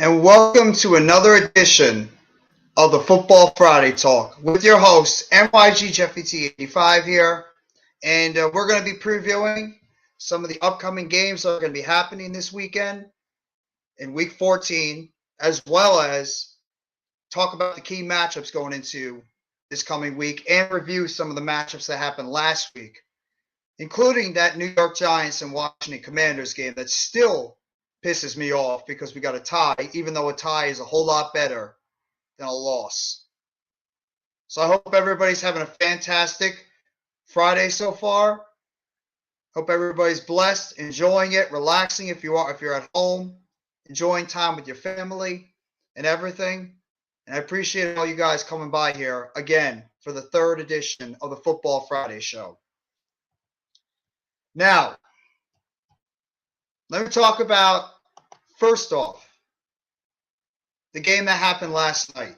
and welcome to another edition of the Football Friday Talk with your host, NYG Jeffy T85 here. And we're going to be previewing some of the upcoming games that are going to be happening this weekend in Week 14, as well as talk about the key matchups going into this coming week and review some of the matchups that happened last week, including that New York Giants and Washington Commanders game that still pisses me off because we got a tie, even though a tie is a whole lot better than a loss. So I hope everybody's having a fantastic Friday so far. Hope everybody's blessed, enjoying it, relaxing if you're at home, enjoying time with your family and everything. And I appreciate all you guys coming by here again for the third edition of the Football Friday show. Now, let me talk about, first off, the game that happened last night.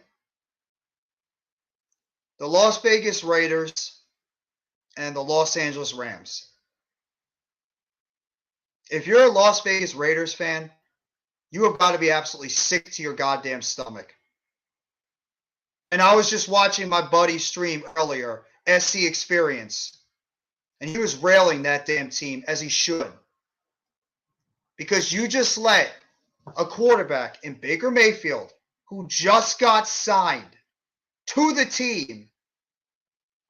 The Las Vegas Raiders and the Los Angeles Rams. If you're a Las Vegas Raiders fan, you have got to be absolutely sick to your goddamn stomach. And I was just watching my buddy stream earlier, SC Experience, and he was railing that damn team as he should. Because you just let a quarterback in Baker Mayfield, who just got signed to the team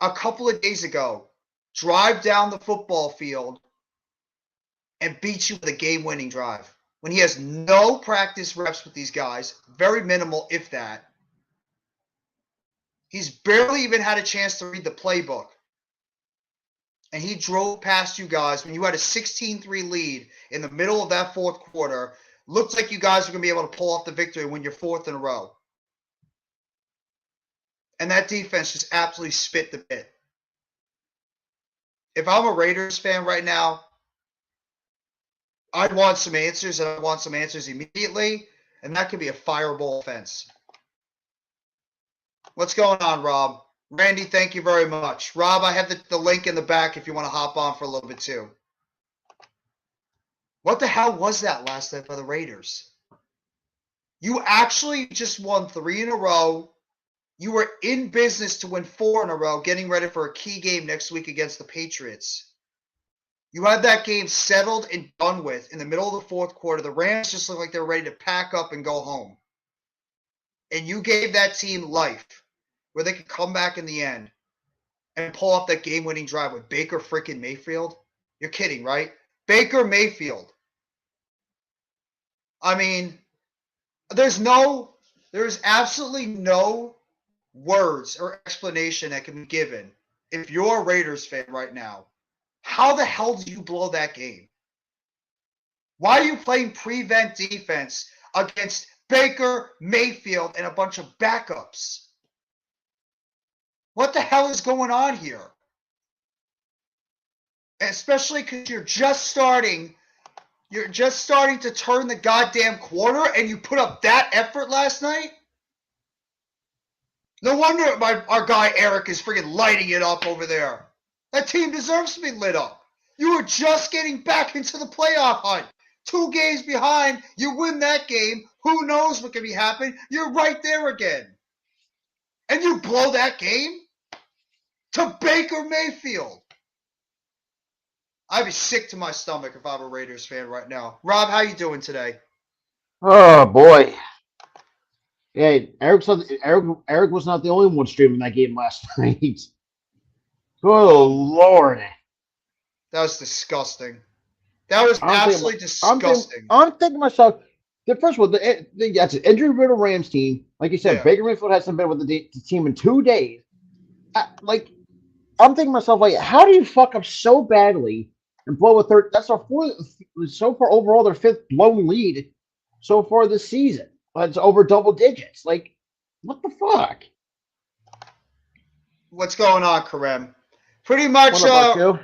a couple of days ago, drive down the football field and beat you with a game-winning drive when he has no practice reps with these guys, very minimal, if that. He's barely even had a chance to read the playbook. And he drove past you guys when you had a 16-3 lead in the middle of that fourth quarter. Looked like you guys were going to be able to pull off the victory when you're fourth in a row. And that defense just absolutely spit the bit. If I'm a Raiders fan right now, I'd want some answers, and I want some answers immediately. And that could be a fireball offense. What's going on, Rob? Randy, thank you very much. Rob, I have the link in the back if you want to hop on for a little bit too. What the hell was that last night by the Raiders? You actually just won 3 in a row. You were in business to win 4 in a row, getting ready for a key game next week against the Patriots. You had that game settled and done with in the middle of the fourth quarter. The Rams just looked like they were ready to pack up and go home. And you gave that team life, where they could come back in the end and pull off that game-winning drive with Baker freaking Mayfield? You're kidding, right? Baker Mayfield. I mean, there's absolutely no words or explanation that can be given if you're a Raiders fan right now. How the hell did you blow that game? Why are you playing prevent defense against Baker Mayfield and a bunch of backups? What the hell is going on here? Especially because you're just starting to turn the goddamn corner, and you put up that effort last night? No wonder our guy Eric is freaking lighting it up over there. That team deserves to be lit up. You were just getting back into the playoff hunt. 2 games behind, you win that game. Who knows what could be happening? You're right there again. And you blow that game to Baker Mayfield. I'd be sick to my stomach if I'm a Raiders fan right now. Rob, how you doing today? Oh boy. Yeah, Eric was not the only one streaming that game last night. Good Lord. That was disgusting. That was absolutely disgusting. I'm thinking to myself, first of all, that's an injury-riddled Rams team. Like you said, yeah. Baker Mayfield hasn't been with the team in 2 days. I'm thinking to myself, how do you fuck up so badly and blow a third? That's our fourth, so far overall, their 5th blown lead so far this season. It's over double digits. What the fuck? What's going on, Karem? Pretty much, Rob,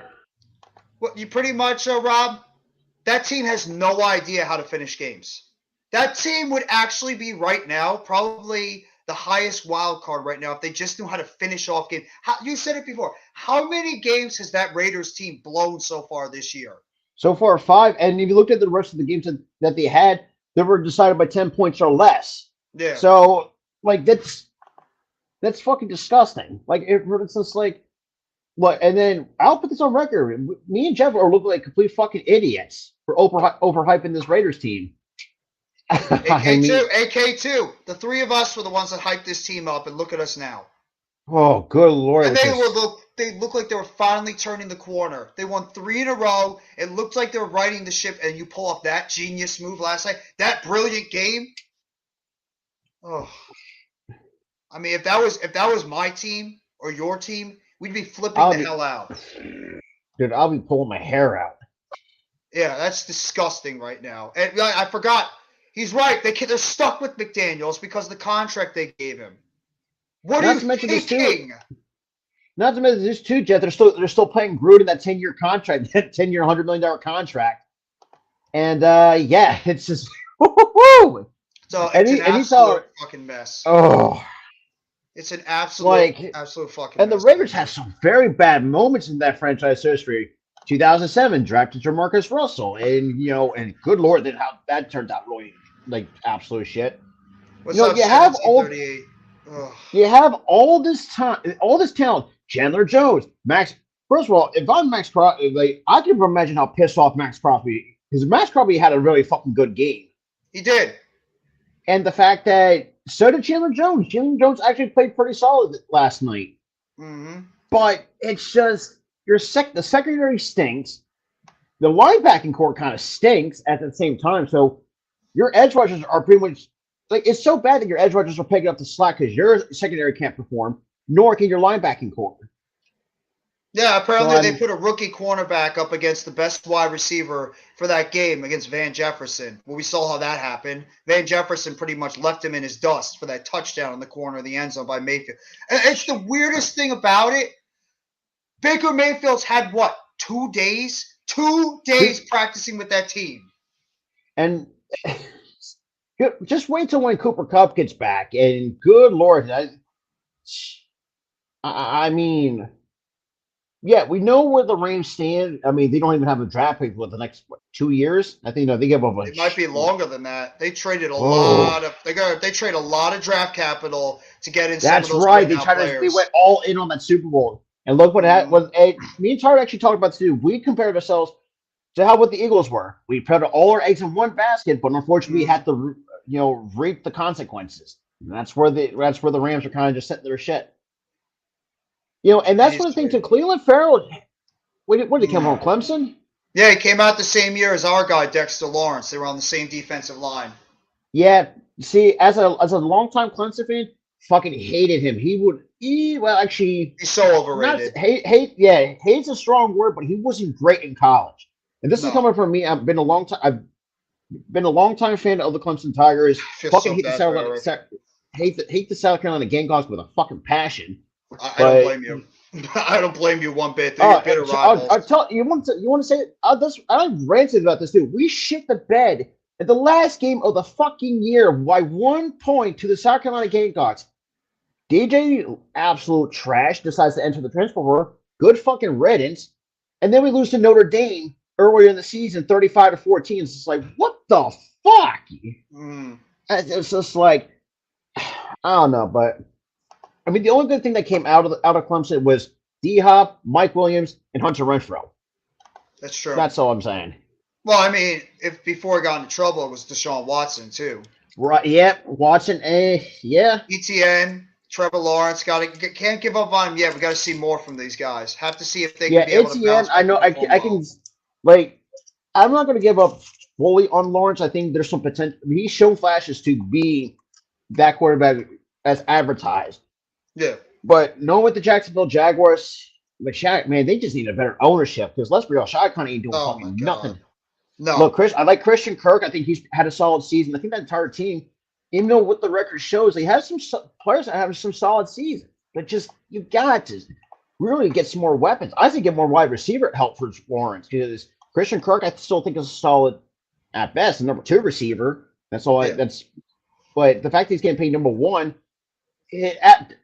that team has no idea how to finish games. That team would actually be right now probably the highest wild card right now if they just knew how to finish off games. You said it before. How many games has that Raiders team blown so far this year? So far, 5. And if you looked at the rest of the games that they had, that were decided by 10 points or less. Yeah. So, like, that's fucking disgusting. Like, it's just like, what? And then I'll put this on record. Me and Jeff are looking like complete fucking idiots for overhyping this Raiders team. AK2. The three of us were the ones that hyped this team up, and look at us now. Oh, good Lord. And they look like they were finally turning the corner. They won 3 in a row. It looked like they were riding the ship, and you pull off that genius move last night. That brilliant game. Oh. I mean, if that was my team or your team, we'd be flipping the hell out. Dude, I'll be pulling my hair out. Yeah, that's disgusting right now. And I forgot. He's right. They're stuck with McDaniels because of the contract they gave him. What are you thinking? Not to mention this too, Jeff. They're still paying Gruden that 10-year contract, that 10-year, $100 million contract. And yeah, it's just woo-hoo-hoo. So it's an absolute fucking mess. Oh, it's an absolute fucking. And mess. the Raiders have some very bad moments in that franchise history. 2007 drafted Jamarcus Russell, and and good Lord, then how that turned out really like absolute shit. What's up, 1738? You have all this time, all this talent. Chandler Jones, Max. First of all, if I'm Max Crosby, like I can imagine how pissed off Max Crosby, because Max Crosby had a really fucking good game. He did. And the fact that so did Chandler Jones. Chandler Jones actually played pretty solid last night. Mm-hmm. But it's just the secondary stinks. The linebacking core kind of stinks at the same time. So your edge rushers are pretty much like it's so bad that your edge rushers are picking up the slack because your secondary can't perform, nor can your linebacking core. Yeah, apparently they put a rookie cornerback up against the best wide receiver for that game against Van Jefferson. Well, we saw how that happened. Van Jefferson pretty much left him in his dust for that touchdown in the corner of the end zone by Mayfield. And it's the weirdest thing about it. Baker Mayfield's had, 2 days? 2 days practicing with that team. And just wait till when Cooper Kupp gets back. And good Lord, I mean... Yeah, we know where the Rams stand. I mean, they don't even have a draft pick for the next 2 years. I think they give up. It might be longer than that. They traded a lot of. They trade a lot of draft capital to get in. That's some of those right. They went all in on that Super Bowl, and look what happened. Me and Tart actually talked about this too. We compared ourselves to how what the Eagles were. We put all our eggs in one basket, but unfortunately, we had to reap the consequences. And that's where the Rams are kind of just sitting their shit. And that's one of the things to Cleveland Farrell. What did he come from, Clemson? Yeah, he came out the same year as our guy, Dexter Lawrence. They were on the same defensive line. Yeah, see, as a longtime Clemson fan, fucking hated him. He's so overrated. Hate's a strong word, but he wasn't great in college. And this is coming from me. I've been a long time fan of the Clemson Tigers. Fucking hate the South Carolina Gamecocks with a fucking passion. I don't blame you. I don't blame you one bit. They're bitter rivals. I'll tell you. Want to say it? I've ranted about this too. We shit the bed at the last game of the fucking year by 1 point to the South Carolina Gamecocks. DJ, absolute trash, decides to enter the transfer portal. Good fucking riddance. And then we lose to Notre Dame earlier in the season, 35-14. It's just like, what the fuck? It's just like, I don't know, but. I mean, the only good thing that came out of Clemson was D-Hop, Mike Williams, and Hunter Renfrow. That's true. That's all I'm saying. Well, I mean, if before he got into trouble, it was Deshaun Watson, too. Right, yeah. Watson, yeah. ETN, Trevor Lawrence, can't give up on him yet. We got to see more from these guys. Have to see if they can be able to bounce back. I know, I can, I'm not going to give up fully on Lawrence. I think there's some potential. He's shown flashes to be that quarterback as advertised. Yeah. But knowing with the Jacksonville Jaguars, man, they just need a better ownership because let's be real, Shaq Khan ain't doing fucking nothing. No. Look, I like Christian Kirk. I think he's had a solid season. I think that entire team, even though what the record shows, they have some players that have some solid seasons. But just, you got to really get some more weapons. I think get more wide receiver help for Lawrence because Christian Kirk, I still think is a solid, at best, number 2 receiver. That's all. But the fact that he's getting paid number 1,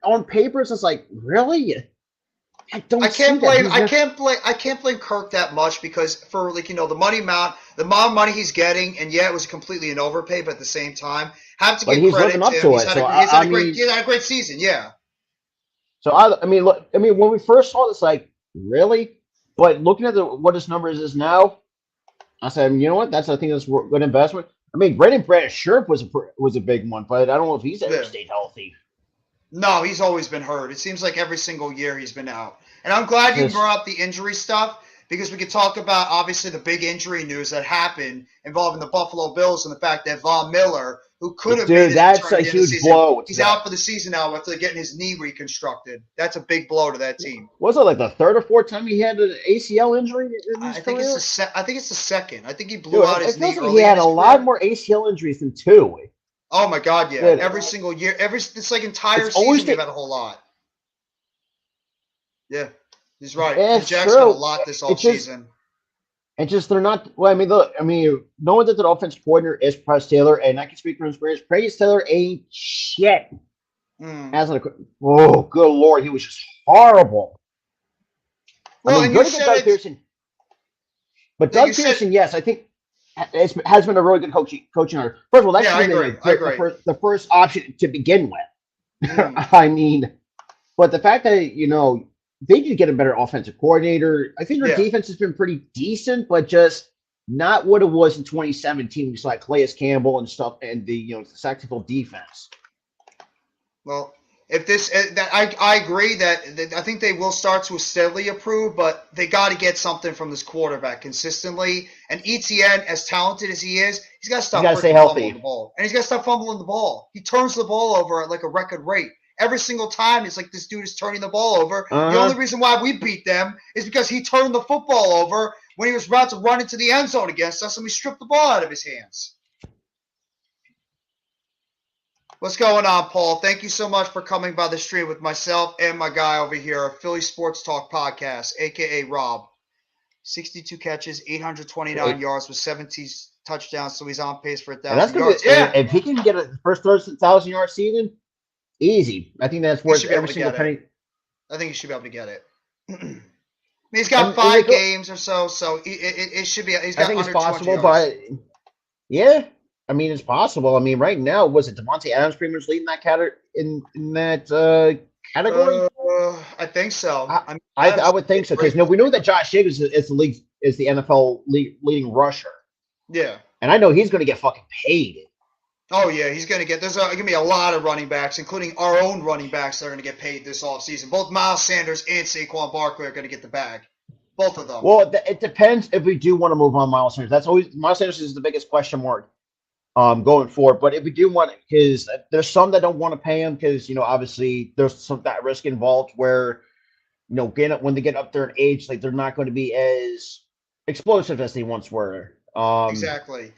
on paper, it's just like, really? I don't I see can't that. blame I can't blame Kirk that much because for like the amount of money he's getting, and yeah, it was completely an overpay, but at the same time, have to But give he's living credit to up him. to it. So I mean, He's had a great season. Yeah, I mean, look, I mean, when we first saw this, like, really? But looking at what his numbers is now, I said, you know what? I think that's a good investment. I mean, Brandon Sherp was a big one, but I don't know if he's ever yeah. stayed healthy. No, he's always been hurt. It seems like every single year he's been out. And I'm glad you Just brought up the injury stuff because we could talk about obviously the big injury news that happened involving the Buffalo Bills and the fact that Von Miller, who could have made dude, his that's return a at the end of the huge season, blow. he's out for the season now after getting his knee reconstructed. That's a big blow to that team. Was it like the third or fourth time he had an ACL injury in his I think career? I think it's the second. I think he blew Dude, out his it knee feels like he early in had his a career. lot more ACL injuries than two. Oh my God, yeah! Dude, Every single year, it's like entire it's always season you've had a whole lot. Yeah, he's right. Yeah, And it's Jack's got a true. lot this It's just, offseason. they're not. Well, I mean, look, I mean, knowing that the offense coordinator is Press Taylor, and I can speak from experience, Press Taylor ain't shit. As an, oh, good lord, he was just horrible. Well, I mean, and good you to get said Doug it's Pearson, but yeah, Doug Pearson, yes, I think has been a really good coaching. First of all, that yeah, should have been the first option to begin with. I mean, but the fact that they did get a better offensive coordinator. I think their yeah. defense has been pretty decent, but just not what it was in 2017. We saw like Calais Campbell and stuff, and the Saxonville defense. Well, if this, I agree that I think they will start to steadily improve, but they got to get something from this quarterback consistently. And ETN, as talented as he is, he's got to stop stay freaking healthy. fumbling the ball, and he's got to stop fumbling the ball. He turns the ball over at like a record rate. Every single time, it's like this dude is turning the ball over. The only reason why we beat them is because he turned the football over when he was about to run into the end zone against us, and we stripped the ball out of his hands. What's going on, Paul? Thank you so much for coming by the stream with myself and my guy over here, Philly Sports Talk Podcast, a.k.a. Rob. 62 catches, 829 yards with 17 touchdowns, so he's on pace for 1,000 yards. If he can get a first 1,000-yard season, easy. I think that's worth every single penny. I think he should be able to get it. I mean, he's got 5 games or so it should be. He's got. I think it's possible, but yeah, I mean it's possible. I mean, right now, was it Devontae Adams pretty much leading that category in that category? I think so. I would think so because we know that Josh Jacobs is the NFL leading rusher. Yeah, and I know he's going to get fucking paid. Oh, yeah, he's going to get – there's going to be a lot of running backs, including our own running backs that are going to get paid this offseason. Both Miles Sanders and Saquon Barkley are going to get the bag. Both of them. Well, it depends if we do want to move on Miles Sanders. That's always – Miles Sanders is the biggest question mark going forward. But if we do want – because there's some that don't want to pay him because, obviously there's some that risk involved where, when they get up there in age, like they're not going to be as explosive as they once were. Exactly.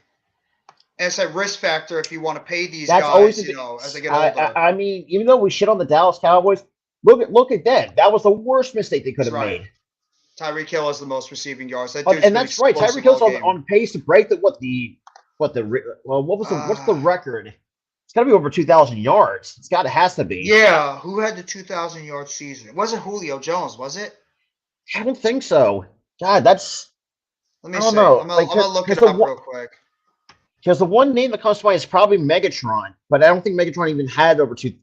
And it's a risk factor if you want to pay these guys, as they get older. I mean, even though we shit on the Dallas Cowboys, look at that. That was the worst mistake they could have made. Tyreek Hill has the most receiving yards. And that's right. Tyreek Hill's on pace to break what's the record? It's got to be over 2,000 yards. It has to be. Yeah. Who had the 2,000-yard season? It wasn't Julio Jones, was it? I don't think so. God, that's. Let me see. I'm gonna look it up real quick. Because the one name that comes to mind is probably Megatron, but I don't think Megatron even had over 2.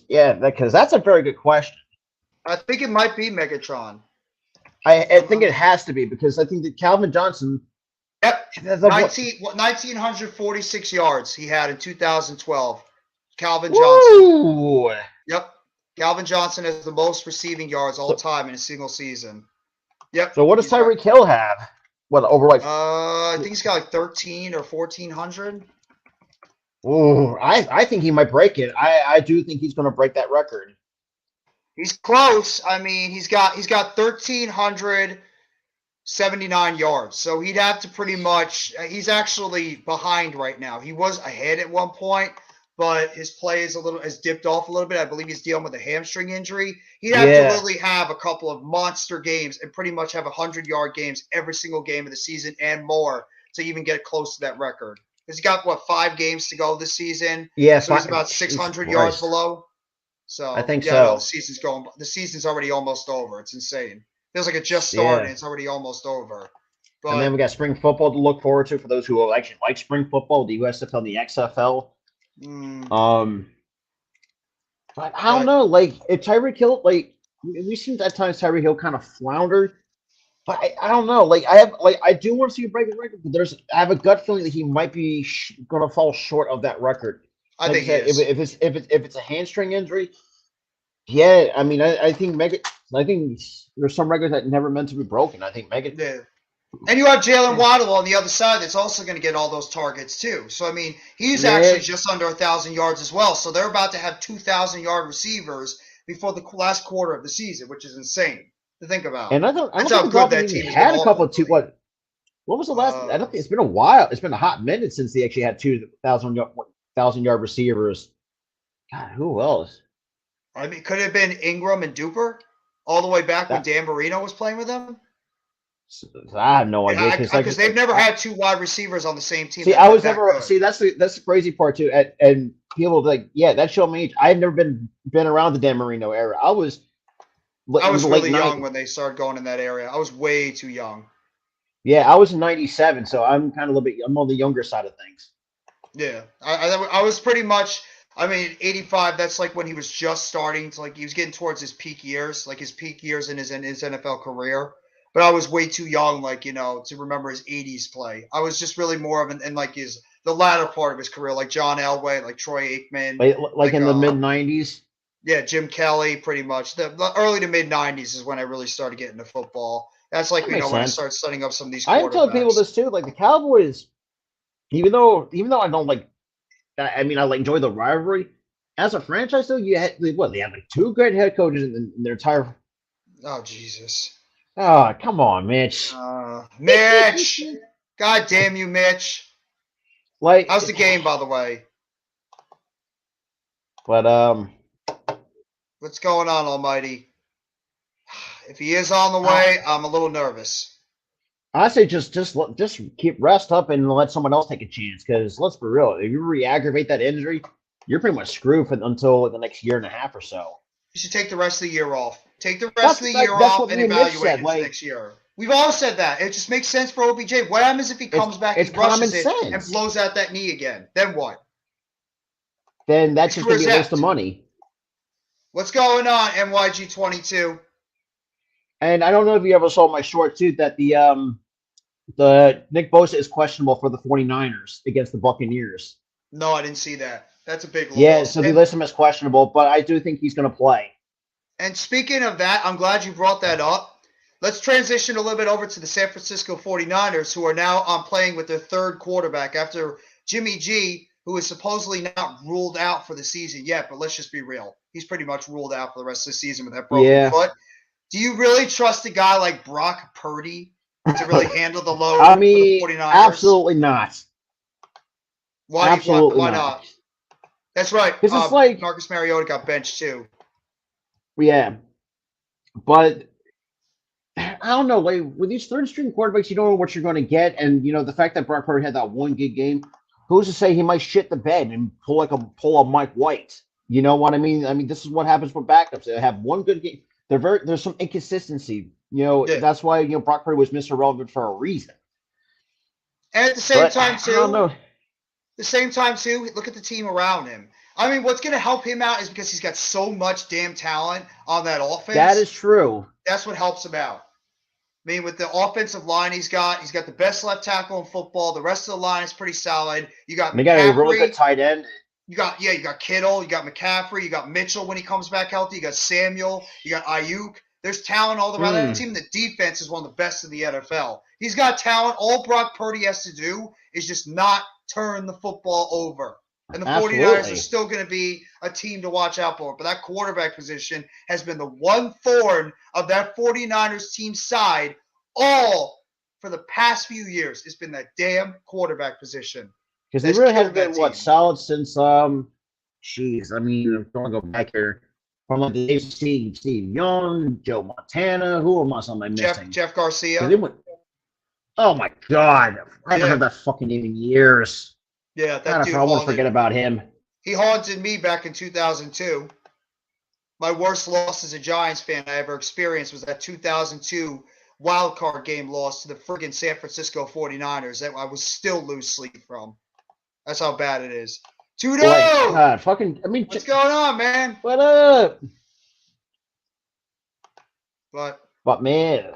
Yeah, because that's a very good question. I think it might be Megatron. I think it has to be because I think that Calvin Johnson. Yep, 1,946 yards he had in 2012. Calvin Johnson. Ooh. Yep, Calvin Johnson has the most receiving yards all time in a single season. Yep. So what does Tyreek Hill have? What, over like? I think he's got like 1,300 or 1,400. Ooh, I think he might break it. I do think he's going to break that record. He's close. I mean, he's got 1,379 yards. So he'd have to pretty much. He's actually behind right now. He was ahead at one point, but his play has dipped off a little bit. I believe he's dealing with a hamstring injury. He'd have to really have a couple of monster games and pretty much have 100-yard games every single game of the season and more to even get close to that record. Because he got 5 games to go this season? Yeah, so he's about 600 yards below. I So think yeah, no, so. the season's already almost over. It's insane. Feels like it just started. Yeah. And it's already almost over. And then But we got spring football to look forward to for those who actually like spring football, the USFL and the XFL. mm, But I don't that know. Like, if Tyreek Hill, like, we seen at times Tyreek Hill kind of flounder. But I don't know. Like, I do want to see a break record, but I have a gut feeling that he might be going to fall short of that record. I Like I think he said, is. if it's a hamstring injury, yeah. I mean, I think Megan. I think there's some records that never meant to be broken. I think Megan. Yeah. And you have Jalen Waddle on the other side that's also going to get all those targets too. So I mean, he's Yeah. actually just under 1,000 yards as well. So they're about to have 2,000-yard receivers before the last quarter of the season, which is insane to think about. And I That's don't think how the good Dolphins that even team has been had a couple of two. offensively. What was the last? I don't Uh, think it's been a while. It's been a hot minute since they actually had 2,000 yard receivers. God, who else? I mean, could it have been Ingram and Duper all the way back when That Dan Marino was playing with them? I have no idea because Because they've never had two wide receivers on the same team see, that I are was that never good. see that's the crazy part too. And people like, yeah, that showed me. I've never been around the Dan Marino era. I was I in was the late really young night. when they started going in that area. I was way too young. Yeah, I was in '97, so I'm kind of a little bit. I'm on the younger side of things. Yeah, I was pretty much. I mean, 85. That's like when he was just starting to he was getting towards his peak years, like his peak years in his NFL career. But I was way too young, to remember his 80s play. I was just really more of in like the latter part of his career, like John Elway, like Troy Aikman, Like in the mid '90s. yeah, Jim Kelly, pretty much. The early to mid 90s is when I really started getting into football. That's That makes when I sense. started setting up some of these I tell people quarterbacks. this too. Like the Cowboys, even though I don't like, I mean, I like enjoy the rivalry. As a franchise, though, they have like two great head coaches in their entire. Oh Jesus. Oh, come on, Mitch. Mitch! God damn you, Mitch. How's Like, the game, by the way? but What's going on, Almighty? If he is on the way, I'm a little nervous. I say just keep rest up and let someone else take a chance. Because let's be real, if you re-aggravate that injury, you're pretty much screwed until the next year and a half or so. You should take the rest of the year off. Take the rest of the year That's off what and me and Mitch evaluate said. into Like, next year. We've all said that. It just makes sense for OBJ. What happens if he comes back, it's he common rushes it, and sense. blows out that knee again? Then what? Then that's His just gonna career's be a waste of effed. money. What's going on, MYG22? And I don't know if you ever saw my short too that the Nick Bosa is questionable for the 49ers against the Buccaneers. No, I didn't see that. That's a big Yeah, loss. so they list him as questionable, but I do think he's going to play. And speaking of that, I'm glad you brought that up. Let's transition a little bit over to the San Francisco 49ers, who are now playing with their third quarterback after Jimmy G, who is supposedly not ruled out for the season yet, but let's just be real. He's pretty much ruled out for the rest of the season with that broken foot. Do you really trust a guy like Brock Purdy to really handle the load I for mean, the 49ers? absolutely not. Why not? That's right. Because it's like Marcus Mariota got benched too. Yeah. But I don't know. Like with these third string quarterbacks, you don't know what you're going to get. And, the fact that Brock Purdy had that one good game, who's to say he might shit the bed and pull a Mike White? You know what I mean? I mean, this is what happens with backups. They have one good game. There's some inconsistency. That's why, Brock Purdy was Mr. Relevant for a reason. And at the same time, I don't know. Look at the team around him. I mean, what's going to help him out is because he's got so much damn talent on that offense. That is true. That's what helps him out. I mean, with the offensive line he's got the best left tackle in football. The rest of the line is pretty solid. You got They got a really good tight end. You got Kittle, you got McCaffrey, you got Mitchell when he comes back healthy, you got Samuel, you got Ayuk. There's talent all around that team. The defense is one of the best in the NFL. He's got talent. All Brock Purdy has to do is just not turn the football over. And the 49ers are still going to be a team to watch out for. But that quarterback position has been the one thorn of that 49ers team side all for the past few years. It's been that damn quarterback position. Because they really haven't been, solid since, I mean, I'm going to go back here. From like the days of Steve Young, Joe Montana, who am I missing? Jeff Garcia. Oh, my God. I haven't heard that fucking name in years. Yeah, that dude. I almost forget about him. He haunted me back in 2002. My worst loss as a Giants fan I ever experienced was that 2002 wild card game loss to the friggin' San Francisco 49ers that I was still lose sleep from. That's how bad it is. Tudo! Like, God, fucking, I mean, What's going on, man? what up? But man,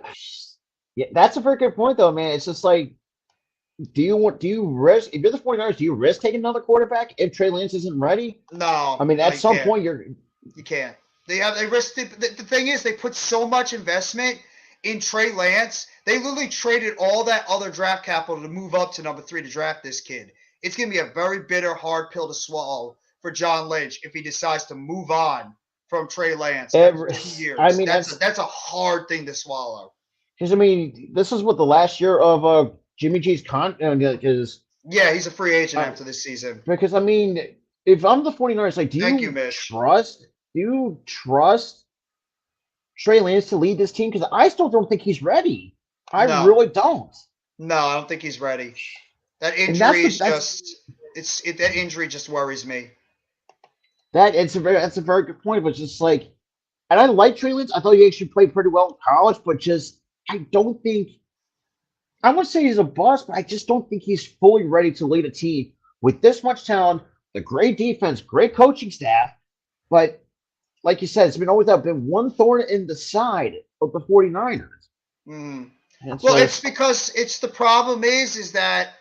yeah, that's a very good point, though, man. It's just like, do you risk, if you're the 49ers, do you risk taking another quarterback if Trey Lance isn't ready? I mean, no, at you some can't. point, You can't. They risked it. The thing is, they put so much investment in Trey Lance. They literally traded all that other draft capital to move up to number 3 to draft this kid. It's gonna be a very bitter, hard pill to swallow for John Lynch if he decides to move on from Trey Lance after 2 years. I mean, that's a hard thing to swallow. Because I mean, this is what the last year of Jimmy G's because Yeah, he's a free agent after this season. because I mean, if I'm the 49ers, like, Thank you, Mitch. do you trust Trey Lance to lead this team? Because I still don't think he's ready. I No. really don't. No, I don't think he's ready. That And injury is that injury just worries me. that's a very good point. But just like, and I like Trey Lance. I thought he actually played pretty well in college, but just I don't think I wouldn't say he's a bust, but I just don't think he's fully ready to lead a team with this much talent, the great defense, great coaching staff. But like you said, it's been one thorn in the side of the 49ers. Mm. And Well, so, it's because it's the problem is that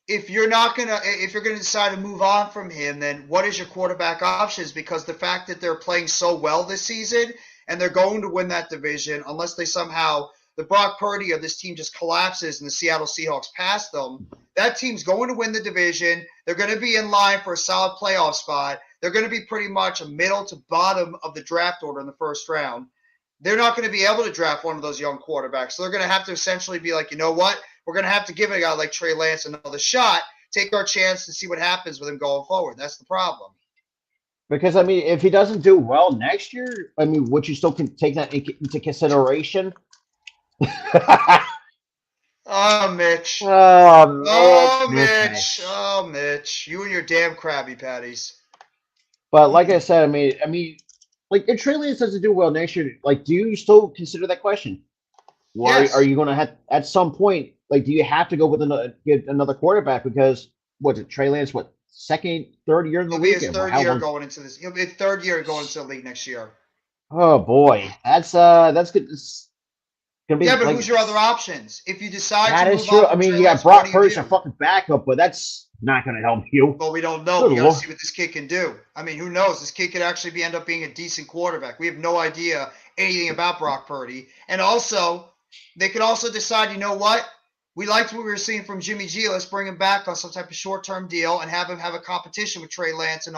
if you're gonna decide to move on from him, then what is your quarterback options? Because the fact that they're playing so well this season and they're going to win that division, unless they somehow the Brock Purdy of this team just collapses and the Seattle Seahawks pass them, that team's going to win the division. They're going to be in line for a solid playoff spot. They're going to be pretty much a middle to bottom of the draft order in the first round. They're not going to be able to draft one of those young quarterbacks. So they're going to have to essentially be like, you know what? We're going to have to give a guy like Trey Lance another shot, take our chance to see what happens with him going forward. That's the problem. because I mean, if he doesn't do well next year, I mean, would you still take that into consideration? Oh, Mitch. Mitch. Oh, Mitch. You and your damn Krabby Patties. But like I said, I mean, like if Trey Lance doesn't do well next year, like, do you still consider that question? Why Yes. are you going to have at some point? Like, do you have to go with get another quarterback because what's it? Trey Lance, what second, third year in the He'll be league? his third year going into this. He'll be his third year going into the league next year. Oh boy, that's good. It's gonna be Yeah, but like, who's your other options? If you decide that to is move true. on I from mean, Trey you got Lance, Brock what do Purdy, you a do? fucking backup, but that's not going to help you. Well, we don't know. Good We got to Lord. see what this kid can do. I mean, who knows? This kid could actually end up being a decent quarterback. We have no idea anything about Brock Purdy. And also, they could also decide, you know what? We liked what we were seeing from Jimmy G. Let's bring him back on some type of short-term deal and have him have a competition with Trey Lance in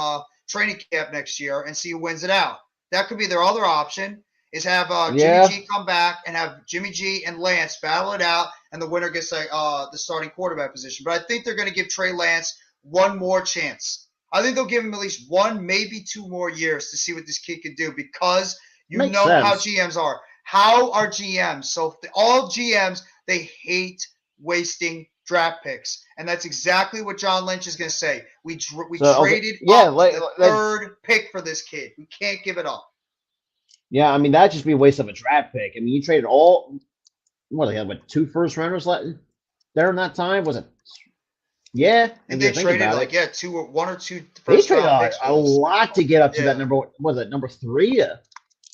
training camp next year and see who wins it out. That could be their other option, is have Yeah. Jimmy G come back and have Jimmy G and Lance battle it out, and the winner gets the starting quarterback position. But I think they're going to give Trey Lance one more chance. I think they'll give him at least one, maybe 2 more years to see what this kid can do, because you Makes know how sense. GMs are. How are GMs? So all GMs, they hate wasting draft picks, and that's exactly what John Lynch is going to say. We traded up the third pick for this kid. We can't give it up. Yeah, I mean, that'd just be a waste of a draft pick. I mean, you traded all, what, they had, what, 2 first rounders there in that time? Was it? Yeah. And they traded one or two They first traded round picks. a lot to get up to that number, was it number 3?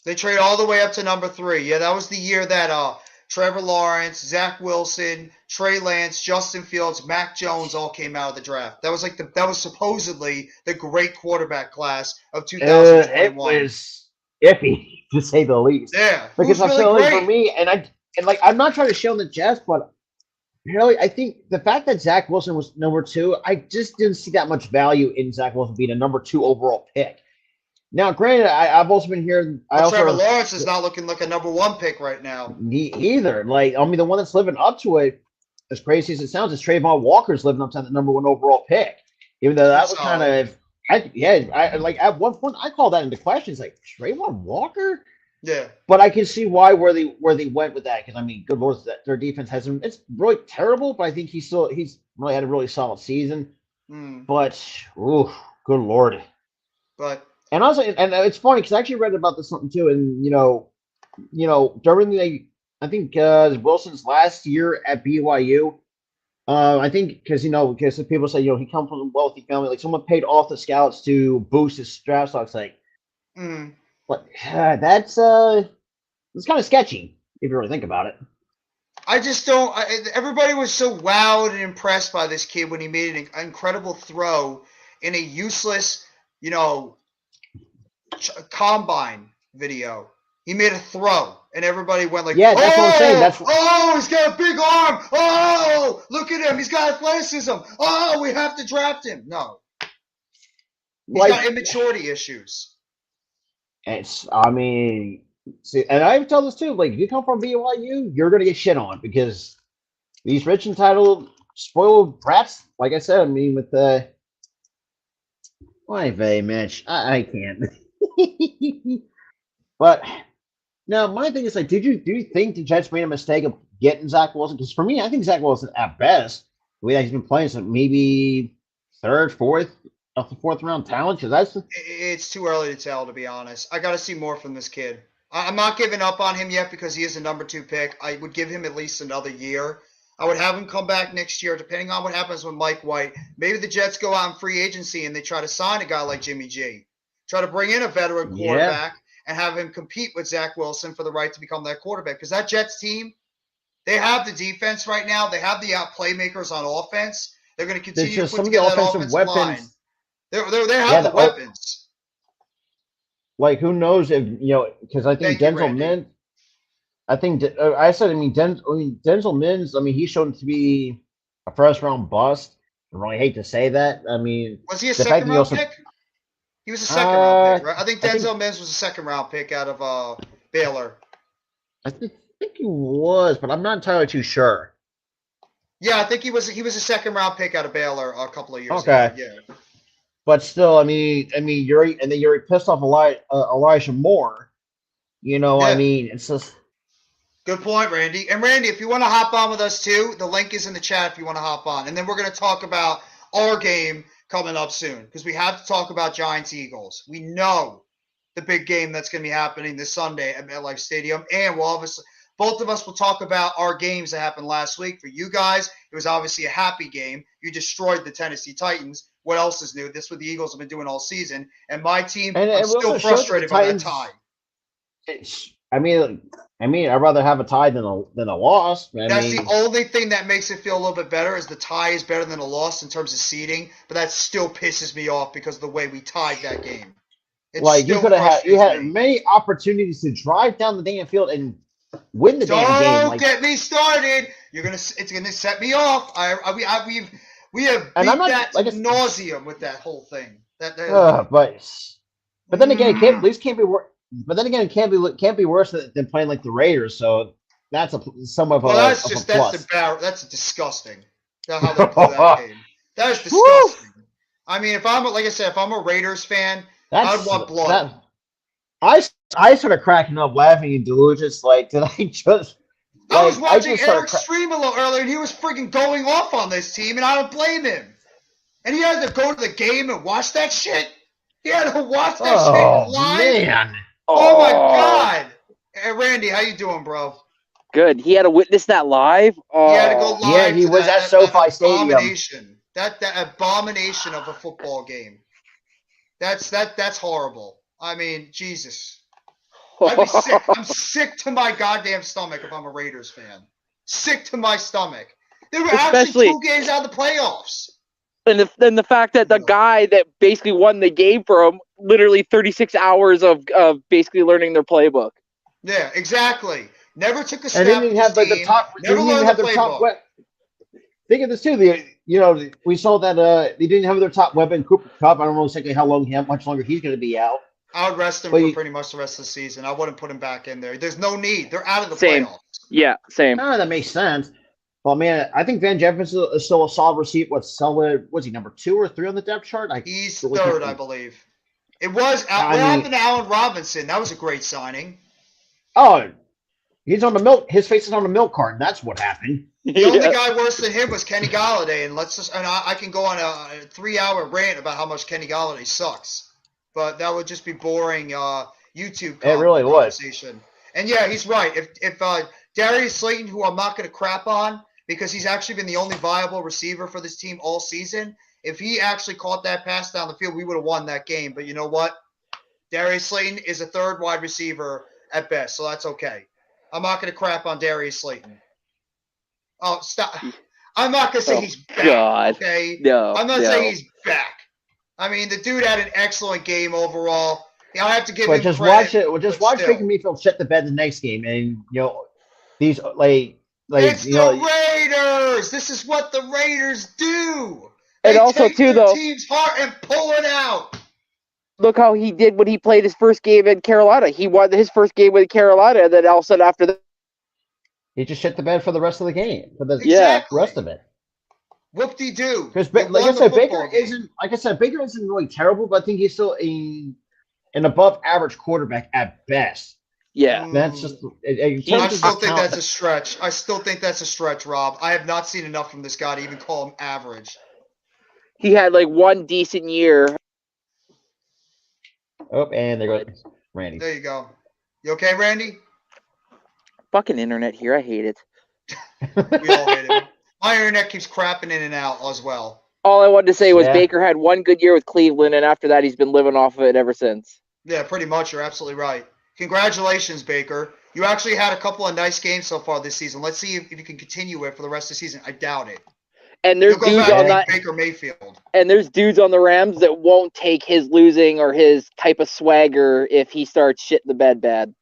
They traded all the way up to number 3. Yeah, that was the year that Trevor Lawrence, Zach Wilson, Trey Lance, Justin Fields, Mac Jones all came out of the draft. That was supposedly the great quarterback class of 2021. It was iffy, to say the least. Yeah, because I feel really like for me, and I'm not trying to show the Jets, but really, I think the fact that Zach Wilson was number 2, I just didn't see that much value in Zach Wilson being a number 2 overall pick. Now, granted, I've also been hearing. Trevor Lawrence is not looking like a number 1 pick right now. Either. Like, I mean, the one that's living up to it, as crazy as it sounds, is Trayvon Walker's living up to the number 1 overall pick. Even though that was kind of. At one point I called that into question. It's like, Trayvon Walker? Yeah. But I can see why where they went with that, because I mean, good Lord, their defense hasn't, it's really terrible, but I think he's really had a really solid season. But good Lord. But And also, and it's funny because I actually read about this something too. And during I think Wilson's last year at BYU. I think because people say he comes from a wealthy family, like someone paid off the scouts to boost his draft stocks. Like, but that's it's kind of sketchy if you really think about it. I just don't. Everybody was so wowed and impressed by this kid when he made an incredible throw in a useless, combine video. He made a throw, and everybody went like, yeah, that's what I'm saying. He's got a big arm. Oh, look at him. He's got athleticism. Oh, we have to draft him. No. He's got immaturity issues. See, and I've told this too, like, if you come from BYU, you're going to get shit on because these rich entitled, spoiled brats, like I said, with the. Why, Mitch? I can't. But now my thing is like, do you think the Jets made a mistake of getting Zach Wilson? Because for me, I think Zach Wilson at best, the way that he's been playing, so maybe third, fourth round talent. Because it's too early to tell, to be honest. I got to see more from this kid. I'm not giving up on him yet because he is a number 2 pick. I would give him at least another year. I would have him come back next year, depending on what happens with Mike White. Maybe the Jets go out in free agency and they try to sign a guy like Jimmy G. Try to bring in a veteran quarterback and have him compete with Zach Wilson for the right to become that quarterback. Because that Jets team, they have the defense right now. They have the playmakers on offense. They're going to continue to put together that offensive line. They have the weapons. Like, who knows if because I think Denzel Mims. Denzel Mims. He's shown to be a first round bust. I really hate to say that. Was he a second round pick? He was a second round pick, right? I think Denzel Mims was a second round pick out of Baylor. I think he was, but I'm not entirely too sure. Yeah, I think he was a second round pick out of Baylor a couple of years ago. Yeah. But still, you're pissed off Elijah Moore. It's just. Good point, Randy. And Randy, if you want to hop on with us too, the link is in the chat if you want to hop on. And then we're going to talk about our game coming up soon because we have to talk about Giants-Eagles. We know the big game that's going to be happening this Sunday at MetLife Stadium. And we'll obviously, both of us will talk about our games that happened last week. For you guys, it was obviously a happy game. You destroyed the Tennessee Titans. What else is new? This is what the Eagles have been doing all season. And my team, I'm still frustrated by that tie. I'd rather have a tie than a loss. That's the only thing that makes it feel a little bit better is the tie is better than a loss in terms of seeding, but that still pisses me off because of the way we tied that game. You had many opportunities to drive down the damn field and win the damn game. Don't get me started. It's gonna set me off. We have beat that to nauseum with that whole thing. But then again, it can't be worse. But then again, it can't be worse than playing like the Raiders. So that's that's disgusting. How they play that game. That is disgusting. If I'm a Raiders fan, I'd want blood. I started cracking up laughing in delusions. Like, did I just? I was watching Eric Stream a little earlier, and he was freaking going off on this team, and I don't blame him. And he had to go to the game and watch that shit. He had to watch that shit live. Man. Oh my God. Hey, Randy, how you doing, bro? Good. He had to witness that live? He had to go live. Yeah, he was at SoFi Stadium. That abomination of a football game. That's horrible. Jesus. I'd be sick. I'm sick to my goddamn stomach if I'm a Raiders fan. Sick to my stomach. They were actually 2 games out of the playoffs. And then the fact that the guy that basically won the game for him, literally 36 hours of basically learning their playbook. Yeah, exactly. Never took a snap. And didn't even have the top. Never learned the playbook. Think of this too. We saw that they didn't have their top weapon, Cooper Kupp. I don't know exactly how much longer he's going to be out. I would rest him for pretty much the rest of the season. I wouldn't put him back in there. There's no need. They're out of the playoffs. Yeah, same. That makes sense. Well, man, I think Van Jefferson is still a solid receiver. Was he number 2 or 3 on the depth chart? He's third, I believe. It was. What happened to Allen Robinson? That was a great signing. Oh, he's on the milk. His face is on the milk carton. That's what happened. The only guy worse than him was Kenny Galladay, and I can go on a 3-hour rant about how much Kenny Galladay sucks. but that would just be boring YouTube It really would. conversation. And yeah, he's right. If Darius Slayton, who I'm not going to crap on because he's actually been the only viable receiver for this team all season, if he actually caught that pass down the field, we would have won that game. But you know what? Darius Slayton is a third wide receiver at best, so that's okay. I'm not going to crap on Darius Slayton. Oh, stop. I'm not going to say he's back, God. okay? No, I'm not no. saying he's back. I mean, the dude had an excellent game overall. I have to give But him just credit. watch it. Just watch Baker Mayfield shit the bed the next game, and these it's you know, the Raiders. This is what the Raiders do. And They also, take too, their though, team's heart and pull it out. look how he did when he played his first game in Carolina. He won his first game with Carolina, and then all of a sudden after that, he just shit the bed for the rest of the game, for the rest of it. Whoop-de-doo. Because, like I said, Baker isn't really terrible, but I think he's still an above-average quarterback at best. Yeah, That's just. I still think that's a stretch. I still think that's a stretch, Rob. I have not seen enough from this guy to even call him average. he had like one decent year. Oh, and there goes Randy. There you go. You okay, Randy? Fucking internet here. I hate it. We all hate it. My internet keeps crapping in and out as well. All I wanted to say was Baker had one good year with Cleveland, and after that, he's been living off of it ever since. Yeah, pretty much. You're absolutely right. Congratulations, Baker. You actually had a couple of nice games so far this season. Let's see if you can continue it for the rest of the season. I doubt it. And there's dudes on that Baker Mayfield. And there's dudes on the Rams that won't take his losing or his type of swagger if he starts shit the bed bad.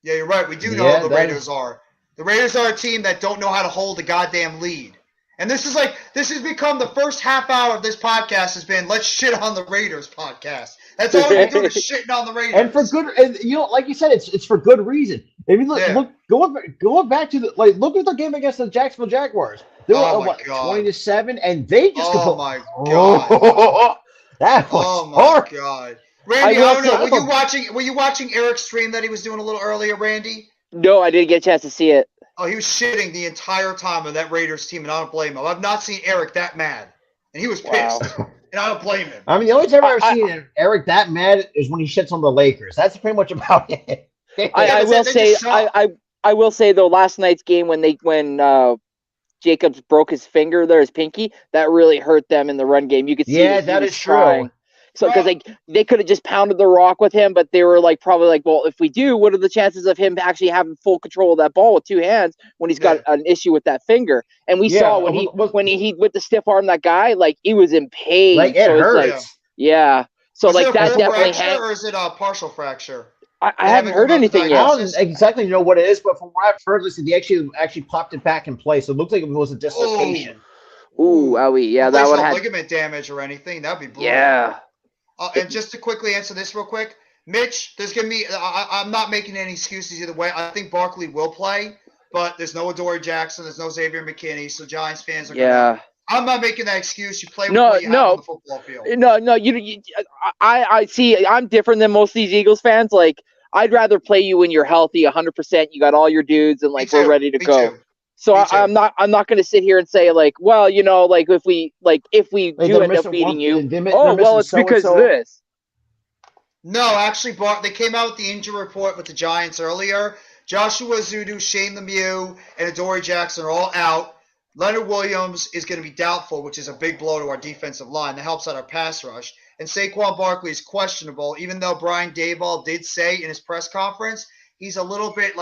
Yeah, you're right. We do know how the Raiders are. The Raiders are a team that don't know how to hold a goddamn lead. And this has become the first half hour of this podcast has been let's shit on the Raiders podcast. That's all we're doing is shitting on the Raiders. And for good, and like you said, it's for good reason. I mean, look, going back to look at the game against the Jacksonville Jaguars. They were 20-7, and they just. Oh my god! That was hard. God, Randy, I don't know. Were you watching Eric's stream that he was doing a little earlier, Randy? No, I didn't get a chance to see it. Oh, he was shitting the entire time of that Raiders team, and I don't blame him. I've not seen Eric that mad, and he was pissed, and I don't blame him. I mean, the only time I've ever seen Eric that mad is when he shits on the Lakers. That's pretty much about it. I will say though, last night's game when Jacobs broke his finger there, his pinky, that really hurt them in the run game. You could see that is true. So because they could have just pounded the rock with him, but they were probably well, if we do, what are the chances of him actually having full control of that ball with two hands when he's got an issue with that finger? And we saw when he went to stiff arm that guy, he was in pain. It hurts. So is it that definitely fracture or is it a partial fracture? I haven't heard anything yet. I don't exactly know what it is, but from what I've heard, they actually popped it back in place. So it looks like it was a dislocation. Ooh, owie. Yeah, that would have ligament damage or anything. That'd be brutal. Yeah. And just to quickly answer this real quick, Mitch, there's going to be I'm not making any excuses either way. I think Barkley will play, but there's no Adoree Jackson. There's no Xavier McKinney. So Giants fans are going to – I'm not making that excuse. You play with what you have on the football field. No. I see. I'm different than most of these Eagles fans. I'd rather play you when you're healthy, 100%. You got all your dudes, and we're ready to go. Too. So I'm not going to sit here and say if we do end up beating you, it's because of this. No, actually, Bart, they came out with the injury report with the Giants earlier. Joshua Zudu, Shane Lemieux, and Adoree Jackson are all out. Leonard Williams is going to be doubtful, which is a big blow to our defensive line. That helps out our pass rush. And Saquon Barkley is questionable, even though Brian Daboll did say in his press conference he's a little bit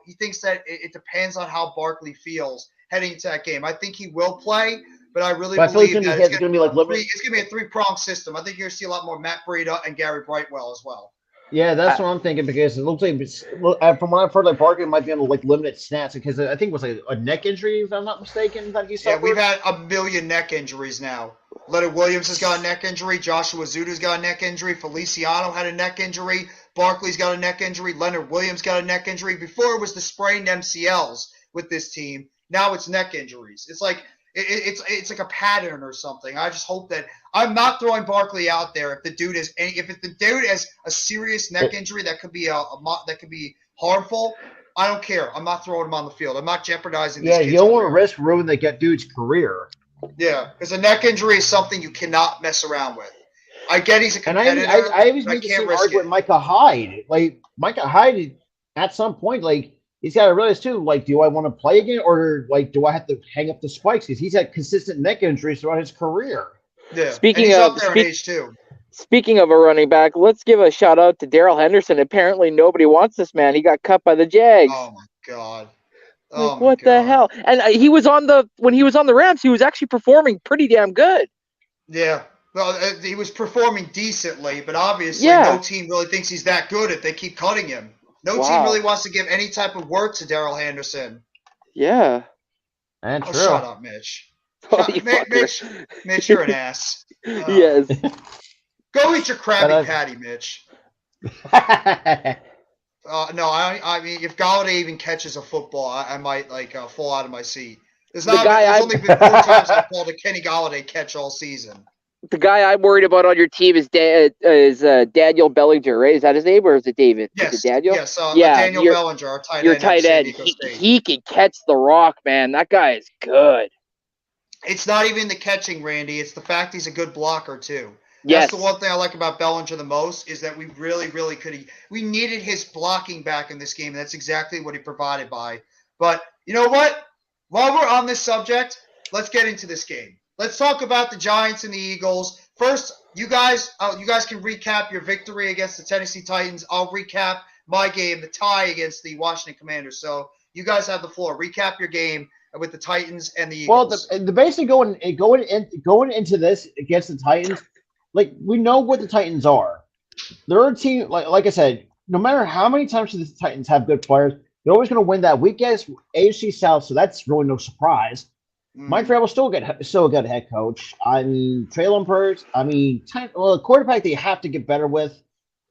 he thinks that it depends on how Barkley feels heading into that game. I think he will play, but I really believe that it's going to be a three-pronged system. I think you're going to see a lot more Matt Breida and Gary Brightwell as well. Yeah, that's what I'm thinking because it looks like from what I've heard, Barkley might be on limited snaps because I think it was a neck injury, if I'm not mistaken, that he suffered. Yeah, we've had a million neck injuries now. Leonard Williams has got a neck injury. Joshua Zudu's got a neck injury. Feliciano had a neck injury. Barkley's got a neck injury. Leonard Williams got a neck injury. Before it was the sprained MCLs with this team. Now it's neck injuries. It's it's like a pattern or something. I just hope that I'm not throwing Barkley out there if the dude has a serious neck injury that could be that could be harmful. I don't care. I'm not throwing him on the field. I'm not jeopardizing this kid's you don't want to career. risk ruining that dude's career. Yeah, because a neck injury is something you cannot mess around with. I get he's a competitor. And I always make the same argument with Micah Hyde. Like Micah Hyde, at some point, like he's got to realize too, like, do I want to play again, or like, do I have to hang up the spikes? Because he's had consistent neck injuries throughout his career. Yeah, he's up there in age too. Speaking of a running back, let's give a shout out to Darrell Henderson. Apparently, nobody wants this man. He got cut by the Jags. Oh my god! Like, what the hell? And he was when he was on the Rams, he was actually performing pretty damn good. Yeah. Well, he was performing decently, but obviously no team really thinks he's that good if they keep cutting him. No team really wants to give any type of work to Darrell Henderson. Yeah. And true. Shut up, Mitch. Mitch, you're an ass. Yes. Go eat your Krabby Patty, Mitch. No, I mean, if Galladay even catches a football, I might fall out of my seat. There's only been 4 times I've called a Kenny Galladay catch all season. The guy I'm worried about on your team is Daniel Bellinger, right? Is that his name, or is it David? Yes, is it Daniel? Yes, Daniel Bellinger, our tight end. Your tight end, he can catch the rock, man. That guy is good. It's not even the catching, Randy. It's the fact he's a good blocker, too. Yes. That's the one thing I like about Bellinger the most, is that we really, really we needed his blocking back in this game, and that's exactly what he provided by. But you know what? While we're on this subject, let's get into this game. Let's talk about the Giants and the Eagles. First, you guys can recap your victory against the Tennessee Titans. I'll recap my game, the tie against the Washington Commanders. So you guys have the floor. Recap your game with the Titans and the Eagles. Well, the basically going into this against the Titans, like, we know what the Titans are. They're a team, like I said, no matter how many times the Titans have good players, they're always going to win that weekend AFC South, so that's really no surprise. Mike Vrabel's still a good head coach. I mean, Traylon Burks, quarterback they have to get better with,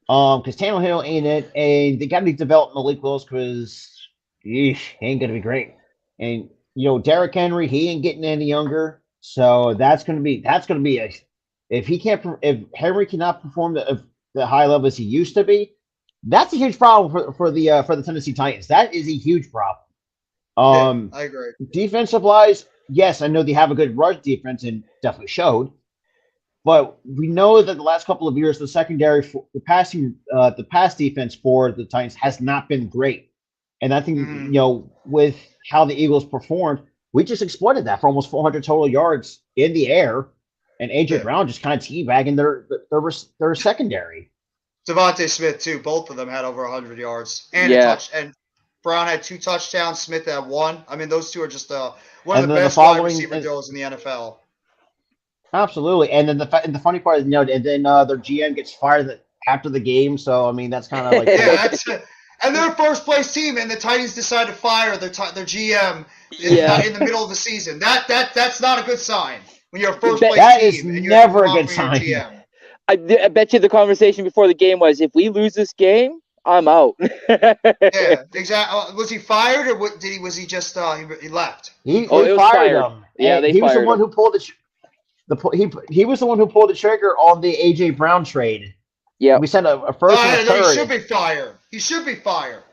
because Tannehill ain't it, and they got to develop Malik Willis because he ain't gonna be great. And Derrick Henry, he ain't getting any younger, so that's gonna be if Henry cannot perform the high level as he used to be, that's a huge problem for the Tennessee Titans. That is a huge problem. I agree. Defensive wise, yes, I know they have a good rush defense and definitely showed, but we know that the last couple of years, the secondary, the pass defense for the Titans has not been great. And I think, with how the Eagles performed, we just exploited that for almost 400 total yards in the air, and A.J. Brown just kind of teabagging their secondary. Devontae Smith, too. Both of them had over 100 yards. And a touch. And Brown had 2 touchdowns. Smith had 1. I mean, those two are just one of the best wide receiver duos in the NFL. Absolutely. And then the funny part is, and then their GM gets fired after the game. So, I mean, that's kind of like... And they're a first-place team, and the Titans decide to fire their GM in the middle of the season. That's not a good sign when you're a first-place team. That is never a good sign. I bet you the conversation before the game was, if we lose this game, I'm out. Yeah, exactly. Was he fired, or was he just he left? He fired him. Yeah, he was the one who pulled he was the one who pulled the trigger on the A.J. Brown trade. Yeah, we sent a first and a third. He should be fired. He should be fired.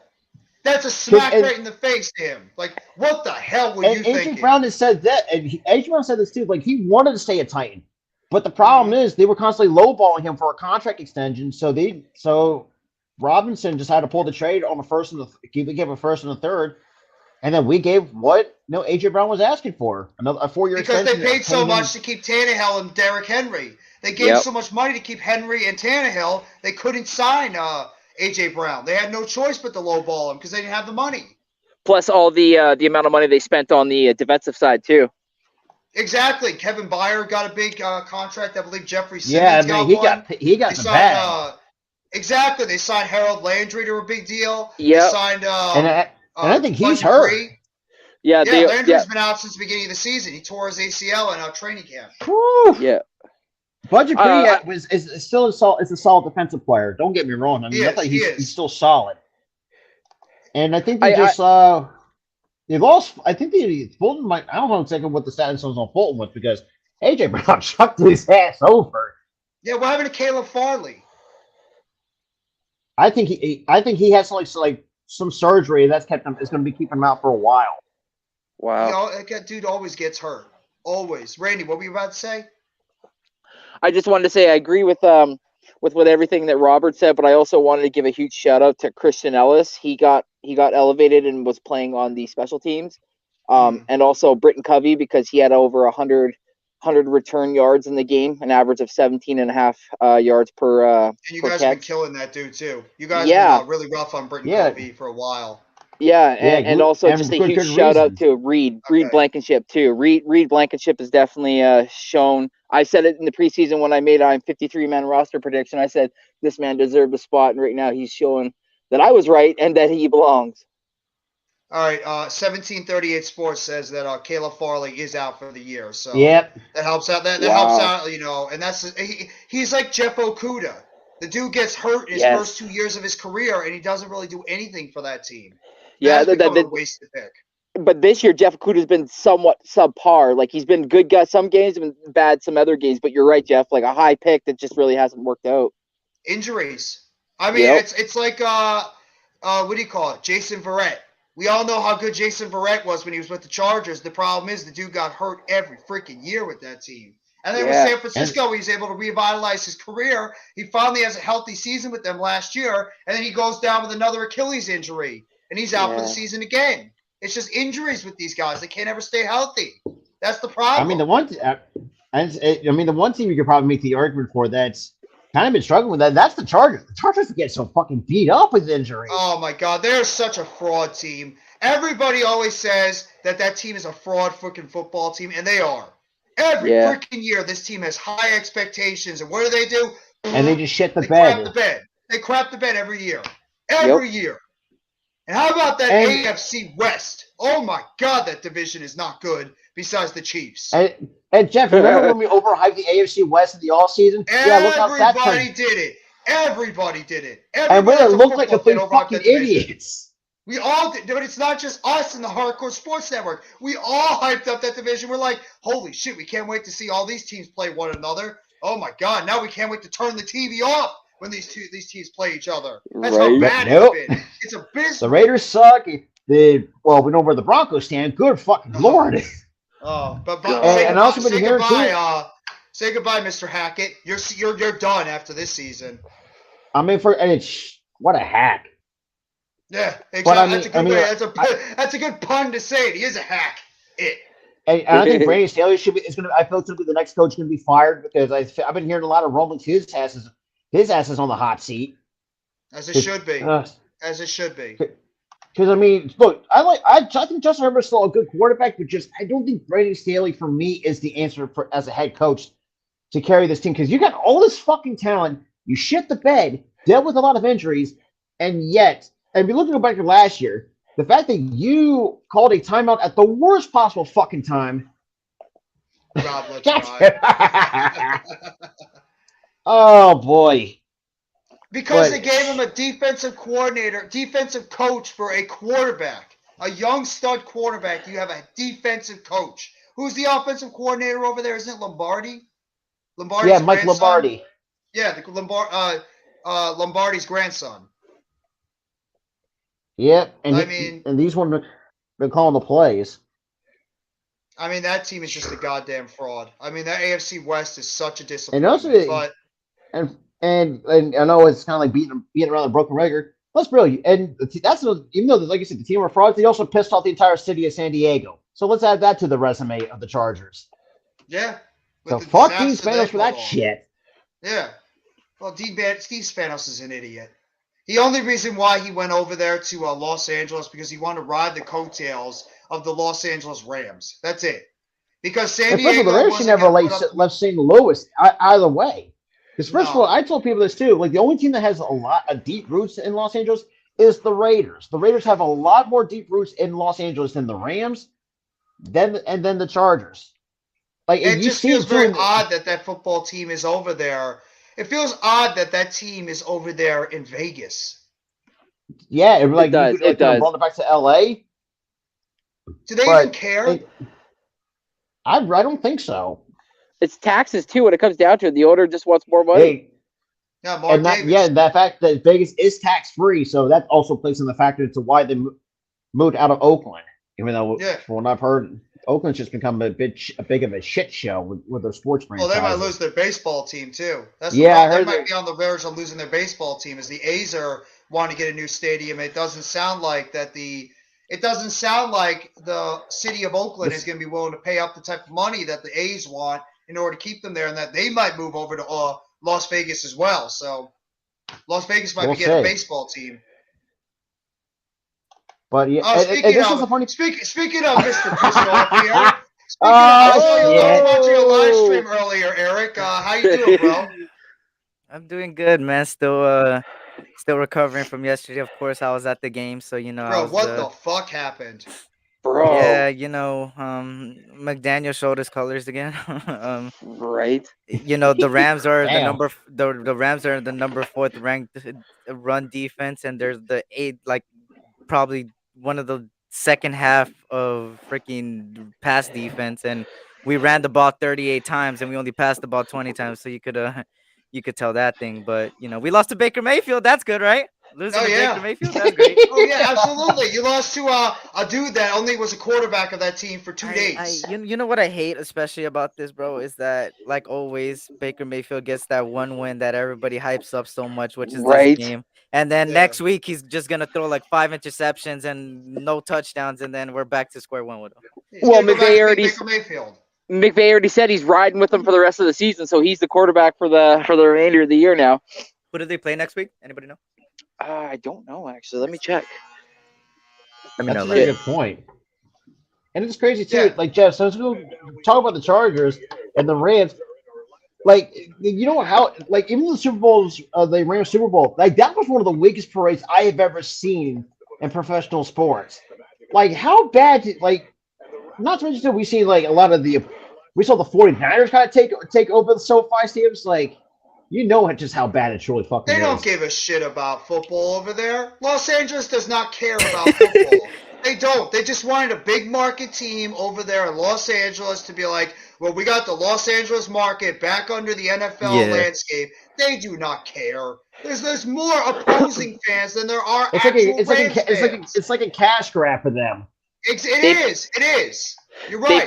That's a smack right in the face to him. Like, what the hell were you thinking? A.J. Brown has said that, and A.J. Brown said this too. Like, he wanted to stay a Titan, but the problem is they were constantly lowballing him for a contract extension. So Robinson just had to pull the trade on the first and we gave a first and a third, and then we gave what A.J. Brown was asking for, a 4-year extension. Because they paid so much to keep Tannehill and Derrick Henry. They gave so much money to keep Henry and Tannehill, they couldn't sign A.J. Brown. They had no choice but to lowball him because they didn't have the money. Plus all the amount of money they spent on the defensive side, too. Exactly. Kevin Byard got a big contract. I believe Jeffrey Simmons got one. He got the bag. Exactly. They signed Harold Landry to a big deal. Yeah. They signed and I think he's hurt. Yeah, Landry's been out since the beginning of the season. He tore his ACL in training camp. Whew. Yeah. Budget is still a solid defensive player. Don't get me wrong. I mean, he's still solid. And I think they lost. I think Fulton might. I don't know exactly what the status was on Fulton was, because A.J. Brown chucked his ass over. Yeah, what happened to Caleb Farley? I think he has some surgery that's kept him. Is going to be keeping him out for a while. Wow. That dude always gets hurt. Always. Randy, what were you about to say? I just wanted to say I agree with what everything that Robert said, but I also wanted to give a huge shout out to Christian Ellis. He got elevated and was playing on the special teams, and also Britton Covey because he had over 100 return yards in the game, an average of 17.5 yards per. And you guys have been killing that dude too. You guys Yeah. have been really rough on Britton Covey for a while. Yeah, and also just a huge shout out to Reed Blankenship too. Reed Blankenship has definitely shown. I said it in the preseason when I made our 53-man roster prediction. I said this man deserved a spot, and right now he's showing that I was right and that he belongs. All right, 1738 Sports says that Caleb Farley is out for the year, so that helps out. That helps out, you know, and that's he's like Jeff Okuda. The dude gets hurt in his first 2 years of his career, and he doesn't really do anything for that team. Yeah, that's a wasted pick. But this year, Jeff Okuda's been somewhat subpar. Like, he's been good guy some games and bad some other games. But you're right, Jeff. Like, a high pick that just really hasn't worked out. Injuries. I mean, it's like what do you call it? Jason Verrett. We all know how good Jason Verrett was when he was with the Chargers. The problem is the dude got hurt every freaking year with that team. And then with San Francisco, he was able to revitalize his career. He finally has a healthy season with them last year, and then he goes down with another Achilles injury, and he's out for the season again. It's just injuries with these guys. They can't ever stay healthy. That's the problem. I mean, the one team you could probably make the argument for that's kind of been struggling with that's the Chargers. The Chargers get so fucking beat up with injuries. Oh, my God. They're such a fraud team. Everybody always says that team is a fraud freaking football team, and they are. Every freaking year, this team has high expectations, and what do? And they just shit the bed. Crap the bed. They crap the bed every year. Every year. And how about that AFC West? Oh, my God, that division is not good besides the Chiefs. And Jeff, remember when we overhyped the AFC West in the offseason? Everybody did it. Everybody did it. And when it looked like complete fucking idiots. We all did, but it's not just us in the Hardcore Sports Network. We all hyped up that division. We're like, holy shit, we can't wait to see all these teams play one another. Oh my God, now we can't wait to turn the TV off when these teams play each other. That's how bad it's been. It's abysmal. The Raiders suck. We know where the Broncos stand. Good fucking Lord. Say goodbye, Mr. Hackett. You're done after this season. I mean, what a hack. Yeah, exactly. That's a good pun to say it. He is a hack. And I think Brandon Staley I feel it's going to be the next coach going to be fired because I've been hearing a lot of rumblings. His ass is on the hot seat. As it should be. As it should be. Because I mean, look, I think Justin Herbert's still a good quarterback, but I don't think Brandon Staley for me is the answer as a head coach to carry this team because you got all this fucking talent. You shit the bed, dealt with a lot of injuries, and yet. And if you look back to last year, the fact that you called a timeout at the worst possible fucking time. God, let's try. Oh, boy. Because they gave him a defensive coach for a quarterback. A young stud quarterback. You have a defensive coach. Who's the offensive coordinator over there? Isn't it Lombardi? Mike Lombardi. Yeah, Lombardi's grandson. Yep, and these ones been calling the plays. I mean, that team is just a goddamn fraud. I mean, that AFC West is such a disappointment. And I know it's kind of like beating around the broken record. Let's really even though like you said the team were frauds, they also pissed off the entire city of San Diego. So let's add that to the resume of the Chargers. Yeah. So fuck Dean Spanos for that shit. Yeah. Well, Steve Spanos is an idiot. The only reason why he went over there to Los Angeles because he wanted to ride the coattails of the Los Angeles Rams. That's it. Because San Diego the Raiders never left St. Louis either way. Because first of all, I told people this too. Like the only team that has a lot of deep roots in Los Angeles is the Raiders. The Raiders have a lot more deep roots in Los Angeles than the Rams, then the Chargers. Like it just feels very odd that football team is over there. It feels odd that team is over there in Vegas. Yeah, it does. It does. Brought it back to L.A. Do they even care? I don't think so. It's taxes too. When it comes down to it, the owner just wants more money. That fact that Vegas is tax free, so that also plays in the factor to why they moved out of Oakland. Even though from what I've heard, Oakland's just become a big of a shit show with their sports Well, franchises. they might lose their baseball team too. That's Yeah, they might be on the verge of losing their baseball team, as the A's are wanting to get a new stadium. It doesn't sound like the city of Oakland is going to be willing to pay up the type of money that the A's want in order to keep them there, and that they might move over to Las Vegas as well. So Las Vegas might be getting a baseball team. But yeah, speaking of Mr. Pissed Off here. I was watching a live stream earlier, Eric. How you doing, bro? I'm doing good, man. Still recovering from yesterday. Of course, I was at the game, so Bro, what the fuck happened? Bro. Yeah, McDaniel showed his colors again. Right. The Rams are the Rams are the number 4th ranked run defense, and there's the 8, like probably one of the second half of freaking pass defense, and we ran the ball 38 times and we only passed the ball 20 times, so you could tell that thing. But we lost to Baker Mayfield. That's good, right? Losing to Baker Mayfield, that's great. Oh yeah, absolutely. You lost to a dude that only was a quarterback of that team for 2 days. You know what I hate especially about this, bro, is that, like always, Baker Mayfield gets that one win that everybody hypes up so much, which is this game. And then next week he's just gonna throw like 5 interceptions and no touchdowns, and then we're back to square one with him. Well, McVay already said he's riding with them for the rest of the season, so he's the quarterback for the remainder of the year now. Who do they play next week? Anybody know? I don't know, actually. Let me check. That's a very good point. And it's crazy too. Like, Jeff, so let's go talk about the Chargers and the Rams. Like, you know how, like, even the Super Bowls, the Rams Super Bowl, like, that was one of the weakest parades I have ever seen in professional sports. Like, how bad not to mention that we seen, like, we saw the 49ers kind of take over the SoFi stadiums. Like, you know just how bad it truly fucking is. They don't give a shit about football over there. Los Angeles does not care about football. They don't. They just wanted a big market team over there in Los Angeles to be like, well, we got the Los Angeles market back under the NFL landscape. They do not care. There's more opposing fans than there are actual fans. It's like a cash grab for them. It is. You're right.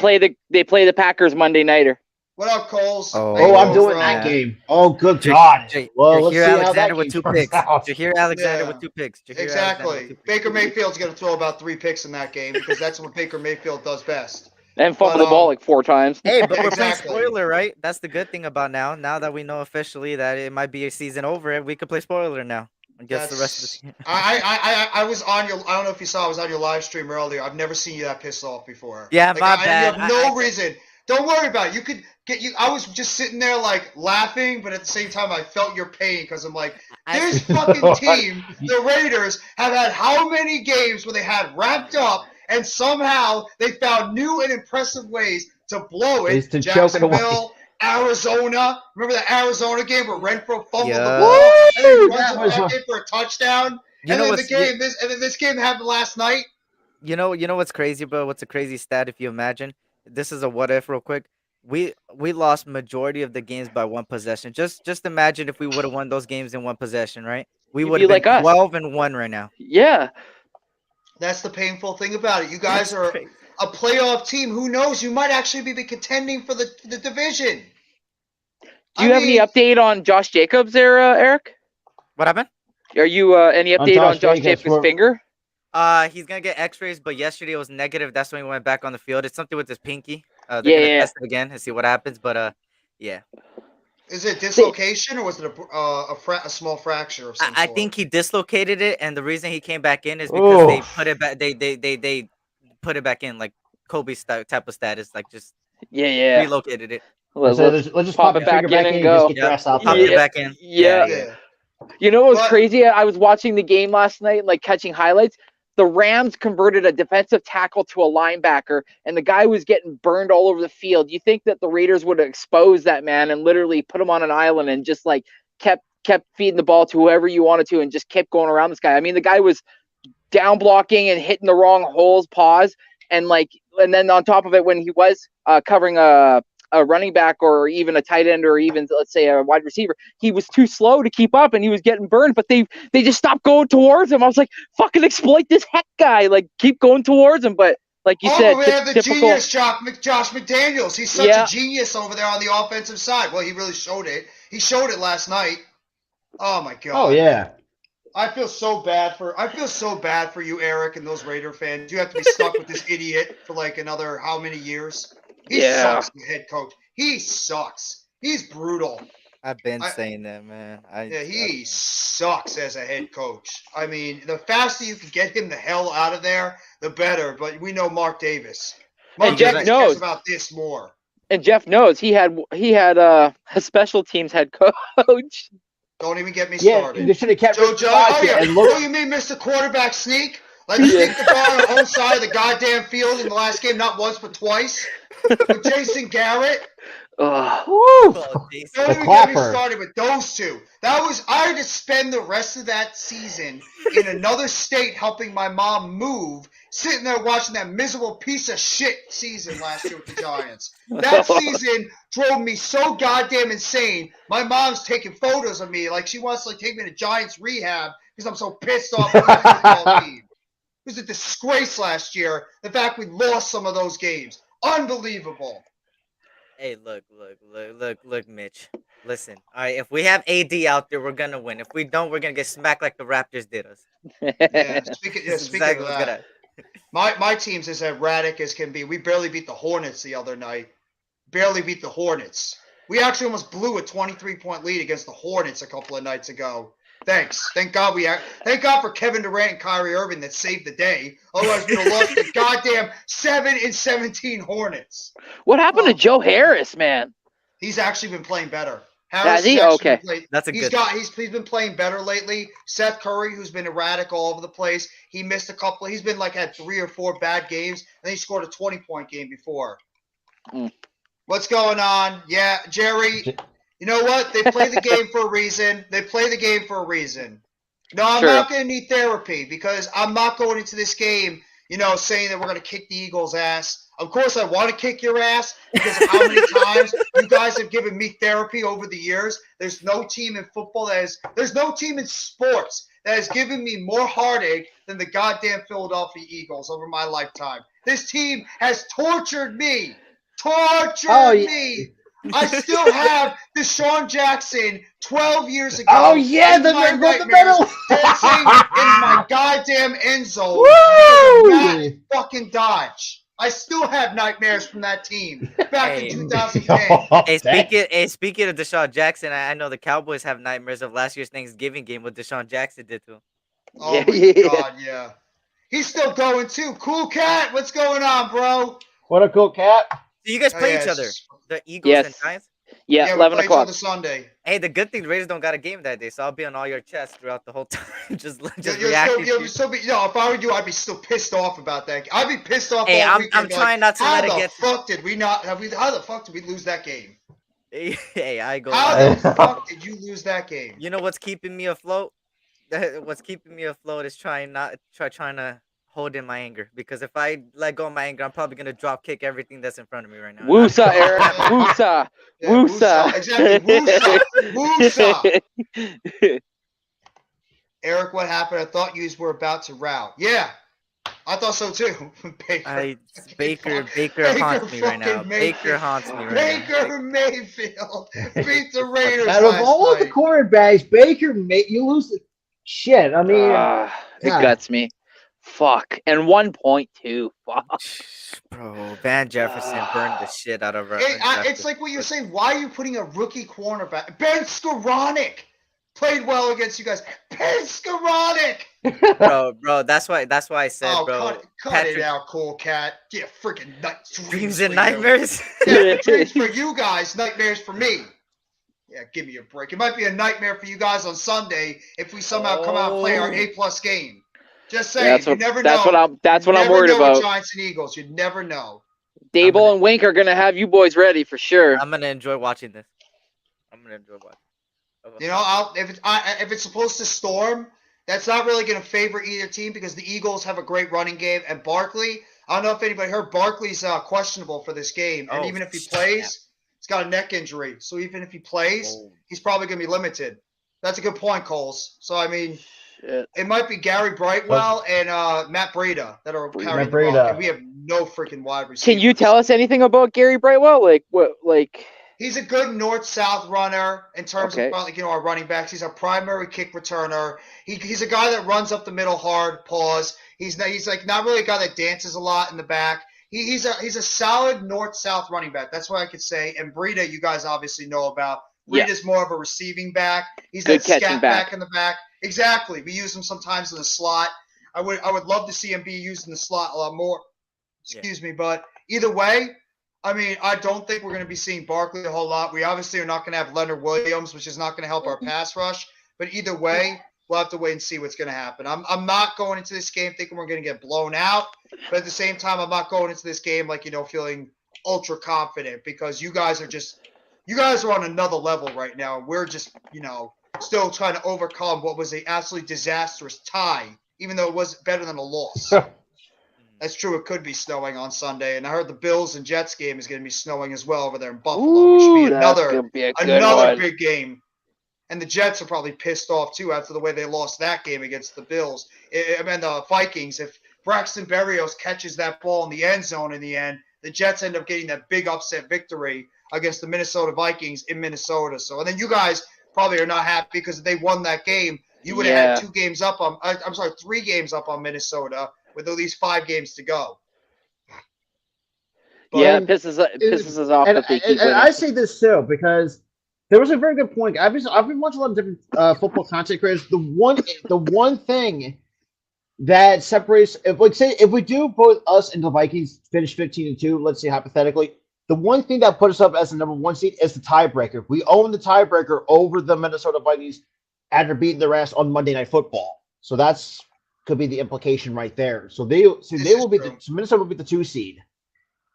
They play the Packers Monday nighter. What up, Coles? Oh, I'm doing that game. Oh, good God. Well, let's see Alexander with 2 picks. Jahir Alexander with 2 picks. Exactly. Baker Mayfield's going to throw about 3 picks in that game because that's what Baker Mayfield does best. And fumble the ball like 4 times. Hey, but we're playing spoiler, right? That's the good thing about now. Now that we know officially that it might be a season over, we could play spoiler now. Against the rest of the team. I was on your. I don't know if you saw. I was on your live stream earlier. I've never seen you that pissed off before. Yeah, my bad. You have no reason. Don't worry about it. You could get you. I was just sitting there like laughing, but at the same time, I felt your pain because I'm like, this fucking team, the Raiders, have had how many games where they had wrapped up, and somehow they found new and impressive ways to blow it. To Jacksonville. Arizona. Remember the Arizona game where Renfro fumbled the ball and then runs back in for a touchdown? And then this game happened last night. You know what's crazy, bro? What's a crazy stat if you imagine? This is a what if real quick. We lost majority of the games by 1 possession. Just imagine if we would have won those games in 1 possession, right? We would have been like 12-1 right now. Yeah. That's the painful thing about it. You guys are a playoff team. Who knows? You might actually be contending for the division. Do you have any update on Josh Jacobs there, Eric? What happened? Are you any update on Josh Jacobs' finger? He's gonna get X-rays, but yesterday it was negative. That's when he went back on the field. It's something with his pinky. They're gonna test it again and see what happens. But yeah. Is it dislocation or was it a small fracture of some sort? I think he dislocated it, and the reason he came back in is because they put it back. They put it back in like Kobe's type of status, like just relocated it. Let's just pop it back in and go. Pop it back in. Yeah. You know what was crazy? I was watching the game last night, like catching highlights. The Rams converted a defensive tackle to a linebacker, and the guy was getting burned all over the field. You think that the Raiders would have exposed that man and literally put him on an island and just like kept feeding the ball to whoever you wanted to and just kept going around this guy? I mean, the guy was down blocking and hitting the wrong holes, and then on top of it, when he was covering a running back or even a tight end or even, let's say, a wide receiver, he was too slow to keep up and he was getting burned, but they just stopped going towards him. I was like, fucking exploit this heck guy, like keep going towards him. But like you said, we have the typical genius Josh McDaniels. He's such a genius over there on the offensive side. Well, he really showed it. He showed it last night. Oh my God. Oh yeah. I feel so bad for you, Eric, and those Raider fans. You have to be stuck with this idiot for like another how many years? He sucks, the head coach. He sucks. He's brutal. I've been saying that, man. He sucks as a head coach. I mean, the faster you can get him the hell out of there, the better. But we know Mark Davis. Mark Davis cares about this more. And Jeff knows he had a special teams head coach. Don't even get me started. Yeah, they should have kept Joe. Oh, you mean Mr. Quarterback Sneak? Let him sneak the ball on the whole side of the goddamn field in the last game, not once but twice. With Jason Garrett. Don't even get me started with those two. I had to spend the rest of that season in another state helping my mom move, sitting there watching that miserable piece of shit season last year with the Giants. That season drove me so goddamn insane. My mom's taking photos of me like she wants to take me to Giants rehab because I'm so pissed off with the football team. It was a disgrace last year. The fact we lost some of those games. Unbelievable. Hey, look, Mitch. Listen, all right, if we have AD out there, we're going to win. If we don't, we're going to get smacked like the Raptors did us. Speaking of that, my team's as erratic as can be. We barely beat the Hornets the other night. Barely beat the Hornets. We actually almost blew a 23-point lead against the Hornets a couple of nights ago. Thanks. Thank God for Kevin Durant and Kyrie Irving that saved the day. Otherwise, we'd have lost the goddamn 7-17 Hornets. What happened to Joe Harris, man? He's actually been playing better. Harris okay. That's a good. He's been playing better lately. Seth Curry, who's been erratic all over the place, he missed a couple. He's been had 3 or 4 bad games, and he scored a 20-point game before. What's going on? Yeah, Jerry. You know what? They play the game for a reason. No, I'm not going to need therapy because I'm not going into this game, saying that we're going to kick the Eagles' ass. Of course, I want to kick your ass because of how many times you guys have given me therapy over the years. There's no team in football there's no team in sports that has given me more heartache than the goddamn Philadelphia Eagles over my lifetime. This team has tortured me. Me. I still have Deshaun Jackson 12 years ago. Oh, yeah, the middle. Dancing in my goddamn end zone. Woo! Fucking Dodge. I still have nightmares from that team back in 2010. Speaking of Deshaun Jackson, I know the Cowboys have nightmares of last year's Thanksgiving game, what Deshaun Jackson did to him. Oh, my God, yeah. He's still going, too. Cool Cat, what's going on, bro? What a cool cat. Do you guys play each other? The Eagles and Giants? Yeah, 11 o'clock. Sunday. Hey, the good thing, the Raiders don't got a game that day, so I'll be on all your chests throughout the whole time. just reacting. If I were you, I'd be still pissed off about that. I'd be pissed off all weekend. I'm trying not to let it get. How the fuck did we lose that game? Hey, I go. How the fuck did you lose that game? You know what's keeping me afloat? What's keeping me afloat is trying to hold in my anger, because if I let go of my anger, I'm probably gonna drop kick everything that's in front of me right now. Woosa, Eric. Woosa. Yeah, Woosa. Exactly. Woosa. Eric, what happened? I thought you were about to rout. Yeah, I thought so too. Baker haunts me right now. Baker haunts me right now. Baker Mayfield beat the Raiders. Out of all the quarterbacks, you lose the shit. I mean, it guts me. Fuck. And 1 point too. Fuck. Bro, Van Jefferson burned the shit out of her. It's like what you're saying. Why are you putting a rookie cornerback? Ben Skoranek played well against you guys. Ben Skoranek. Bro, that's why I said, bro. Cut it out, Cool Cat. Yeah, freaking dreams and nightmares. Yeah, dreams for you guys, nightmares for me. Yeah, give me a break. It might be a nightmare for you guys on Sunday if we somehow come out and play our A+ game. Just saying, you never know. That's what I'm worried about. Giants and Eagles, you never know. Dable and Wink are gonna have you boys ready for sure. I'm gonna enjoy watching this. If it's supposed to storm, that's not really gonna favor either team because the Eagles have a great running game, and Barkley. I don't know if anybody heard Barkley's questionable for this game, and even if he plays, he's got a neck injury. So even if he plays, he's probably gonna be limited. That's a good point, Coles. So I mean. It might be Gary Brightwell and Matt Breida that are carrying the ball. And we have no freaking wide receivers. Can you tell us anything about Gary Brightwell? Like what? Like he's a good north-south runner in terms of our running backs. He's a primary kick returner. He's a guy that runs up the middle hard, pause. He's like not really a guy that dances a lot in the back. He's a solid north-south running back. That's what I could say. And Breida, you guys obviously know about. Breida's more of a receiving back. He's good that scat back in the back. Exactly. We use him sometimes in the slot. I would love to see him be used in the slot a lot more. Excuse me, but either way, I mean, I don't think we're going to be seeing Barkley a whole lot. We obviously are not going to have Leonard Williams, which is not going to help our pass rush. But either way, we'll have to wait and see what's going to happen. I'm not going into this game thinking we're going to get blown out. But at the same time, I'm not going into this game like, feeling ultra confident because you guys are on another level right now. We're just, still trying to overcome what was an absolutely disastrous tie, even though it was better than a loss. That's true. It could be snowing on Sunday, and I heard the Bills and Jets game is going to be snowing as well over there in Buffalo, which should be another big game. And the Jets are probably pissed off too after the way they lost that game against the Bills. The Vikings. If Braxton Berrios catches that ball in the end zone in the end, the Jets end up getting that big upset victory against the Minnesota Vikings in Minnesota. So, and then you guys probably are not happy because if they won that game, you would have had 3 games up on Minnesota with at least 5 games to go. But, it pisses us off that they keep winning. I say this too because there was a very good point. I've been watching a lot of different football content creators. The one thing that separates, if we do both us and the Vikings finish 15-2, let's say hypothetically, the one thing that put us up as the number 1 seed is the tiebreaker. We own the tiebreaker over the Minnesota Vikings after beating their ass on Monday Night Football. So that's could be the implication right there. So Minnesota will be the 2 seed.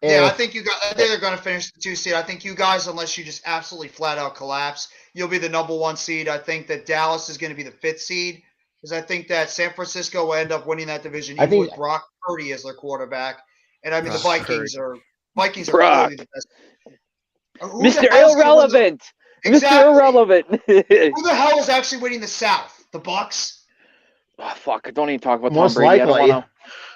Yeah, I think they're going to finish the 2 seed. I think you guys, unless you just absolutely flat out collapse, you'll be the number 1 seed. I think that Dallas is going to be the 5th seed because I think that San Francisco will end up winning that division even with Brock Purdy as their quarterback. And I mean, the Vikings are clearly the best. Mr. Irrelevant. Exactly. Mr. Irrelevant. Who the hell is actually winning the South? The Bucks? Oh, fuck! Don't even talk about Most Tom Brady. likely. I don't want to.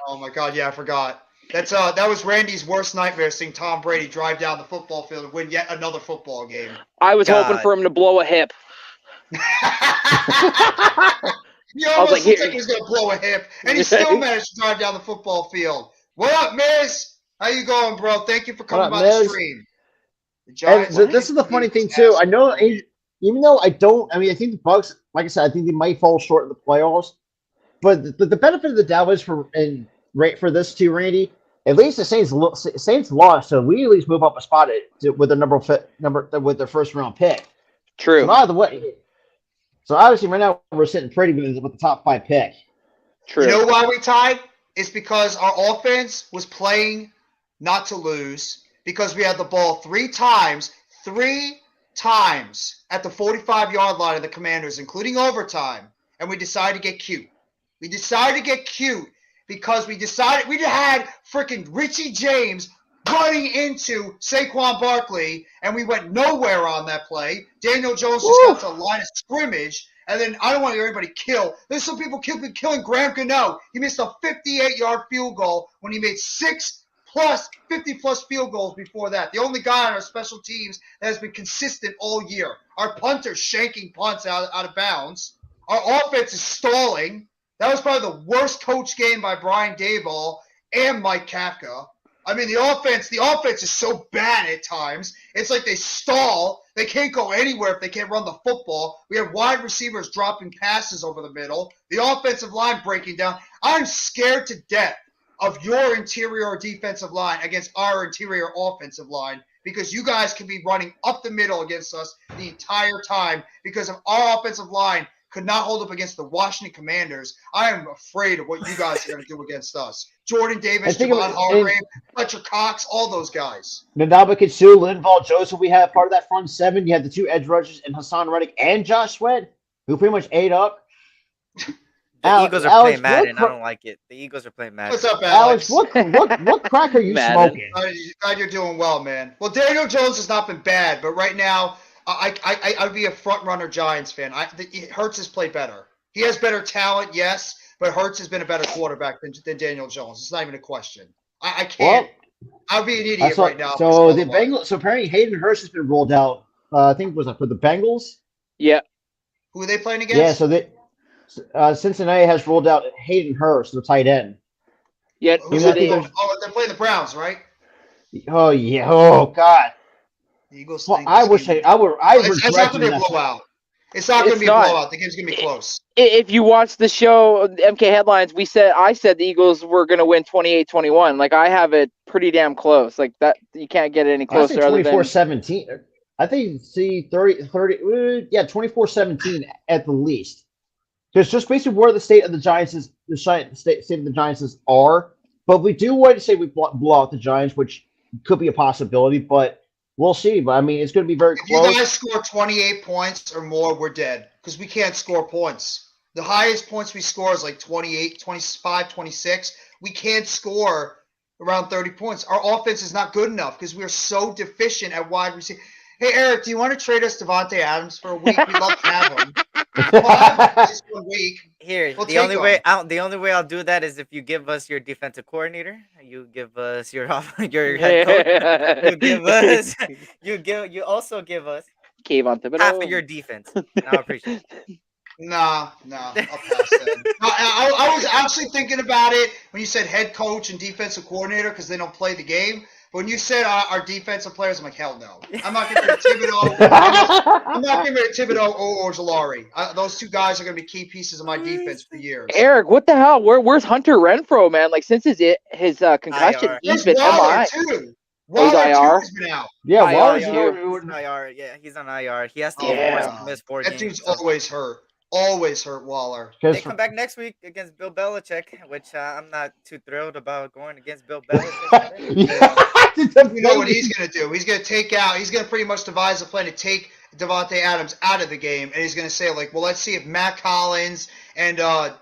Oh my God! Yeah, I forgot. That was Randy's worst nightmare, seeing Tom Brady drive down the football field and win yet another football game. I was hoping for him to blow a hip. He almost looked like he was going to blow a hip, and he still managed to drive down the football field. What up, Miz? How you going, bro? Thank you for coming by the stream. This is the funny thing too. I know, even though I think the Bucks, like I said, I think they might fall short in the playoffs. But the benefit of the doubt is for this too, Randy. At least the Saints lost, so we at least move up a spot with their with their first round pick. True. So by the way, obviously right now we're sitting pretty good with the top 5 pick. True. You know why we tied? It's because our offense was playing not to lose because we had the ball 3 times at the 45-yard line of the Commanders, including overtime, and we decided to get cute. We decided to get cute because we had freaking Richie James running into Saquon Barkley, and we went nowhere on that play. Daniel Jones just got to the line of scrimmage, and then I don't want to hear anybody kill. There's some people killing Graham Gano. He missed a 58-yard field goal when he made 50-plus field goals before that. The only guy on our special teams that has been consistent all year. Our punter's shanking punts out of bounds. Our offense is stalling. That was probably the worst coach game by Brian Daboll and Mike Kafka. I mean, the offense is so bad at times. It's like they stall. They can't go anywhere if they can't run the football. We have wide receivers dropping passes over the middle. The offensive line breaking down. I'm scared to death of your interior defensive line against our interior offensive line because you guys can be running up the middle against us the entire time because of our offensive line could not hold up against the Washington Commanders. I am afraid of what you guys are going to do against us. Jordan Davis, Javon Hargrave, Fletcher Cox, all those guys. Ndamukong Suh, Linval Joseph, we have part of that front 7. You had the 2 edge rushers and Hassan Reddick and Josh Sweat, who pretty much ate up. The Eagles are playing Madden. I don't like it. The Eagles are playing Madden. What's up, Alex? What crack are you smoking? God, you're doing well, man. Well, Daniel Jones has not been bad, but right now, I'd be a front-runner Giants fan. Hurts has played better. He has better talent, yes, but Hurts has been a better quarterback than Daniel Jones. It's not even a question. I can't. I'll be an idiot right now. So the Bengals. So apparently Hayden Hurst has been rolled out. I think it was for the Bengals. Yeah. Who are they playing against? Yeah. So Cincinnati has rolled out Hayden Hurst, the tight end. Yeah. They're playing the Browns, right? Oh yeah. Oh God. The Eagles. Well, I wish I would. It's not going to be a blowout. It's not going to be a blowout. The game's going to be close. If you watch the show, MK Headlines, I said the Eagles were going to win 28-21. Like, I have it pretty damn close. Like, that, you can't get it any closer. I think 24-17. I think, 30, yeah, 24-17 at the least. Because just basically where the state of the Giants is, the state of the Giants are. But we do want to say we blow out the Giants, which could be a possibility, but we'll see. But I mean, it's going to be very close. If you guys score 28 points or more, we're dead because we can't score points. The highest points we score is like 28, 25, 26. We can't score around 30 points. Our offense is not good enough because we're so deficient at wide receiver. Hey, Eric, do you want to trade us Devontae Adams for a week? We'd love to have him. Just 1 week. Here, the only way I'll do that is if you give us your defensive coordinator, you give us your head coach, you also give us half of your defense. And I'll appreciate it. No, I'll pass that. I was actually thinking about it when you said head coach and defensive coordinator because they don't play the game. But when you said our defensive players, I'm like, hell no. I'm not getting rid of Thibodeau. I'm not getting rid of Thibodeau or Jolari. Those two guys are going to be key pieces of my defense for years. Eric, what the hell? Where's Hunter Renfrow, man? Like, since his concussion, he's been MI. Waller has been out. Yeah, Waller's on IR. Yeah, he's on IR. He has to miss 4 games. That dude's always hurt. Always hurt, Waller. They come back next week against Bill Belichick, which I'm not too thrilled about going against Bill Belichick. You know what he's going to do? He's going to pretty much devise a plan to take Devontae Adams out of the game, and he's going to say, like, well, let's see if Matt Collins and a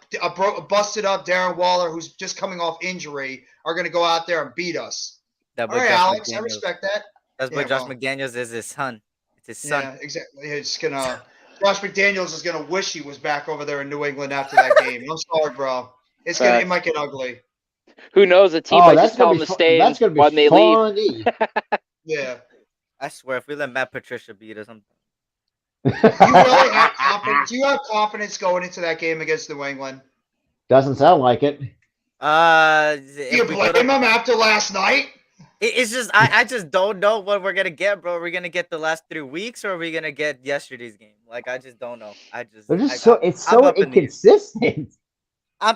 busted up Darren Waller, who's just coming off injury, are going to go out there and beat us. All right, Alex, I respect that. That's what Josh McDaniels is his son. It's his son. Yeah, exactly. It's going to... Josh McDaniels is going to wish he was back over there in New England after that game. I'm sorry, bro. It might get ugly. Who knows? The team might just tell them to stay when they leave. Yeah. I swear, if we let Matt Patricia beat us, I'm... Do you really have confidence? Do you have confidence going into that game against New England? Doesn't sound like it. Do you blame him after last night? It's just I just don't know what we're gonna get, bro. Are we gonna get the last 3 weeks, or are we gonna get yesterday's game? Like, I just don't know. It's so inconsistent.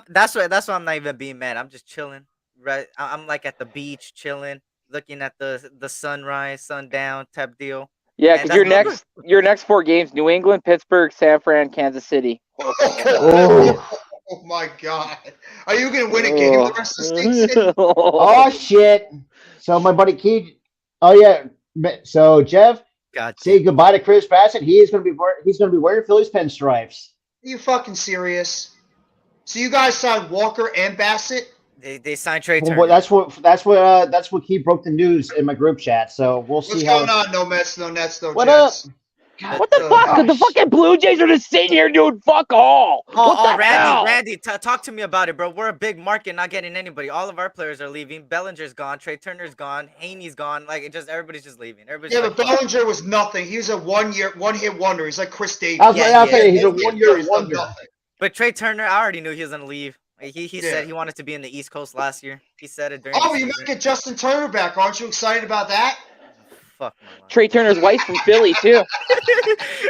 That's why I'm not even being mad. I'm just chilling. Right, I'm like at the beach, chilling, looking at the sunrise, sundown type deal. Yeah, because your next 4 games: New England, Pittsburgh, San Fran, Kansas City. Oh my God! Are you gonna win a game the rest of the season? Oh shit! So my buddy Keith. Oh yeah. So Jeff, say goodbye to Chris Bassett. He's gonna be wearing Phillies pinstripes. Are you fucking serious? So you guys signed Walker and Bassett? They signed Trey Turner. Well, that's what Keith broke the news in my group chat. So we'll see. What's going on? No Mets, no Nets, no what Jets. Up? What the fuck? The fucking Blue Jays are just sitting here doing fuck all. Randy, talk to me about it, bro. We're a big market, not getting anybody. All of our players are leaving. Bellinger's gone. Trey Turner's gone. Haney's gone. Like, everybody's just leaving. But Bellinger was nothing. He was a one-hit wonder. He's like Chris Davis. He's a one-year wonder. But Trey Turner, I already knew he was gonna leave. He said he wanted to be in the East Coast last year. He said it during. Oh, but you might get Justin Turner back. Aren't you excited about that? Fuck. Trey Turner's wife's from Philly too.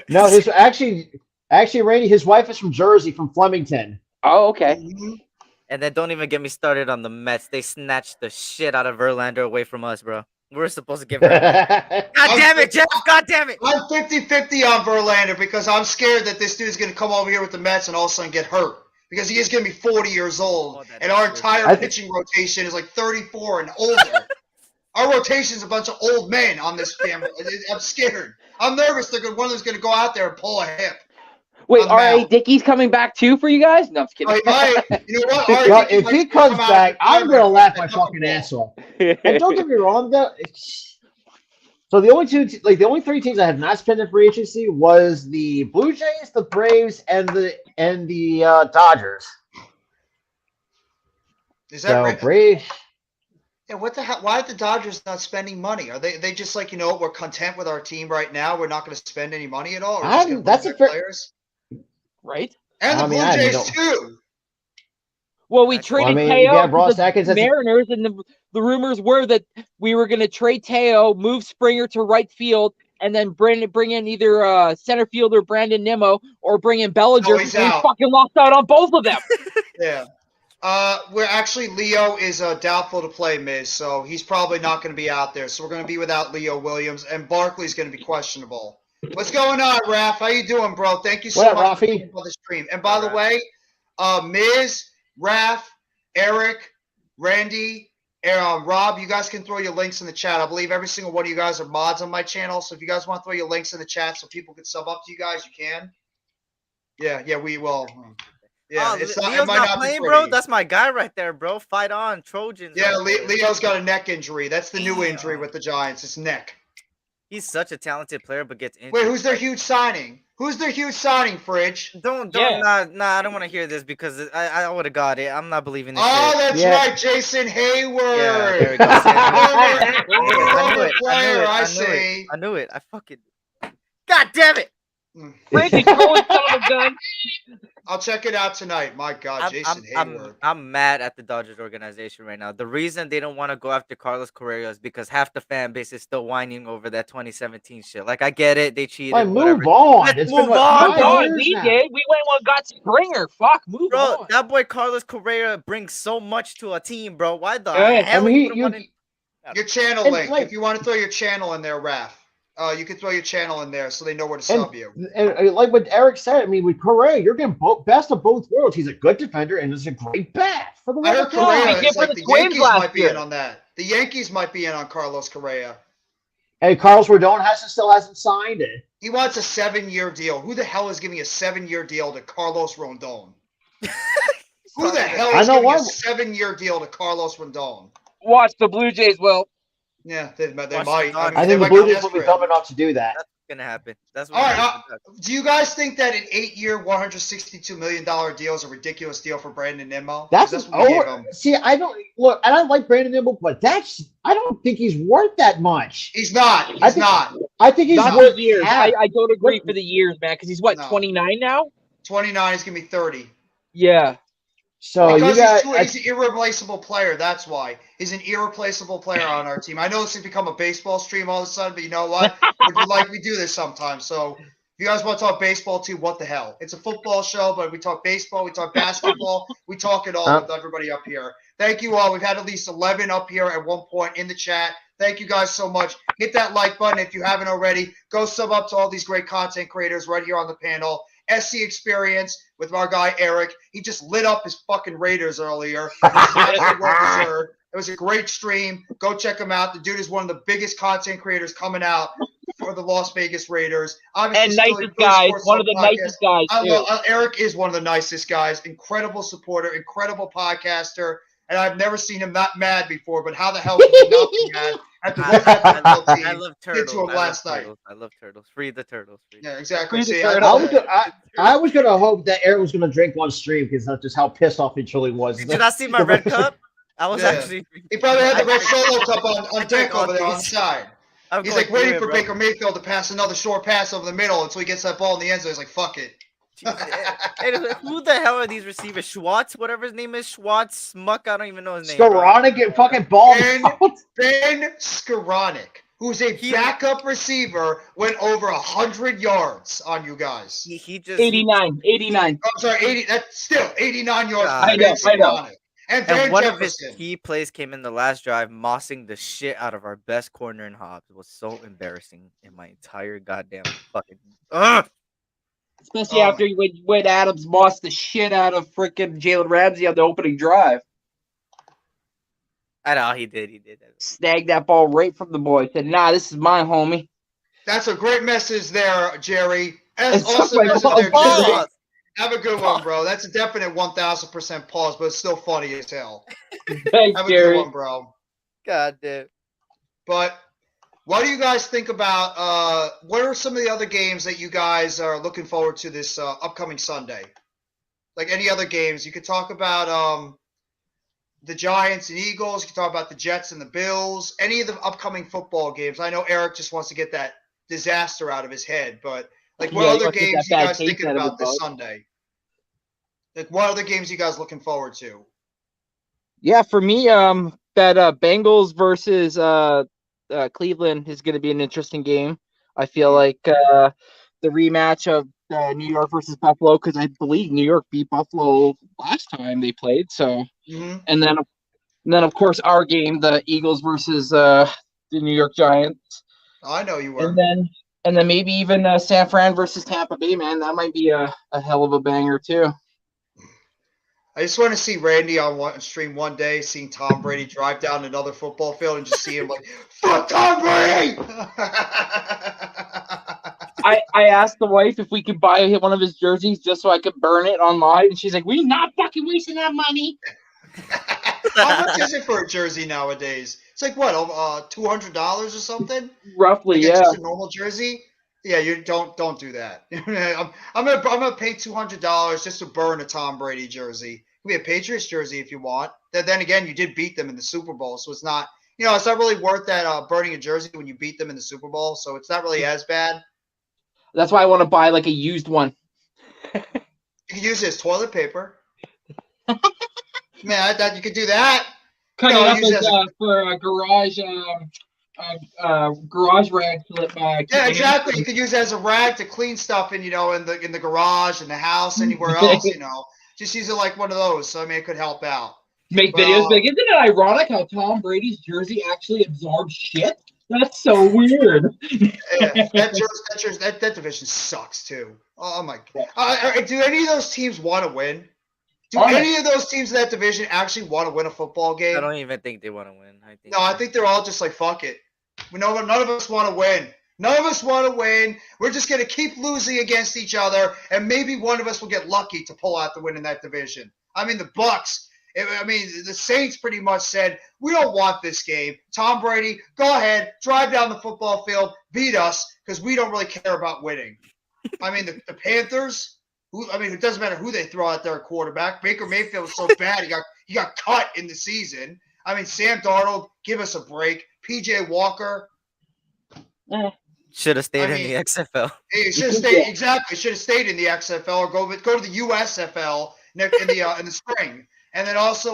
No, his actually, Randy, his wife is from Jersey, from Flemington. Oh, okay. Mm-hmm. And then don't even get me started on the Mets. They snatched the shit out of Verlander away from us, bro. We're supposed to give her. God damn it, Jeff! God damn it! I'm 50-50 on Verlander because I'm scared that this dude's going to come over here with the Mets and all of a sudden get hurt. Because he is going to be 40 years old, and our entire pitching rotation is like 34 and older. Our rotation is a bunch of old men on this family. I'm scared. I'm nervous. One of them's going to go out there and pull a hip. Wait, R.A. Dickey's coming back too for you guys? No, I'm just kidding. You know what? If he comes back, I'm going to laugh my fucking ass off. And don't get me wrong, though. So the only 3 teams I have not spent in free agency was the Blue Jays, the Braves, and the Dodgers. Is that Braves? Yeah, what the hell? Why are the Dodgers not spending money? Are they just like, you know, we're content with our team right now. We're not going to spend any money at all. We're just going to bring back players. Right? And the Blue Jays too. Well, we traded Teo to the Mariners, and the rumors were that we were going to trade Teo, move Springer to right field, and then bring in either center fielder Brandon Nimmo or bring in Bellinger. Oh, he's out. We fucking lost out on both of them. Yeah. We're actually, Leo is doubtful to play, Miz, so he's probably not going to be out there. So we're going to be without Leo Williams, and Barkley's going to be questionable. What's going on, Raph? How you doing, bro? Thank you so much for being on the stream. And by the way, Miz, Raph, Eric, Randy, Rob, you guys can throw your links in the chat. I believe every single one of you guys are mods on my channel, so if you guys want to throw your links in the chat so people can sub up to you guys, you can. Yeah, we will. Yeah, Leo's not playing, bro. That's my guy right there, bro. Fight on, Trojans. Yeah, Leo's got a neck injury. That's the new injury with the Giants. It's neck. He's such a talented player, but gets injured. Wait, who's their huge signing? Who's their huge signing, Fridge? I don't want to hear this because I would have got it. I'm not believing this. That's right, Jason Hayward. Yeah, there we go. I knew it. I fucking. God damn it! Fridge is throwing son of a gun. I'll check it out tonight. My God, Jason Hayward. I'm mad at the Dodgers organization right now. The reason they don't want to go after Carlos Correa is because half the fan base is still whining over that 2017 shit. Like, I get it. They cheated. Move on. Let's move on. We did. We went and got Springer. Fuck, move on. Bro, that boy Carlos Correa brings so much to a team, bro. Why the hell? Your channel link. If you want to throw your channel in there, Raph. You can throw your channel in there so they know where to sub you. And like what Eric said, I mean, with Correa, you're getting best of both worlds. He's a good defender and he's a great bat. I heard Correa. It's like the Yankees might be in on that. The Yankees might be in on Carlos Correa. Hey, Carlos Rodon still hasn't signed it. He wants a 7-year deal. Who the hell is giving a 7-year deal to Carlos Rodon? Who the hell is giving a 7-year deal to Carlos Rodon? Watch the Blue Jays will. Yeah, they might. I think the Blue Jays will be dumb enough to do that. That's gonna happen. That's all right. Do you guys think that an 8-year, $162 million deal is a ridiculous deal for Brandon Nimmo? That's what we gave him. See, I don't look. I don't like Brandon Nimmo, but I don't think he's worth that much. He's not. He's not. I think he's worth years. I don't agree for the years, man, because he's 29 now. 29. He's gonna be 30. Yeah. So because he's an irreplaceable player. That's why he's an irreplaceable player on our team. I know this has become a baseball stream all of a sudden, but you know what? we do this sometimes. So if you guys want to talk baseball too, what the hell? It's a football show, but we talk baseball, we talk basketball, we talk it all with everybody up here. Thank you all. We've had at least 11 up here at one point in the chat. Thank you guys so much. Hit that like button if you haven't already. Go sub up to all these great content creators right here on the panel. SC Experience with our guy Eric. He just lit up his fucking Raiders earlier. It was a great stream. Go check him out. The dude is one of the biggest content creators coming out for the Las Vegas Raiders. Obviously, and nicest guys. One of the nicest guys. Eric is one of the nicest guys. Incredible supporter. Incredible podcaster. And I've never seen him that mad before. But how the hell could he not be mad? I love turtles. I love turtles. Free the turtles. Yeah, exactly. See, I was gonna hope that Aaron was gonna drink on stream because that's just how pissed off he truly was. Did I see my red cup? I was actually. He probably had the red solo cup on deck over there on the side. He's like waiting for Baker Mayfield to pass another short pass over the middle until he gets that ball in the end zone. He's like, fuck it. Hey, who the hell are these receivers? Schwartz, whatever his name is, Schwartz, Smuck, I don't even know his name. Skowronek and fucking ball. Ben Skowronek, who's a backup receiver, went over 100 yards on you guys. He just 89. I'm sorry, 80. That's still 89 yards. I know. And one of his key plays came in the last drive, mossing the shit out of our best corner in Hobbs. It was so embarrassing in my entire goddamn fucking. Especially after when Adams mossed the shit out of freaking Jalen Ramsey on the opening drive. I know he did. Snagged that ball right from the boy. Said, "Nah, this is my homie." That's a great message there, Jerry. That's awesome message there, Jerry. Have a good one, bro. That's a definite 1,000% pause, but it's still funny as hell. Thanks, Have a Jerry. good one, bro. God damn. But what do you guys think about what are some of the other games that you guys are looking forward to this upcoming Sunday? Like any other games. You could talk about the Giants and Eagles. You can talk about the Jets and the Bills. Any of the upcoming football games. I know Eric just wants to get that disaster out of his head, but like, what other games you guys thinking about this Sunday? Like, what other games you guys looking forward to? Yeah, for me, that Bengals versus Cleveland is going to be an interesting game. I feel like the rematch of New York versus Buffalo, because I believe New York beat Buffalo last time they played. So, and then of course our game, the Eagles versus the New York Giants. I know you were. And then maybe even San Fran versus Tampa Bay, man. That might be a hell of a banger too. I just want to see Randy on stream one day, seeing Tom Brady drive down another football field and just see him like, fuck Tom Brady! I asked the wife if we could buy one of his jerseys just so I could burn it online, and she's like, "We're not fucking wasting that money." How much is it for a jersey nowadays? It's like what, $200 or something? Roughly, like yeah. Just a normal jersey. Yeah, you don't do that. I'm gonna pay $200 just to burn a Tom Brady jersey. It could be a Patriots jersey if you want. Then again, you did beat them in the Super Bowl, so it's not it's not really worth that burning a jersey when you beat them in the Super Bowl. So it's not really as bad. That's why I want to buy like a used one. You could use it as toilet paper. Man, I thought you could do that. Cut it up for a garage. Garage rag to yeah, exactly. You could use it as a rag to clean stuff in the garage, in the house, anywhere else. Just use it like one of those. So I mean, it could help out. Make videos big. Isn't it ironic how Tom Brady's jersey actually absorbs shit? That's so weird. Yeah, that division sucks too. Oh my god! Do any of those teams want to win? Do any of those teams in that division actually want to win a football game? I don't even think they want to win. I think they're all just like, fuck it. None of us want to win. None of us want to win. We're just going to keep losing against each other, and maybe one of us will get lucky to pull out the win in that division. I mean, the Bucks. The Saints pretty much said, we don't want this game. Tom Brady, go ahead, drive down the football field, beat us, because we don't really care about winning. I mean, the Panthers, it doesn't matter who they throw out there at quarterback. Baker Mayfield was so bad, he got cut in the season. I mean, Sam Darnold, give us a break. PJ Walker. Should have stayed in the XFL. He should have stayed, exactly. Should have stayed in the XFL or go to the USFL in the spring. And then also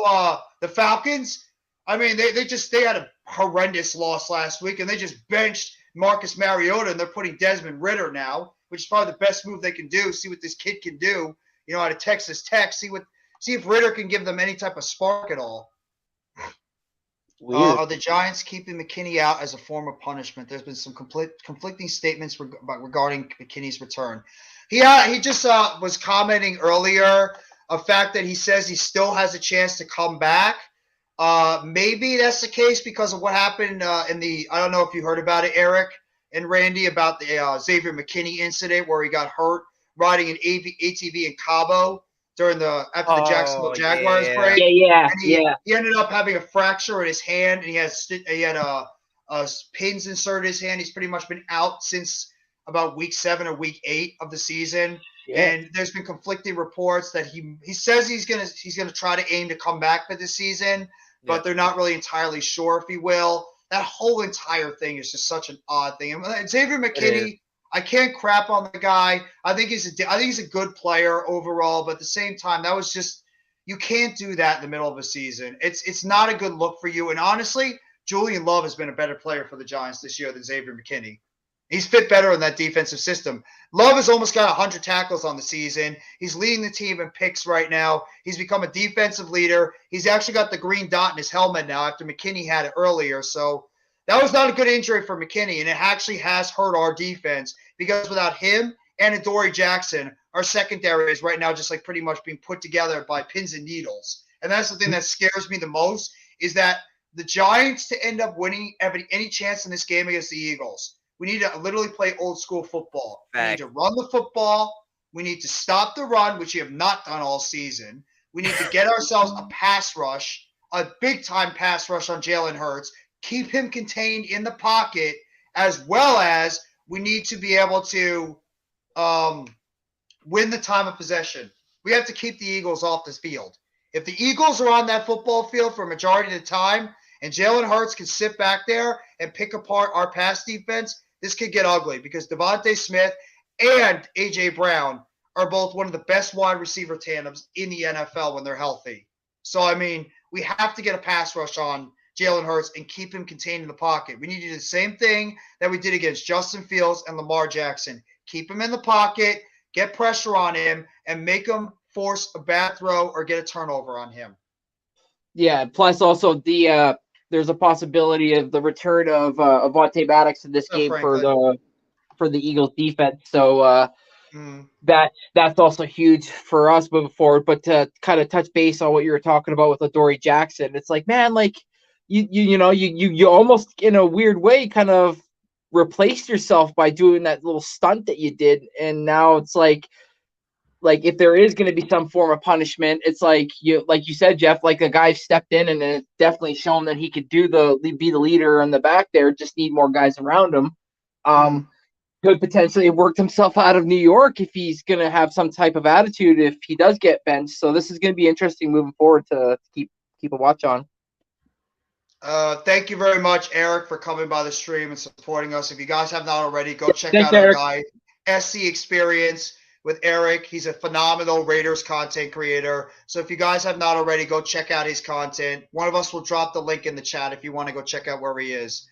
the Falcons. I mean, they had a horrendous loss last week, and they just benched Marcus Mariota, and they're putting Desmond Ridder now, which is probably the best move they can do. See what this kid can do, out of Texas Tech. See if Ridder can give them any type of spark at all. Are the Giants keeping McKinney out as a form of punishment? There's been some conflicting statements regarding McKinney's return. He just was commenting earlier a fact that he says he still has a chance to come back. Maybe that's the case because of what happened I don't know if you heard about it, Eric and Randy, about the Xavier McKinney incident where he got hurt riding an ATV in Cabo after the Jacksonville Jaguars break. Yeah. He ended up having a fracture in his hand, and he had pins inserted in his hand. He's pretty much been out since about week 7 or week 8 of the season. Yeah. And there's been conflicting reports that he says he's gonna try to aim to come back for this season, but they're not really entirely sure if he will. That whole entire thing is just such an odd thing. And Xavier McKinney, I can't crap on the guy. I think he's a good player overall, but at the same time, that was just, you can't do that in the middle of a season. It's not a good look for you. And honestly, Julian Love has been a better player for the Giants this year than Xavier McKinney. He's fit better in that defensive system. Love has almost got 100 tackles on the season. He's leading the team in picks right now. He's become a defensive leader. He's actually got the green dot in his helmet now after McKinney had it earlier. So that was not a good injury for McKinney, and it actually has hurt our defense because without him and Adoree Jackson, our secondary is right now just like pretty much being put together by pins and needles. And that's the thing that scares me the most, is that the Giants to end up winning any chance in this game against the Eagles, we need to literally play old school football. We need to run the football. We need to stop the run, which we have not done all season. We need to get ourselves a pass rush, a big-time pass rush on Jalen Hurts, keep him contained in the pocket, as well as we need to be able to win the time of possession. We have to keep the Eagles off this field. If the Eagles are on that football field for a majority of the time and Jalen Hurts can sit back there and pick apart our pass defense, this could get ugly because Devontae Smith and A.J. Brown are both one of the best wide receiver tandems in the NFL when they're healthy. So, I mean, we have to get a pass rush on Jalen Hurts and keep him contained in the pocket. We need to do the same thing that we did against Justin Fields and Lamar Jackson. Keep him in the pocket, get pressure on him, and make him force a bad throw or get a turnover on him. Yeah, plus also there's a possibility of the return of Vontae Maddox in this game for the Eagles defense. So that's also huge for us moving forward. But to kind of touch base on what you were talking about with Adoree Jackson, it's like, man, like you almost in a weird way kind of replaced yourself by doing that little stunt that you did, and now it's like if there is going to be some form of punishment, it's like you said, Jeff, like a guy stepped in and it's definitely shown that he could be the leader in the back there. Just need more guys around him. Could potentially have worked himself out of New York if he's going to have some type of attitude if he does get benched. So this is going to be interesting moving forward to keep a watch on. Thank you very much, Eric, for coming by the stream and supporting us. If you guys have not already, go check out our guy, SC Experience with Eric. He's a phenomenal Raiders content creator. So if you guys have not already, go check out his content. One of us will drop the link in the chat if you want to go check out where he is.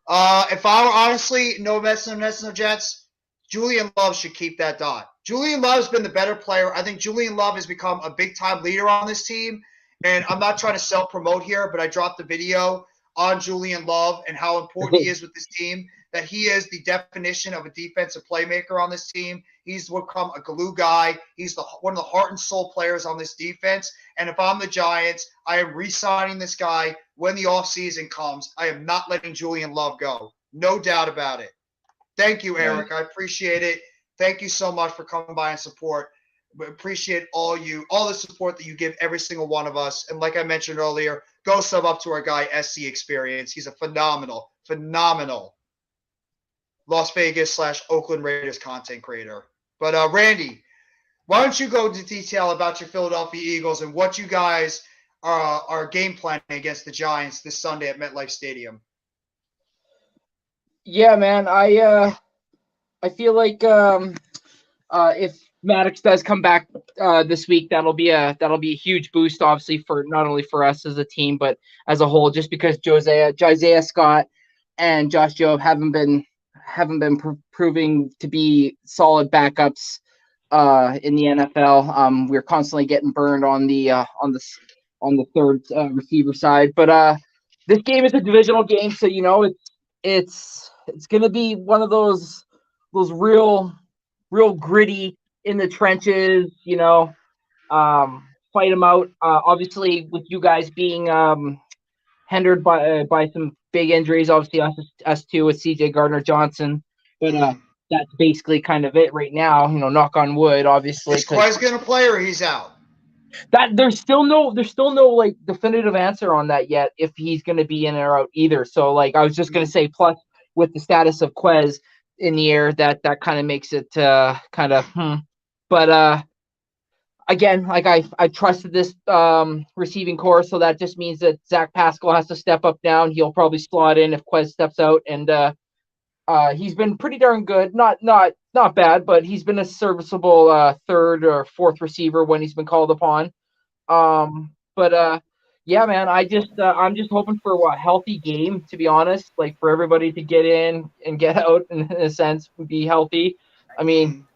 If I were honestly, no Mets, no Jets, Julian Love should keep that dot. Julian Love's been the better player. I think Julian Love has become a big-time leader on this team. And I'm not trying to self-promote here, but I dropped the video on Julian Love and how important he is with this team, that he is the definition of a defensive playmaker on this team. He's become a glue guy. He's one of the heart and soul players on this defense. And if I'm the Giants, I am re-signing this guy when the offseason comes. I am not letting Julian Love go. No doubt about it. Thank you, Eric. I appreciate it. Thank you so much for coming by and support. We appreciate all the support that you give every single one of us. And like I mentioned earlier, go sub up to our guy, SC Experience. He's a phenomenal Las Vegas / Oakland Raiders content creator. But Randy, why don't you go into detail about your Philadelphia Eagles and what you guys are game planning against the Giants this Sunday at MetLife Stadium? Yeah, man. I feel like if Maddox does come back this week, that'll be a huge boost, obviously, for not only for us as a team, but as a whole, just because Isaiah Scott and Josh Jobe haven't been proving to be solid backups in the NFL. We're constantly getting burned on the third receiver side, but this game is a divisional game, so it's gonna be one of those real gritty in the trenches, fight them out. Obviously, with you guys being hindered by some big injuries, obviously us too with CJ Gardner-Johnson, but that's basically kind of it right now. Knock on wood, obviously. Is Quez gonna play or he's out? That there's still no like definitive answer on that yet, if he's gonna be in or out either. So like I was just gonna say, plus with the status of Quez in the air, that kind of makes it But again, like I trusted this receiving core, so that just means that Zach Pascal has to step up down. He'll probably slot in if Quez steps out, and he's been pretty darn good. Not bad, but he's been a serviceable third or fourth receiver when he's been called upon. Yeah, man, I'm just hoping for a healthy game, to be honest, like for everybody to get in and get out in a sense, be healthy. I mean,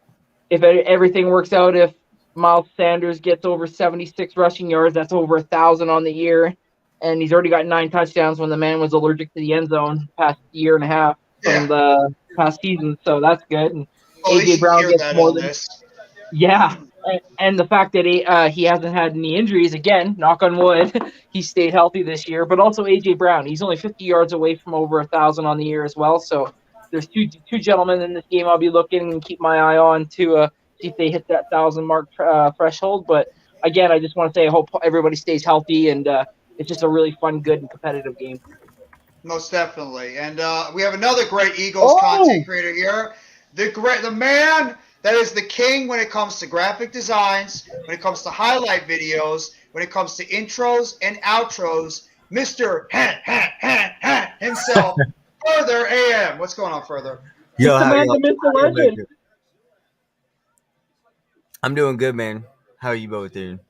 if everything works out, if Miles Sanders gets over 76 rushing yards, that's over 1,000 on the year, and he's already got 9 touchdowns when the man was allergic to the end zone past year and a half from the past season, so that's good. And AJ Brown gets more than and the fact that he hasn't had any injuries, again, knock on wood, he stayed healthy this year. But also AJ Brown, he's only 50 yards away from over 1,000 on the year as well. So there's two gentlemen in this game I'll be looking and keep my eye on to see if they hit that 1,000 mark threshold. But again, I just want to say I hope everybody stays healthy, and it's just a really fun, good, and competitive game. Most definitely. And we have another great Eagles content creator here. The man that is the king when it comes to graphic designs, when it comes to highlight videos, when it comes to intros and outros, Mr. Himself, FurtherA.M. What's going on, Further? Yo, It's the how man, y'all? the myth, the legend. I'm doing good, man. How are you both doing?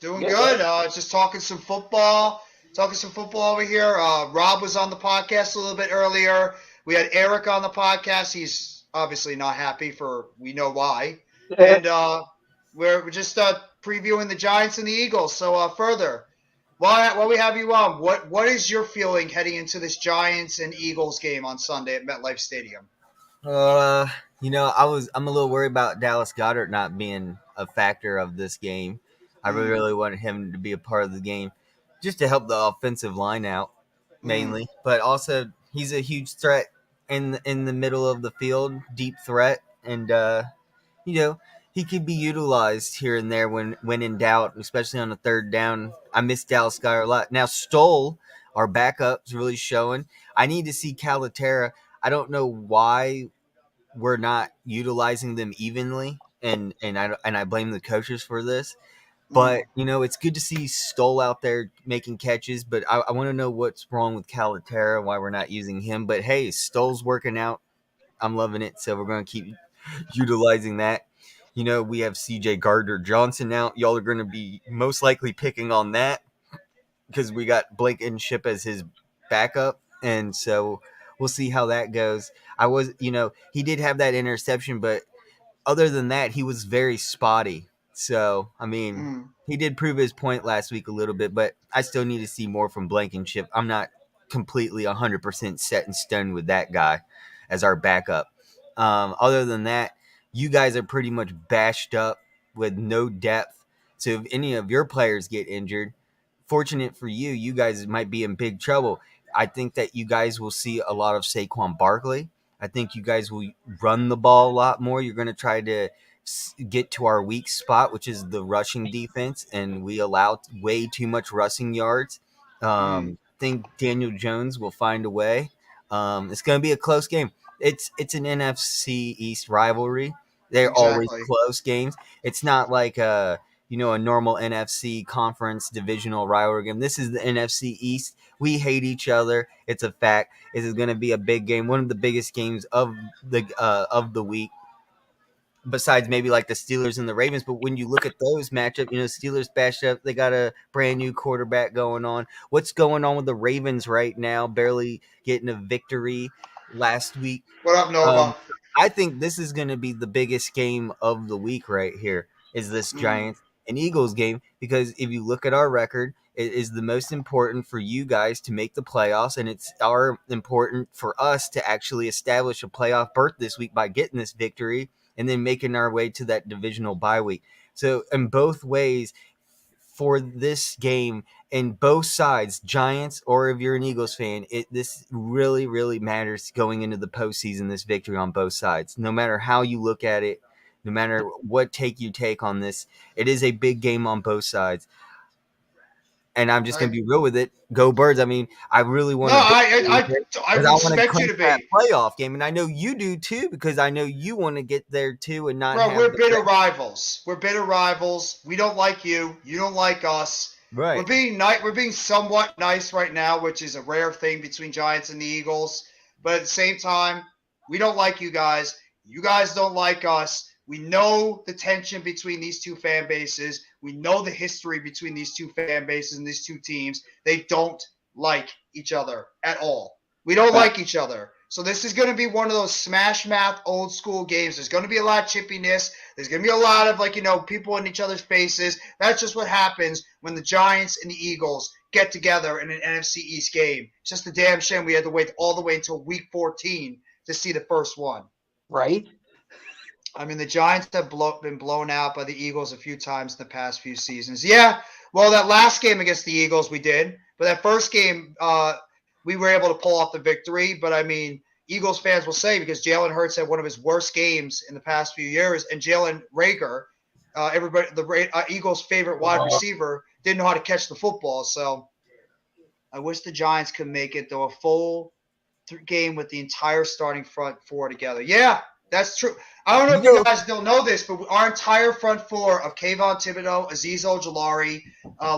Doing good. Just talking some football. Over here. Rob was on the podcast a little bit earlier. We had Eric on the podcast. He's obviously not happy we know why. And we're just previewing the Giants and the Eagles. So further, while we have you on, what is your feeling heading into this Giants and Eagles game on Sunday at MetLife Stadium? I'm a little worried about Dallas Goedert not being a factor of this game. I really wanted him to be a part of the game, just to help the offensive line out mainly. But also, he's a huge threat in the middle of the field, deep threat, and he could be utilized here and there when in doubt, especially on the third down. I miss Dallas Goedert a lot. Now Stoll, our backup's really showing. I need to see Calaterra. I don't know why we're not utilizing them evenly, and I blame the coaches for this. But it's good to see Stoll out there making catches. But I want to know what's wrong with Calaterra, why we're not using him. But hey, Stoll's working out. I'm loving it, so we're going to keep utilizing that. We have C.J. Gardner-Johnson now. Y'all are going to be most likely picking on that because we got Blankenship as his backup, and so we'll see how that goes. He did have that interception, but other than that, he was very spotty. So, he did prove his point last week a little bit, but I still need to see more from Blankenship. I'm not completely 100% set in stone with that guy as our backup. Other than that, you guys are pretty much bashed up with no depth. So if any of your players get injured, fortunate for you, you guys might be in big trouble. I think that you guys will see a lot of Saquon Barkley. I think you guys will run the ball a lot more. You're going to try to get to our weak spot, which is the rushing defense, and we allow way too much rushing yards. I think Daniel Jones will find a way. It's going to be a close game. It's an NFC East rivalry. They're always close games. It's not like a normal NFC conference divisional rivalry game. This is the NFC East. We hate each other. It's a fact. This is going to be a big game, one of the biggest games of the week, besides maybe like the Steelers and the Ravens. But when you look at those matchup, Steelers bashed up. They got a brand new quarterback going on. What's going on with the Ravens right now? Barely getting a victory last week. What up, Nova? I think this is going to be the biggest game of the week right here, is this Giants and Eagles game, because if you look at our record, it is the most important for you guys to make the playoffs, and it's important for us to actually establish a playoff berth this week by getting this victory and then making our way to that divisional bye week. So in both ways, for this game, in both sides, Giants or if you're an Eagles fan, this really, really matters going into the postseason, this victory on both sides. No matter how you look at it, no matter what take you take on this, it is a big game on both sides. And I'm just going to be real with it. Go Birds. I really want to. I respect you to be. That playoff game, and I know you do too, because I know you want to get there too, and not. Bro, we're bitter rivals. We're bitter rivals. We don't like you. You don't like us. Right. We're being nice. We're being somewhat nice right now, which is a rare thing between Giants and the Eagles. But at the same time, we don't like you guys. You guys don't like us. We know the tension between these two fan bases. We know the history between these two fan bases and these two teams. They don't like each other at all. We don't like each other. So this is going to be one of those smash mouth old school games. There's going to be a lot of chippiness. There's going to be a lot of people in each other's faces. That's just what happens when the Giants and the Eagles get together in an NFC East game. It's just a damn shame we had to wait all the way until week 14 to see the first one. Right? The Giants have been blown out by the Eagles a few times in the past few seasons. Yeah, well, that last game against the Eagles we did. But that first game, we were able to pull off the victory. But, Eagles fans will say, because Jalen Hurts had one of his worst games in the past few years, and Jalen Reagor, Eagles' favorite wide receiver, didn't know how to catch the football. So I wish the Giants could make it, though, a full game with the entire starting front four together. Yeah. That's true. I don't know if you guys don't know this, but our entire front four of Kayvon Thibodeau, Azeez Ojulari,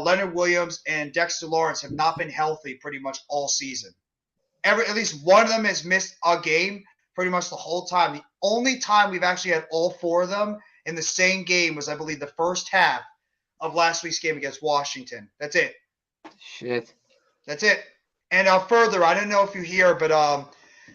Leonard Williams, and Dexter Lawrence have not been healthy pretty much all season. At least one of them has missed a game pretty much the whole time. The only time we've actually had all four of them in the same game was, I believe, the first half of last week's game against Washington. That's it. Shit. That's it. And further, I don't know if you hear, but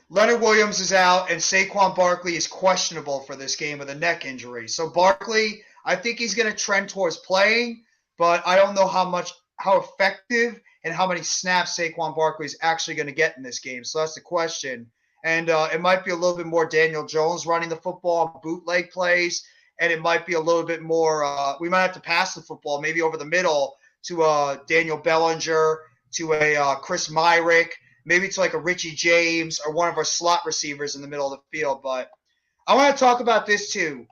Leonard Williams is out, and Saquon Barkley is questionable for this game with a neck injury. So Barkley, I think he's going to trend towards playing, but I don't know how effective and how many snaps Saquon Barkley is actually going to get in this game. So that's the question. And it might be a little bit more Daniel Jones running the football on bootleg plays, and it might be a little bit more we might have to pass the football maybe over the middle to Daniel Bellinger, to a Chris Myrick, maybe to like a Richie James or one of our slot receivers in the middle of the field. But I want to talk about this too.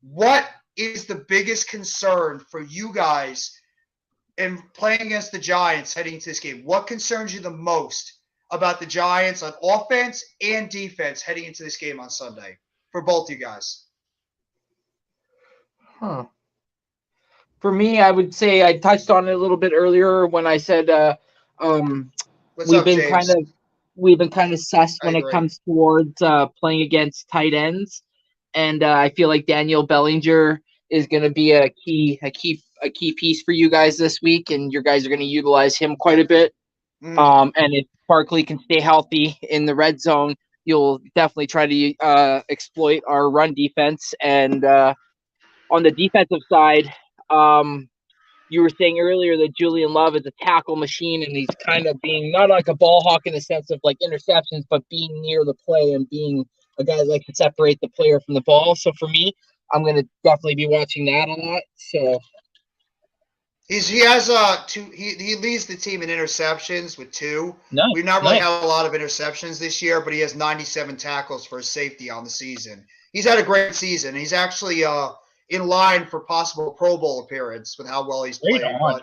What is the biggest concern for you guys in playing against the Giants heading into this game? What concerns you the most about the Giants on offense and defense heading into this game on Sunday for both you guys? For me, I would say I touched on it a little bit earlier when I said we've been kind of sus when it comes towards playing against tight ends, and I feel like Daniel Bellinger is going to be a key piece for you guys this week, and your guys are going to utilize him quite a bit. And if Barkley can stay healthy in the red zone, you'll definitely try to exploit our run defense. And on the defensive side, you were saying earlier that Julian Love is a tackle machine, and he's kind of being not like a ball hawk in the sense of like interceptions, but being near the play and being a guy that likes to separate the player from the ball. So for me, I'm going to definitely be watching that a lot. So he has he leads the team in interceptions with 2. We've not really had a lot of interceptions this year, but he has 97 tackles for his safety on the season. He's had a great season. He's actually in line for possible Pro Bowl appearance with how well he's played. But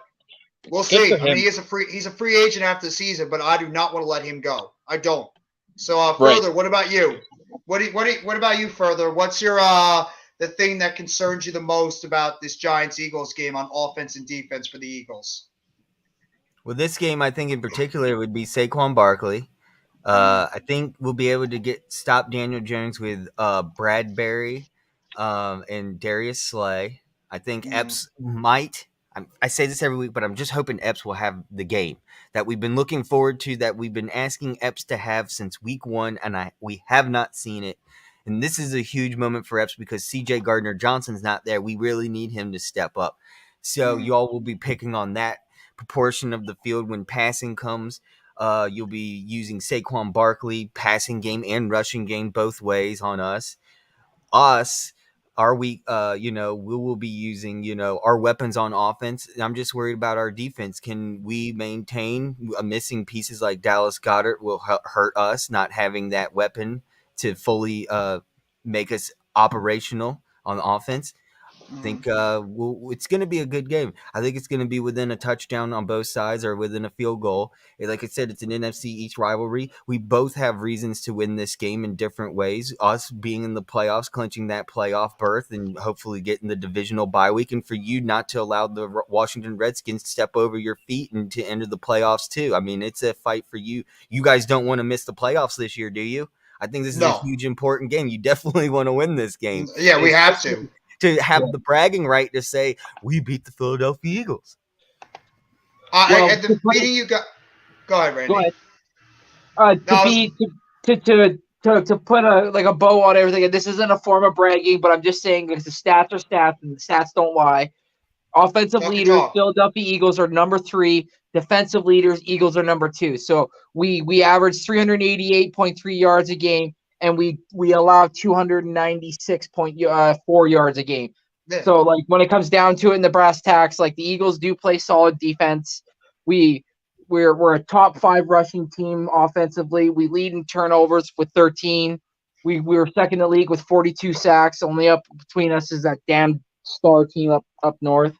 we'll see. I mean, he's a free agent after the season, but I do not want to let him go. I don't. So further, what about you? What about you, further? What's your the thing that concerns you the most about this Giants-Eagles game on offense and defense for the Eagles? Well, this game, I think in particular, would be Saquon Barkley. I think we'll be able to stop Daniel Jones with Bradbury and Darius Slay. I think Epps might. I say this every week, but I'm just hoping Epps will have the game that we've been looking forward to, that we've been asking Epps to have since week 1, and we have not seen it. And this is a huge moment for Epps because C.J. Gardner-Johnson's not there. We really need him to step up. So y'all will be picking on that proportion of the field when passing comes. You'll be using Saquon Barkley, passing game and rushing game both ways on us. We will be using, our weapons on offense. I'm just worried about our defense. Can we maintain missing pieces like Dallas Goedert will hurt us, not having that weapon to fully make us operational on offense. I think it's going to be a good game. I think it's going to be within a touchdown on both sides or within a field goal. Like I said, it's an NFC East rivalry. We both have reasons to win this game in different ways. Us being in the playoffs, clinching that playoff berth, and hopefully getting the divisional bye week. And for you not to allow the Washington Redskins to step over your feet and to enter the playoffs too. I mean, it's a fight for you. You guys don't want to miss the playoffs this year, do you? I think this is a huge, important game. You definitely want to win this game. Yeah, we have to. To have the bragging right to say, we beat the Philadelphia Eagles. At the meeting you got – go ahead, Randy. To put a bow on everything, and this isn't a form of bragging, but I'm just saying because the stats are stats, and the stats don't lie. Offensive leaders, Philadelphia Eagles are number 3. Defensive leaders, Eagles are number 2. So we average 388.3 yards a game, and we allow 296.4 yards a game. Yeah. So like when it comes down to it in the brass tacks, like the Eagles do play solid defense. We're a top 5 rushing team offensively. We lead in turnovers with 13. We were second in the league with 42 sacks. Only up between us is that damn star team up north.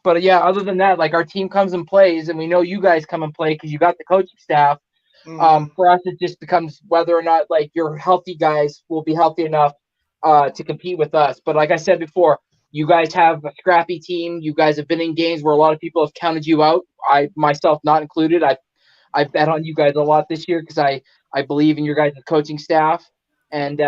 But yeah, other than that, like our team comes and plays, and we know you guys come and play because you got the coaching staff. For us, it just becomes whether or not like your healthy guys will be healthy enough to compete with us. But like I said before, you guys have a scrappy team. You guys have been in games where a lot of people have counted you out. I myself not included. I bet on you guys a lot this year because I believe in your guys' coaching staff. And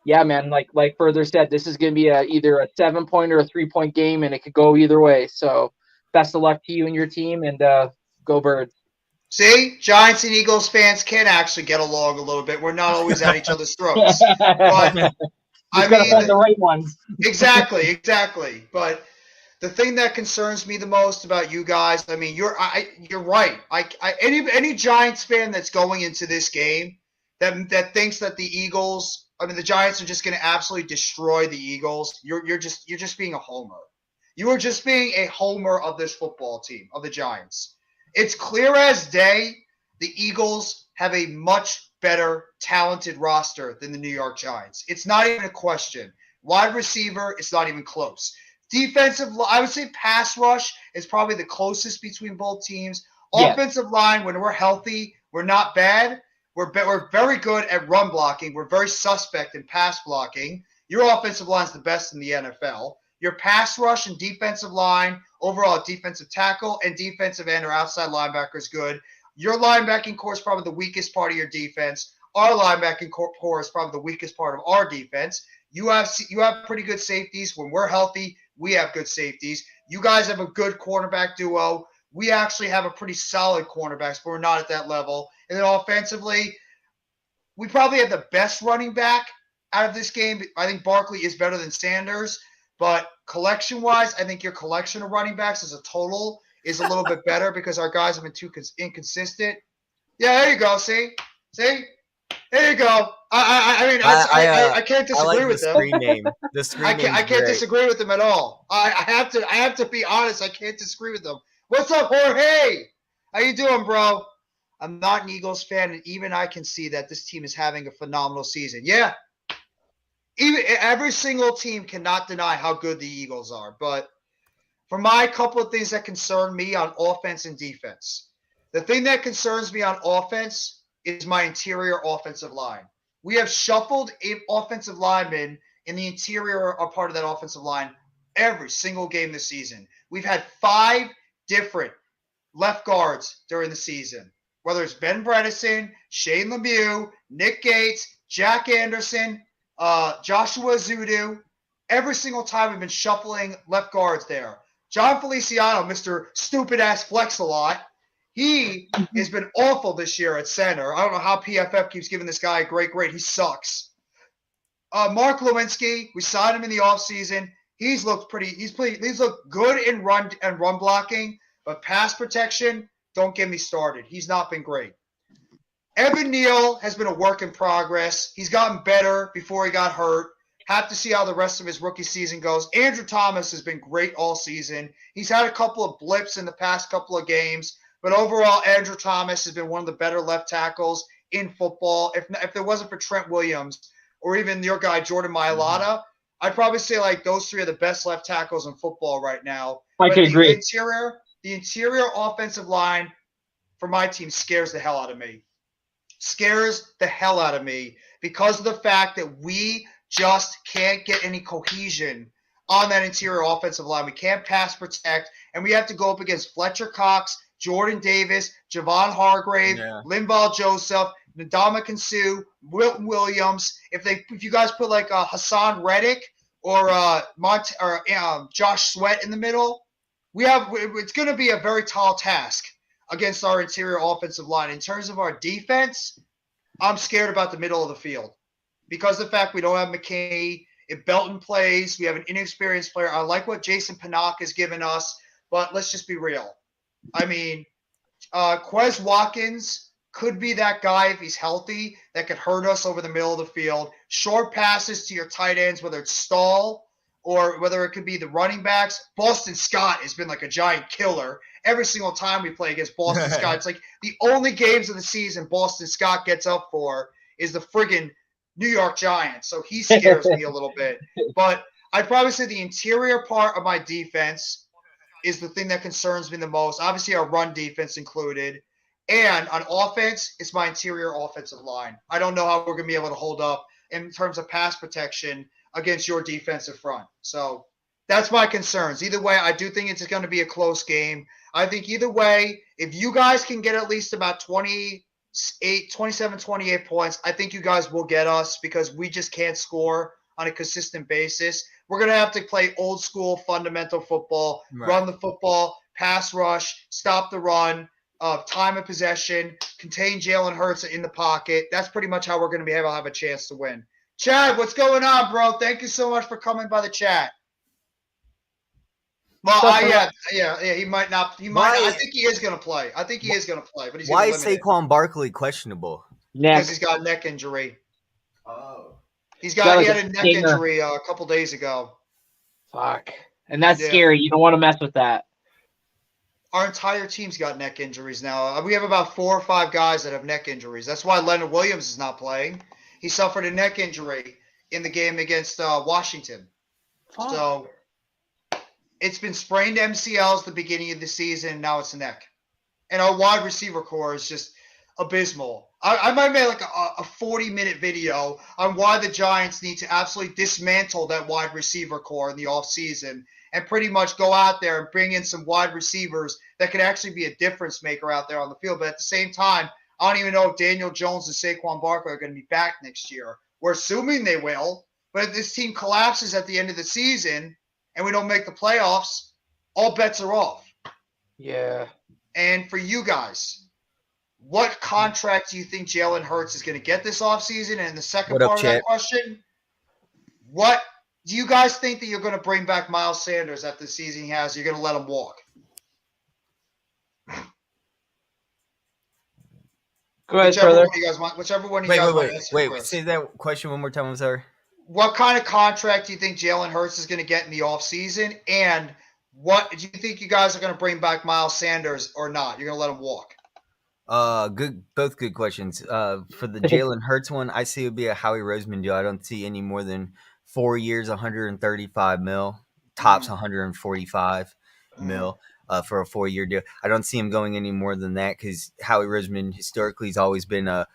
yeah, man, like Further said, this is going to be either a 7-point or a 3-point game, and it could go either way. So best of luck to you and your team, and go Birds. See, Giants and Eagles fans can actually get along a little bit. We're not always at each other's throats. But I gotta find mean, the right ones. exactly. But the thing that concerns me the most about you guys, I mean, you're right. Any Giants fan that's going into this game that thinks that the Eagles, I mean, the Giants are just going to absolutely destroy the Eagles. You're just being a homer. You are just being a homer of this football team, of the Giants. It's clear as day the Eagles have a much better talented roster than the New York Giants. It's not even a question. Wide receiver, it's not even close. Defensive, I would say pass rush is probably the closest between both teams. Yes. Offensive line, when we're healthy, we're not bad. We're very good at run blocking. We're very suspect in pass blocking. Your offensive line is the best in the NFL. Your pass rush and defensive line, overall defensive tackle and defensive end or outside linebacker is good. Your linebacking core is probably the weakest part of your defense. Our linebacking core is probably the weakest part of our defense. You have pretty good safeties. When we're healthy, we have good safeties. You guys have a good cornerback duo. We actually have a pretty solid cornerbacks, but we're not at that level. And then offensively, we probably have the best running back out of this game. I think Barkley is better than Sanders. But collection-wise, I think your collection of running backs as a total is a little bit better because our guys have been too inconsistent. Yeah, there you go. See? There you go. I can't disagree with them. Screen name. The screen name. I can't disagree with them at all. I have to be honest. I can't disagree with them. What's up, Jorge? How you doing, bro? I'm not an Eagles fan, and even I can see that this team is having a phenomenal season. Yeah. Even every single team cannot deny how good the Eagles are. But for my couple of things that concern me on offense and defense, the thing that concerns me on offense is my interior offensive line. We have shuffled offensive linemen in the interior part of that offensive line every single game this season. We've had 5 different left guards during the season, whether it's Ben Bredesen, Shane Lemieux, Nick Gates, Jack Anderson, Joshua Zudu. Every single time we've been shuffling left guards there. John Feliciano, Mr. Stupid-ass Flex a lot. He has been awful this year at center. I don't know how PFF keeps giving this guy a great grade. He sucks. Mark Lewinsky, we signed him in the offseason. He's looked good in run blocking, but pass protection, don't get me started. He's not been great. Evan Neal has been a work in progress. He's gotten better before he got hurt. Have to see how the rest of his rookie season goes. Andrew Thomas has been great all season. He's had a couple of blips in the past couple of games, but overall, Andrew Thomas has been one of the better left tackles in football. If there wasn't for Trent Williams or even your guy Jordan Mailata, I'd probably say like those 3 are the best left tackles in football right now. I can agree. The interior offensive line for my team scares the hell out of me. Scares the hell out of me because of the fact that we just can't get any cohesion on that interior offensive line. We can't pass protect, and we have to go up against Fletcher Cox, Jordan Davis, Javon Hargrave, Linval Joseph, Ndamukong Suh, Wilton Williams. If you guys put like Hassan Reddick or Josh Sweat in the middle, it's going to be a very tall task against our interior offensive line. In terms of our defense, I'm scared about the middle of the field because of the fact we don't have McKay. If Belton plays, we have an inexperienced player. I like what Jason Pinnock has given us, but let's just be real. I mean, Quez Watkins could be that guy if he's healthy that could hurt us over the middle of the field. Short passes to your tight ends, whether it's Stahl or whether it could be the running backs. Boston Scott has been like a giant killer. Every single time we play against Boston Scott, it's like the only games of the season Boston Scott gets up for is the friggin' New York Giants. So he scares me a little bit. But I'd probably say the interior part of my defense is the thing that concerns me the most. Obviously, our run defense included. And on offense, it's my interior offensive line. I don't know how we're going to be able to hold up in terms of pass protection against your defensive front. So that's my concerns. Either way, I do think it's going to be a close game. I think either way, if you guys can get at least about 27, 28 points, I think you guys will get us because we just can't score on a consistent basis. We're going to have to play old school fundamental football, run the football, pass rush, stop the run, time of possession, contain Jalen Hurts in the pocket. That's pretty much how we're going to be able to have a chance to win. Chad, what's going on, bro? Thank you so much for coming by the chat. Well, yeah, he might not. I think he is going to play. But he's why is Saquon Barkley questionable? Because he's got a neck injury. Oh, he had a neck injury a couple days ago. Fuck, and that's scary. You don't want to mess with that. Our entire team's got neck injuries now. We have about 4 or 5 guys that have neck injuries. That's why Leonard Williams is not playing. He suffered a neck injury in the game against Washington. Fuck. So it's been sprained MCLs at the beginning of the season. Now it's neck. And our wide receiver core is just abysmal. I might make like a 40-minute video on why the Giants need to absolutely dismantle that wide receiver core in the offseason and pretty much go out there and bring in some wide receivers that could actually be a difference maker out there on the field. But at the same time, I don't even know if Daniel Jones and Saquon Barkley are going to be back next year. We're assuming they will. But if this team collapses at the end of the season and we don't make the playoffs, all bets are off. Yeah. And for you guys, what contract do you think Jalen Hurts is going to get this offseason? And the second part of that question, what do you guys think that you're going to bring back Miles Sanders after the season he has? You're going to let him walk? Go ahead, further. Whichever one you guys want to answer Wait, first. say that question one more time. I'm sorry. What kind of contract do you think Jalen Hurts is going to get in the offseason? And what do you think you guys are going to bring back Miles Sanders or not? You're going to let him walk? Both good questions. For the Jalen Hurts one, I see it would be a Howie Roseman deal. I don't see any more than 4 years, 135 mil, tops 145 mil for a 4-year deal. I don't see him going any more than that because Howie Roseman historically has always been a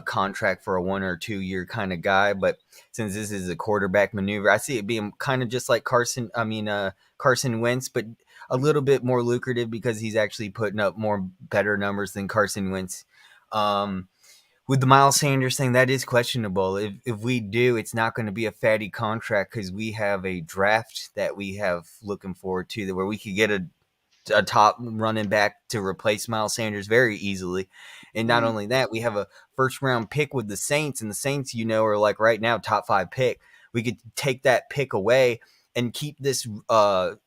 contract for a 1 or 2 year kind of guy. But since this is a quarterback maneuver, I see it being kind of just like Carson Wentz, but a little bit more lucrative because he's actually putting up better numbers than Carson Wentz. With the Miles Sanders thing, that is questionable. If we do, it's not going to be a fatty contract because we have a draft that we have looking forward to where we could get a top running back to replace Miles Sanders very easily. And not only that, we have a first-round pick with the Saints, and the Saints, are like right now top 5 pick. We could take that pick away and keep this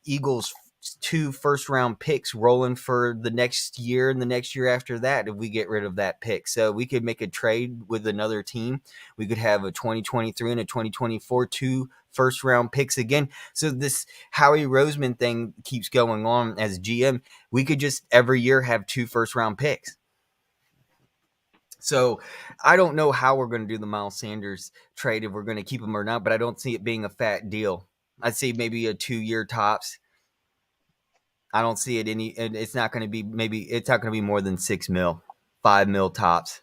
Eagles 2 first-round picks rolling for the next year and the next year after that if we get rid of that pick. So we could make a trade with another team. We could have a 2023 and a 2024 2 first-round picks again. So this Howie Roseman thing keeps going on as GM. We could just every year have 2 first-round picks. So I don't know how we're going to do the Miles Sanders trade, if we're going to keep him or not, but I don't see it being a fat deal. I'd say maybe a 2-year tops. I don't see it it's not going to be more than 6 mil, 5 mil tops.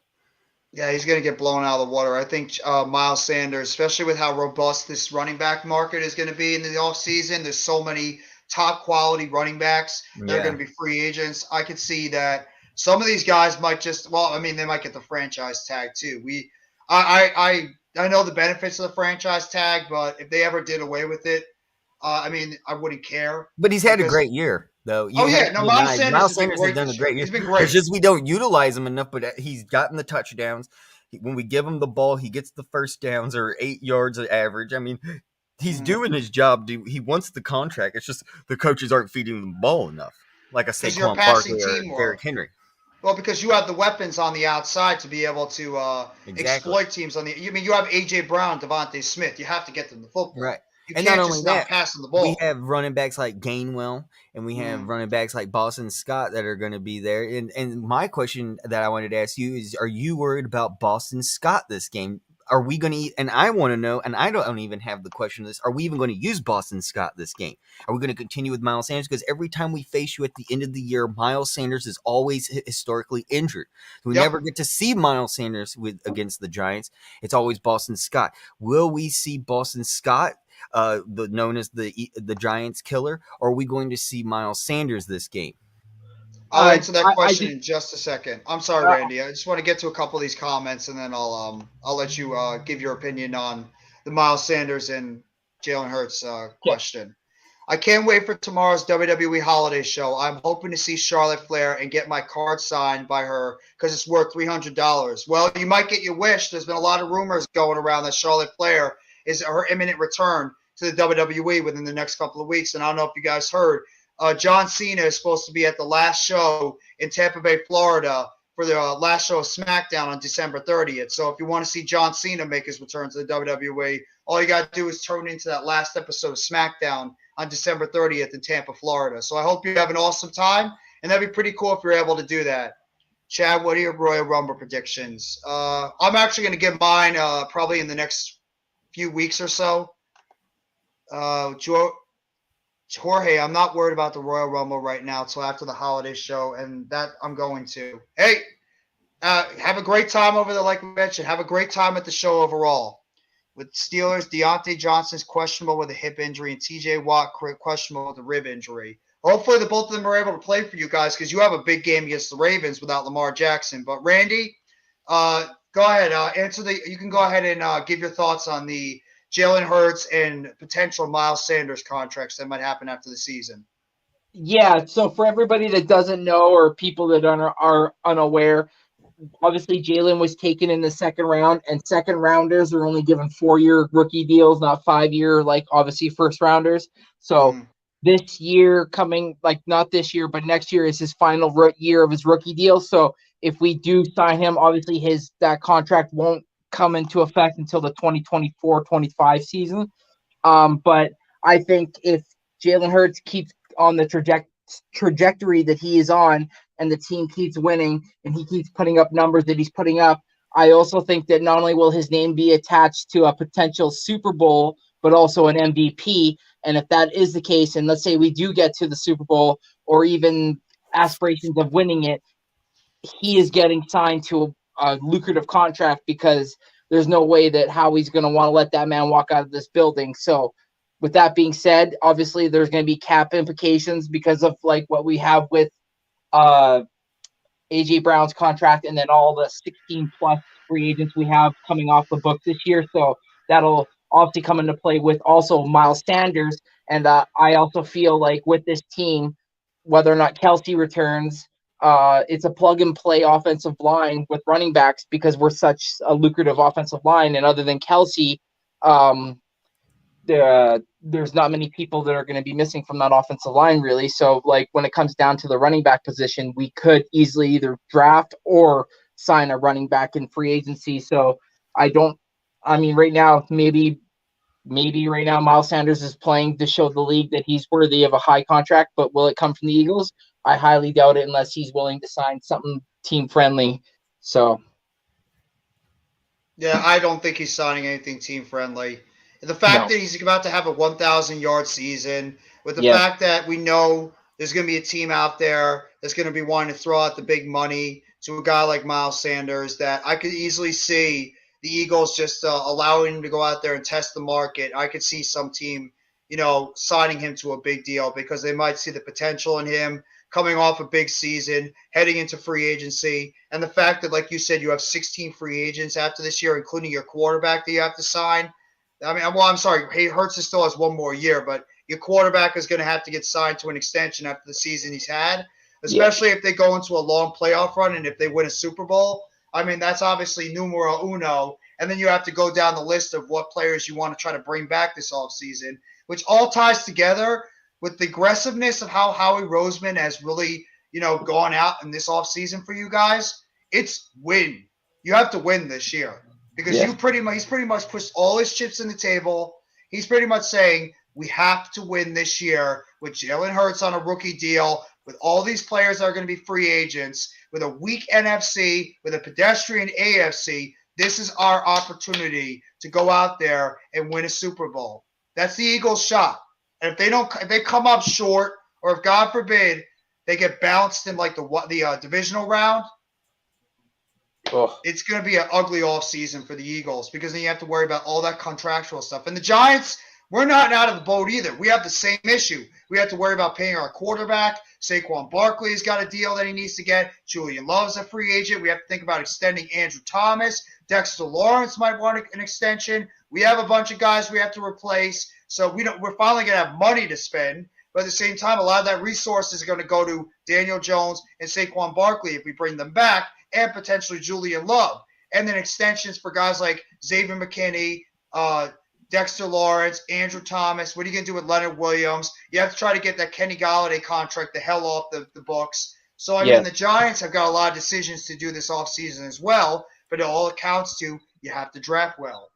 Yeah, he's going to get blown out of the water. I think Miles Sanders, especially with how robust this running back market is going to be in the offseason, there's so many top quality running backs that are going to be free agents. I could see that some of these guys might they might get the franchise tag too. I know the benefits of the franchise tag, but if they ever did away with it, I wouldn't care. But he's had a great year, though. Miles Sanders has done a great year. He's been great. It's just we don't utilize him enough, but he's gotten the touchdowns. When we give him the ball, he gets the first downs or 8 yards of average. He's doing his job. He wants the contract. It's just the coaches aren't feeding him the ball enough. Like I say, Saquon Barkley or Derrick Henry. Well, because you have the weapons on the outside to be able to exploit teams on the. You have A.J. Brown, Devontae Smith. You have to get them the football. Right. You can't just not passing the ball. We have running backs like Gainwell, and we have running backs like Boston Scott that are going to be there. And my question that I wanted to ask you is, are you worried about Boston Scott this game? are we going to, and I want to know, and I don't even have the question of this, are we even going to use Boston Scott this game? Are we going to continue with Miles Sanders? Because every time we face you at the end of the year, Miles Sanders is always historically injured. We never get to see Miles Sanders against the Giants. It's always Boston Scott. Will we see Boston Scott, known as the Giants killer, or are we going to see Miles Sanders this game? I'll answer that question in just a second. I'm sorry, Randy. I just want to get to a couple of these comments, and then I'll let you give your opinion on the Miles Sanders and Jalen Hurts question. I can't wait for tomorrow's WWE holiday show. I'm hoping to see Charlotte Flair and get my card signed by her because it's worth $300. Well, you might get your wish. There's been a lot of rumors going around that Charlotte Flair is her imminent return to the WWE within the next couple of weeks. And I don't know if you guys heard, John Cena is supposed to be at the last show in Tampa Bay, Florida for the last show of SmackDown on December 30th. So if you want to see John Cena make his return to the WWE, all you got to do is tune into that last episode of SmackDown on December 30th in Tampa, Florida. So I hope you have an awesome time, and that'd be pretty cool if you're able to do that. Chad, what are your Royal Rumble predictions? I'm actually going to give mine probably in the next few weeks or so. Jorge, I'm not worried about the Royal Rumble right now until after the holiday show, and that I'm going to. Hey, have a great time over there, like we mentioned. Have a great time at the show overall. With Steelers, Deontay Johnson's questionable with a hip injury, and TJ Watt questionable with a rib injury. Hopefully, the both of them are able to play for you guys because you have a big game against the Ravens without Lamar Jackson. But Randy, go ahead. You can go ahead and give your thoughts on the Jalen Hurts and potential Miles Sanders contracts that might happen after the season. Yeah, so for everybody that doesn't know or people that are unaware, obviously Jalen was taken in the second round, and second rounders are only given 4-year rookie deals, not 5-year, like obviously first rounders. So this year coming, like not this year, but next year is his final year of his rookie deal. So if we do sign him, obviously that contract won't come into effect until the 2024-25 season. But I think if Jalen Hurts keeps on the trajectory that he is on, and the team keeps winning, and he keeps putting up numbers that he's putting up, I also think that not only will his name be attached to a potential Super Bowl, but also an MVP. And if that is the case, and let's say we do get to the Super Bowl or even aspirations of winning it, he is getting signed to a lucrative contract because there's no way that Howie's going to want to let that man walk out of this building. So with that being said, obviously there's going to be cap implications because of like what we have with AJ Brown's contract, and then all the 16 plus free agents we have coming off the books this year. So that'll obviously come into play with also Miles Sanders. And I also feel like with this team, whether or not Kelsey returns, it's a plug and play offensive line with running backs because we're such a lucrative offensive line. And other than Kelsey, there's not many people that are going to be missing from that offensive line, really. So, like, when it comes down to the running back position, we could easily either draft or sign a running back in free agency. So, right now, maybe right now Miles Sanders is playing to show the league that he's worthy of a high contract, but will it come from the Eagles? I highly doubt it unless he's willing to sign something team-friendly. So, yeah, I don't think he's signing anything team-friendly. The fact that he's about to have a 1,000-yard season, with the fact that we know there's going to be a team out there that's going to be wanting to throw out the big money to a guy like Miles Sanders, that I could easily see the Eagles just allowing him to go out there and test the market. I could see some team, signing him to a big deal because they might see the potential in him coming off a big season, heading into free agency. And the fact that, like you said, you have 16 free agents after this year, including your quarterback that you have to sign. I'm sorry, Hurts still has one more year, but your quarterback is going to have to get signed to an extension after the season he's had, especially if they go into a long playoff run and if they win a Super Bowl. That's obviously numero uno. And then you have to go down the list of what players you want to try to bring back this offseason, which all ties together with the aggressiveness of how Howie Roseman has really, gone out in this offseason for you guys. It's win. You have to win this year. Because he's pretty much pushed all his chips in the table. He's pretty much saying we have to win this year with Jalen Hurts on a rookie deal, with all these players that are going to be free agents, with a weak NFC, with a pedestrian AFC. This is our opportunity to go out there and win a Super Bowl. That's the Eagles' shot. And if they come up short, or if God forbid they get bounced in like the divisional round, it's going to be an ugly offseason for the Eagles, because then you have to worry about all that contractual stuff. And the Giants, we're not out of the boat either. We have the same issue. We have to worry about paying our quarterback. Saquon Barkley's got a deal that he needs to get. Julian Love's a free agent. We have to think about extending Andrew Thomas. Dexter Lawrence might want an extension. We have a bunch of guys we have to replace. So we're finally going to have money to spend. But at the same time, a lot of that resource is going to go to Daniel Jones and Saquon Barkley if we bring them back, and potentially Julian Love. And then extensions for guys like Xavier McKinney, Dexter Lawrence, Andrew Thomas. What are you going to do with Leonard Williams? You have to try to get that Kenny Golladay contract the hell off the books. So, I mean, the Giants have got a lot of decisions to do this offseason as well, but it all accounts to you have to draft well.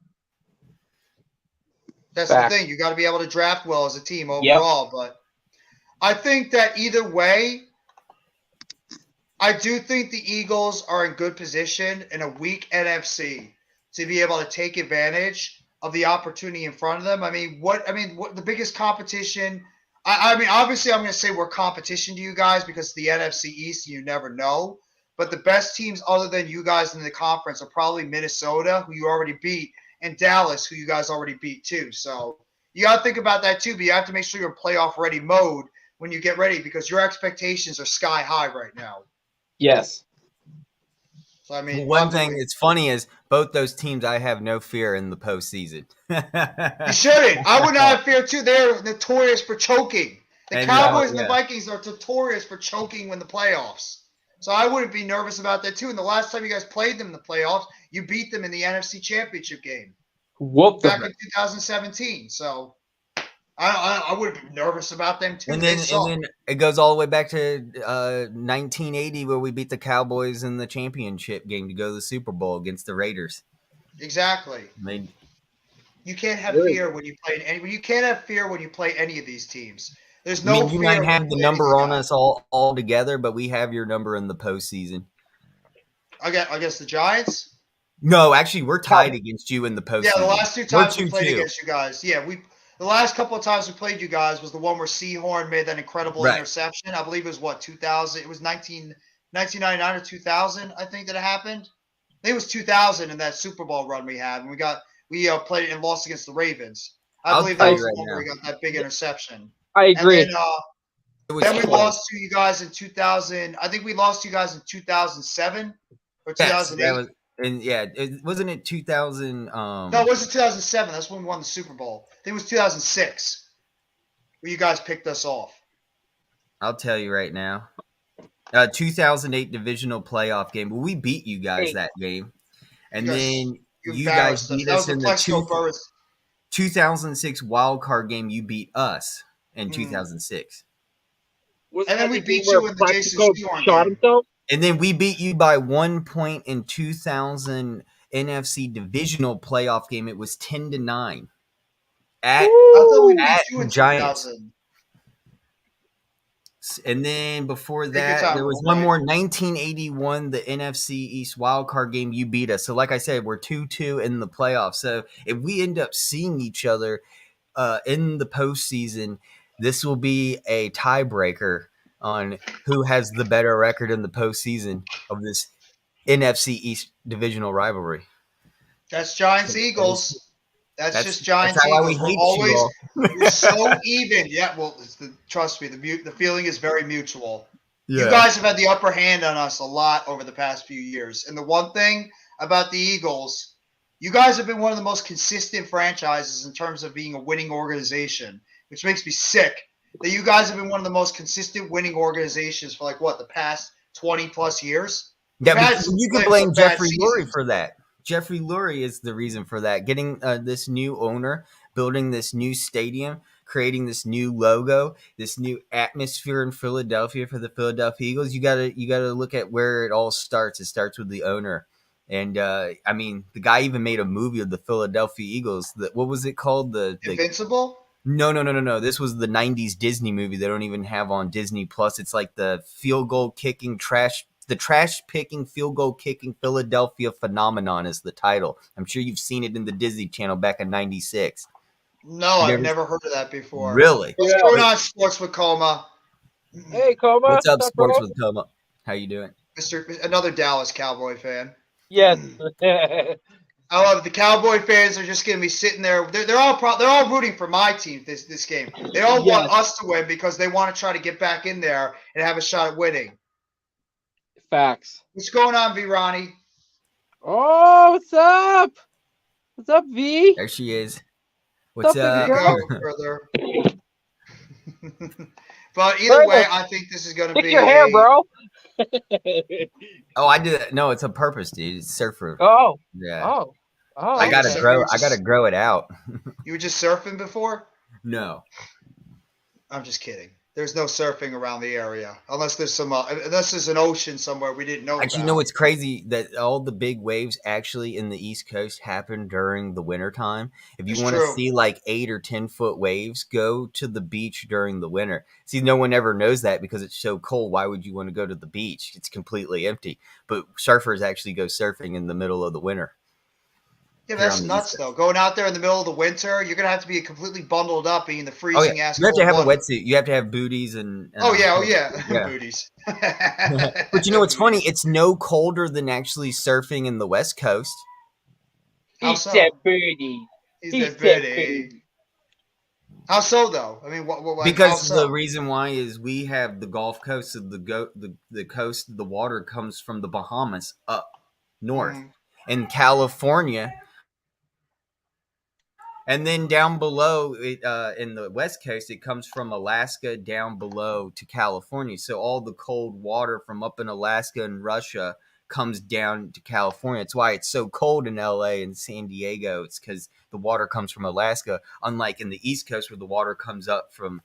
That's the thing. You got to be able to draft well as a team overall. Yep. But I think that either way, I do think the Eagles are in good position in a weak NFC to be able to take advantage of the opportunity in front of them. What the biggest competition? Obviously, I'm going to say we're competition to you guys because the NFC East, you never know. But the best teams other than you guys in the conference are probably Minnesota, who you already beat, and Dallas, who you guys already beat too. So you got to think about that too, but you have to make sure you're in playoff ready mode when you get ready, because your expectations are sky high right now. Yes. So, one thing that's funny is both those teams, I have no fear in the postseason. You shouldn't. I would not have fear too. They're notorious for choking. The Cowboys and the Vikings are notorious for choking in the playoffs. So I wouldn't be nervous about that too. And the last time you guys played them in the playoffs, you beat them in the NFC Championship game back in 2017. So I wouldn't be nervous about them too. And then it goes all the way back to 1980, where we beat the Cowboys in the championship game to go to the Super Bowl against the Raiders. Exactly. You can't have fear when you play you can't have fear when you play any of these teams. There's no fear. You might have the number on us all together, but we have your number in the postseason. Against the Giants? No, actually, we're tied against you in the postseason. Yeah, the last two times we played against you guys. Yeah, the last couple of times we played you guys was the one where Sehorn made that incredible interception. I believe it was 2000. It was 1999 or 2000, I think, that it happened. I think it was 2000 in that Super Bowl run we had. And we played and lost against the Ravens. I believe that was the one where we got that big interception. I agree. And then we lost to you guys in 2000. I think we lost to you guys in 2007 or 2008. Wasn't it 2000? No, it wasn't 2007. That's when we won the Super Bowl. I think it was 2006 where you guys picked us off. I'll tell you right now. 2008 divisional playoff game. Well, we beat you guys that game. And then you guys beat us in the 2006 wild card game. You beat us in 2006 And then we beat you in the Jason Sehorn game. And then we beat you by 1 point in 2000 NFC divisional playoff game. It was 10-9 at Giants. And then before that, there was one more, 1981, the NFC East wildcard game. You beat us. So like I said, we're 2-2 in the playoffs. So if we end up seeing each other in the postseason, this will be a tiebreaker on who has the better record in the postseason of this NFC East divisional rivalry. That's Giants-Eagles. That's just Giants-Eagles. We're so even. Yeah, well, trust me, the feeling is very mutual. Yeah. You guys have had the upper hand on us a lot over the past few years. And the one thing about the Eagles, you guys have been one of the most consistent franchises in terms of being a winning organization, which makes me sick. That you guys have been one of the most consistent winning organizations for the past 20-plus years. Yeah, but you can blame Jeffrey Lurie for that. Jeffrey Lurie is the reason for that. Getting this new owner, building this new stadium, creating this new logo, this new atmosphere in Philadelphia for the Philadelphia Eagles. You gotta look at where it all starts. It starts with the owner. And the guy even made a movie of the Philadelphia Eagles. What was it called? Invincible? No. This was the 90s Disney movie they don't even have on Disney Plus. It's like the field goal kicking trash The trash picking, field goal kicking Philadelphia phenomenon is the title. I'm sure you've seen it in the Disney Channel back in '96. No, I've never heard of that before. Really? What's going on, Sports with Coma? Hey, Coma. What's up, Sports with Coma? How you doing? Another Dallas Cowboy fan. Yes. I love it. The Cowboy fans are just going to be sitting there. They're all rooting for my team this game. They all want us to win because they want to try to get back in there and have a shot at winning. Facts. What's going on, V. Ronnie? Oh, what's up? What's up, V? There she is. What's up? Further. But either way, I think this is going to be your hair, bro. Oh, I did it. No, it's on purpose, dude. It's surfer. Oh. Yeah. Oh. I gotta grow it out. You were just surfing before? No. I'm just kidding. There's no surfing around the area unless there's an ocean somewhere we didn't know Actually, about. you know, it's crazy that all the big waves actually in the East Coast happen during the wintertime. If you want to see like 8 or 10 foot waves, go to the beach during the winter. See, no one ever knows that because it's so cold. Why would you want to go to the beach? It's completely empty. But surfers actually go surfing in the middle of the winter. Yeah, that's nuts, though. Going out there in the middle of the winter, you're going to have to be completely bundled up, being the freezing ass. You have to have a wetsuit. You have to have booties and booties. But you know what's funny? It's no colder than actually surfing in the West Coast. He said booty. He said booty. How so, though? I mean, what because the reason why is we have the Gulf Coast of the coast. The water comes from the Bahamas up north, and California. And then down below, in the West Coast, it comes from Alaska down below to California. So all the cold water from up in Alaska and Russia comes down to California. It's why it's so cold in LA and San Diego. It's because the water comes from Alaska, unlike in the East Coast where the water comes up from,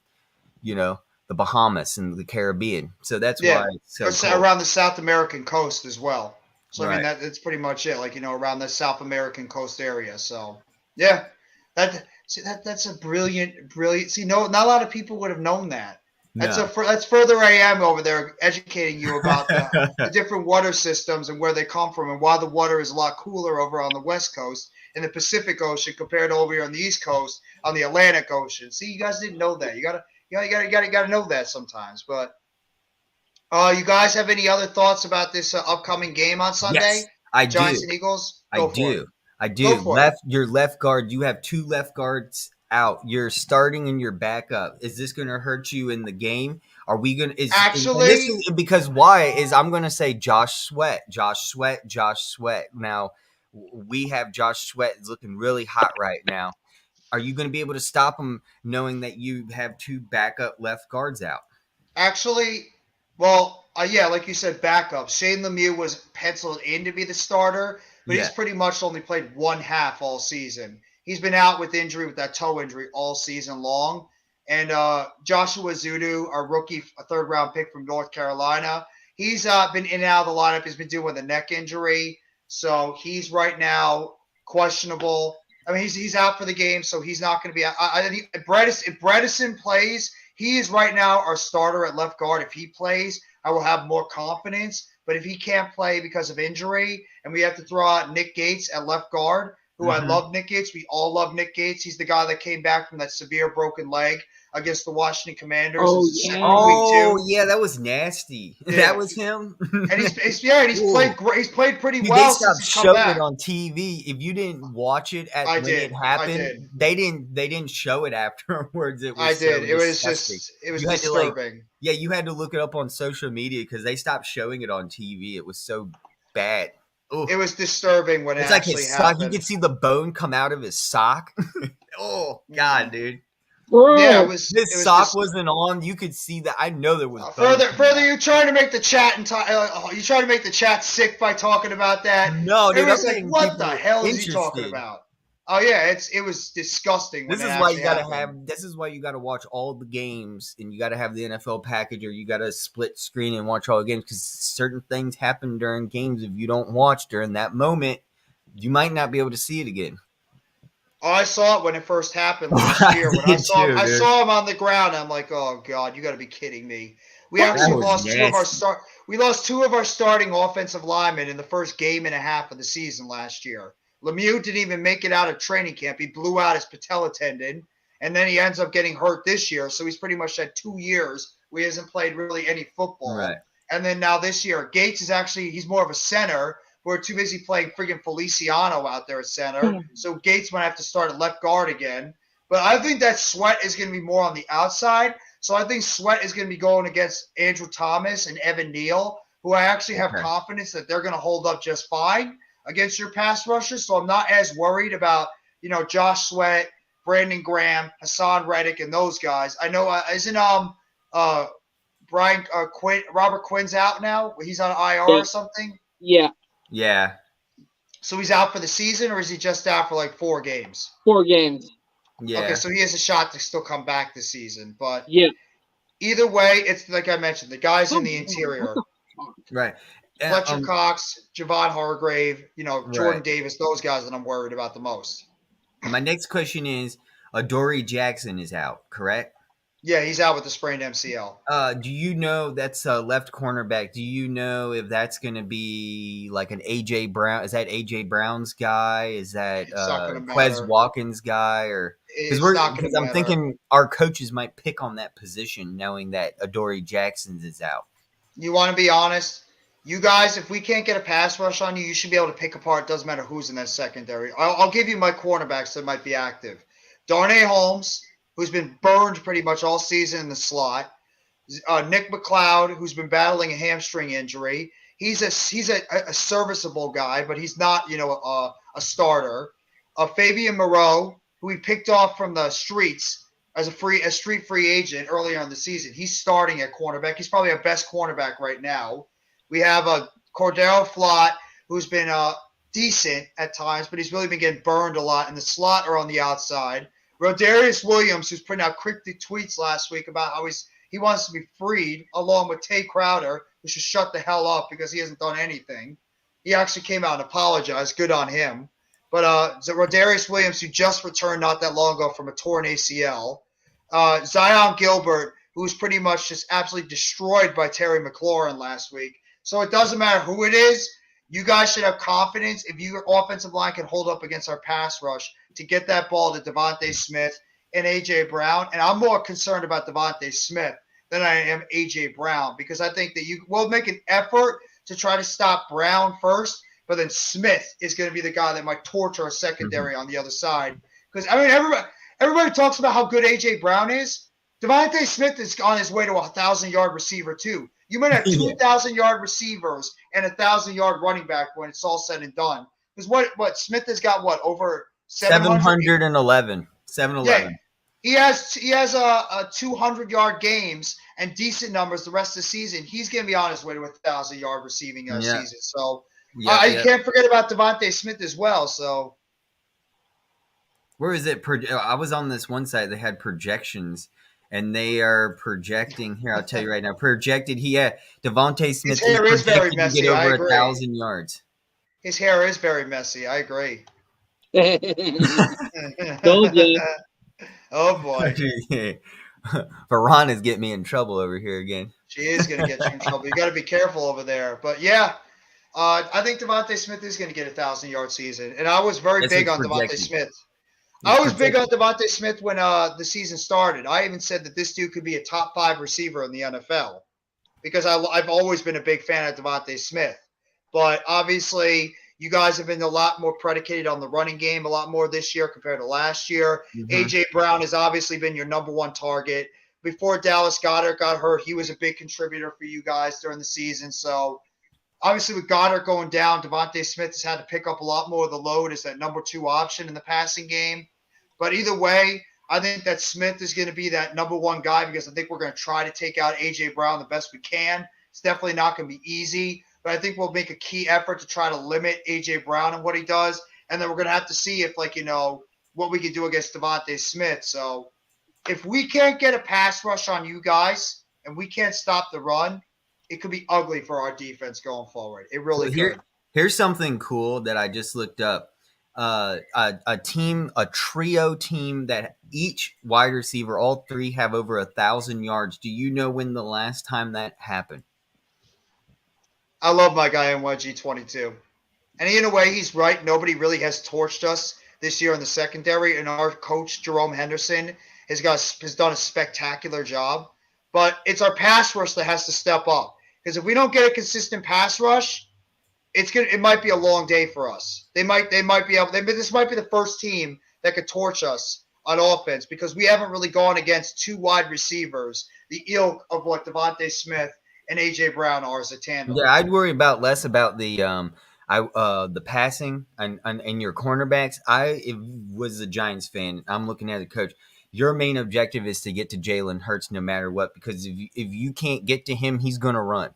the Bahamas and the Caribbean. So that's why it's so cold. Around the South American coast as well. So, I mean, that's pretty much it. Like, around the South American coast area. So, yeah. That's a brilliant. See, not a lot of people would have known that. That's FurtherA.M over there educating you about the different water systems and where they come from and why the water is a lot cooler over on the West Coast in the Pacific Ocean compared to over here on the East Coast on the Atlantic Ocean. See, you guys didn't know that. You gotta know that sometimes. But you guys have any other thoughts about this upcoming game on Sunday? Yes, I do. Giants and Eagles. I do. Your left guard. You have 2 left guards out. You're starting and you're backup. Is this going to hurt you in the game? Are we going to because why is I'm going to say Josh Sweat. Now we have Josh Sweat is looking really hot right now. Are you going to be able to stop him knowing that you have 2 backup left guards out? Actually, well, like you said, backup. Shane Lemieux was penciled in to be the starter. But he's pretty much only played one half all season. He's been out with that toe injury all season long. And Joshua Zudu, our rookie, a 3rd-round pick from North Carolina, he's been in and out of the lineup. He's been dealing with a neck injury. So he's right now questionable. I mean, he's out for the game, so he's not going to be out. If Bredesen plays, he is right now our starter at left guard. If he plays, I will have more confidence. But if he can't play because of injury and we have to throw out Nick Gates at left guard, who I love Nick Gates. We all love Nick Gates. He's the guy that came back from that severe broken leg against the Washington Commanders. Yeah, that was nasty. Yeah. That was him. And he's played great. He's played pretty well. They stopped showing it on TV. If you didn't watch it when it happened, they didn't show it afterwards. It was it was disturbing. You had to look it up on social media because they stopped showing it on TV. It was so bad. Ooh. It was disturbing when it actually happened. You could see the bone come out of his sock. Oh God, dude. Yeah, his sock wasn't on. You could see that. I know there was. Further, you trying to make the chat you trying to make the chat sick by talking about that? No, dude. It was like, what the hell is he talking about? Oh yeah, it was disgusting. This is why you gotta have. This is why you gotta watch all the games, and you gotta have the NFL package, or you gotta split screen and watch all the games because certain things happen during games. If you don't watch during that moment, you might not be able to see it again. Oh, I saw it when it first happened last year. When I Dude. saw him on the ground. I'm like, oh god, you got to be kidding me. We actually lost We lost two of our starting offensive linemen in the first game and a half of the season last year. Lemieux didn't even make it out of training camp. He blew out his patella tendon, and then he ends up getting hurt this year. So he's pretty much had 2 years where he hasn't played really any football. Right. And then now this year, Gates he's more of a center. We're too busy playing friggin' Feliciano out there at center. So Gates might have to start at left guard again. But I think that Sweat is going to be more on the outside. So I think Sweat is going to be going against Andrew Thomas and Evan Neal, who I actually have confidence that they're going to hold up just fine against your pass rushers. So I'm not as worried about, Josh Sweat, Brandon Graham, Hassan Reddick, and those guys. I know isn't Robert Quinn's out now? He's on IR or something? Yeah. Yeah. So he's out for the season, or is he just out for like 4 games? 4 games. Yeah. Okay, so he has a shot to still come back this season. But either way, it's like I mentioned, the guys in the interior. Right. Fletcher Cox, Javon Hargrave, Jordan Davis, those guys that I'm worried about the most. My next question is, Adoree Jackson is out, correct? Yeah, he's out with the sprained MCL. Do you know that's a left cornerback? Do you know if that's going to be like an A.J. Brown? Is that A.J. Brown's guy? Is that Quez Watkins' guy? Or because I'm thinking our coaches might pick on that position, knowing that Adoree Jackson is out. You want to be honest? You guys, if we can't get a pass rush on you, you should be able to pick apart. Doesn't matter who's in that secondary. I'll give you my cornerbacks that might be active. Darnay Holmes, who's been burned pretty much all season in the slot. Nick McLeod, who's been battling a hamstring injury. He's a serviceable guy, but he's not, a starter. Fabian Moreau, who we picked off from the streets as a street free agent earlier in the season. He's starting at cornerback. He's probably our best cornerback right now. We have Cordero Flott, who's been decent at times, but he's really been getting burned a lot in the slot or on the outside. Rodarius Williams, who's putting out cryptic tweets last week about how he wants to be freed, along with Tay Crowder, who should shut the hell up because he hasn't done anything. He actually came out and apologized. Good on him. But Rodarius Williams, who just returned not that long ago from a torn ACL. Zion Gilbert, who was pretty much just absolutely destroyed by Terry McLaurin last week. So it doesn't matter who it is. You guys should have confidence if your offensive line can hold up against our pass rush to get that ball to Devontae Smith and A.J. Brown. And I'm more concerned about Devontae Smith than I am A.J. Brown, because I think that you will make an effort to try to stop Brown first, but then Smith is going to be the guy that might torture a secondary on the other side. Because, everybody talks about how good A.J. Brown is. Devontae Smith is on his way to a 1,000-yard receiver, too. You might have 2,000-yard receivers and a 1,000-yard running back when it's all said and done. Because what Smith has got, over 711. 711. Yeah, he has a 200-yard games and decent numbers the rest of the season. He's going to be on his way to a 1,000-yard receiving season. So you can't forget about Devontae Smith as well. So where is it? I was on this one site. They had projections. And they are projecting here. I'll tell you right now. Projected, Devontae Smith. His hair is very messy. To get over 1,000 yards. His hair is very messy. I agree. Told you. Oh boy. Veronica's getting me in trouble over here again. She is going to get you in trouble. You got to be careful over there. But yeah, I think Devontae Smith is going to get a 1,000-yard season, and I was very big on Devontae Smith. I was big on Devontae Smith when the season started. I even said that this dude could be a top 5 receiver in the NFL because I've always been a big fan of Devontae Smith. But obviously, you guys have been a lot more predicated on the running game, a lot more this year compared to last year. Mm-hmm. A.J. Brown has obviously been your number one target. Before Dallas Goedert got hurt, he was a big contributor for you guys during the season. So obviously, with Goddard going down, Devontae Smith has had to pick up a lot more of the load as that number 2 option in the passing game. But either way, I think that Smith is going to be that number 1 guy because I think we're going to try to take out A.J. Brown the best we can. It's definitely not going to be easy, but I think we'll make a key effort to try to limit A.J. Brown and what he does. And then we're going to have to see if, what we can do against Devontae Smith. So if we can't get a pass rush on you guys and we can't stop the run, it could be ugly for our defense going forward. It really could. Here's something cool that I just looked up. a trio team that each wide receiver, all three have over 1,000 yards. Do you know when the last time that happened? I love my guy NYG22. And in a way, he's right. Nobody really has torched us this year in the secondary, and our coach, Jerome Henderson, has done a spectacular job. But it's our pass rush that has to step up. Because if we don't get a consistent pass rush, it might be a long day for us. They might be able. This might be the first team that could torch us on offense because we haven't really gone against two wide receivers, the ilk of what Devontae Smith and AJ Brown are as a tandem. Yeah, I'd worry less about the passing and your cornerbacks. Was a Giants fan. I'm looking at the coach. Your main objective is to get to Jalen Hurts no matter what, because if you can't get to him, he's going to run.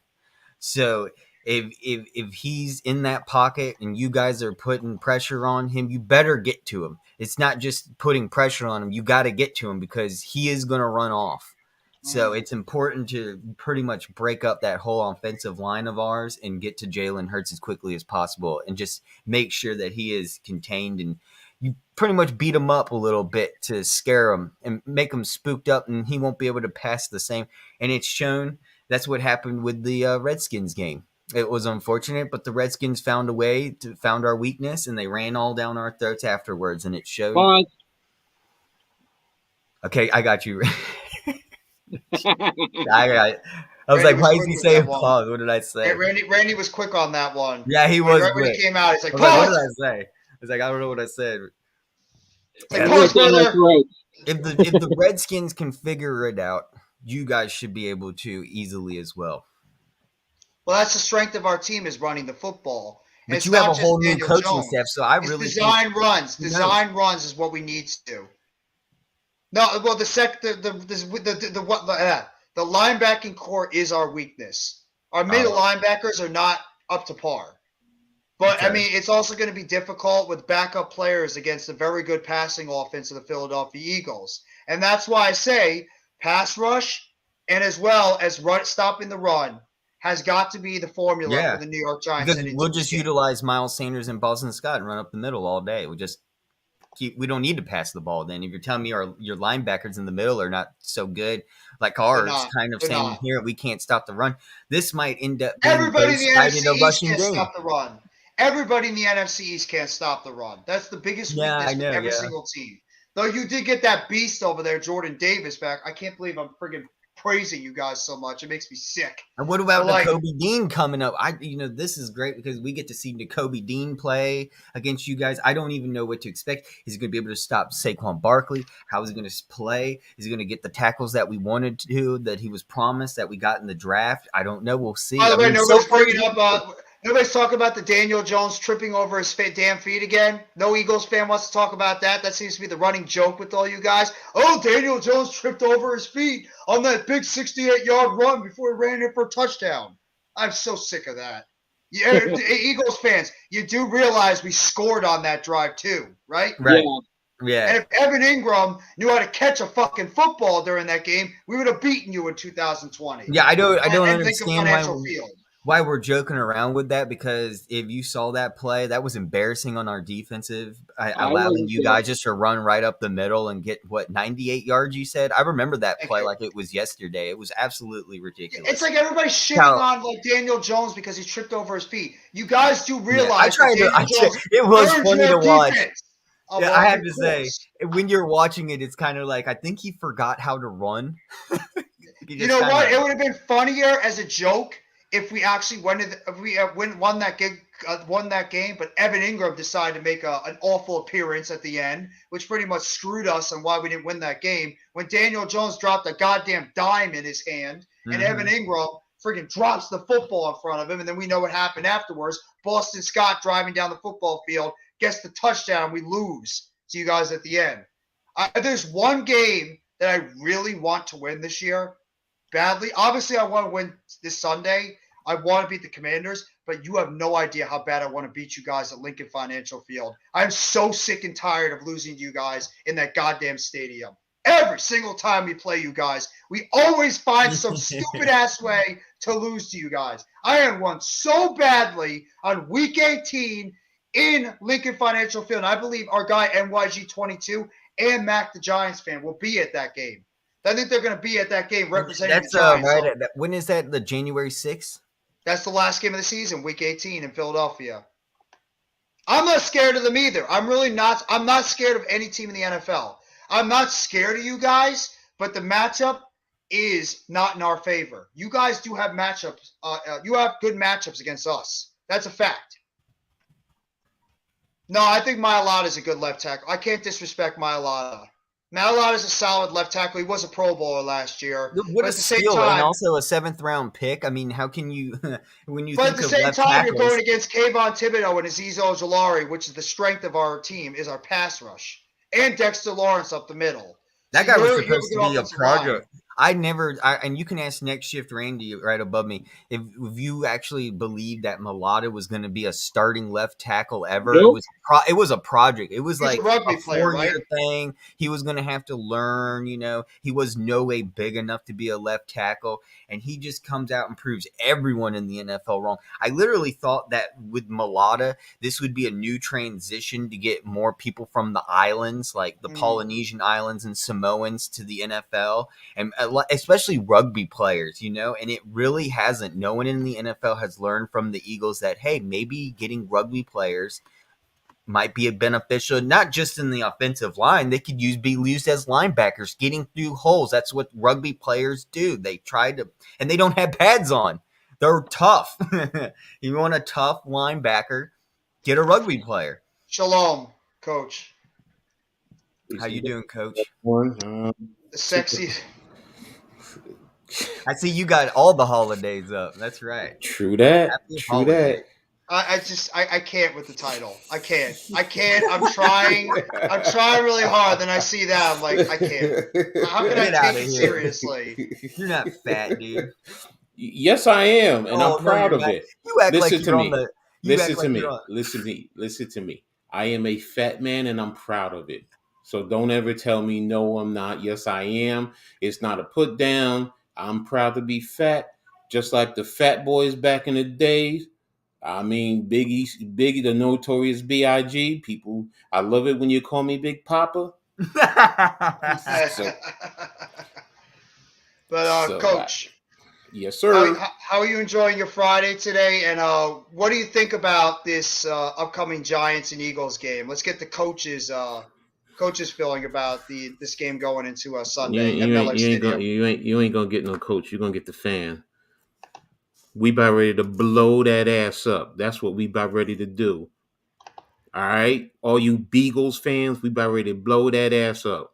So if he's in that pocket and you guys are putting pressure on him, you better get to him. It's not just putting pressure on him. You got to get to him because he is going to run off. So it's important to pretty much break up that whole offensive line of ours and get to Jalen Hurts as quickly as possible and just make sure that he is contained, and you pretty much beat him up a little bit to scare him and make him spooked up, and he won't be able to pass the same. And it's shown that's what happened with the Redskins game. It was unfortunate, but the Redskins found our weakness, and they ran all down our throats afterwards, and it showed. Fine. Okay, I got you. I was like, why is he saying pause? What did I say? Randy was quick on that one. Yeah, he was. Right when he came out, he's like, pause. What did I say? I was like, I don't know what I said. Like, pause, brother. If the Redskins can figure it out, you guys should be able to easily as well. Well, that's the strength of our team, is running the football. But you have a whole new coaching staff, so I really design runs. Design runs is what we need to do. No, well, the linebacking core is our weakness. Our middle linebackers are not up to par. But, okay. I mean, it's also going to be difficult with backup players against a very good passing offense of the Philadelphia Eagles. And that's why I say pass rush and as well as stopping the run has got to be the formula for the New York Giants. Because we'll just utilize Miles Sanders and Boston Scott and run up the middle all day. We don't need to pass the ball then. If you're telling me your linebackers in the middle are not so good, like ours, kind of saying here, we can't stop the run. This might end up being everybody in the NFC East can't stop the run. Everybody in the NFC East can't stop the run. That's the biggest weakness for every single team. Though you did get that beast over there, Jordan Davis, back. I can't believe I'm friggin' praising you guys so much. It makes me sick. And what about Nakobe Dean coming up? This is great because we get to see Nakobe Dean play against you guys. I don't even know what to expect. Is he going to be able to stop Saquon Barkley? How is he going to play? Is he going to get the tackles that we wanted to, that he was promised, that we got in the draft? I don't know. We'll see. By the way, nobody's talking about the Daniel Jones tripping over his damn feet again. No Eagles fan wants to talk about that. That seems to be the running joke with all you guys. Oh, Daniel Jones tripped over his feet on that big 68-yard run before he ran in for a touchdown. I'm so sick of that. Eagles fans, you do realize we scored on that drive too, right? Right. Yeah. And if Evan Ingram knew how to catch a fucking football during that game, we would have beaten you in 2020. Yeah, I don't understand why we're joking around with that, because if you saw that play, that was embarrassing on our defensive, allowing you guys just to run right up the middle and get, 98 yards you said? I remember that play like it was yesterday. It was absolutely ridiculous. It's like everybody's shitting on Daniel Jones because he tripped over his feet. You guys do realize it was funny to watch. Yeah, I have to say, when you're watching it, it's kind of like, I think he forgot how to run. You know what? It would have been funnier as a joke if we actually won that game, but Evan Ingram decided to make an awful appearance at the end, which pretty much screwed us on why we didn't win that game. When Daniel Jones dropped a goddamn dime in his hand, and Evan Ingram freaking drops the football in front of him, and then we know what happened afterwards. Boston Scott driving down the football field gets the touchdown. We lose to you guys at the end. There's one game that I really want to win this year badly. Obviously, I want to win this Sunday. I want to beat the Commanders, but you have no idea how bad I want to beat you guys at Lincoln Financial Field. I'm so sick and tired of losing to you guys in that goddamn stadium. Every single time we play you guys, we always find some stupid-ass way to lose to you guys. I had won so badly on Week 18 in Lincoln Financial Field. And I believe our guy NYG22 and Mac the Giants fan will be at that game. I think they're going to be at that game representing the Giants. Right. When is that? The January 6th? That's the last game of the season, Week 18 in Philadelphia. I'm not scared of them either. I'm really not. I'm not scared of any team in the NFL. I'm not scared of you guys, but the matchup is not in our favor. You guys do have matchups. You have good matchups against us. That's a fact. No, I think Mailata is a good left tackle. I can't disrespect Mailata. Mailata is a solid left tackle. He was a Pro Bowler last year. What a steal, and also a 7th-round pick. I mean, how can you, when you think of left tackles? But at the same time, you're going against Kayvon Thibodeau and Azeez Ojulari, which is the strength of our team, is our pass rush. And Dexter Lawrence up the middle. That guy was supposed to be a project. And you can ask Next Shift Randy right above me if you actually believe that Mailata was going to be a starting left tackle ever. Nope. It was a project. It was like a 4-year thing. He was going to have to learn. He was no way big enough to be a left tackle, and he just comes out and proves everyone in the NFL wrong. I literally thought that with Mailata, this would be a new transition to get more people from the islands, like the Polynesian Islands and Samoans, to the NFL, and especially rugby players, and it really hasn't. No one in the NFL has learned from the Eagles that, hey, maybe getting rugby players might be beneficial, not just in the offensive line. They could be used as linebackers, getting through holes. That's what rugby players do. They try to, and they don't have pads on. They're tough. You want a tough linebacker, get a rugby player. Shalom, Coach. How you doing, Coach? The sexy. I see you got all the holidays up. That's right. True that. I can't with the title. I can't. I'm trying really hard. Then I see that. I'm like, I can't. How can I take it seriously? You're not fat, dude. Yes, I am. And I'm proud of it. You act like you're on the... Listen to me. I am a fat man and I'm proud of it. So don't ever tell me, no, I'm not. Yes, I am. It's not a put down. I'm proud to be fat, just like the fat boys back in the days. I mean, Biggie, the notorious B.I.G. People, I love it when you call me Big Papa. Coach. Yes, sir. How are you enjoying your Friday today? And what do you think about this upcoming Giants and Eagles game? Let's get the coaches' feeling about this game going into Sunday. You ain't gonna get no coach. You're gonna get the fan. We about ready to blow that ass up. That's what we about ready to do. All right, all you Beagles fans, we about ready to blow that ass up.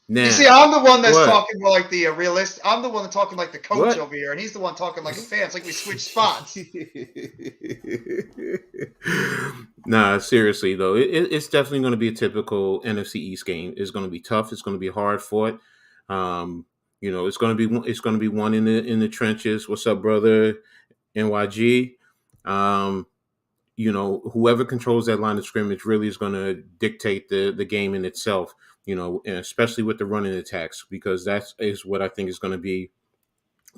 Now, you see, I'm the one that's talking more like the realist. I'm the one that's talking like the coach over here, and he's the one talking like a fan. It's like we switch spots. Nah, seriously though, it's definitely going to be a typical NFC East game. It's going to be tough. It's going to be hard fought. It's going to be one in the trenches. What's up, brother? NYG. Whoever controls that line of scrimmage really is going to dictate the game in itself. And especially with the running attacks, because that is what I think is going to be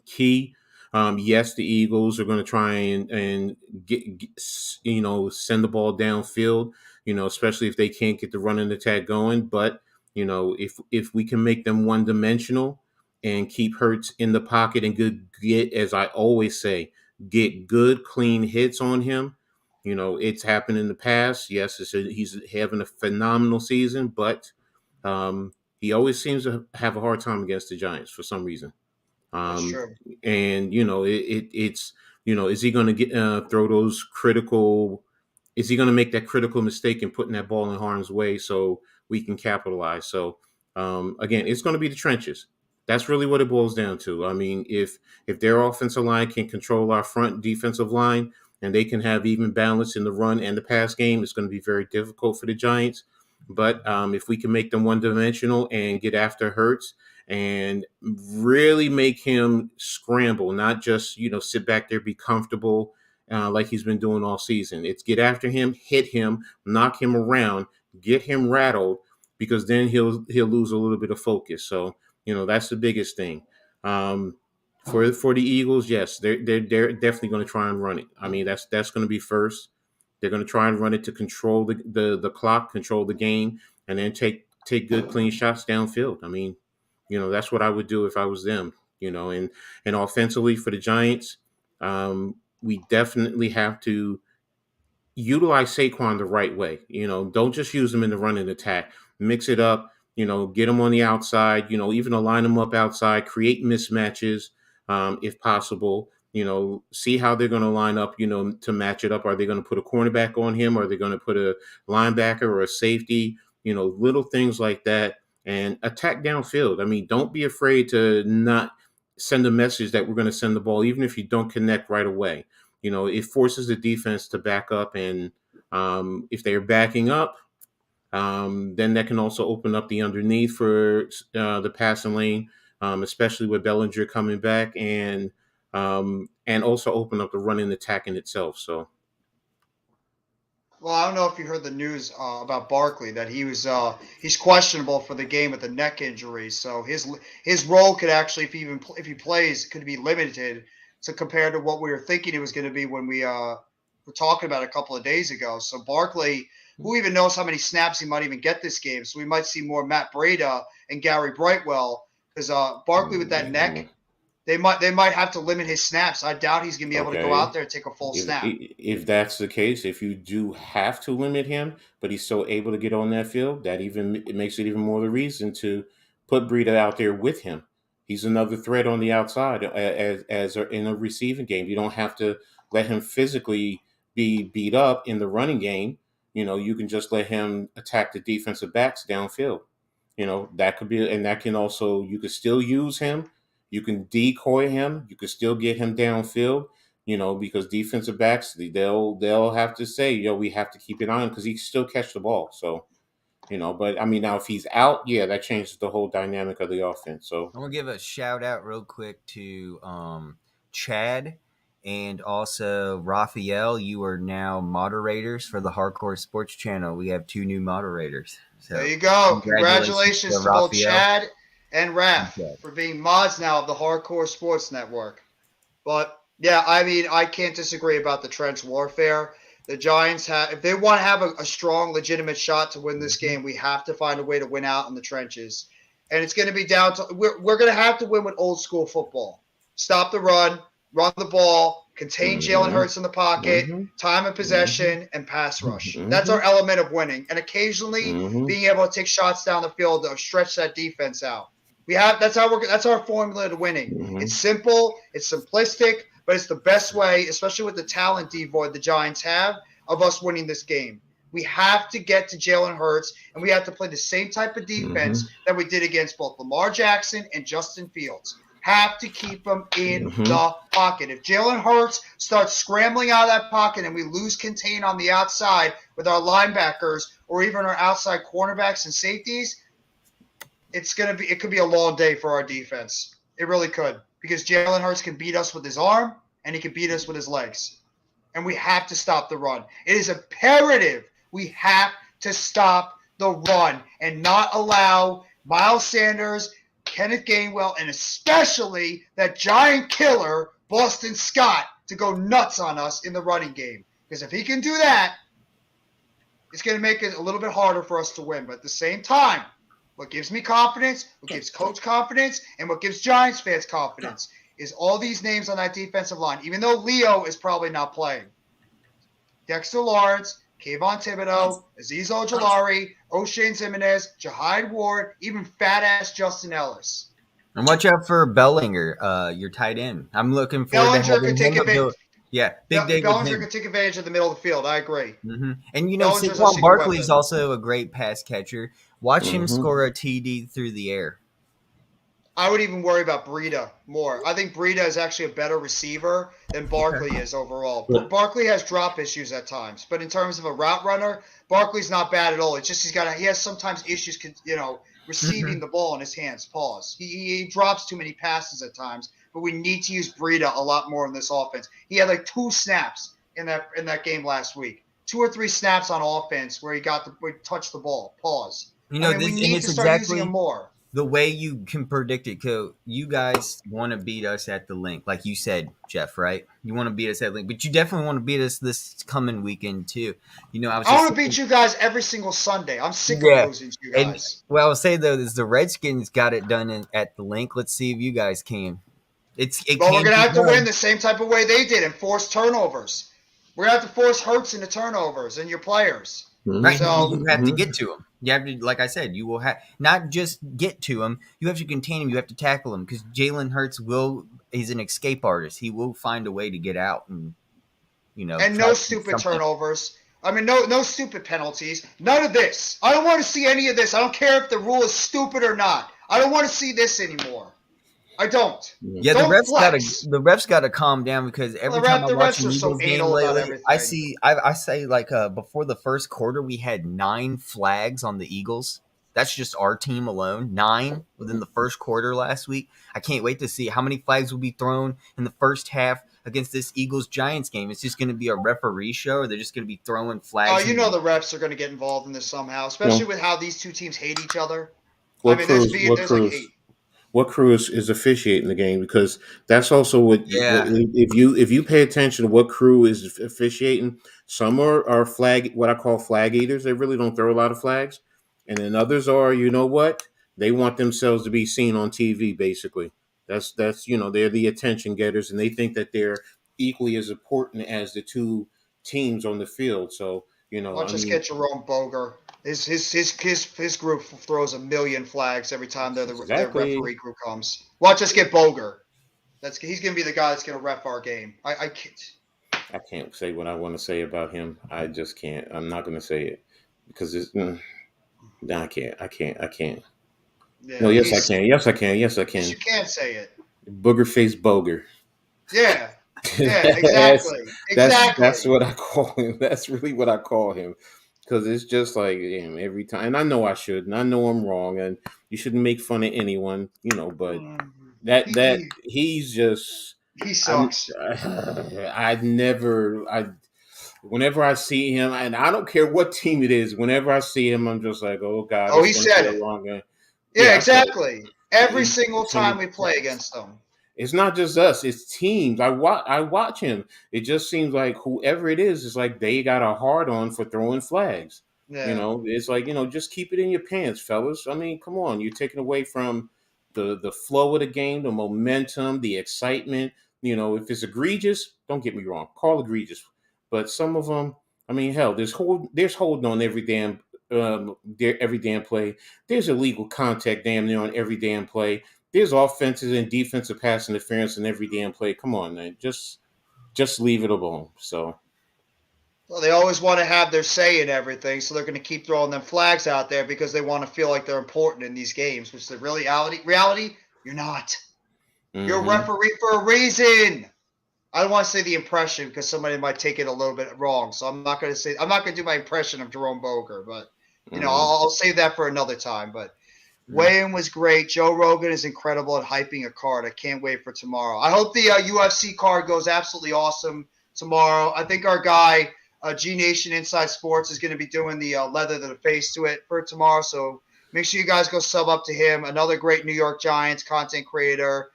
key. Yes, the Eagles are going to try and get send the ball downfield, especially if they can't get the running attack going. But, if we can make them one-dimensional and keep Hurts in the pocket and get, as I always say, get good, clean hits on him. It's happened in the past. Yes, he's having a phenomenal season, but he always seems to have a hard time against the Giants for some reason. That's true. And it's is he going to throw those critical? Is he going to make that critical mistake in putting that ball in harm's way so we can capitalize? So again, it's going to be the trenches. That's really what it boils down to. I mean, if their offensive line can control our front defensive line and they can have even balance in the run and the pass game, it's going to be very difficult for the Giants. But if we can make them one-dimensional and get after Hurts and really make him scramble, not just, sit back there, be comfortable like he's been doing all season. It's get after him, hit him, knock him around, get him rattled, because then he'll lose a little bit of focus. So, that's the biggest thing. For the Eagles, yes, they're definitely going to try and run it. I mean, that's going to be first. They're going to try and run it to control the clock, control the game, and then take good clean shots downfield. I mean, that's what I would do if I was them. And offensively for the Giants, we definitely have to utilize Saquon the right way. Don't just use him in the running attack. Mix it up. Get him on the outside. Even align him up outside. Create mismatches if possible. See how they're going to line up. To match it up. Are they going to put a cornerback on him? Are they going to put a linebacker or a safety? Little things like that, and attack downfield. I mean, don't be afraid to not send a message that we're going to send the ball, even if you don't connect right away. It forces the defense to back up, and if they're backing up, then that can also open up the underneath for the passing lane, especially with Bellinger coming back, and also open up the running attack in itself. So. Well, I don't know if you heard the news about Barkley, that he's questionable for the game with a neck injury. So his role could actually, if he plays, could be limited. So compared to what we were thinking it was going to be when we were talking about it a couple of days ago. So Barkley, who even knows how many snaps he might even get this game? So we might see more Matt Breida and Gary Brightwell, because Barkley with that neck. They might have to limit his snaps. I doubt he's going to be able to go out there and take a full snap. If that's the case, if you do have to limit him, but he's still able to get on that field, it makes it even more the reason to put Breida out there with him. He's another threat on the outside as in a receiving game. You don't have to let him physically be beat up in the running game. You can just let him attack the defensive backs downfield. That could be, and that can also, you could still use him. You can decoy him. You can still get him downfield, because defensive backs, they'll have to say, we have to keep it on because he can still catch the ball. So, but I mean, now if he's out, that changes the whole dynamic of the offense. So I'm gonna give a shout out real quick to Chad and also Raphael. You are now moderators for the Hardcore Sports Channel. We have 2 new moderators. So there you go. Congratulations to both Chad and Raph for being mods now of the Hardcore Sports Network. But yeah, I mean, I can't disagree about the trench warfare. The Giants if they want to have a strong, legitimate shot to win this game, we have to find a way to win out in the trenches. And it's going to be down to, we're going to have to win with old school football. Stop the run the ball, contain Jalen Hurts in the pocket, time of possession, and pass rush. That's our element of winning. And occasionally being able to take shots down the field to stretch that defense out. That's our formula to winning. It's simple, it's simplistic, but it's the best way, especially with the talent devoid the Giants have, of us winning this game. We have to get to Jalen Hurts, and we have to play the same type of defense that we did against both Lamar Jackson and Justin Fields. Have to keep them in the pocket. If Jalen Hurts starts scrambling out of that pocket and we lose contain on the outside with our linebackers or even our outside cornerbacks and safeties, it could be a long day for our defense. It really could, because Jalen Hurts can beat us with his arm and he can beat us with his legs. And we have to stop the run. It is imperative we have to stop the run and not allow Miles Sanders, Kenneth Gainwell, and especially that giant killer, Boston Scott, to go nuts on us in the running game. Because if he can do that, it's going to make it a little bit harder for us to win. But at the same time, what gives me confidence, what gives Coach confidence, and what gives Giants fans confidence is all these names on that defensive line, even though Leo is probably not playing. Dexter Lawrence, Kayvon Thibodeau, Azeez Ojulari, O'Shane Ximines, Jahide Ward, even fat-ass Justin Ellis. And watch out for Bellinger, your tight end. I'm looking forward to having him. Yeah, big day with him. Bellinger can take advantage of the middle of the field. I agree. And Saquon Barkley is also a great pass catcher. Watch him score a TD through the air. I would even worry about Breida more. I think Breida is actually a better receiver than Barkley is overall. Barkley has drop issues at times, but in terms of a route runner, Barkley's not bad at all. It's just he has sometimes issues, receiving the ball in his hands. Pause. He drops too many passes at times, but we need to use Breida a lot more in this offense. He had like 2 snaps in that game last week, 2 or 3 snaps on offense where he touched the ball. Pause. We need to start using him more. the way you can predict it, you guys want to beat us at the link, like you said, Jeff, right? You want to beat us at link, but you definitely want to beat us this coming weekend too. I was I just want to beat you guys every single Sunday. I'm sick of yeah, losing to you and guys. what I'll say though is the Redskins got it done at the link. Let's see if you guys can. It Well, we're can gonna be have to win done. the same type of way they did and force turnovers. We're gonna have to force Hurts into turnovers and your players. Right, but So you have to get to them. You have to, like I said, you will have not just get to them. You have to contain them. You have to tackle them because Jalen Hurts he's an escape artist. He will find a way to get out and and try no to do stupid something. turnovers. I mean, no stupid penalties. None of this. I don't want to see any of this. I don't care if the rule is stupid or not. I don't want to see this anymore. I don't. Yeah, Don't flex. the refs got to calm down because every time I The watch refs an are so Eagles game anal about lately, I everything. see I say like before the first quarter we had 9 flags on the Eagles. That's just our team alone. 9 within the first quarter last week. I can't wait to see how many flags will be thrown in the first half against this Eagles Giants game. It's just going to be a referee show, or they're just going to be throwing flags. You know the refs are going to get involved in this somehow, especially with how these two teams hate each other. I mean, there's like hate. What crew is officiating the game? Because that's also what Yeah. if you pay attention to what crew is officiating. Some are flag, what I call flag eaters. They really don't throw a lot of flags, and then others are, you know what, they want themselves to be seen on TV. Basically, that's they're the attention getters, and they think that they're equally as important as the two teams on the field. So Watch us get Jerome Boger. His group throws a million flags every time their referee group comes. Watch us get Boger. He's gonna be the guy that's gonna ref our game. I can't say what I want to say about him. I just can't. I'm not gonna say it because it's. No, I can't. Yeah, no, yes, I can. Yes, I can. Yes, you can't say it. Booger face Boger. Yeah. Yeah, exactly. That's what I call him. That's really what I call him. Because it's just like him every time. And I know I shouldn't. I know I'm wrong. And you shouldn't make fun of anyone, but he's just. He sucks. Whenever I see him, and I don't care what team it is, whenever I see him, I'm just like, oh God. Oh, he said it. Wrong. Yeah, exactly. Every single time we play against them. It's not just us; it's teams. I watch him. It just seems like whoever it is like they got a hard on for throwing flags. Yeah. It's like just keep it in your pants, fellas. I mean, come on, you're taking away from the flow of the game, the momentum, the excitement. If it's egregious, don't get me wrong, call egregious. But some of them, I mean, hell, there's holding on every damn play. There's illegal contact damn near on every damn play. There's offensive and defensive pass interference in every damn play. Come on, man. Just leave it alone. So. Well, they always want to have their say in everything, so they're going to keep throwing them flags out there because they want to feel like they're important in these games, which is the reality, you're not. Mm-hmm. You're a referee for a reason. I don't want to say the impression because somebody might take it a little bit wrong, so I'm not going to do my impression of Jerome Boger, but I'll save that for another time. But weigh-in was great. Joe Rogan is incredible at hyping a card. I can't wait for tomorrow. I hope the UFC card goes absolutely awesome tomorrow. I think our guy, G Nation Inside Sports, is going to be doing the leather to the face to it for tomorrow. So make sure you guys go sub up to him. Another great New York Giants content creator,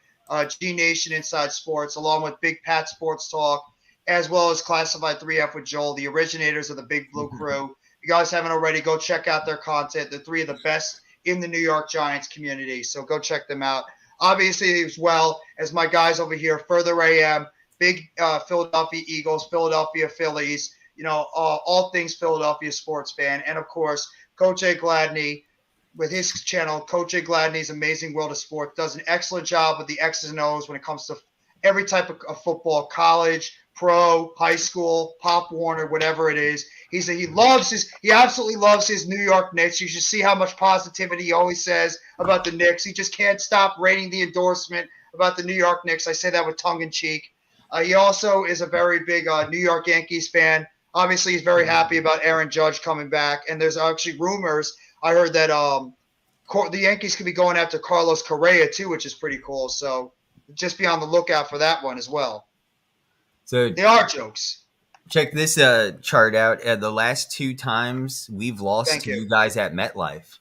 G Nation Inside Sports, along with Big Pat Sports Talk, as well as Classified 3F with Joel, the originators of the Big Blue Crew. If you guys haven't already, go check out their content. They're three of the best in the New York Giants community. So go check them out. Obviously, as well as my guys over here, FurtherA.M, big Philadelphia Eagles, Philadelphia Phillies, all things Philadelphia sports fan. And, of course, Coach Ed Gladney with his channel, Coach Ed Gladney's Amazing World of Sports, does an excellent job with the X's and O's when it comes to every type of football, college, pro, high school, Pop Warner, whatever it is. He absolutely loves his New York Knicks. You should see how much positivity he always says about the Knicks. He just can't stop rating the endorsement about the New York Knicks. I say that with tongue in cheek. He also is a very big New York Yankees fan. Obviously, he's very happy about Aaron Judge coming back. And there's actually rumors. I heard that the Yankees could be going after Carlos Correa too, which is pretty cool. So just be on the lookout for that one as well. So they are jokes. Check this chart out. The last 2 times we've lost to you guys at MetLife.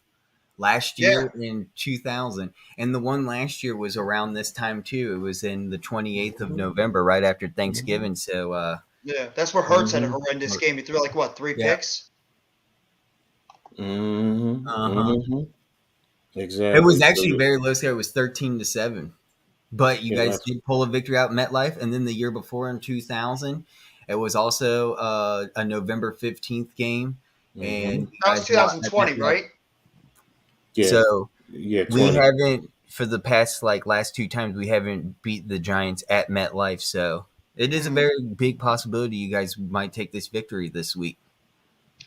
last year in 2000. And the one last year was around this time too. It was in the 28th of November, right after Thanksgiving. So that's where Hurts had a horrendous game. He threw like what, 3 picks? Exactly. It was actually very low scale. It was 13-7. But you guys did pull a victory out in MetLife, and then the year before in 2000, it was also a November 15th game, and that was 2020, right? Yeah. So we haven't, for the past last 2 times, we haven't beat the Giants at MetLife. So it is a very big possibility you guys might take this victory this week.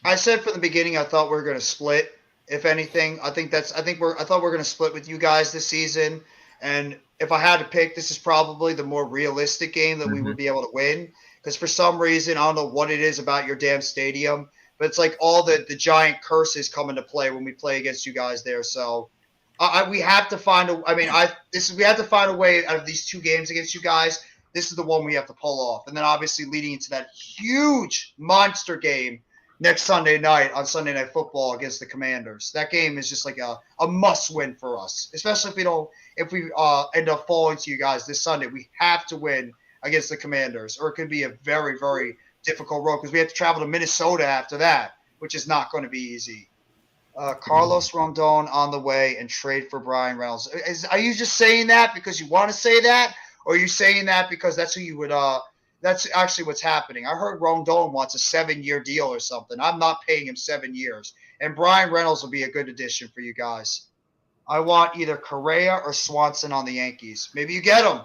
I said from the beginning I thought we were going to split. If anything, I thought we're going to split with you guys this season. And if I had to pick, this is probably the more realistic game that we would be able to win. Because for some reason, I don't know what it is about your damn stadium, but it's like all the giant curses come into play when we play against you guys there. So we have to find we have to find a way out of these 2 games against you guys. This is the one we have to pull off. And then obviously leading into that huge monster game next Sunday night on Sunday Night Football against the Commanders. That game is just like a must-win for us, especially if we end up falling to you guys this Sunday. We have to win against the Commanders, or it could be a very, very difficult road because we have to travel to Minnesota after that, which is not going to be easy. Carlos Rondon on the way and trade for Brian Reynolds. Are you just saying that because you want to say that, or are you saying that because that's who you would that's actually what's happening? I heard Rondon wants a 7-year deal or something. I'm not paying him 7 years. And Brian Reynolds will be a good addition for you guys. I want either Correa or Swanson on the Yankees. Maybe you get them.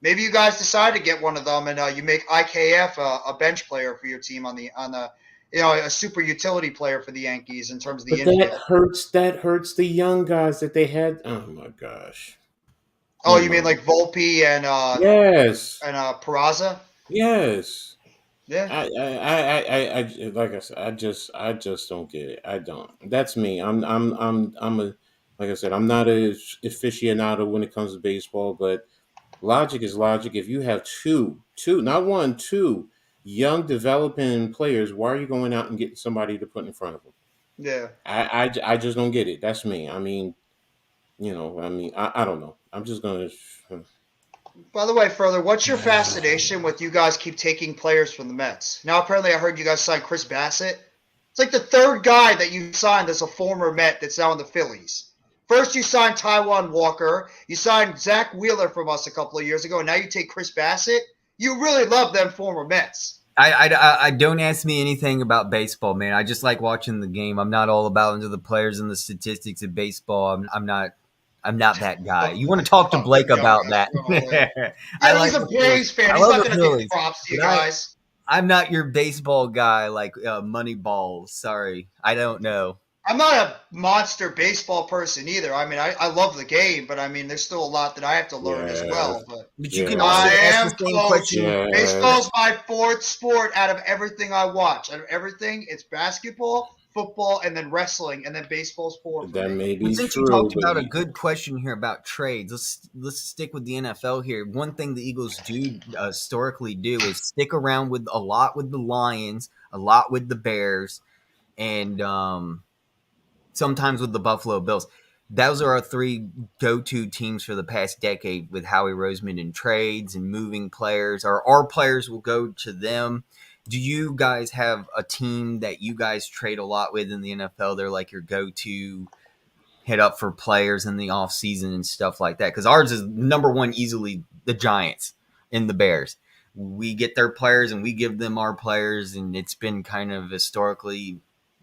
Maybe you guys decide to get one of them, and you make IKF a bench player for your team on the a super utility player for the Yankees in terms of the infield. That hurts the young guys that they had. Oh my gosh. Oh, you mean like Volpe and yes, and Peraza? Yes. Yeah. I like I said, I just don't get it. I don't. That's me. I'm a, like I said, I'm not a aficionado when it comes to baseball, but logic is logic. If you have two, not one, 2 young developing players, why are you going out and getting somebody to put in front of them? Yeah. I just don't get it. That's me. I mean, I don't know. I'm just gonna. By the way, Further, what's your fascination with you guys keep taking players from the Mets? Now, apparently, I heard you guys signed Chris Bassett. It's like the 3rd guy that you signed as a former Met that's now in the Phillies. First, you signed Taijuan Walker. You signed Zach Wheeler from us a couple of years ago. And now you take Chris Bassett. You really love them former Mets. I don't ask me anything about baseball, man. I just like watching the game. I'm not all about into the players and the statistics of baseball. I'm not that guy. You want to talk to Blake about that? He's a Braves fan. He's not going to give props to you guys. I'm not your baseball guy like Moneyball. Sorry, I don't know. I'm not a monster baseball person either. I mean, I love the game, but I mean, there's still a lot that I have to learn as well. But you can also ask the same question. Baseball's my 4th sport out of everything I watch. Out of everything, it's basketball, football, and then wrestling, and then baseball's 4th. That may be Since true, you talked about a good question here about trades, let's stick with the NFL here. One thing the Eagles do historically do is stick around with a lot with the Lions, a lot with the Bears, and sometimes with the Buffalo Bills. Those are our 3 go-to teams for the past decade with Howie Roseman in trades and moving players. Our players will go to them. Do you guys have a team that you guys trade a lot with in the NFL? They're like your go-to hit up for players in the offseason and stuff like that. Because ours is number 1 easily the Giants and the Bears. We get their players and we give them our players, and it's been kind of historically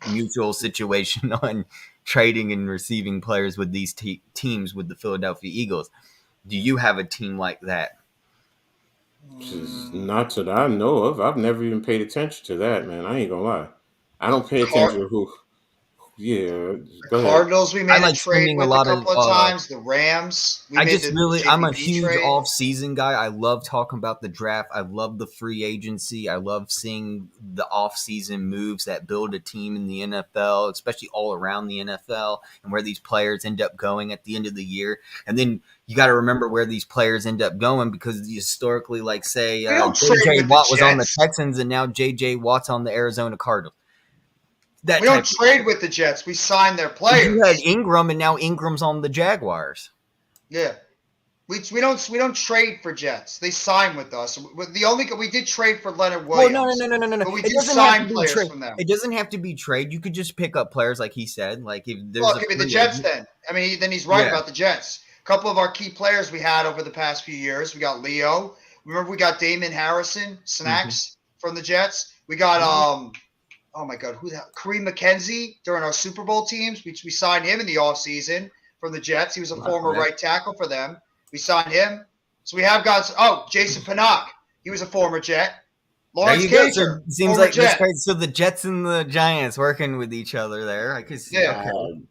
mutual situation on trading and receiving players with these teams with the Philadelphia Eagles. Do you have a team like that? Not that I know of. I've never even paid attention to that, man. I ain't gonna lie. I don't pay attention to who. Yeah, the Cardinals we made a trade with a couple of times. The Rams. I'm a huge off-season guy. I love talking about the draft. I love the free agency. I love seeing the off-season moves that build a team in the NFL, especially all around the NFL, and where these players end up going at the end of the year. And then you got to remember where these players end up going, because historically, like say J.J. Watt was on the Texans, and now J.J. Watt's on the Arizona Cardinals. That we don't trade with the Jets. We sign their players. You had Ingram, and now Ingram's on the Jaguars. Yeah. We don't trade for Jets. They sign with us. We did trade for Leonard Williams. Well, no. But we do sign players from them. It doesn't have to be trade. You could just pick up players, like he said. Like if there's well, it could be the Jets then. I mean, then he's right about the Jets. A couple of our key players we had over the past few years. We got Leo. Remember, we got Damon Harrison, Snacks from the Jets. We got oh my God, who that? Kareem McKenzie during our Super Bowl teams. We signed him in the offseason from the Jets. He was a former right tackle for them. We signed him. So we have guys. Oh, Jason Pinnock. He was a former Jet. Lawrence Cager. So seems like Jet. So the Jets and the Giants working with each other there. I could see. Yeah. Okay.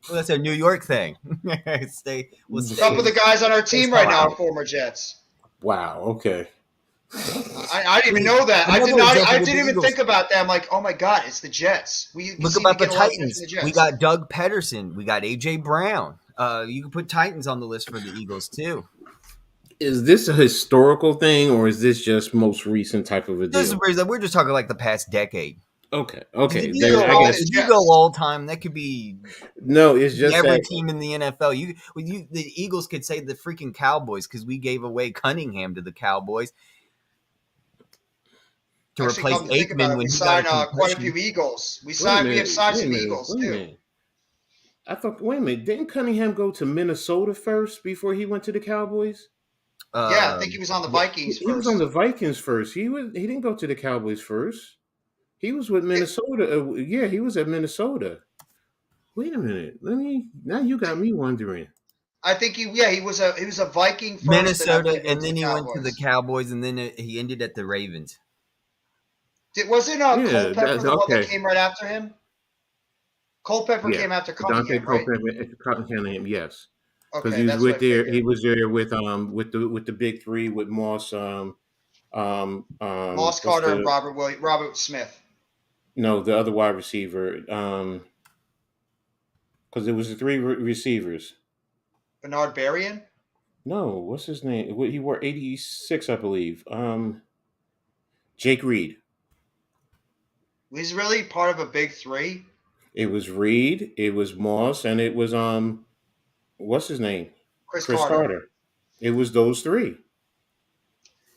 Well, that's a New York thing. We'll a couple of the guys on our team right now are former Jets. Wow. Okay. I didn't even know that. I didn't even think about that. I'm like, oh my God, it's the Jets. Look about the Titans. We got Doug Pederson. We got AJ Brown. You can put Titans on the list for the Eagles too. Is this a historical thing, or is this just most recent type of a deal? We're just talking like the past decade. Okay. If you go all time, that could be it's just every team in the NFL. The Eagles could say the freaking Cowboys because we gave away Cunningham to the Cowboys to replace Aikman when we signed quite a few Eagles. We have signed some Eagles too. I thought, wait a minute, didn't Cunningham go to Minnesota first before he went to the Cowboys? I think he was on the Vikings first. He was on the Vikings first. He didn't go to the Cowboys first. He was with Minnesota. He was at Minnesota. Wait a minute. Now you got me wondering. I think he was a Viking first. Minnesota, and then he went to the Cowboys, and then he ended at the Ravens. Wasn't Culpepper the one that came right after him? Culpepper came after Cunningham, Cunningham, yes. Because he was He was there with the big three with Moss, Moss, Carter, and Robert Smith. No, the other wide receiver. Because it was the three receivers. Bernard Berrien? No, what's his name? He wore 86, I believe. Jake Reed. He's really part of a big three. It was Reed, it was Moss, and it was what's his name? Chris Carter. It was those three.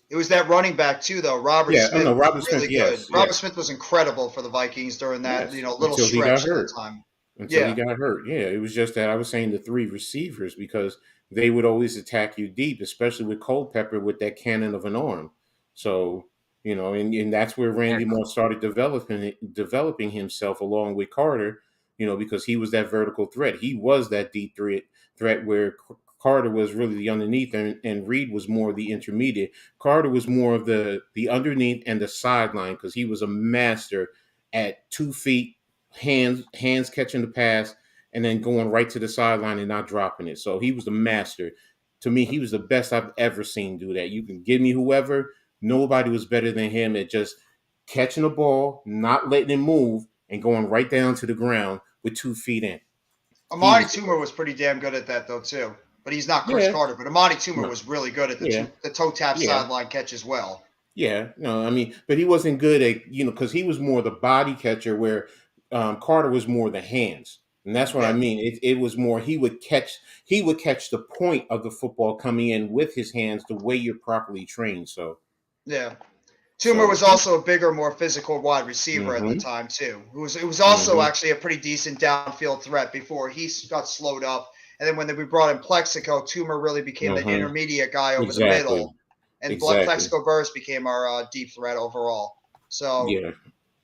It was that running back too, though. Robert Smith. Robert Smith. Yes, Robert Smith was incredible for the Vikings during that little stretch at the time. Until he got hurt. Yeah, it was just that I was saying the three receivers because they would always attack you deep, especially with Culpepper with that cannon of an arm. So, and that's where Randy Moss started developing himself along with Carter, because he was that vertical threat. He was that deep threat where Carter was really the underneath and Reed was more the intermediate. Carter was more of the underneath and the sideline because he was a master at 2 feet, hands catching the pass and then going right to the sideline and not dropping it. So he was the master. To me, he was the best I've ever seen do that. You can give me whoever. Nobody was better than him at just catching the ball, not letting it move, and going right down to the ground with 2 feet in. Amani Toomer was pretty damn good at that, though, too. But he's not Chris Carter. But Amani Toomer was really good at the toe tap sideline catch as well. Yeah, no, I mean, but he wasn't good at, because he was more the body catcher where Carter was more the hands. And that's what I mean. It was more he would catch the point of the football coming in with his hands the way you're properly trained. So Toomer was also a bigger, more physical wide receiver at the time too. It was also actually a pretty decent downfield threat before he got slowed up. And then when we brought in Plexico, Toomer really became the intermediate guy over the middle. And Plexico Burst became our deep threat overall. So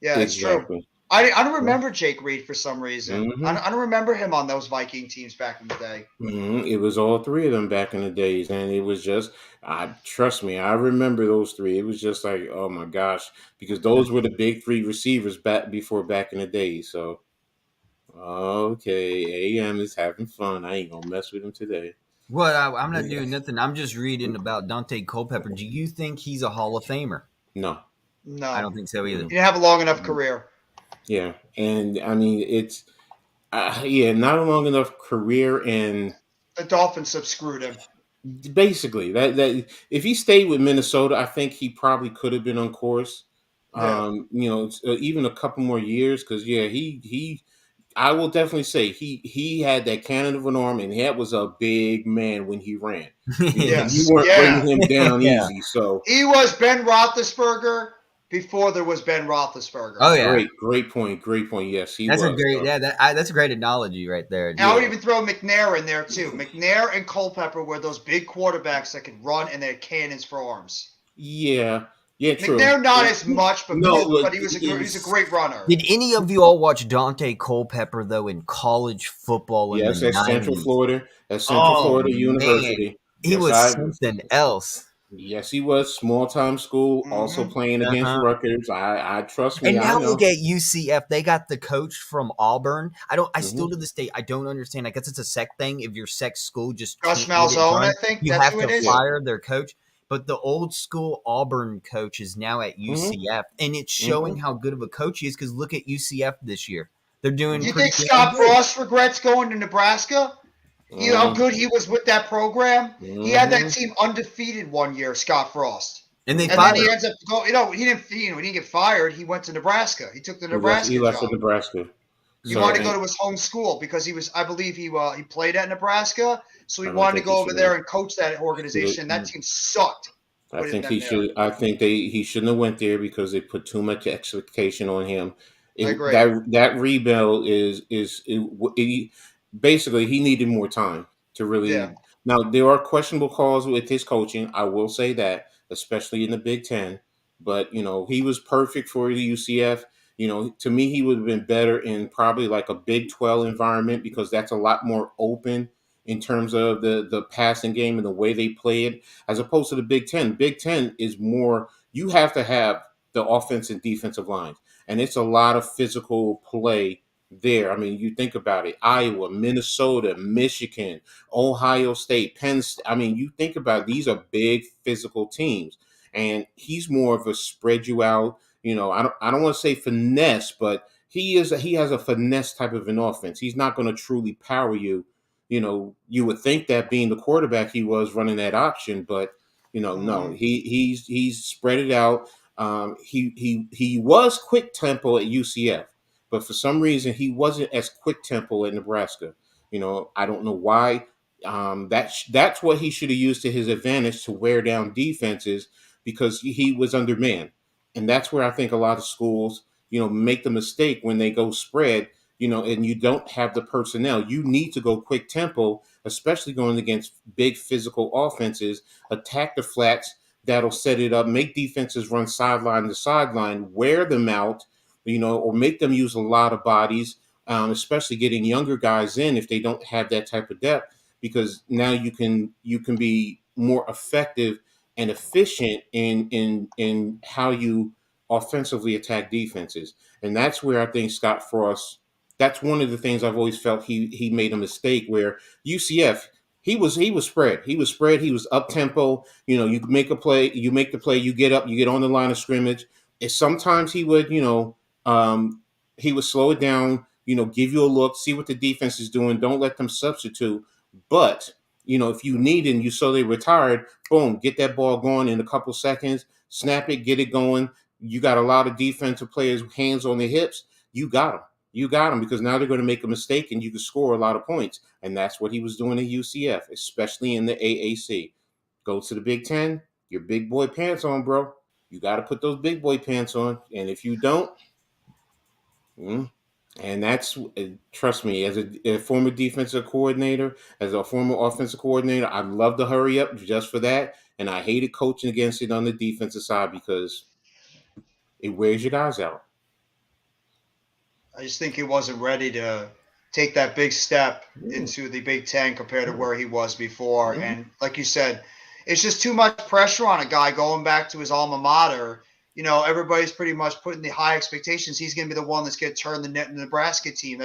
it's true. I don't remember Jake Reed for some reason. I don't remember him on those Viking teams back in the day. It was all three of them back in the days, and it was just, trust me, I remember those three. It was just like, oh my gosh, because those were the big three receivers back in the day. So, okay, AM is having fun. I ain't gonna mess with him today. Well, I'm not doing nothing. I'm just reading about Dante Culpepper. Do you think he's a Hall of Famer? No, I don't think so either. He didn't have a long enough career. Yeah, and I mean it's not a long enough career, and the Dolphins have screwed him. Basically, that if he stayed with Minnesota, I think he probably could have been on course. Even a couple more years, because I will definitely say he had that cannon of an arm, and that was a big man when he ran. You weren't bringing him down easy. So he was Ben Roethlisberger before there was Ben Roethlisberger. Oh yeah, great point. Yes, he that's was. a great that's a great analogy right there. And I would even throw McNair in there too. McNair and Culpepper were those big quarterbacks that could run and they had cannons for arms. Yeah, true. McNair not as much, but he was a great runner. Did any of you all watch Dante Culpepper though in college football? Yes, in the at 90s? Central Florida, Florida University. He was something else. Yes, he was small time school, also playing against Rutgers. I trust me. And now I know. look at UCF. They got the coach from Auburn. I still to this day I don't understand. I guess it's a sec thing. If your sec school just Gus Malzahn, I think you have to fire their coach. But the old school Auburn coach is now at UCF, and it's showing how good of a coach he is. Because look at UCF this year; they're doing. You think Scott Frost regrets going to Nebraska? You know how good he was with that program. He had that team undefeated one year, Scott Frost. And then he ends up going. He didn't get fired. He went to Nebraska. He took the Nebraska He left job. for Nebraska. He wanted to go to his home school because I believe he played at Nebraska, so he wanted to go over there and coach that organization. That team sucked. I think he should. I think he shouldn't have went there because they put too much expectation on him. I agree. That rebuild basically he needed more time to really. Yeah. Now there are questionable calls with his coaching. I will say that, especially in the Big Ten. But he was perfect for the UCF. To me, he would have been better in probably like a Big 12 environment because that's a lot more open in terms of the passing game and the way they play it, as opposed to the Big Ten. Big Ten is more, you have to have the offense and defensive lines. And it's a lot of physical play there. I mean, you think about it, Iowa, Minnesota, Michigan, Ohio State, Penn State. I mean, you think about it, these are big physical teams. And he's more of a spread you out. I don't want to say finesse, but he has a finesse type of an offense. He's not going to truly power you. You would think that being the quarterback he was running that option, but no, he's spread it out. He was quick tempo at UCF, but for some reason he wasn't as quick tempo at Nebraska. I don't know why. That's what he should have used to his advantage to wear down defenses because he was undermanned, and that's where I think a lot of schools make the mistake when they go spread. And you don't have the personnel. You need to go quick tempo, especially going against big physical offenses, attack the flats, that'll set it up, make defenses run sideline to sideline, wear them out, or make them use a lot of bodies, especially getting younger guys in if they don't have that type of depth, because now you can be more effective and efficient in how you offensively attack defenses. And that's where I think Scott Frost, that's one of the things I've always felt he made a mistake where UCF, he was spread. He was up tempo. You make a play, you make the play, you get up, you get on the line of scrimmage. And sometimes he would, he would slow it down, give you a look, see what the defense is doing. Don't let them substitute. But, if you need it and you saw they were tired, boom, get that ball going in a couple seconds, snap it, get it going. You got a lot of defensive players, hands on their hips. You got them. You got them because now they're going to make a mistake and you can score a lot of points. And that's what he was doing at UCF, especially in the AAC. Go to the Big Ten, your big boy pants on, bro. You got to put those big boy pants on. And if you don't, and that's, trust me, as a former defensive coordinator, as a former offensive coordinator, I'd love to hurry up just for that. And I hated coaching against it on the defensive side because it wears your guys out. I just think he wasn't ready to take that big step into the Big Ten compared to where he was before. And like you said, it's just too much pressure on a guy going back to his alma mater. Everybody's pretty much putting the high expectations. He's going to be the one that's going to turn the Nebraska team.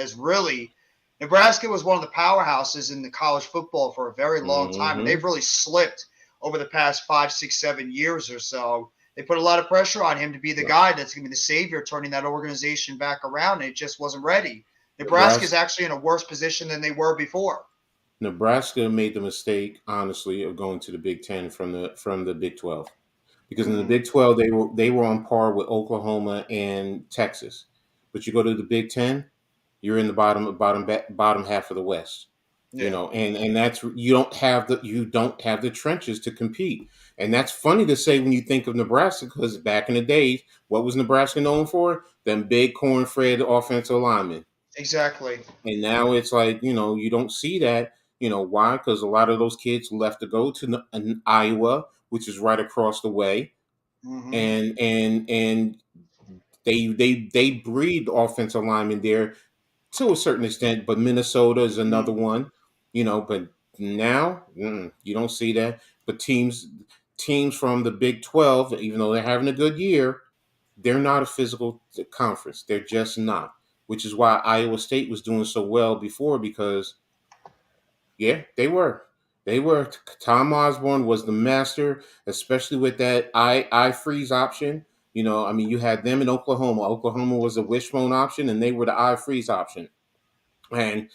Nebraska was one of the powerhouses in the college football for a very long time, and they've really slipped over the past 5, 6, 7 years or so. They put a lot of pressure on him to be the guy that's going to be the savior, turning that organization back around, and it just wasn't ready. Nebraska is actually in a worse position than they were before. Nebraska made the mistake, honestly, of going to the Big Ten from the Big 12. because in the Big 12 they were on par with Oklahoma and Texas. But you go to the Big 10, you're in the bottom half of the West. Yeah. And that's you don't have the trenches to compete. And that's funny to say when you think of Nebraska, because back in the days, what was Nebraska known for? Them big corn-fed offensive linemen. Exactly. And now it's like, you don't see that. Why? Because a lot of those kids left to go to Iowa, which is right across the way. Mm-hmm. And they breed offensive linemen there to a certain extent, but Minnesota is another one, but now you don't see that. But teams from the Big 12, even though they're having a good year, they're not a physical conference. They're just not, which is why Iowa State was doing so well before, because they were. Tom Osborne was the master, especially with that eye freeze option. You had them in Oklahoma. Oklahoma was a wishbone option, and they were the eye freeze option. And,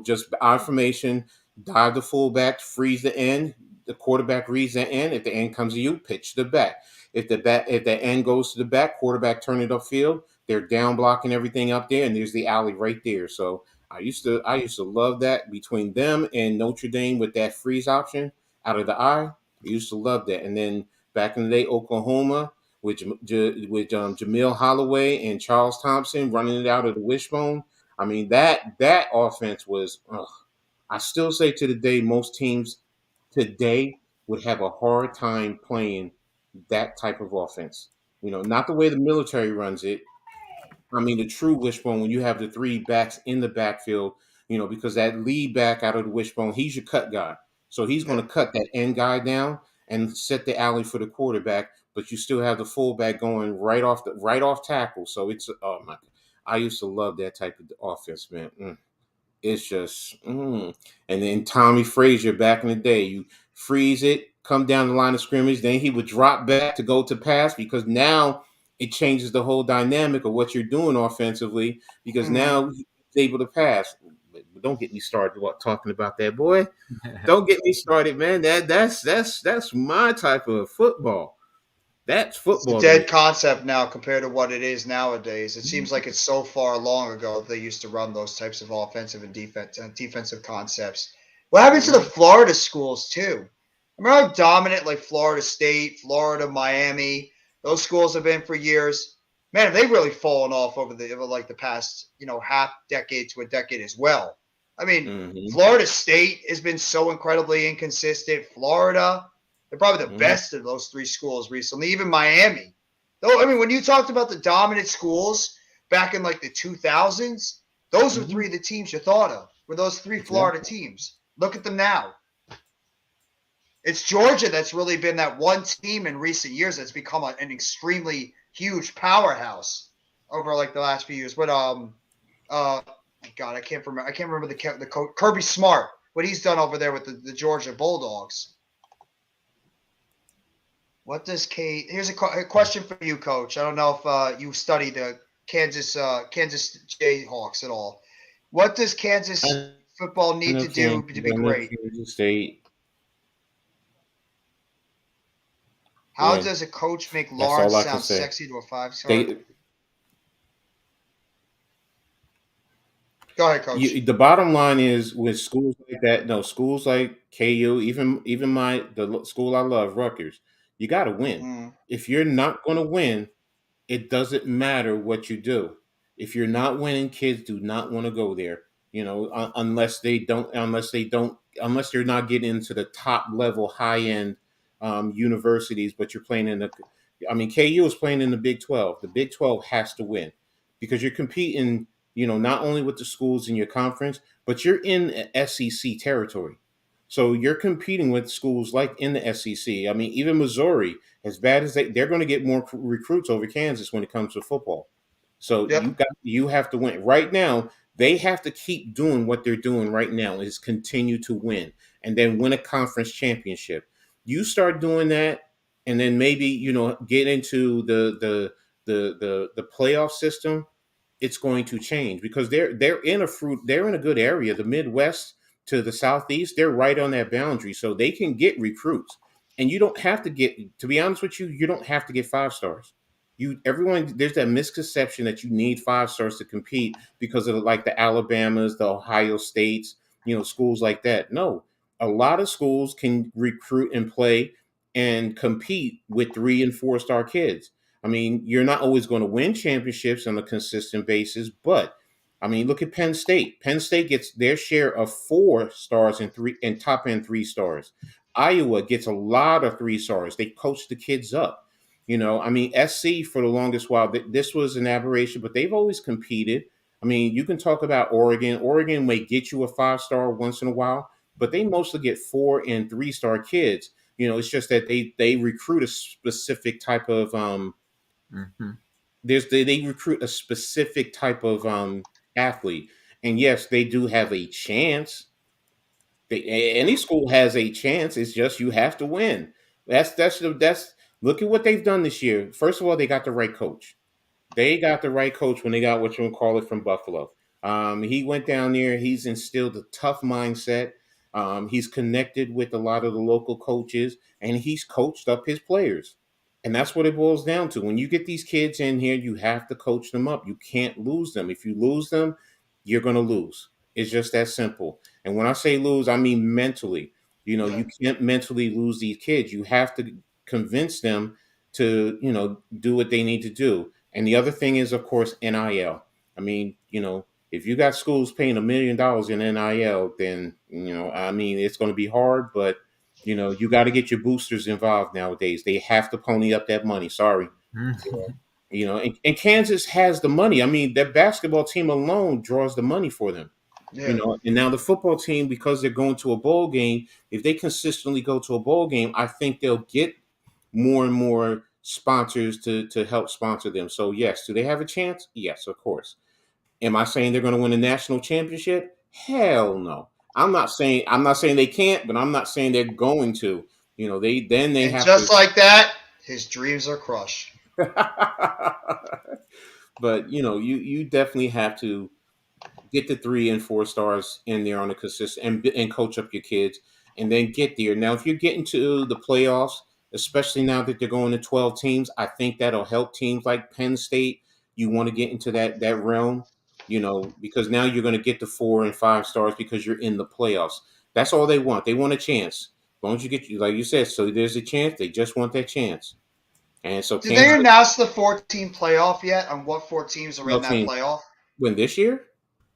just eye formation, dive the fullback, freeze the end. The quarterback reads the end. If the end comes to you, pitch the back. If the end goes to the back, quarterback turn it upfield. They're down blocking everything up there, and there's the alley right there. So I used to love that between them and Notre Dame with that freeze option out of the eye. I used to love that. And then back in the day, Oklahoma with Jamil Holloway and Charles Thompson running it out of the wishbone. I mean, that offense was. I still say to the day, most teams today would have a hard time playing that type of offense. Not the way the military runs it. I mean, the true wishbone, when you have the three backs in the backfield, because that lead back out of the wishbone, he's your cut guy. So he's going to cut that end guy down and set the alley for the quarterback, but you still have the fullback going right off tackle. So it's, oh my, I used to love that type of offense, man. It's just, and then Tommy Frazier back in the day, you freeze it, come down the line of scrimmage, then he would drop back to go to pass, because now it changes the whole dynamic of what you're doing offensively, because now he's able to pass. But don't get me started talking about that, boy. Don't get me started, man. That's my type of football. That's football. It's a dead concept now compared to what it is nowadays. It seems like it's so far long ago they used to run those types of offensive and defensive concepts. What happened to the Florida schools too? Remember how dominant like Florida State, Florida, Miami, those schools have been for years? Man, have they really fallen off over the past half decade to a decade as well? I mean, Florida State has been so incredibly inconsistent. Florida. They're probably the best of those three schools recently, even Miami. Though, I mean, when you talked about the dominant schools back in like the 2000s, those were three of the teams you thought of, were those three Florida teams. Look at them now. It's Georgia that's really been that one team in recent years that's become an extremely huge powerhouse over like the last few years. But God, I can't remember the coach, Kirby Smart, what he's done over there with the Georgia Bulldogs. What does here's a question for you, Coach. I don't know if you study the Kansas Jayhawks at all. What does Kansas football need to do to be great? Kansas State. How does a coach make Lawrence sound sexy to a 5-star? Go ahead, Coach. The bottom line is with schools like that, schools like KU, even the school I love, Rutgers, you got to win. If you're not going to win, it doesn't matter what you do. If you're not winning, kids do not want to go there. Unless they're not getting into the top level, high end universities. But you're playing KU is playing in the Big 12. The Big 12 has to win because you're competing. Not only with the schools in your conference, but you're in SEC territory. So you're competing with schools like in the SEC. I mean, even Missouri, as bad as they're going to get more recruits over Kansas when it comes to football. So you have to win. Right now, they have to keep doing what they're doing right now is continue to win and then win a conference championship. You start doing that, and then maybe get into the playoff system. It's going to change because they're in a good area. The Midwest to the Southeast, they're right on that boundary, so they can get recruits. And you don't have to get, to be honest with you, you don't have to get 5 stars. Everyone, there's that misconception that you need 5 stars to compete because of like the Alabamas, the Ohio States, schools like that. No, a lot of schools can recruit and play and compete with 3 and 4 star kids. I mean, you're not always going to win championships on a consistent basis, but I mean, look at Penn State. Penn State gets their share of 4 stars and top end 3 stars. Iowa gets a lot of 3 stars. They coach the kids up. I mean, SC for the longest while, this was an aberration, but they've always competed. I mean, you can talk about Oregon. Oregon may get you a 5 star once in a while, but they mostly get 4 and 3 star kids. It's just that they recruit a specific type of they recruit a specific type of athlete, and yes, they do have a chance. Any school has a chance. It's just you have to win. That's look at what they've done this year. First of all, they got the right coach. They got the right coach when they got what you would call it from Buffalo. He went down there. He's instilled a tough mindset. He's connected with a lot of the local coaches, and he's coached up his players. And that's what it boils down to. When you get these kids in here, you have to coach them up. You can't lose them. If you lose them, you're going to lose. It's just that simple. And when I say lose, I mean mentally. You can't mentally lose these kids. You have to convince them to, do what they need to do. And the other thing is, of course, NIL. I mean, if you got schools paying $1 million in NIL, then, I mean, it's going to be hard, but, you got to get your boosters involved nowadays. They have to pony up that money. Sorry. And Kansas has the money. I mean, their basketball team alone draws the money for them. Yeah. And now the football team, because they're going to a bowl game, if they consistently go to a bowl game, I think they'll get more and more sponsors to help sponsor them. So yes, do they have a chance? Yes, of course. Am I saying they're going to win a national championship? Hell no. I'm not saying they can't, but I'm not saying they're going to. They and have just to, like that, his dreams are crushed. But you definitely have to get the 3 and 4 stars in there on a consistent and coach up your kids and then get there. Now, if you're getting to the playoffs, especially now that they're going to 12 teams, I think that'll help teams like Penn State. You want to get into that realm, because now you're going to get the 4 and 5 stars because you're in the playoffs. That's all they want. They want a chance. As long as you get, like you said, so there's a chance. They just want that chance. And so, did they announce the 4-team playoff yet? On what 4 teams are in that playoff? When this year?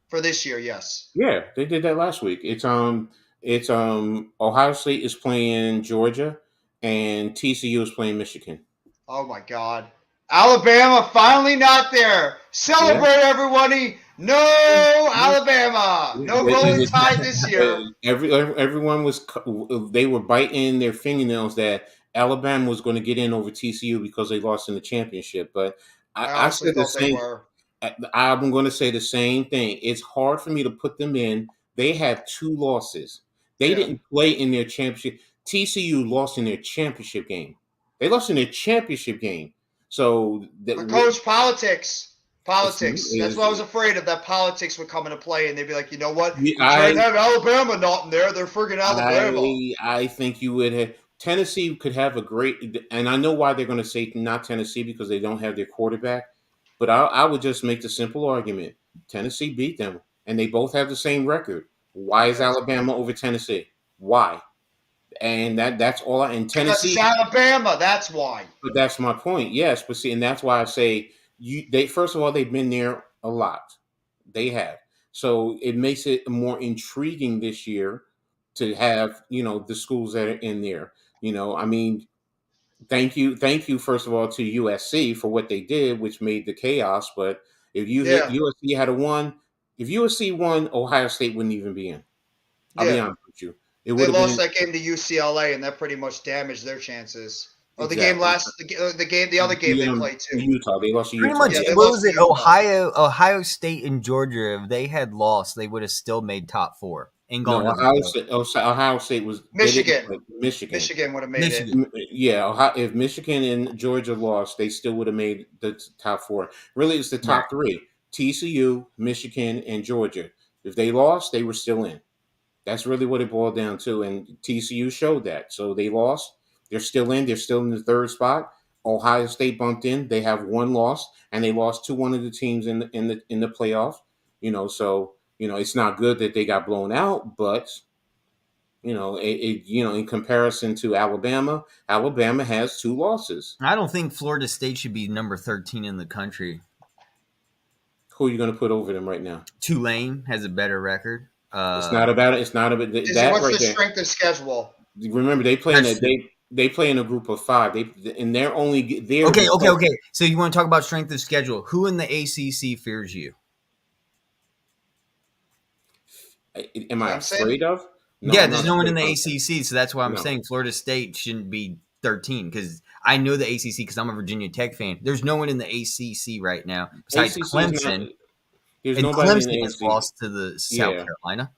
For this year, yes. Yeah, they did that last week. It's Ohio State is playing Georgia, and TCU is playing Michigan. Oh my God, Alabama finally not there. Celebrate, everybody! No Alabama, no Golden Tide this year. Everyone they were biting their fingernails that Alabama was going to get in over TCU because they lost in the championship. But I said the same. I'm going to say the same thing. It's hard for me to put them in. They have 2 losses. They didn't play in their championship. TCU lost in their championship game. They lost in their championship game. So, coach, politics. That's what I was afraid of. That politics would come into play, and they'd be like, you know what? We can't have Alabama not in there. They're friggin' Alabama. I think you would have. Tennessee could have a great, and I know why they're going to say not Tennessee because they don't have their quarterback. But I would just make the simple argument. Tennessee beat them, and they both have the same record. Why is Alabama over Tennessee? Why? And that's all. And Tennessee, it's Alabama. That's why. But that's my point. Yes, but see, and that's why I say they. First of all, they've been there a lot. They have, so it makes it more intriguing this year to have the schools that are in there. I mean. Thank you, first of all, to USC for what they did, which made the chaos. But if USC had won, if USC won, Ohio State wouldn't even be in. I'll be honest with you. They lost that game to UCLA, and that pretty much damaged their chances. Oh, exactly. The other game they played too. Utah, they lost to Utah. Pretty much, what was it? Ohio State and Georgia. If they had lost, they would have still made top 4. Ohio State was Michigan. Michigan would have made it. Yeah, if Michigan and Georgia lost, they still would have made the top 4. Really, it's the top 3: TCU, Michigan, and Georgia. If they lost, they were still in. That's really what it boiled down to, and TCU showed that. So they lost. They're still in. They're still in the third spot. Ohio State bumped in. They have one loss, and they lost to one of the teams in the playoffs. So it's not good that they got blown out, but in comparison to Alabama has 2 losses. I don't think Florida State should be number 13 in the country. Who are you going to put over them right now? Tulane has a better record. It's not about it. It's not about that. What's right the there. strength of schedule? Remember, they play they play in a group of 5. They're only there. Okay. So you want to talk about strength of schedule? Who in the ACC fears you? Am I afraid of? No, there's no one in the ACC, so that's why I'm saying Florida State shouldn't be 13 because I know the ACC because I'm a Virginia Tech fan. There's no one in the ACC right now besides Clemson. There's and nobody Clemson in the has lost to the South Carolina.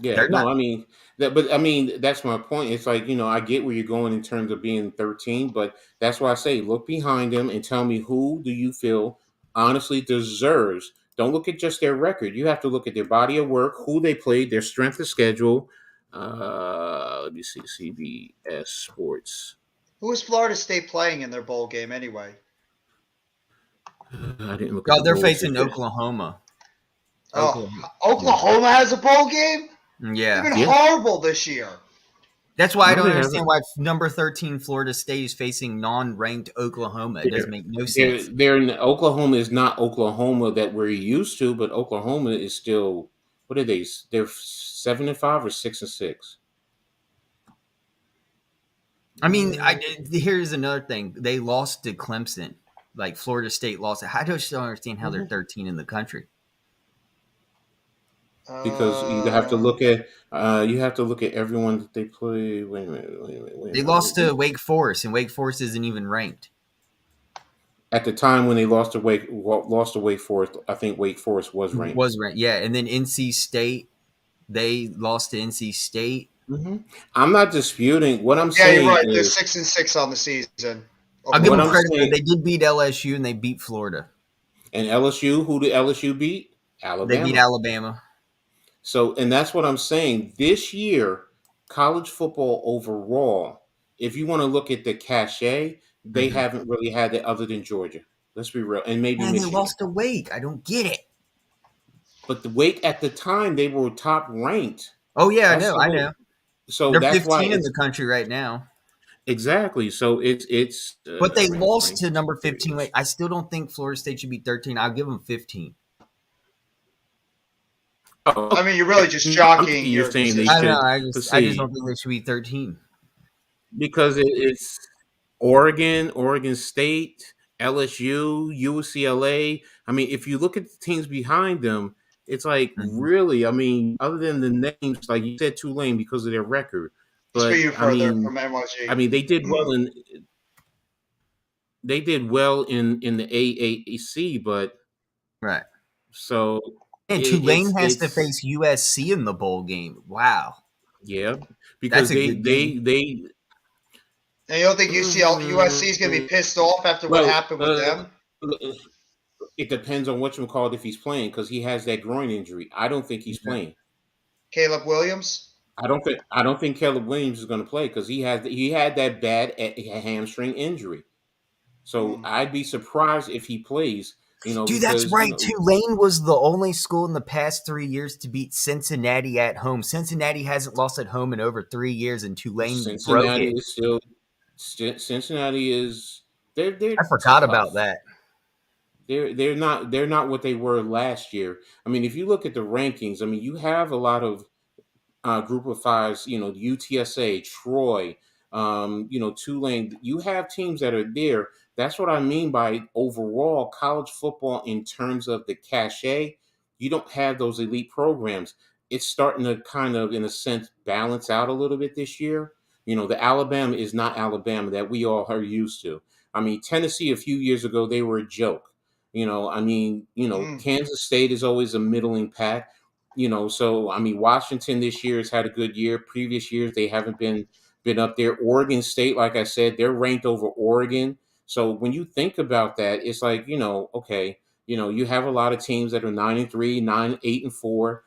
Yeah, that's my point. It's like, I get where you're going in terms of being 13, but that's why I say look behind them and tell me who do you feel honestly deserves. Don't look at just their record. You have to look at their body of work, who they played, their strength of schedule. Let me see, CBS Sports. Who is Florida State playing in their bowl game anyway? I didn't look at they're facing Oklahoma. Oklahoma has a bowl game? Yeah. They've been horrible this year. That's why I don't understand why number 13 Florida State is facing non-ranked Oklahoma. It doesn't make no sense. Oklahoma is not Oklahoma that we're used to, but Oklahoma is still, what are they? They're 7-5 or 6-6. I mean, here's another thing. They lost to Clemson. Like Florida State lost. I just don't understand how they're 13 in the country. Because you have to look at everyone that they play. Wait a minute. They lost to Wake Forest, and Wake Forest isn't even ranked. At the time when they lost to Wake Forest, I think Wake Forest was ranked. Yeah. And then NC State, they lost to NC State. Mm-hmm. I'm not disputing what I'm saying. Yeah, you're right. They're 6-6 on the season. I'll give them credit. They did beat LSU and they beat Florida. And LSU, who did LSU beat? Alabama. They beat Alabama. So, and that's what I'm saying. This year, college football overall, if you want to look at the cachet, they haven't really had it other than Georgia. Let's be real. And maybe Michigan. They lost to Wake. I don't get it. But the Wake at the time, they were top ranked. Oh, yeah, I know. So they're that's 15 in the country right now. Exactly. So it's but they lost to number 15. I still don't think Florida State should be 13. I'll give them 15. Oh, I mean, you're really just shocking. You're saying they should. I just don't think they should be 13 because it's Oregon State, LSU, UCLA. I mean, if you look at the teams behind them, it's like really. I mean, other than the names, like you said, Tulane because of their record. But from NYG. I mean, they did well in the AAC, but right. So and Tulane has to face USC in the bowl game. Wow. Yeah, because they. And you don't think USC is going to be pissed off after what happened with them? It depends on what you call it if he's playing because he has that groin injury. I don't think he's playing. Caleb Williams. I don't think Caleb Williams is going to play because he had that bad hamstring injury. So I'd be surprised if he plays. Dude, that's right. Tulane was the only school in the past 3 years to beat Cincinnati at home. Cincinnati hasn't lost at home in over 3 years, and Tulane broke it. Cincinnati is. They're I forgot about that. They're not what they were last year. I mean, if you look at the rankings, I mean, you have a lot of group of fives. UTSA, Troy, Tulane. You have teams that are there. That's what I mean by overall college football in terms of the cachet. You don't have those elite programs. It's starting to kind of, in a sense, balance out a little bit this year. The Alabama is not Alabama that we all are used to. I mean, Tennessee a few years ago, they were a joke. Kansas State is always a middling pack. So, I mean, Washington this year has had a good year. Previous years, they haven't been up there. Oregon State, like I said, they're ranked over Oregon. So when you think about that, it's like, okay, you have a lot of teams that are 9-3, 8-4.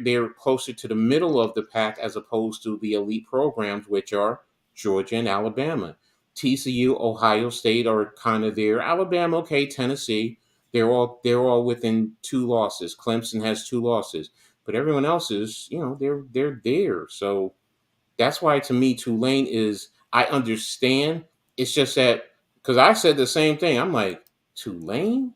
They're closer to the middle of the pack as opposed to the elite programs, which are Georgia and Alabama. TCU, Ohio State are kind of there. Alabama, okay, Tennessee. They're all within 2 losses. Clemson has 2 losses, but everyone else is, they're there. So that's why to me Tulane is. I understand. It's just that because I said the same thing. I'm like Tulane.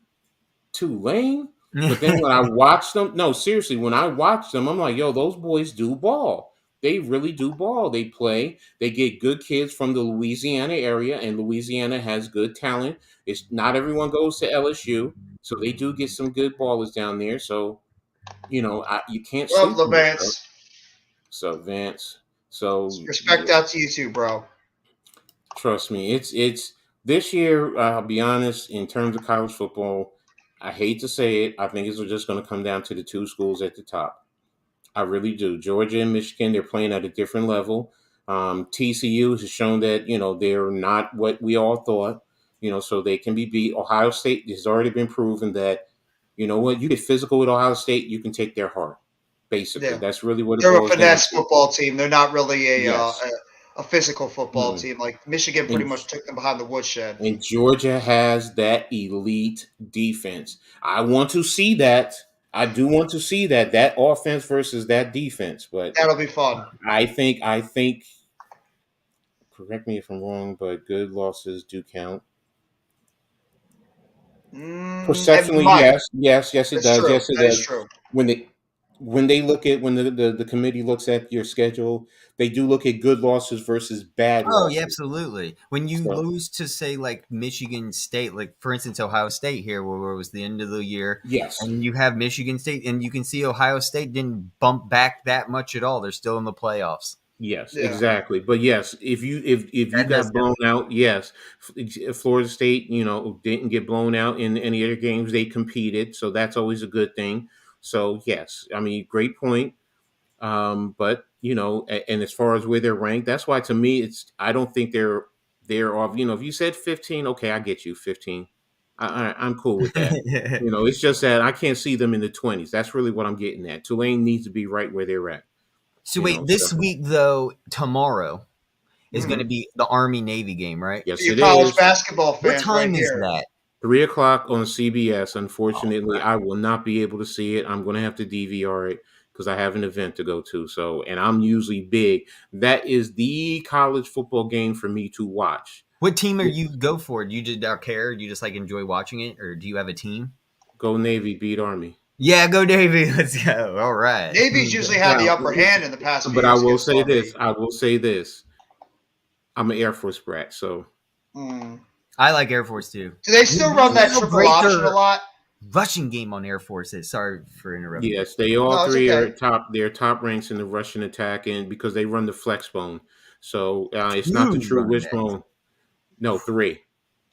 But then when I watched them, no, seriously, when I watched them, I'm like, yo, those boys do ball. They really do ball. They play. They get good kids from the Louisiana area, and Louisiana has good talent. It's not everyone goes to LSU, so they do get some good ballers down there. So you can't Well, sleep on this stuff. Vance. So Vance, so Respect out to you too, bro. trust me, it's this year. I'll be honest. In terms of college football, I hate to say it. I think it's just going to come down to the 2 schools at the top. I really do. Georgia and Michigan, they're playing at a different level. TCU has shown that they're not what we all thought. So they can be beat. Ohio State has already been proven that you get physical with Ohio State, you can take their heart. Basically, that's really what it They're a boils down finesse to. football team. They're not really Yes. a physical football team. Like Michigan pretty much took them behind the woodshed. And Georgia has that elite defense. I want to see that. I do want to see that offense versus that defense. But that'll be fun. I think. Correct me if I'm wrong, but good losses do count. Perceptually, yes, it does. True. Yes, it that does. Is true. When the committee looks at your schedule, they do look at good losses versus bad losses. Yeah, absolutely. When you lose to, say, like Michigan State, like for instance Ohio State here, where it was the end of the year, yes, and you have Michigan State, and you can see Ohio State didn't bump back that much at all. They're still in the playoffs. Yes, exactly. But yes, if you got blown out, yes, Florida State, didn't get blown out in any other games. They competed, so that's always a good thing. So yes, I mean, great point. But and as far as where they're ranked, that's why to me I don't think they're off. If you said 15, okay, I get you 15. I'm cool with that. It's just that I can't see them in the 20s. That's really what I'm getting at. Tulane needs to be right where they're at. So wait, this week though, tomorrow is going to be the Army-Navy game, right? Yes, you it college is. basketball fans. What time right is here. that? 3:00 on CBS. Unfortunately, I will not be able to see it. I'm going to have to DVR it because I have an event to go to. So, and I'm usually big. That is the college football game for me to watch. What team are you go for? Do you just not care? Do you just like enjoy watching it, or do you have a team? Go Navy, beat Army. Yeah, go Navy. Let's go. All right. Navy's usually had the upper hand in the past few But years. I will say this. I'm an Air Force brat, so. I like Air Force too. Do they still run that triple option a lot? Rushing game on Air Force is. Sorry for interrupting. Yes, they all three are top. They're top ranks in the Russian attack, and because they run the flex bone, so it's not the true wishbone. No, 3.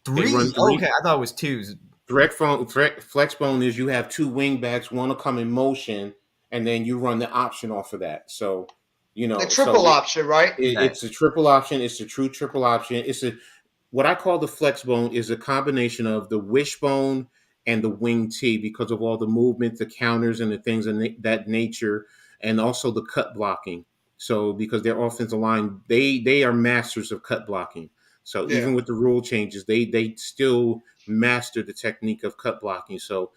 3? Okay, I thought it was 2. Flex bone is you have 2 wing backs, one will come in motion, and then you run the option off of that. So, the triple option, right? It's a triple option. It's a true triple option. What I call the flex bone is a combination of the wishbone and the wing T because of all the movement, the counters, and the things of that nature, and also the cut blocking. So because their offensive line, they are masters of cut blocking. So even with the rule changes, they still master the technique of cut blocking. So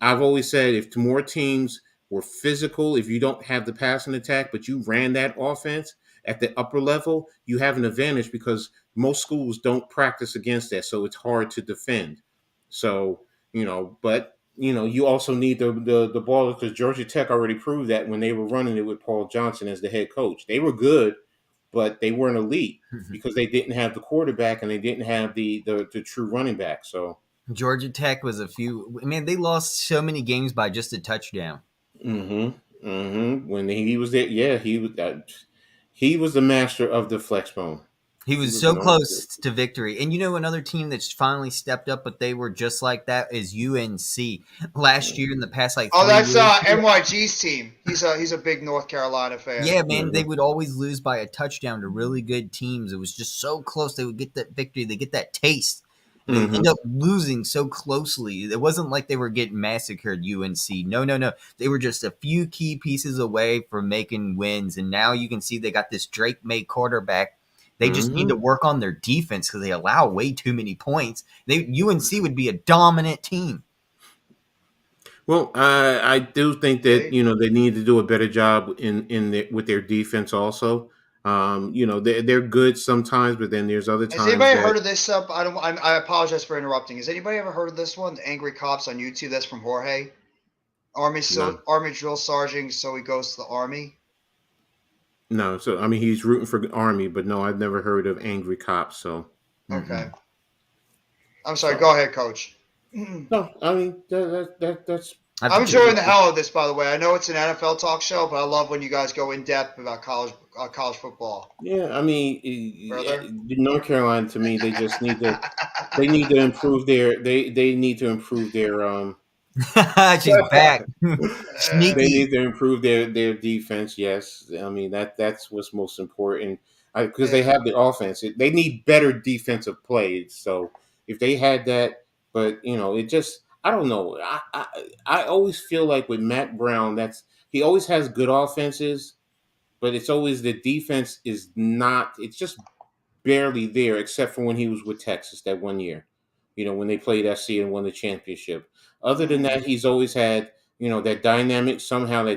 I've always said if more teams were physical, if you don't have the passing attack, but you ran that offense at the upper level, you have an advantage because most schools don't practice against that. So it's hard to defend. So, but you also need the ball because Georgia Tech already proved that when they were running it with Paul Johnson as the head coach. They were good, but they weren't elite because they didn't have the quarterback and they didn't have the true running back. So Georgia Tech was they lost so many games by just a touchdown. When he was there, he was the master of the flex bone. He was so close to victory. And another team that's finally stepped up, but they were just like that is UNC. Last year in the past 3 years. That's MYG's team. He's a big North Carolina fan. Yeah, man, they would always lose by a touchdown to really good teams. It was just so close. They would get that victory. They get that taste. They end up losing so closely. It wasn't like they were getting massacred, UNC. No. They were just a few key pieces away from making wins. And now you can see they got this Drake May quarterback They just need to work on their defense because they allow way too many points. UNC would be a dominant team. Well, I do think that they need to do a better job with their defense also. They're good sometimes, but then there's other Has times anybody that heard of this? I apologize for interrupting. Has anybody ever heard of this one? The Angry Cops on YouTube. That's from Jorge. Army drill sergeant. So he goes to the army. No, so I mean he's rooting for the Army, but no, I've never heard of Angry Cops. So okay, I'm sorry. Go ahead, Coach. No, I mean that's. I'm enjoying the hell of this, by the way. I know it's an NFL talk show, but I love when you guys go in depth about college football. Yeah, I mean, North Carolina to me, they just need to improve their they need to improve their She's back. They need to improve their defense. Yes, I mean that's what's most important because they have the offense. They need better defensive plays. So if they had that, but it just I don't know. I always feel like with Matt Brown, he always has good offenses, but it's always the defense is not. It's just barely there, except for when he was with Texas that one year. When they played SC and won the championship. Other than that, he's always had that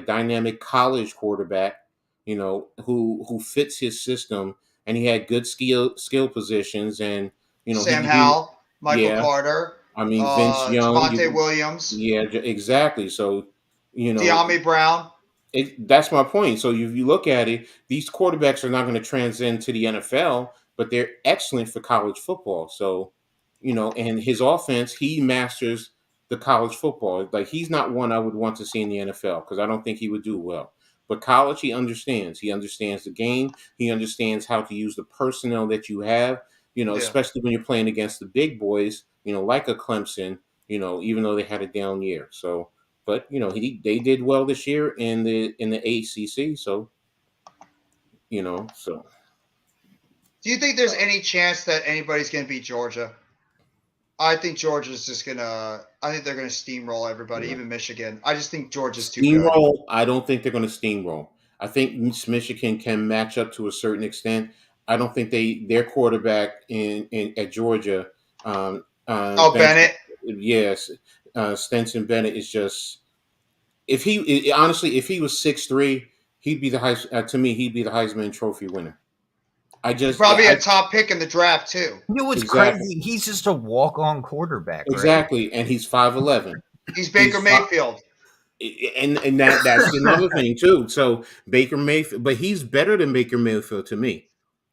dynamic college quarterback, who fits his system, and he had good skill positions, and Sam Howell, Michael Carter. I mean, Vince Young, Javonte Williams. Yeah, exactly. So, De'Ami Brown. That's my point. So if you look at it, these quarterbacks are not going to transcend to the NFL, but they're excellent for college football. So, and his offense, he masters the college football. Like he's not one I would want to see in the NFL because I don't think he would do well. But college, he understands. He understands the game. He understands how to use the personnel that you have. Especially when you're playing against the big boys. Like a Clemson. Even though they had a down year. So. But they did well this year in the ACC. So. So. Do you think there's any chance that anybody's going to beat Georgia? I think Georgia's just gonna. I think they're gonna steamroll everybody, even Michigan. I just think Georgia's too good. I don't think they're gonna steamroll. I think Michigan can match up to a certain extent. I don't think their quarterback at Georgia. Bennett. Yes, Stenson Bennett is just. If he was 6'3", he'd be the Heisman Trophy winner. Probably a top pick in the draft too. What's crazy? He's just a walk-on quarterback. Exactly, right? And he's 5'11". He's Baker Mayfield. And that's another thing too. So Baker Mayfield, but he's better than Baker Mayfield to me.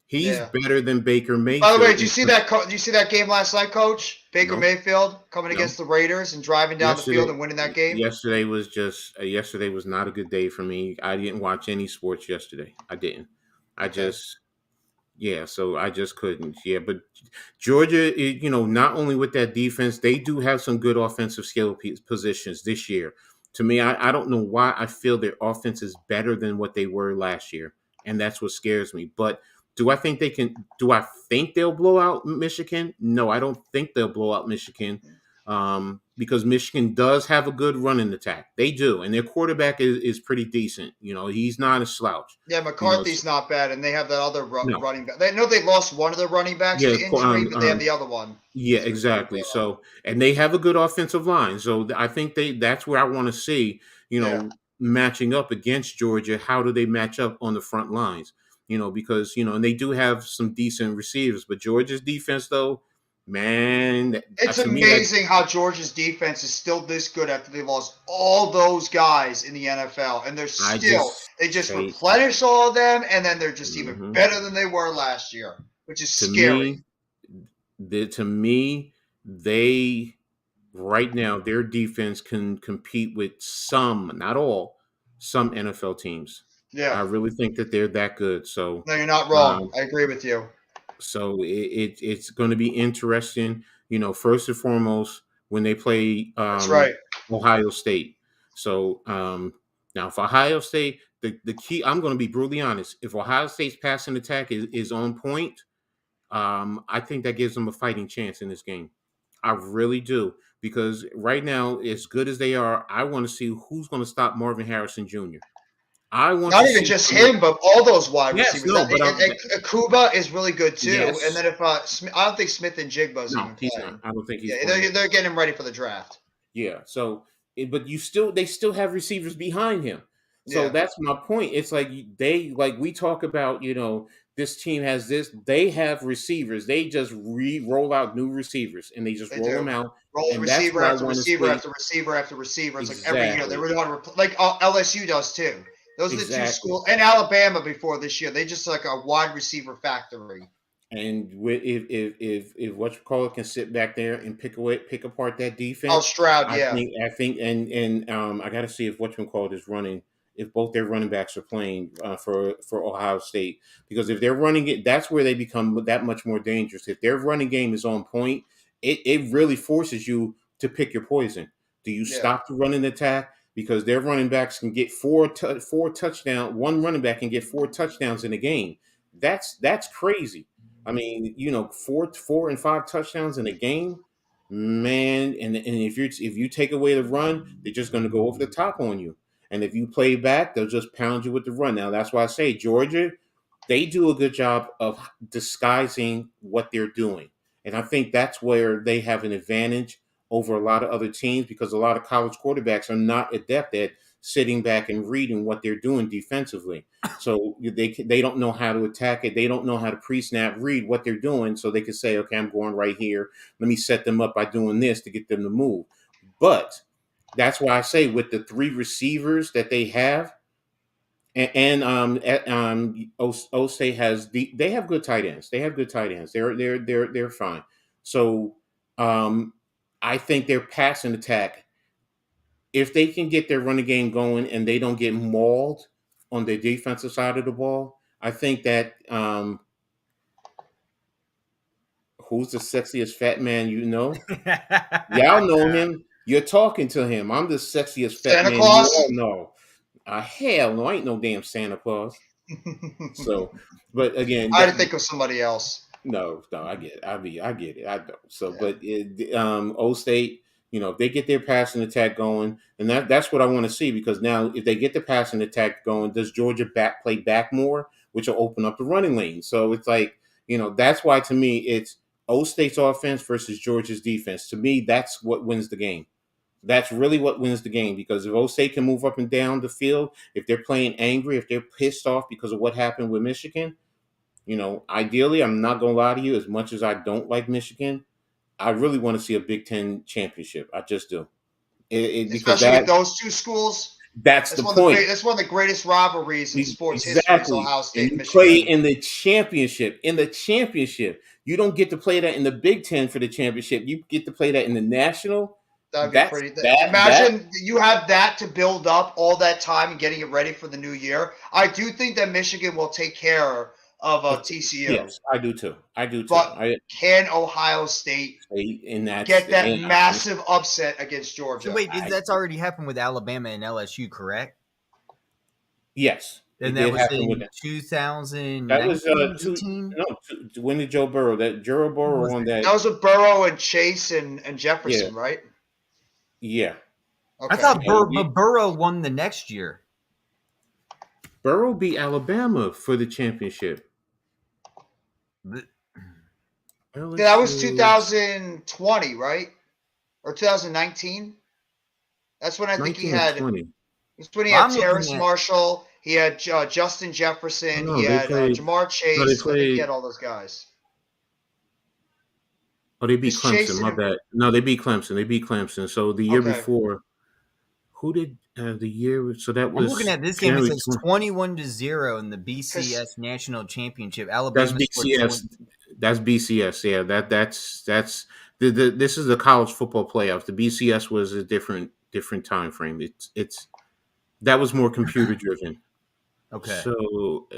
He's better than Baker Mayfield. By the way, did you see that game last night, Coach? Baker Mayfield coming against the Raiders and driving down the field and winning that game. Yesterday was not a good day for me. I didn't watch any sports yesterday. I didn't. So I just couldn't. Yeah, but Georgia, not only with that defense, they do have some good offensive skill positions this year. To me, I don't know why I feel their offense is better than what they were last year, and that's what scares me. But do I think they can? Do I think they'll blow out Michigan? No, I don't think they'll blow out Michigan because Michigan does have a good running attack. They do, and their quarterback is pretty decent. He's not a slouch. Yeah, McCarthy's not bad, and they have that other running back. They know they lost one of their running backs to injury, but they have the other one. Yeah, exactly. So, and they have a good offensive line. So I think that's where I want to see, matching up against Georgia. How do they match up on the front lines? Because, and they do have some decent receivers, but Georgia's defense, though, man. It's amazing how Georgia's defense is still this good after they lost all those guys in the NFL. And they're they just replenish all of them, and then they're just even better than they were last year, which is scary. To me, they right now, their defense can compete with some, not all, some NFL teams. Yeah, I really think that they're that good. So no, you're not wrong. I agree with you. So it's going to be interesting. First and foremost when they play that's right. Ohio State. So now for Ohio State, the key. I'm going to be brutally honest. If Ohio State's passing attack is on point, I think that gives them a fighting chance in this game. I really do. Because right now, as good as they are, I want to see who's going to stop Marvin Harrison Jr. I want not to even see just him, but all those wide Yes, receivers. no, but Kuba is really good too. Yes. And then if I don't think Smith and Jigba's No, even he's playing. not. I don't think he's Yeah, playing. they're getting him ready for the draft. Yeah. So, but they still have receivers behind him. So Yeah. that's my point. It's like we talk about, this team has this. They have receivers. They just roll out new receivers and they just roll them out. Roll And that's receiver what I after want to receiver see. after receiver after receiver. It's like every year they Exactly. really want to like LSU does too. Those are the two Exactly. schools, and Alabama before this year. They just like a wide receiver factory. And if what you call it can sit back there and pick apart that defense. Oh, Stroud, I yeah. think, and I got to see if what you call it is running. If both their running backs are playing for Ohio State, because if they're running it, that's where they become that much more dangerous. If their running game is on point, it really forces you to pick your poison. Do you stop the running attack? Because their running backs can get four touchdowns. One running back can get 4 touchdowns in a game. That's crazy. I mean, 4 and 5 touchdowns in a game, man. And if you take away the run, they're just going to go over the top on you. And if you play back, they'll just pound you with the run. Now that's why I say Georgia, they do a good job of disguising what they're doing, and I think that's where they have an advantage over a lot of other teams because a lot of college quarterbacks are not adept at sitting back and reading what they're doing defensively. So they don't know how to attack it. They don't know how to pre-snap read what they're doing so they can say, okay, I'm going right here. Let me set them up by doing this to get them to move. But that's why I say with the 3 receivers that they have, and O State has they have good tight ends. They have good tight ends. They're fine. So I think their passing attack, if they can get their running game going and they don't get mauled on the defensive side of the ball, I think that who's the sexiest fat man you know? Y'all know him. You're talking to him. I'm the sexiest fat Santa man Claus? you all know. Hell no, I ain't no damn Santa Claus. So, but again, I had to think of somebody else. No, I get it. I get it. I don't. So, but O State, if they get their passing attack going, and that's what I want to see because now if they get the passing attack going, does Georgia play back more, which will open up the running lane? So it's like that's why to me it's O State's offense versus Georgia's defense. To me, that's what wins the game. That's really what wins the game because if O State can move up and down the field, if they're playing angry, if they're pissed off because of what happened with Michigan. Ideally, I'm not going to lie to you, as much as I don't like Michigan, I really want to see a Big Ten championship. I just do. Especially with those two schools. That's the point. That's one of the greatest rivalries in sports history. Is Ohio State and Michigan. Play in the championship. You don't get to play that in the Big Ten for the championship. You get to play that in the national. That'd be pretty. Imagine you have that to build up all that time and getting it ready for the new year. I do think that Michigan will take care of TCU. Yes, I do too. But can Ohio State get that massive upset against Georgia? So wait, that's already happened with Alabama and LSU, correct? Yes. And that was in 2019. That was when did Joe Burrow? Joe Burrow won that. That was with Burrow and Chase and Jefferson, right? Yeah. Okay. I thought Burrow won the next year. Burrow beat Alabama for the championship. That was 2020, right? Or 2019? That's when I think he had. That's when he had Terrace Marshall. He had Justin Jefferson. He had Jamar Chase. I think he had all those guys. Oh, they beat Clemson. My bad. No, they beat Clemson. So the year before, who did the year? So that was. I'm looking at this game. It says 21-0 in the BCS National Championship. Alabama. That's BCS. That's BCS. Yeah, that's this is the college football playoffs. The BCS was a different time frame. It's that was more computer driven. Okay. So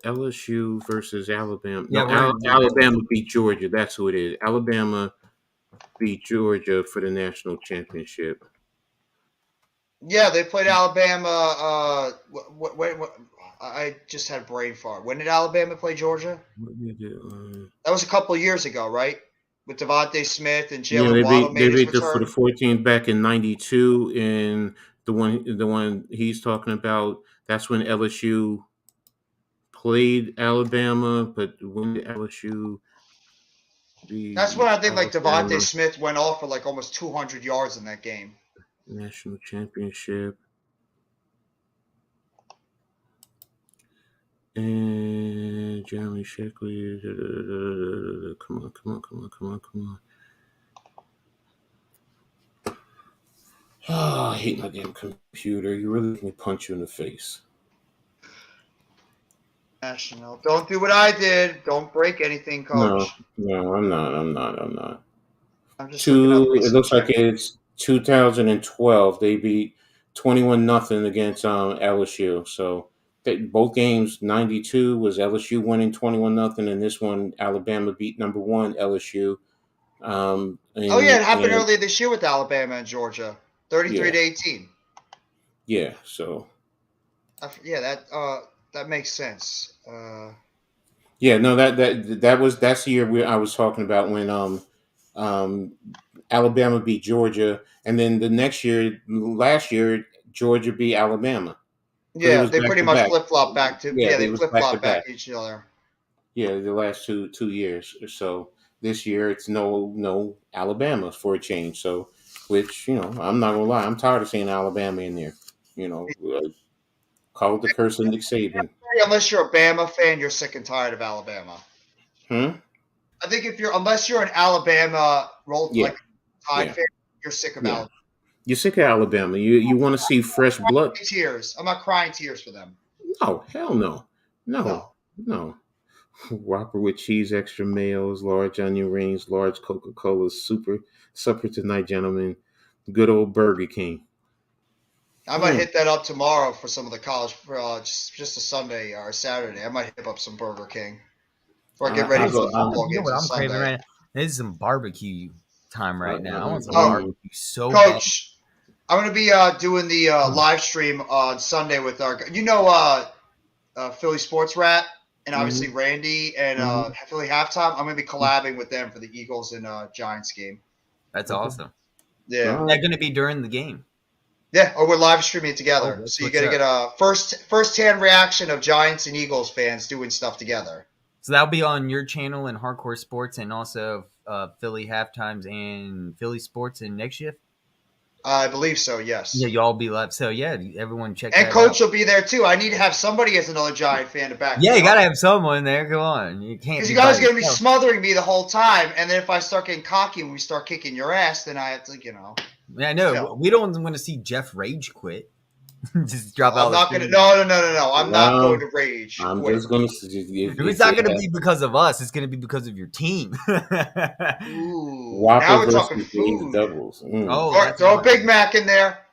LSU versus Alabama. No, Alabama beat Georgia. That's who it is. Alabama beat Georgia for the national championship. Yeah, they played Alabama. I just had brain fart. When did Alabama play Georgia? That was a couple of years ago, right? With Devontae Smith and Jalen Waddle made his return. For the 14 back in '92, and the one he's talking about. That's when LSU played Alabama, but when did LSU That's when beat I think like Devontae Alabama Smith went off for like almost 200 yards in that game. national championship? And Jeremy Sheckley. Come on. Oh, I hate my damn computer. You really make me punch you in the face. National. Don't do what I did. Don't break anything, Coach. No, I'm not. I'm just looking up It looks like recent it's 2012. They beat 21-0 against LSU. So both games, 92 was LSU winning 21-0, and this one Alabama beat number 1 LSU. Oh yeah, it happened earlier this year with Alabama and Georgia, 33-18. Yeah, so. Yeah, that makes sense. Yeah, no, that's the year I was talking about when Alabama beat Georgia, and then last year Georgia beat Alabama. Yeah, was they back pretty to much back. flip flop back to they was flip back to flop back back. each other. Yeah, the last two years or so. This year it's no Alabama for a change. So, which I'm not gonna lie, I'm tired of seeing Alabama in there. Call it the curse of Nick Saban. Unless you're a Bama fan, you're sick and tired of Alabama. I think unless you're an Alabama Tide fan, you're sick of Alabama. You're sick of Alabama. You want to see fresh blood. Tears. I'm not crying tears for them. No, hell no. Whopper with cheese, extra mayos, large onion rings, large Coca-Cola, supper tonight, gentlemen. Good old Burger King. I might hit that up tomorrow for some of the college, just a Sunday or a Saturday. I might hit up some Burger King before I get ready for the football games on Sunday. Craving right now? This is some barbecue time right now. I want some barbecue so Coach, bad. I'm going to be doing the live stream on Sunday with our, Philly Sports Rat and obviously Randy and Philly Halftime. I'm going to be collabing with them for the Eagles and Giants game. That's awesome. Yeah. Is that going to be during the game? Yeah, or we're live streaming it together. So you got to get a first-hand reaction of Giants and Eagles fans doing stuff together. So that'll be on your channel and Hardcore Sports and also Philly Halftimes and Philly Sports and Next Shift? I believe so, yes. Yeah, y'all be live. So, yeah, everyone check that out. And Coach will be there, too. I need to have somebody as another Giant fan to back me up. Yeah, you got to have someone there. Come on. You can't. Because you guys are going to be smothering me the whole time. And then if I start getting cocky and we start kicking your ass, then I have to, Yeah, I know. We don't want to see Jeff Rage quit. Just drop out. I'm not going to. No. I'm not going to rage. I'm just going to. It's not going to be because of us. It's going to be because of your team. Ooh, now we're talking food. Doubles. Oh, throw a Big Mac in there.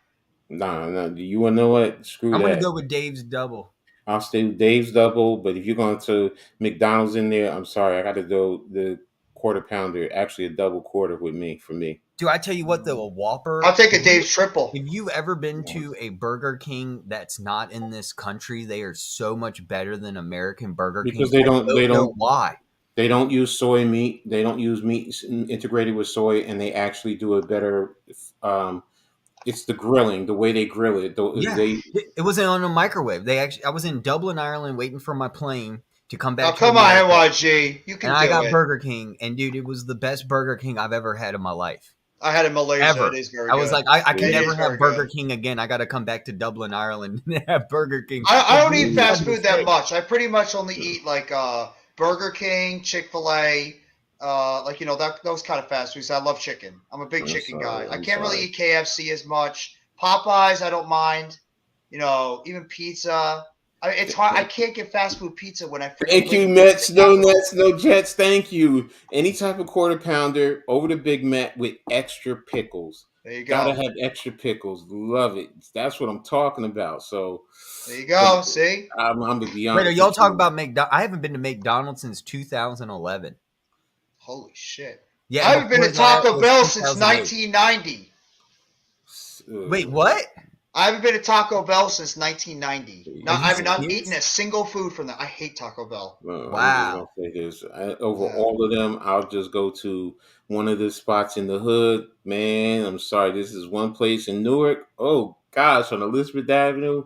Nah. You want to know what? Screw I'm that. I'm going to go with Dave's double. I'll stay with Dave's double. But if you're going to McDonald's in there, I'm sorry. I got to go the quarter pounder. Actually, a double quarter for me. Do I tell you what, though, a Whopper? I'll take a Dave's triple. Have you ever been to a Burger King that's not in this country? They are so much better than American Burger King. Because they don't know why. They don't use soy meat. They don't use meat integrated with soy, and they actually do a better. It's the grilling, the way they grill it. It wasn't on a microwave. I was in Dublin, Ireland, waiting for my plane to come back. Come on, NYG, you can. And I got Burger King, and dude, it was the best Burger King I've ever had in my life. I had in Malaysia. Ever. It is very I was good. like, I can never have Burger King again. I got to come back to Dublin, Ireland, and have Burger King. I don't eat fast food that much. I pretty much only eat like Burger King, Chick-fil-A, those kind of fast foods. I love chicken. I'm a big chicken guy. I can't really eat KFC as much. Popeyes, I don't mind. Even pizza. It's hard. I can't get fast food pizza when I. Thank you, Mets. No Nets, no Jets. Thank you. Any type of quarter pounder over the Big Mac with extra pickles. There you go. Gotta have extra pickles. Love it. That's what I'm talking about. So there you go. See, I'm gonna be honest. Wait, are y'all talking about McDonald's? I haven't been to McDonald's since 2011. Holy shit! Yeah, I haven't been to Taco Bell since 1990. Wait, what? I haven't been to Taco Bell since 1990. I've not eaten a single food from them. I hate Taco Bell. Wow. All of them, I'll just go to one of the spots in the hood. Man, I'm sorry. This is one place in Newark. Oh, gosh, on Elizabeth Avenue.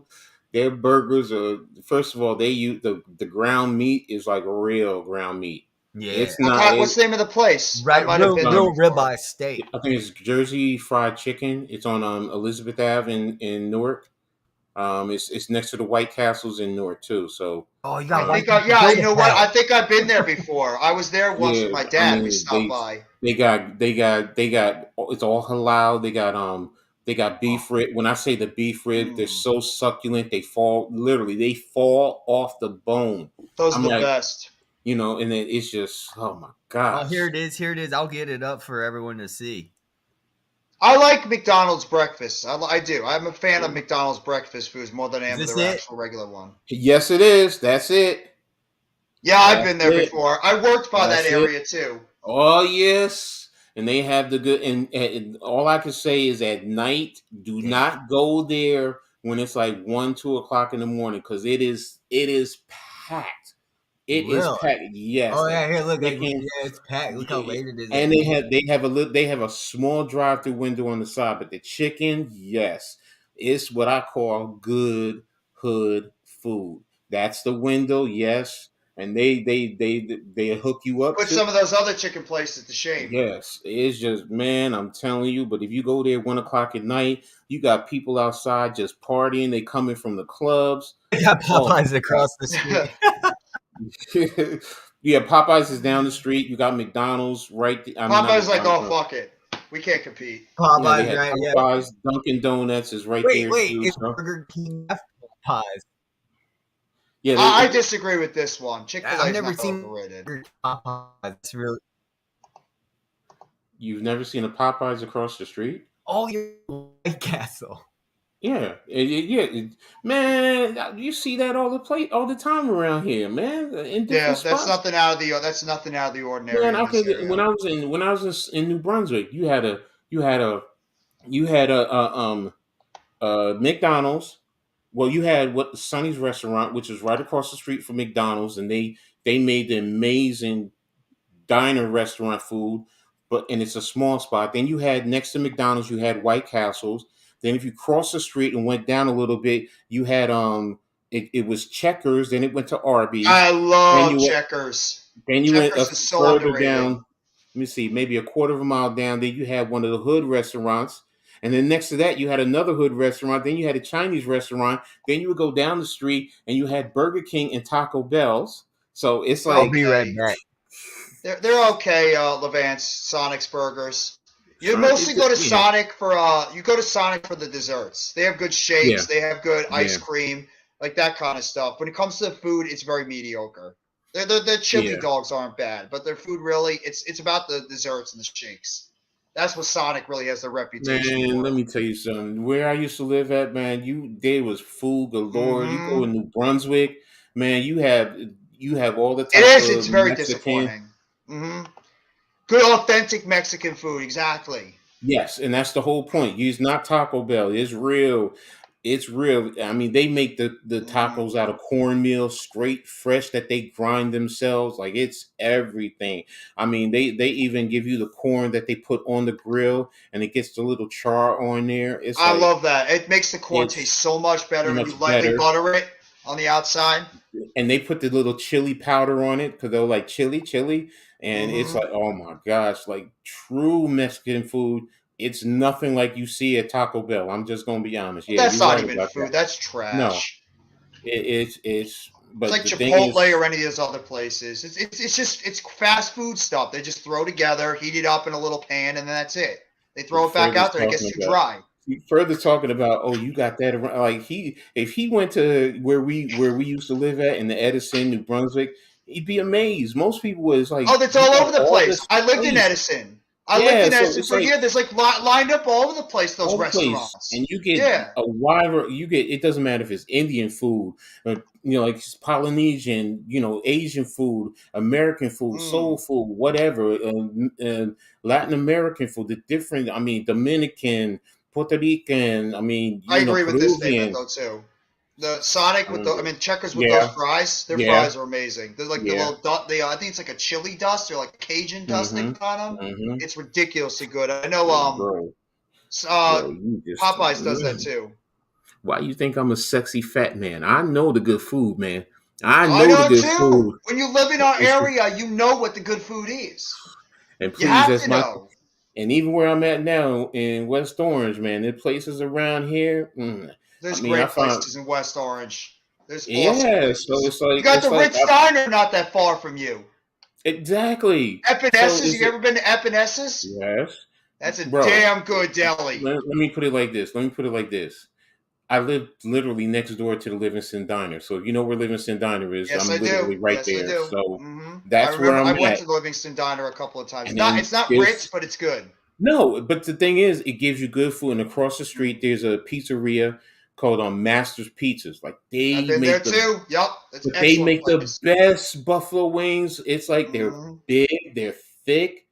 Their burgers are, first of all, they use the ground meat is like real ground meat. Yeah. It's not. What's the name of the place? I Right, might have been there real before. ribeye steak. I think it's Jersey Fried Chicken. It's on Elizabeth Ave in Newark. It's next to the White Castles in Newark too. So, Oh, you got I think, you know what? I think I've been there before. I was there once with my dad. We stopped by. They got it's all halal. They got beef rib. When I say the beef rib, they're so succulent they fall off the bone. Those are I'm the like, best. you know, and then it's just, oh my gosh. Oh, here it is. I'll get it up for everyone to see. I like McDonald's breakfast. I do. I'm a fan of McDonald's breakfast foods more than I am of their actual regular one. Yes, it is. That's it. Yeah, I've been there before. I worked by that area too. Oh yes, and they have the good. And all I can say is, at night, do not go there when it's like 1, 2 o'clock in the morning, because it is packed. It is packed. Yes. Oh yeah, here look. It's packed. Look how late it is. And they have a small drive-through window on the side, but the chicken, yes, it's what I call good hood food. That's the window, yes, and they hook you up. Put some of those other chicken places to shame. Yes, it's just, man, I'm telling you. But if you go there 1 o'clock at night, you got people outside just partying. They coming from the clubs. They got Popeyes across the street. Yeah, Popeyes is down the street. You got McDonald's right there. Popeyes like, oh, fuck it. We can't compete. Popeyes, Popeyes, Dunkin' Donuts is right there. Wait, too, it's Burger King Popeyes. Yeah, I disagree with this one. Chick-fil-A I've never seen overrated. Popeyes. It's really. You've never seen a Popeyes across the street? Oh, you're White Castle. Yeah, man, you see that all the time around here, man. That's nothing out of the ordinary. Man, when I was in New Brunswick, you had a McDonald's. Well, you had Sonny's restaurant, which is right across the street from McDonald's, and they made the amazing diner restaurant food, and it's a small spot. Then you had, next to McDonald's, you had White Castles. Then if you cross the street and went down a little bit, you had it was Checkers. Then it went to Arby's. I love Checkers. Then you went further down. Let me see, maybe a quarter of a mile down. Then you had one of the hood restaurants. And then next to that, you had another hood restaurant. Then you had a Chinese restaurant. Then you would go down the street and you had Burger King and Taco Bell's. So it's like, I'll be right back. They're okay, Levance, Sonic's Burgers. You mostly go to Sonic for the desserts. They have good shakes. They have good ice cream, like that kind of stuff. When it comes to food, it's very mediocre. Their chili dogs aren't bad, but their food really, it's about the desserts and the shakes. That's what Sonic really has the reputation for. Man, let me tell you something. Where I used to live at, man, there was food galore. You go in New Brunswick, man, you have all the types it's very disappointing. Good authentic Mexican food, exactly. Yes, and that's the whole point. It's not Taco Bell. It's real. It's real. I mean, they make the tacos out of cornmeal, straight fresh, that they grind themselves. Like, it's everything. I mean, they even give you the corn that they put on the grill, and it gets the little char on there. I love that. It makes the corn taste so much better when you lightly butter it on the outside. And they put the little chili powder on it, because they're like chili. And it's like, oh my gosh, like true Mexican food. It's nothing like you see at Taco Bell. I'm just gonna be honest. Yeah, that's not even food. That's trash. No, it's like Chipotle or any of those other places. It's fast food stuff. They just throw together, heat it up in a little pan, and then that's it. They throw it back out there. It gets too dry. Further talking about, oh, you got that around. Like, if he went to where we used to live at in the Edison, New Brunswick, he'd be amazed. Most people was like, oh, that's all over the place. I lived in Edison. I lived in Edison for a year. There's like lined up all over the place, those restaurants. And you get a wider, it doesn't matter if it's Indian food, like it's Polynesian, Asian food, American food, soul food, whatever, Latin American food, the different, Dominican, Puerto Rican, I agree with this statement though too. The Sonic with Checkers with those fries, their fries are amazing. They're like the little I think it's like a chili dust or like Cajun dust they put on them. It's ridiculously good. I know Popeyes does that too. Why you think I'm a sexy fat man? I know the good food, man. I I know the know good too. food. When you live in our area, you know what the good food is. And You please, have that's to my. know. And even where I'm at now in West Orange, man, the places around here. I There's mean, I great found. places in West Orange. There's awesome Yeah, so places. it's You like got the Ritz I, Diner not that far from you. exactly. So Epanesses, is you it? ever been to Epanesses? Yes, That's a bro. damn good deli. Let me put it like this. Let me put it like this. I live literally next door to the Livingston Diner. So if you know where Livingston Diner is, Yes, I I'm do. literally right Yes, I there. do. So I that's where remember I I'm went at. to the Livingston Diner a couple of times. And It's then not Ritz, there's but it's good. no, but the thing is, it gives you good food. And across the street, there's a pizzeria called Master's Pizzas. Like I've been there too. Yup, it's an but they excellent make the place. best buffalo wings. It's like they're Mhm. big, they're thick,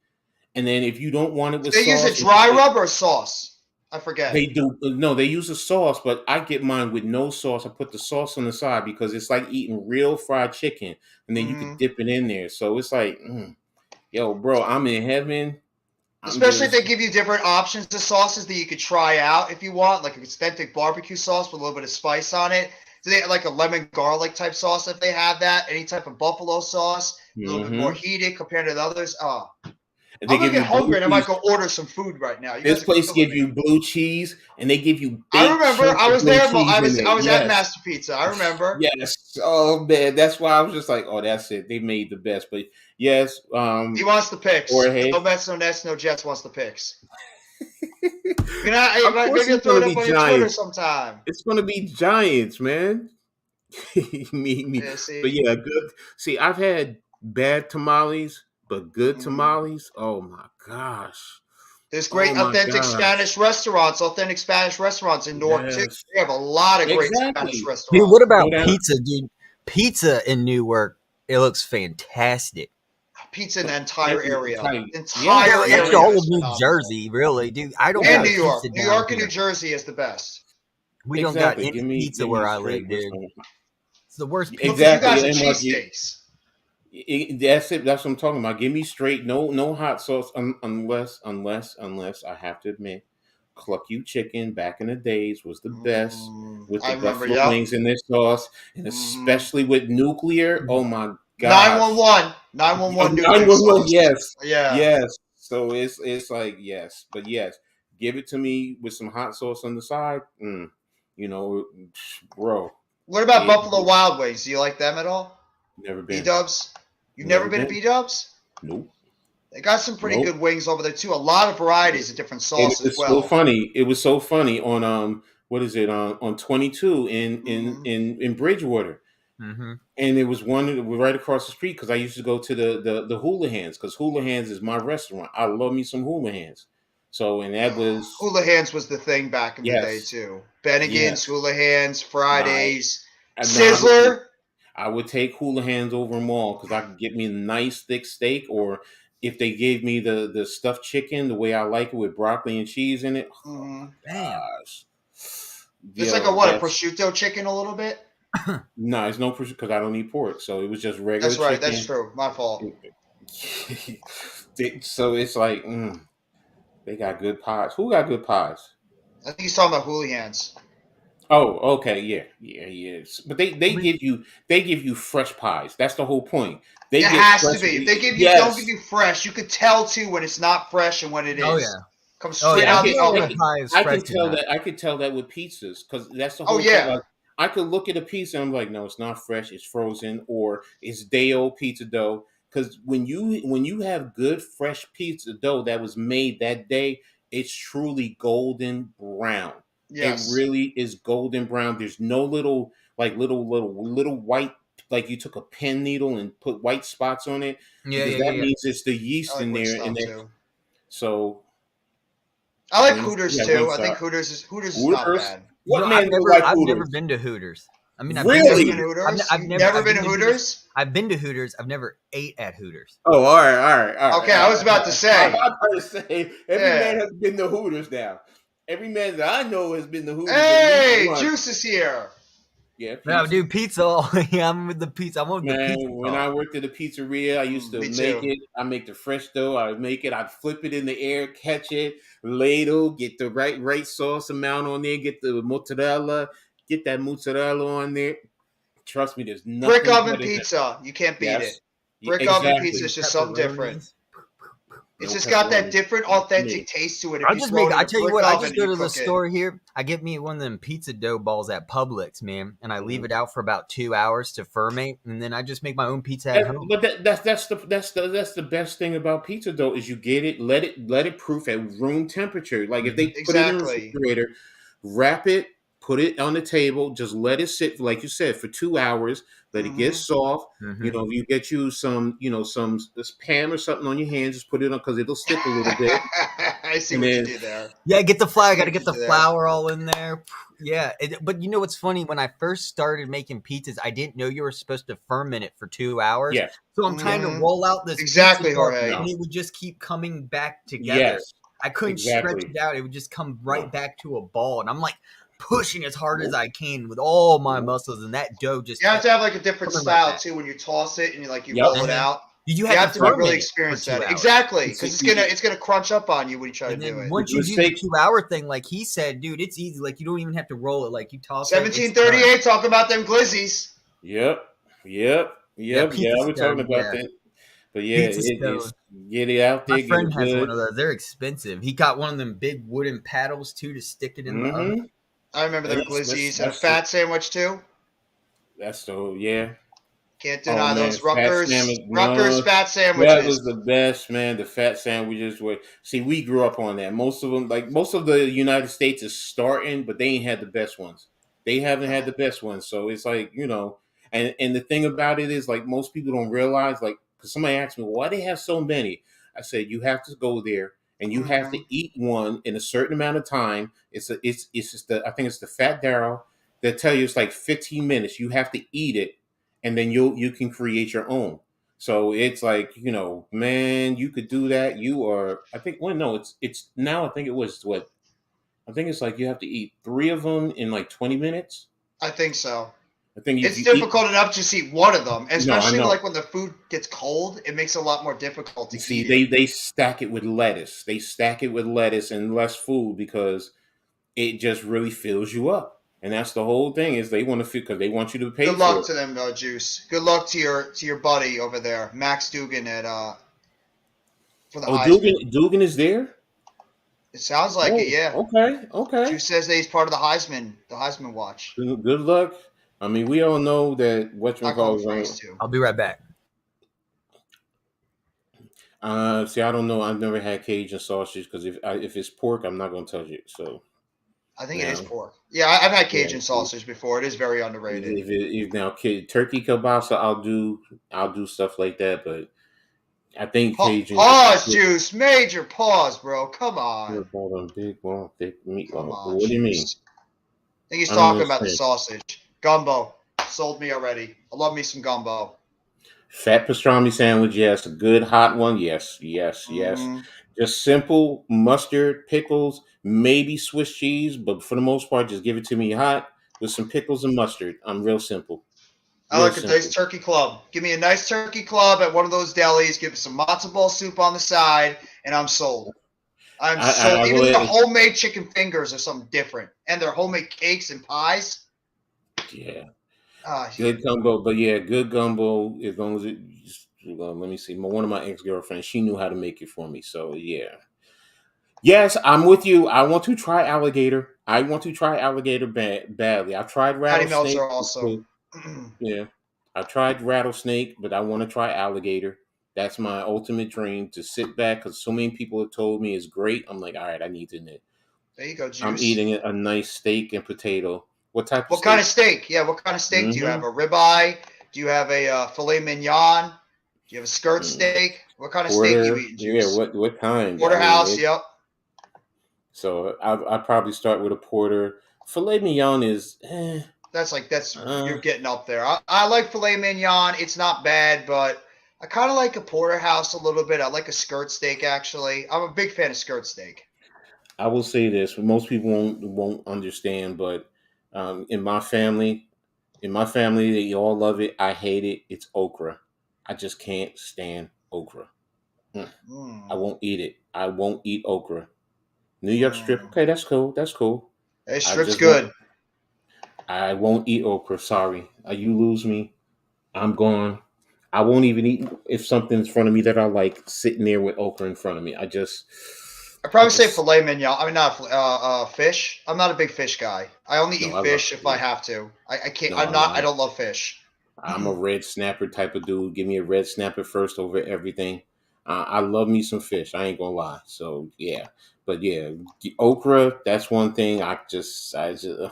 and then if you don't want it with They use a sauce, dry rub or sauce. I they forget. do. No, they use a sauce, but I get mine with no sauce. I put the sauce on the side because it's like eating real fried chicken, and then you could hmm dip it in there. So it's like, yo, bro, I'm in heaven. I'm Especially if just they give you different options of sauces that you could try out if you want, like an authentic barbecue sauce with a little bit of spice on it. Do they have like a lemon garlic type sauce if they have that? Any type of buffalo sauce, a little bit more hmm heated compared to the others. Oh, They I'm gonna give get you blue hungry and I might cheese. go order some food right now. You This guys are place killing give me. you blue cheese, and they give you I big remember chunks I of was blue there. cheese in I it. was at Yes. Master Pizza. I remember. Yes. Oh man, that's why I was just like, oh, that's it. They made the best. But yes, He wants the picks. Jorge. No Mets, no Nets, no Jets wants the picks. Of course, Maybe I'll it's throw gonna it up be on your Twitter Giants. sometime. It's gonna be Giants, man. me. Yeah, But see. yeah, good. See, I've had bad tamales, but good Mhm. tamales. Oh my gosh. There's Oh great my gosh. authentic Spanish restaurants in Newark too. Yes. We have a lot of great Spanish Exactly. Dude, what restaurants. Go about down. pizza, dude? Pizza in Newark, it looks fantastic. Pizza in the entire area. The Yes. entire Actually, area all of is New phenomenal. Jersey, really, dude. I don't And got New Yes. York. pizza New down York and New here. Jersey is the best. We don't got Exactly. any Give pizza me where I straight live, with dude. some. It's the worst Well, pizza because you Exactly. guys are ever. And like cheesesteaks. that's it. That's what I'm talking about. Give me straight, no hot sauce, unless I have to admit, Cluck You Chicken back in the days was the best with I the remember, buffalo yep. wings in their sauce, and Mm-hmm. especially with nuclear. Oh my gosh, 911. 911 nuclear 911. sauce. Yes, Yeah. yes. So it's like yes, but yes, give it to me with some hot sauce on the side. You know, bro. What about It, Buffalo Wild Wings? Do you like them at all? never B been, Dubs? You've never never been to been. B Dubs? Nope, They got some pretty nope. good wings over there too. A lot of varieties of different And it sauce as was so well. funny. It was so funny on what is it on 22 Mm-hmm. in Bridgewater, Mm-hmm. and it was one that was right across the street because I used to go to the Hula Hands because Hula Hands is my restaurant. I love me some Hula Hands. So and that was Hula Hands was the thing back in the day yes, too. Bennigan's, yes. Hula Hands, Now Fridays, now Sizzler. I would take Hula Hands over them all because I could get me a nice thick steak, or if they gave me the stuffed chicken the way I like it with broccoli and cheese in it. Oh Mm-hmm. my Damn. gosh. It's like Yo, a that's prosciutto chicken a little bit. no, it's no because I don't eat pork, so it was just regular That's right. That's chicken. true. My fault. So it's like they got good pies. Who got good pies? I think he's talking about Hula Hands. Oh, okay, yeah. But they give you fresh pies. That's the whole point. They It get has to fresh. be. If they don't give Yes. you fresh, you could tell too when it's not fresh and when it Oh is. yeah. Comes Oh straight yeah. out We the know when a oven. pie is I fresh can or tell not. that. I can tell that with pizzas because that's the Oh whole thing. yeah. Like I could look at a pizza and I'm like, no, it's not fresh. It's frozen or it's day old pizza dough. Because when you have good fresh pizza dough that was made that day, it's truly golden brown. It Yes. really is golden brown. There's no little like little white like you took a pen needle and put white spots on it Yeah, because yeah, that yeah, yeah. means it's the I yeast like in there Wingstop and that too. so I like wings Hooters yeah too. I Wingstop. think Hooters is not Hooters. bad. You know, What man don't like I've never Hooters? been to Hooters. I mean, I've been You've to never been to Hooters. Really? Hooters? You've I've never been been to to Hooters. Hooters? I've been to Hooters. I've never ate at Hooters. Oh, all Okay, I was about to right. I'm say. about to say every man Yeah. has been to Hooters now. Every man that I know has been to Hooters at least Hey, once. Juice is here. Yeah, pizza. No, dude, pizza. Yeah, I'm with the pizza. I want the pizza. When I worked at a pizzeria, I used to make it. I make the fresh dough. I make it. I'd flip it in the air, catch it, ladle, get the right sauce amount on there, get the mozzarella, get that mozzarella on there. Trust me, there's nothing. Brick oven pizza. You can't beat it. Brick oven pizza is just something different. It's just got that different, authentic taste to it. I tell you what, I just go to the store here. I get me one of them pizza dough balls at Publix, man, and I leave it out for about 2 hours to ferment, and then I just make my own pizza at home. But that's the best thing about pizza dough is you get it, let it proof at room temperature. Like if they put it in the refrigerator, wrap it, put it on the table, just let it sit, like you said, for 2 hours. Let it get soft. You know, you get you some, some this pan or something on your hands. Just put it on because it'll stick a little bit. I see what you did there. Yeah, get the flour. Got to get the flour all in there. Yeah, but you know what's funny? When I first started making pizzas, I didn't know you were supposed to ferment it for 2 hours. Yeah. So I'm trying to roll out this exactly, Jorge, and it would just keep coming back together. Yes, I couldn't stretch it out. It would just come right back to a ball, and I'm like pushing as hard as I can with all my muscles, and that dough just. You have to have like a different style too when you toss it and you roll it out. You have to really experience that. Exactly, because it's gonna crunch up on you when you try to do it. Once you do the 2 hour thing, like he said, dude, it's easy. Like you don't even have to roll it. Like you toss 1738. Talk about them glizzies. Yep. Yeah, we're talking about that. But yeah, get it out there. My friend has one of those. They're expensive. He got one of them big wooden paddles too to stick it in the oven. I remember them glizzies. And a fat sandwich too. That's Can't deny those Rutgers fat sandwiches. That was the best, man. The fat sandwiches were. See, we grew up on that. Most of them, like most of the United States, is starting, but they ain't had the best ones. They haven't had the best ones, so it's like and the thing about it is like most people don't realize, like, because somebody asked me why they have so many. I said you have to go there and you have to eat one in a certain amount of time. It's just I think it's the Fat Darryl that tell you it's like 15 minutes. You have to eat it. And then you can create your own. So it's like, man, you could do that. It's now I think it was what? I think it's like you have to eat 3 of them in like 20 minutes. I think so. I think it's difficult enough to eat one of them, especially like when the food gets cold. It makes it a lot more difficult to eat. They stack it with lettuce. They stack it with lettuce and less food because it just really fills you up. And that's the whole thing is they want to feel because they want you to pay. Good luck to them, Juice. Good luck to your buddy over there, Max Dugan for the Heisman. Dugan is there. It sounds like it, yeah. Okay. Juice says that he's part of the Heisman watch. Good luck. I mean, we all know that I'll be right back. See, I don't know. I've never had Cajun sausage because if it's pork, I'm not going to touch it. So. I think it is pork. Yeah, I've had Cajun sausage before. It is very underrated. If now turkey kielbasa, I'll do stuff like that, but I think Cajun. Pause, Juice. Major pause, bro. Come on. Big bone, thick meat. What do you mean? I think he's talking about the sausage. Gumbo. Sold me already. I love me some gumbo. Fat pastrami sandwich, yes. A good hot one, yes. Just simple mustard, pickles, maybe Swiss cheese, but for the most part, just give it to me hot with some pickles and mustard. I'm real simple. I like a nice turkey club. Give me a nice turkey club at one of those delis. Give me some matzo ball soup on the side, and I'm sold. I'm sold. Even the homemade chicken fingers are something different, and their homemade cakes and pies. Yeah. Good gumbo, but yeah, good gumbo. As long as it. Let me see. One of my ex-girlfriends, she knew how to make it for me. So yeah. Yes, I'm with you. I want to try alligator. Badly. I've tried rattlesnake. Also. Yeah. I've tried rattlesnake, but I want to try alligator. That's my ultimate dream, to sit back because so many people have told me it's great. I'm like, all right, I need to know. There you go, Juice. I'm eating a nice steak and potato. What kind of steak? Yeah, what kind of steak do you have? A ribeye? Do you have a filet mignon? Do you have a skirt steak? What kind of steak do you eat, Juice? Yeah, what kind? Porterhouse, yep. So I probably start with a porter. Filet mignon is you're getting up there. I like filet mignon. It's not bad, but I kind of like a porterhouse a little bit. I like a skirt steak, actually. I'm a big fan of skirt steak. I will say this. Most people won't understand, but in my family, in my family, they all love it. I hate it. It's okra. I just can't stand okra. I won't eat it. I won't eat okra. New York strip. Okay, that's cool. That's cool. Hey, I strip's just won't. good. I won't eat okra. Sorry. You lose me. I'm gone. I won't even eat if something's in front of me that I like sitting there with okra in front of me. I'd probably say just filet mignon. I mean, not fish. I'm not a big fish guy. I only no. eat I love fish if I fish. have to. I can't. No, I'm not. I don't love fish. I'm a red snapper type of dude. Give me a red snapper first over everything. I love me some fish. I ain't gonna lie. So yeah, but yeah, the okra. That's one thing. I just. Ugh.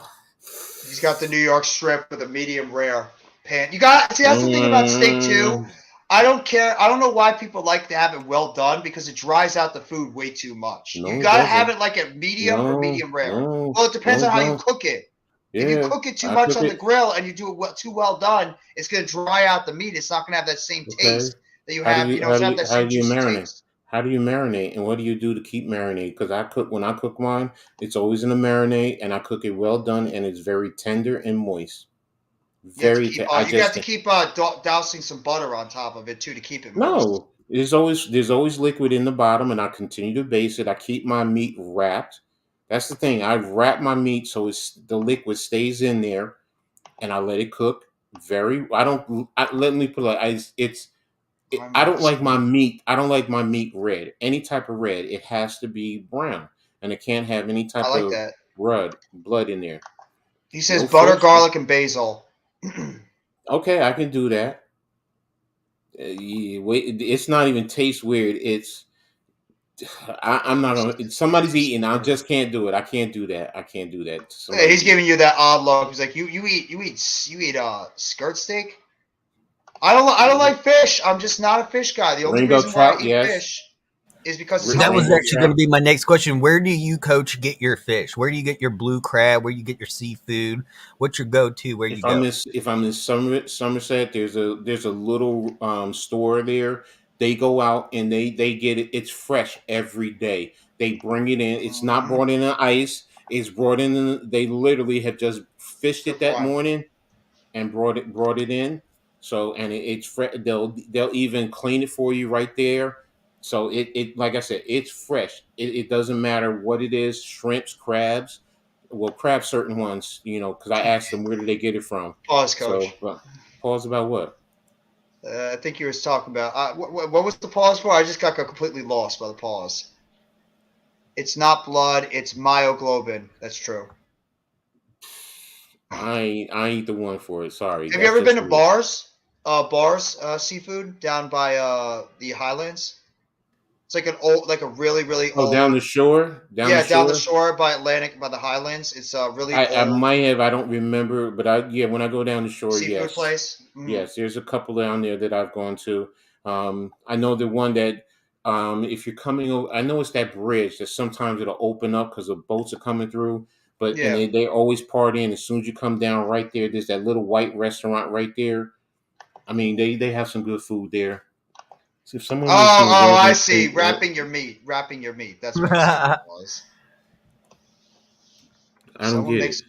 He's got the New York strip with a medium rare pan. You got see. That's the thing about steak too. I don't care. I don't know why people like to have it well done because it dries out the food way too much. No, You it got to doesn't. have it like a medium or medium rare. Well, it depends on how you cook it. If you cook it too much on the grill and you do it too well done, it's going to dry out the meat. It's not going to have that same taste that you have. It's not have that same juicy taste. How do you marinate, and what do you do to keep marinate? Because when I cook mine, it's always in a marinade, and I cook it well done, and it's very tender and moist. You have to keep dousing some butter on top of it too to keep it moist. No, there's always liquid in the bottom, and I continue to baste it. I keep my meat wrapped. That's the thing. I wrap my meat so the liquid stays in there, and I let it cook. Let me put it. I don't like my meat. I don't like my meat red. Any type of red, it has to be brown, and it can't have any type of blood in there. He says butter, garlic, and basil. Okay, I can do that. It's not even taste weird. I'm not gonna. Somebody's eating. I just can't do it. I can't do that. I can't do that. Hey, he's giving you that odd look. He's like, you eat skirt steak. I don't like fish. I'm just not a fish guy. The only reason why I eat fish is because that was actually going to be my next question. Where do you, Coach, get your fish? Where do you get your blue crab? Where do you get your seafood? What's your go-to? Where you go? If I'm in Somerset, there's a little store there. They go out and they get it. It's fresh every day. They bring it in. It's not brought in ice. It's brought in. They literally have just fished it that morning and brought it in. So it's fresh. They'll even clean it for you right there. So it like I said, it's fresh. It doesn't matter what it is. Shrimps, crabs. Well, crabs, certain ones, because I asked them where did they get it from. Pause, Coach. So, pause about what? I think you were talking about what was the pause for? I just got completely lost by the pause. It's not blood. It's myoglobin. That's true. I ain't the one for it. Sorry. Have you ever been to Bars? Seafood down by the Highlands. It's like a really old. Down the shore. Down the shore by Atlantic, by the Highlands. It's really. I might have. I don't remember, but when I go down the shore, seafood place. Mm-hmm. Yes, there's a couple down there that I've gone to. I know the one that. If you're coming over, I know it's that bridge that sometimes it'll open up because the boats are coming through. But and they always partying. As soon as you come down right there, there's that little white restaurant right there. I mean, they have some good food there. So if someone I see. Wrapping your meat. That's what it was. I don't get it.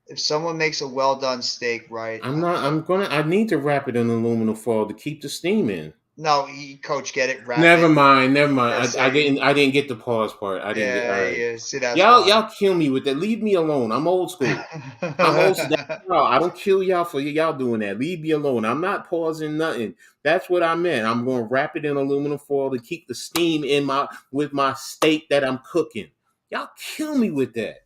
If someone makes a well done steak, right? I need to wrap it in aluminum foil to keep the steam in. No, Coach, get it. Never mind. I didn't get the pause part. I didn't. Yeah. See, that's y'all kill me with that. Leave me alone. I'm old school. I'm old school. I don't kill y'all for y'all doing that. Leave me alone. I'm not pausing nothing. That's what I meant. I'm going to wrap it in aluminum foil to keep the steam with my steak that I'm cooking. Y'all kill me with that.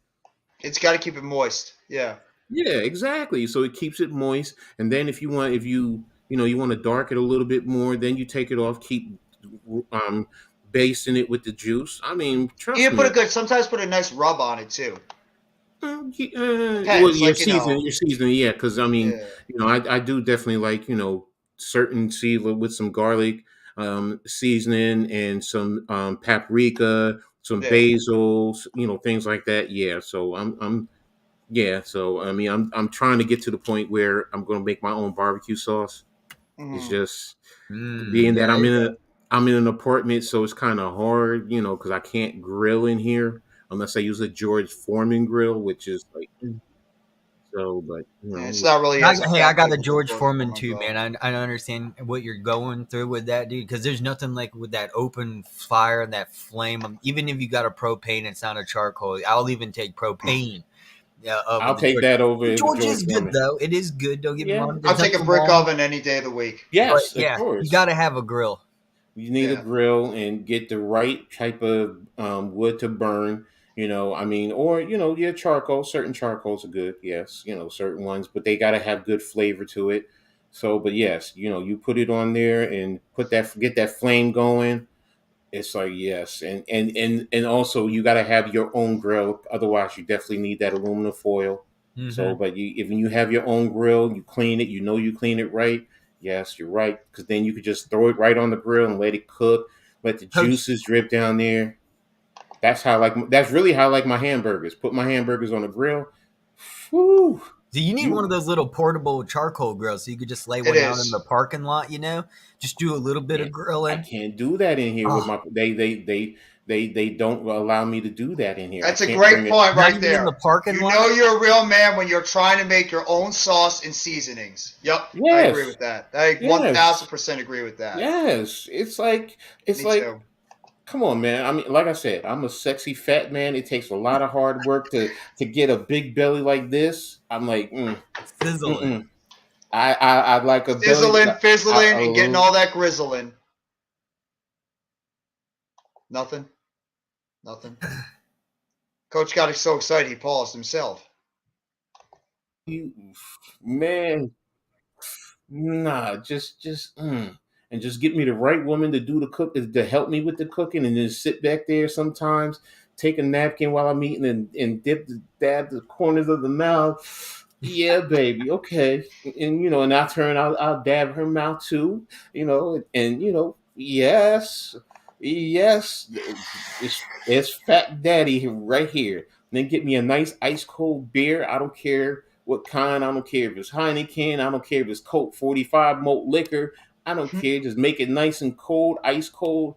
It's got to keep it moist. Yeah. Yeah, exactly. So it keeps it moist, and then if you want to dark it a little bit more, then you take it off, keep basting it with the juice. I mean, trust me. Sometimes put a nice rub on it too. Your seasoning, yeah. Because I mean, I do definitely like certain seafood with some garlic seasoning and some paprika, some basil, things like that. Yeah. So so I mean, I'm trying to get to the point where I'm going to make my own barbecue sauce. It's just being that I'm in an apartment, so it's kind of hard, because I can't grill in here unless I use a George Foreman grill, which is like. So, but it's not really I as got effective a with the George cooking Foreman one, too, though. man. I understand what you're going through with that, dude. Because there's nothing like with that open fire and that flame. Even if you got a propane, it's not a charcoal. I'll even take propane. Yeah, I'll the take George. that over The the George George is good Foreman. though. It is good. Don't get me wrong. I'll There's take a nothing brick wrong. oven any day of the week. Yes, But, yeah, of course. you got to have a grill. You need a grill and get the right type of wood to burn. I mean, or charcoal. Certain charcoals are good. Yes, certain ones, but they got to have good flavor to it. So, but yes, you put it on there and get that flame going. It's like yes, and also you got to have your own grill. Otherwise, you definitely need that aluminum foil. Mm-hmm. So, but if you have your own grill, you clean it. You clean it right. Yes, you're right. Because then you could just throw it right on the grill and let it cook. Let the juices drip down there. That's really how I like my hamburgers. Put my hamburgers on the grill. Whew. So you need one of those little portable charcoal grills, so you could just lay one out in the parking lot. Just do a little bit of grilling. I can't do that in here with my. They don't allow me to do that in here. That's a great point right there. In the parking lot? Know you're a real man when you're trying to make your own sauce and seasonings. Yep, yes. I agree with that. I 1000% agree with that. Yes, it's like too. Come on, man. I mean, like I said, I'm a sexy fat man. It takes a lot of hard work to get a big belly like this. I'm like, sizzling. I like a sizzling, belly, fizzling, and getting all that grizzling. Nothing. Coach got so excited he paused himself. Man, nah, just and just get me the right woman to do the cook to help me with the cooking, and then sit back there sometimes, take a napkin while I'm eating, and dab the corners of the mouth. Yeah, baby, okay, and and I'll dab her mouth too, and yes, it's Fat Daddy right here. And then get me a nice ice cold beer. I don't care what kind. I don't care if it's Heineken. I don't care if it's Coke 45 malt liquor. I don't care. Just make it nice and cold, ice cold.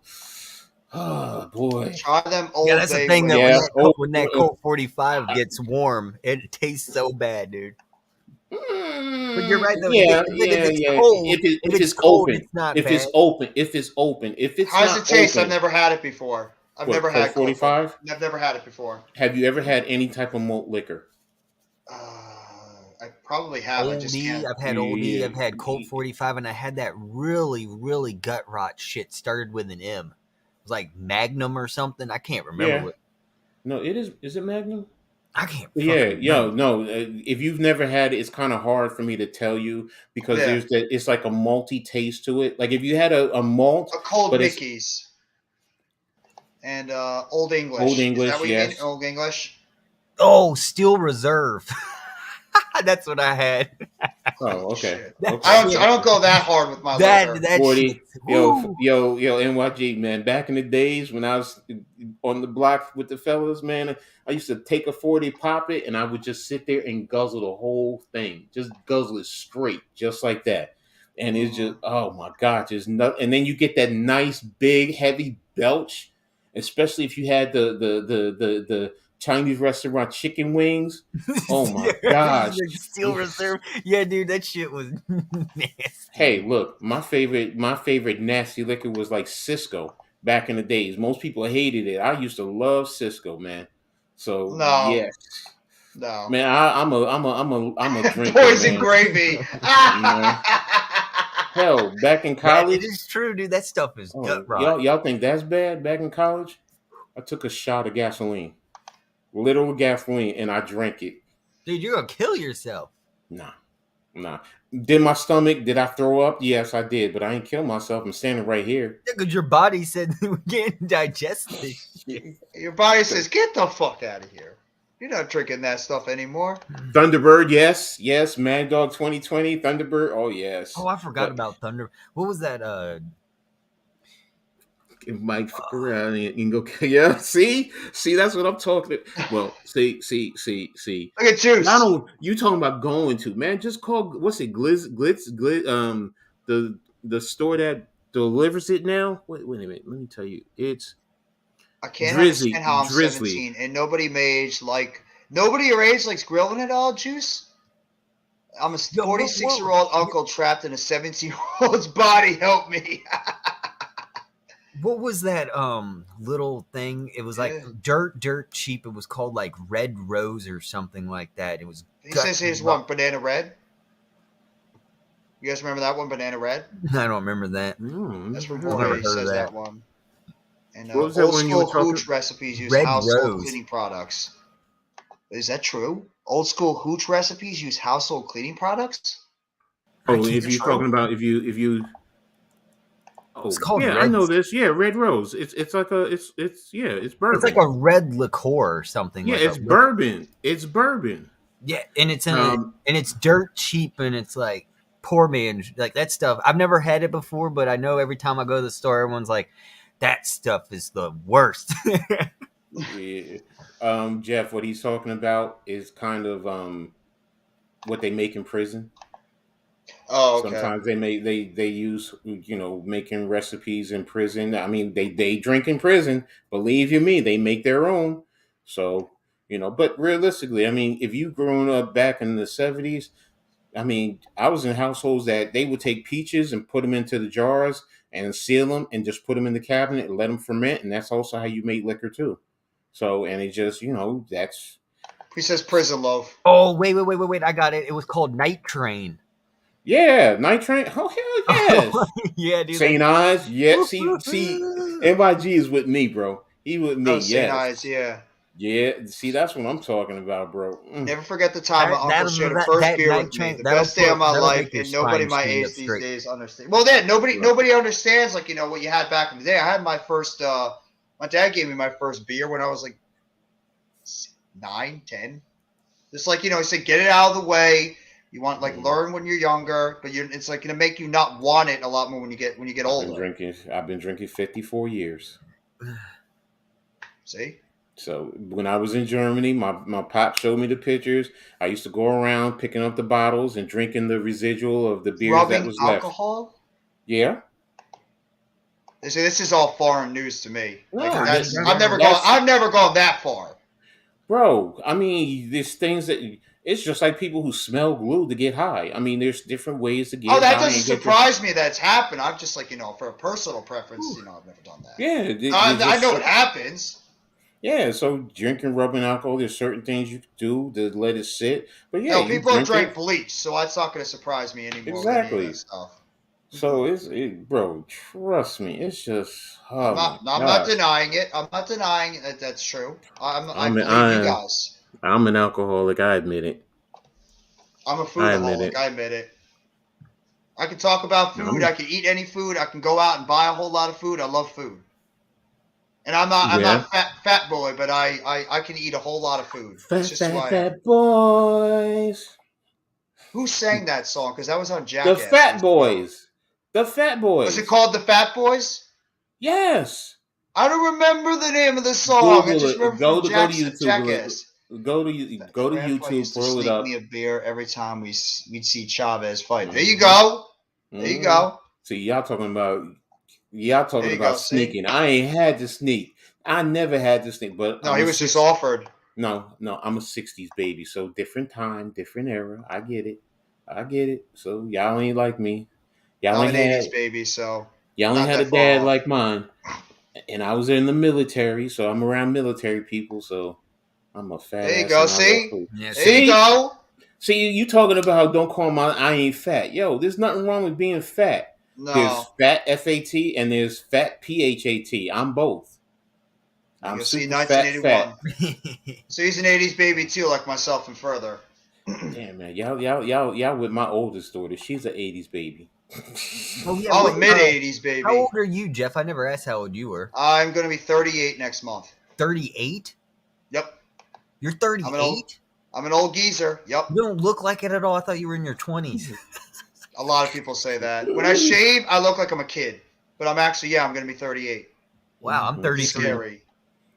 Oh boy! Try them old. Yeah, that's the thing. That when that Coke 45 gets warm, it tastes so bad, dude. But you're right though. Yeah. If it's cold, it's not bad. If it's open. How does it taste? I've never had it before. I've never had 45. I've never had it before. Have you ever had any type of malt liquor? I probably have. I've had Oldie. I've had Colt 45, and I had that really, really gut rot shit. Started with an M. It was like Magnum or something. I can't remember what. No, it is. Is it Magnum? I can't. No. If you've never had it, it's kind of hard for me to tell you because it's like a malty taste to it. Like if you had a malt, a Cold Mickey's, and Old English. Old English, is that what you mean? Old English. Oh, Steel Reserve. That's what I had. Oh, okay. I don't go that hard with my liquor. That 40. Yo, NYG, man. Back in the days when I was on the block with the fellas, man, I used to take a 40, pop it, and I would just sit there and guzzle the whole thing. Just guzzle it straight, just like that. And it's just, oh my God, there's nothing. And then you get that nice, big, heavy belch, especially if you had the Chinese restaurant chicken wings. Oh my gosh. Steel Reserve. Yeah, dude, that shit was nasty. Hey, look, my favorite nasty liquor was like Cisco back in the days. Most people hated it. I used to love Cisco, man. So yes. No. Man, I'm a drinker. Poison man. Gravy. Hell, back in college. It is true, dude. That stuff is gut rot. Y'all think that's bad? Back in college, I took a shot of gasoline. Literal gasoline, and I drank it. Dude, you're gonna kill yourself. Nah. Did my stomach? Did I throw up? Yes, I did, but I ain't kill myself. I'm standing right here. Yeah, because your body said we can't digest this shit. Your body says, "Get the fuck out of here. You're not drinking that stuff anymore." Thunderbird, yes. Mad Dog 2020, Thunderbird. Oh yes. Oh, I forgot about Thunder. What was that? Mike fuck around and go. Yeah, see, that's what I'm talking about. Well, see. Look at Juice. I don't. You talking about going to, man? Just call. What's it? Glitz. The store that delivers it now. Wait a minute. Let me tell you. It's. I can't understand how I'm 17 and nobody your age likes grilling it all, Juice. I'm a 46-year-old uncle trapped in a 17-year-old's body. Help me. What was that little thing? It was like dirt cheap. It was called like Red Rose or something like that. It was. He says here's one, Banana Red. You guys remember that one, Banana Red? I don't remember that. That's from Jorge. He says that one. And what was that old one you were school talking? hooch recipes use Red household Rose. cleaning products. Is that true? Old school hooch recipes use household cleaning products? Oh, if you're talking about if you. Oh, it's called yeah, Red. I know this. Yeah, Red Rose. It's like it's bourbon. It's like a red liqueur or something. Yeah, like it's bourbon. It's bourbon. Yeah, and it's and it's dirt cheap, and it's like poor man, like that stuff. I've never had it before, but I know every time I go to the store, everyone's like, "That stuff is the worst." Yeah. Jeff, what he's talking about is kind of what they make in prison. Oh, okay. Sometimes they use making recipes in prison. I mean they drink in prison. Believe you me, they make their own. So but realistically, I mean, if you grown up back in the 70s, I mean, I was in households that they would take peaches and put them into the jars and seal them and just put them in the cabinet and let them ferment, and that's also how you make liquor too. So, and it just that's. He says prison loaf. Oh wait! I got it. It was called Night Train. Yeah, Night Train. Oh hell yes. Yeah, dude. St. Ives. Yeah, see, MYG is with me, bro. He with me. Oh, St. Ives, yeah. Yeah, see, that's what I'm talking about, bro. Never forget the time my uncle shared the first beer with me. The best day of my life, and nobody my age these days understands. Well, then nobody understands what you had back in the day. I had my first. My dad gave me my first beer when I was like 9, 10. Just he said, get it out of the way. You want learn when you're younger, but it's gonna make you not want it a lot more when you get older. I've been drinking 54 years. See. So when I was in Germany, my pop showed me the pictures. I used to go around picking up the bottles and drinking the residual of the beers that was left. Alcohol? Yeah. See, this is all foreign news to me. No, I've never gone that far. Bro, I mean, there's things that it's just like people who smell glue to get high. I mean, there's different ways to get high. Oh, that doesn't surprise me that's happened. I'm just for a personal preference, I've never done that. Yeah. I know it happens. Yeah, so drinking rubbing alcohol, there's certain things you do to let it sit. But yeah, people drink bleach, so that's not going to surprise me anymore. Exactly. Stuff. So bro, trust me, it's just. Oh I'm not denying it. I'm not denying that that's true. I believe you guys. I'm an alcoholic. I admit it. I'm a foodaholic. I admit it. I can talk about food. I can eat any food. I can go out and buy a whole lot of food. I love food. And I'm not fat boy, but I can eat a whole lot of food. Fat boys. Who sang that song? Because that was on Jackass. The Fat Boys. The Fat Boys. Was it called The Fat Boys? Yes. I don't remember the name of the song. I just remember go to YouTube. Jackass. Go to YouTube. Used to pull it sneak up. me a beer every time we'd see Chavez fight. Mm-hmm. There you go. There you go. See, y'all talking about sneaking. I ain't had to sneak. I never had to sneak. But no, he was just offered. No, I'm a 60s baby. So different time, different era. I get it. So y'all ain't like me. I'm an 80s baby, so y'all ain't had a dad like mine. And I was in the military, so I'm around military people, so I'm a fat There you ass go, see? Yeah, there you go. See, you talking about don't call I ain't fat. Yo, there's nothing wrong with being fat. No. There's fat F-A-T and there's fat P-H-A-T. I'm both. I'm super 1981. So he's an 80s baby too, like myself and Further. Yeah, man. Y'all with my oldest daughter. She's an 80s baby. I'm a mid-80s baby. How old are you, Jeff? I never asked how old you were. I'm going to be 38 next month. 38? Yep. You're 38? I'm an old geezer. Yep. You don't look like it at all. I thought you were in your 20s. A lot of people say that. When I shave, I look like I'm a kid. But I'm actually, I'm going to be 38. Wow, I'm 33. Scary.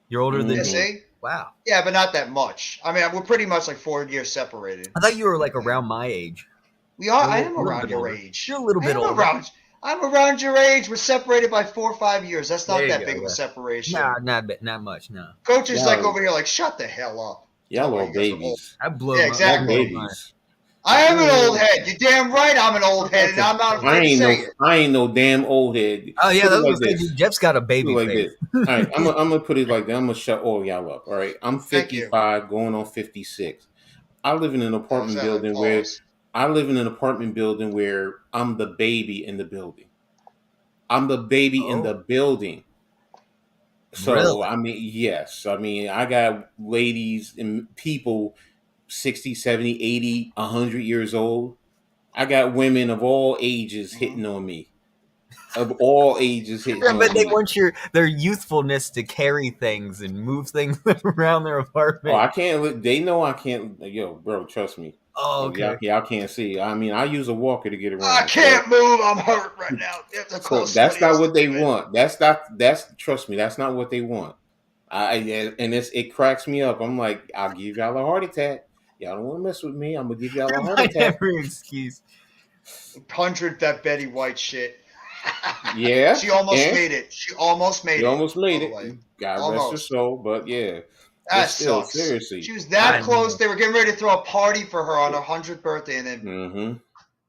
You're older than me. See? Wow. Yeah, but not that much. I mean, we're pretty much like 4 years separated. I thought you were like around my age. We are. I am around your age. You're a little bit older. I'm around your age. We're separated by 4 or 5 years. That's not that big of a separation. Nah, not much. No. Coach is over here, like, shut the hell up. Y'all are babies. I blow. Yeah, exactly. Babies. I am an old head. You're damn right I'm an old head, and I'm not afraid to say it. I ain't no damn old head. Oh yeah, Put it that like was this. Jeff's got a baby Like face. this. All right, I'm gonna put it like that. I'm gonna shut all y'all up. All right, I'm 55, going on 56. I live in an apartment building where I'm the baby in the building. I'm the baby in the building. So Really? I mean, yes. I mean, I got ladies and people 60, 70, 80, 100 years old. I got women of all ages hitting on me. Of all ages hitting Yeah, but on they me. want their youthfulness to carry things and move things around their Oh, apartment. I can't. They know I can't. Yo, bro, trust me. Oh, okay. Y'all can't see. I mean, I use a walker to get around. I can't move. I'm hurt right now. So that's not what they want. Trust me. That's not what they want. It cracks me up. I'm like, I'll give y'all a heart attack. Y'all don't want to mess with me. I'm gonna give y'all a heart attack. Every excuse. 100 that Betty White shit. Yeah, she almost made it. She almost made it. God rest her soul, but yeah, that still, sucks. seriously, she was that close. They were getting ready to throw a party for her on her 100th birthday, and then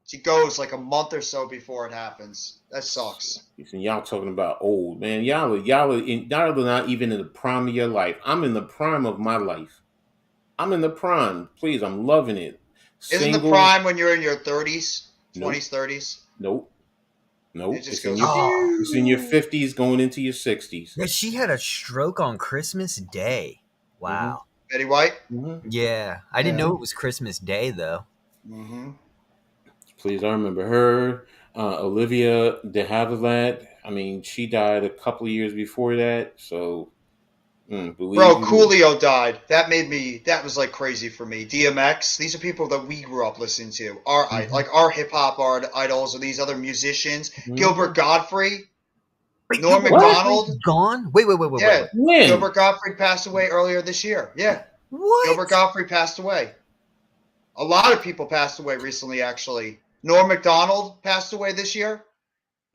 she goes like a month or so before it happens. That sucks. Y'all talking about old, man. Y'all are not even in the prime of your life. I'm in the prime of my life. I'm in the prime. Please, I'm loving it. Isn't the prime when you're in your 30s, 20s, 30s? Nope. It just goes. It's in your 50s, going into your 60s. Yeah, she had a stroke on Christmas Day. Wow. Betty White. Yeah, I didn't know it was Christmas Day though. Please, I remember her. Olivia de Havilland. I mean, she died a couple of years before that. So, bro, Coolio died. That was like crazy for me. DMX. These are people that we grew up listening to. Our hip hop idols, or these other musicians. Gilbert Godfrey. Norm Macdonald. Gone? Wait. Yeah. When? Gilbert Godfrey passed away earlier this year. Yeah. What? Gilbert Godfrey passed away. A lot of people passed away recently, actually. Norm Macdonald passed away this year.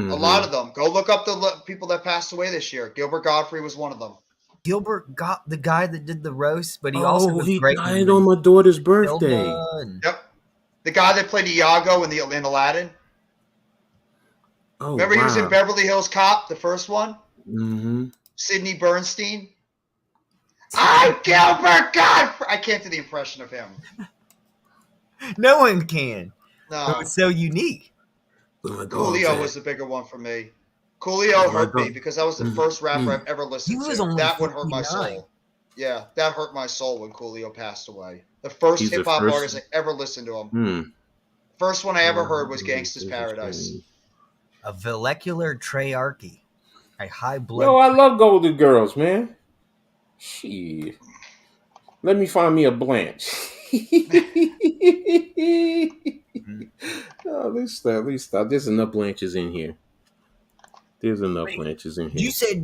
A lot of them. Go look up the people that passed away this year. Gilbert Godfrey was one of them. Gilbert got the guy that did the roast, but he also was great. Died on my daughter's birthday. Yep. The guy that played Iago in Aladdin. Oh, remember he was in Beverly Hills Cop, the first one? Sidney Bernstein. I'm Gilbert Godfrey. I can't do the impression of him. No one can. No. It was so unique. Coolio was the bigger one for me. Coolio hurt me because that was the first rapper I've ever listened to. That one hurt my soul. Yeah, that hurt my soul when Coolio passed away. The first hip-hop artist I ever listened to him. First one I ever heard was Gangsta's Paradise. A follicular treyarchy. A high blood. Yo, I love Golden Girls, man. Shit. Let me find me a Blanche. At least stop. There's enough Blanches in here. You said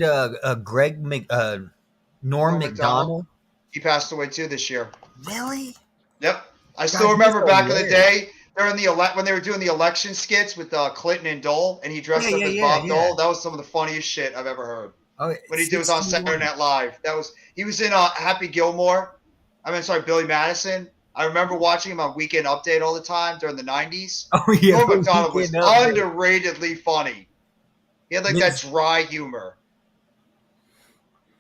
Norm Macdonald? He passed away too this year. Really? Yep. I still remember back in the day, when they were doing the election skits with Clinton and Dole, and he dressed up as Bob Dole. That was some of the funniest shit I've ever heard. Oh, when he was on Saturday Night Live. He was in Happy Gilmore. Billy Madison. I remember watching him on Weekend Update all the time during the 90s. Oh, yeah. Norm Macdonald was underratedly funny. He had that dry humor.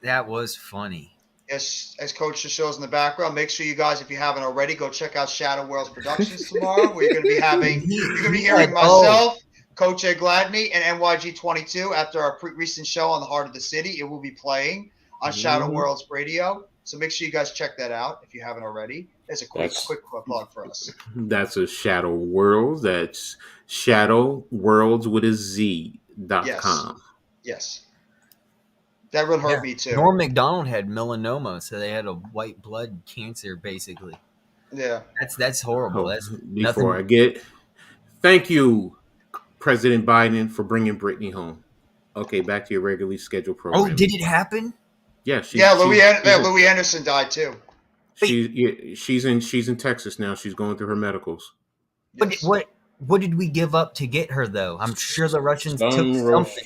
That was funny. As Coach just shows in the background, make sure you guys, if you haven't already, go check out Shadow Worlds Productions tomorrow, where you're going to be hearing myself, Coach Ed Gladney, and NYG22 after our recent show on the Heart of the City. It will be playing on Shadow Worlds Radio. So make sure you guys check that out if you haven't already. There's a quick plug for us. That's a Shadow Worlds. That's Shadow Worlds with a Z.com. Yes. That would hurt me too. Norm Macdonald had melanoma, so they had a white blood cancer, basically. Yeah. That's horrible. That's before nothing. Thank you, President Biden, for bringing Brittany home. Okay, back to your regularly scheduled program. Oh, did it happen? Yeah. Louis Anderson died too. She's in Texas now. She's going through her medicals. But what did we give up to get her though? I'm sure the Russians took something.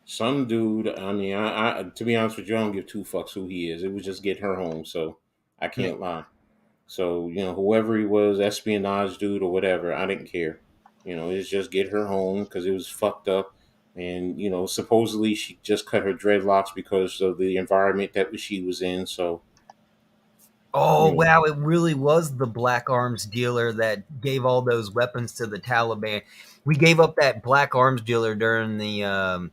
Some dude. I mean, I to be honest with you, I don't give two fucks who he is. It was just get her home, so I can't lie. So, whoever he was, espionage dude or whatever, I didn't care. It's just get her home because it was fucked up. And, supposedly she just cut her dreadlocks because of the environment that she was in. So, Oh, wow. It really was the black arms dealer that gave all those weapons to the Taliban. We gave up that black arms dealer during the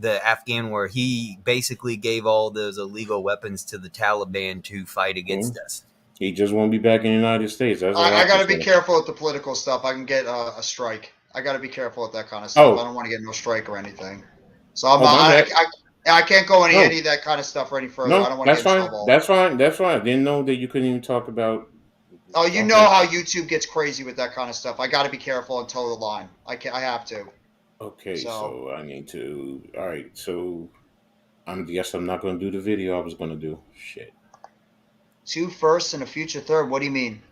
Afghan war. He basically gave all those illegal weapons to the Taliban to fight against us. He just won't be back in the United States. That's all I got to be careful with the political stuff. I can get a strike. I got to be careful with that kind of stuff. I don't want to get no strike or anything. So I can't go any of that kind of stuff or any further. No, I don't want to get in trouble. That's fine. I didn't know that you couldn't even talk about. Oh, you know how YouTube gets crazy with that kind of stuff. I got to be careful and toe the line. I have to. Okay, so I need to. All right, so I guess I'm not going to do the video I was going to do. Shit. 2 firsts and a future third. What do you mean?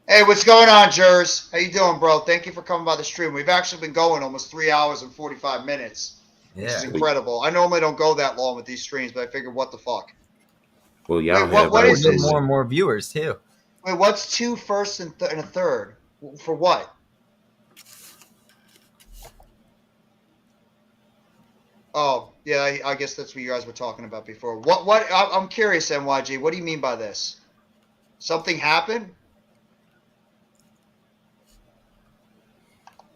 Hey, what's going on, Jers? How you doing, bro? Thank you for coming by the stream. We've actually been going almost 3 hours and 45 minutes, which is incredible. I normally don't go that long with these streams, but I figured, what the fuck? Well, yeah. What is this? More and more viewers too. Wait, what's 2 firsts and a third? For what? Oh, yeah, I guess that's what you guys were talking about before. What? I'm curious, NYG. What do you mean by this? Something happened?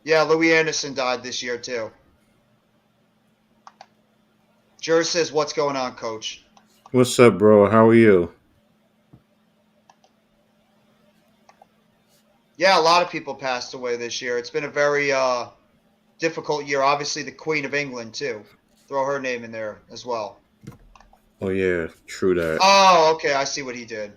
Yeah, Louis Anderson died this year, too. Jer says, what's going on, Coach? What's up, bro? How are you? Yeah, a lot of people passed away this year. It's been a very difficult year. Obviously, the Queen of England, too. Throw her name in there as well. Oh, yeah, true that. Oh, okay, I see what he did.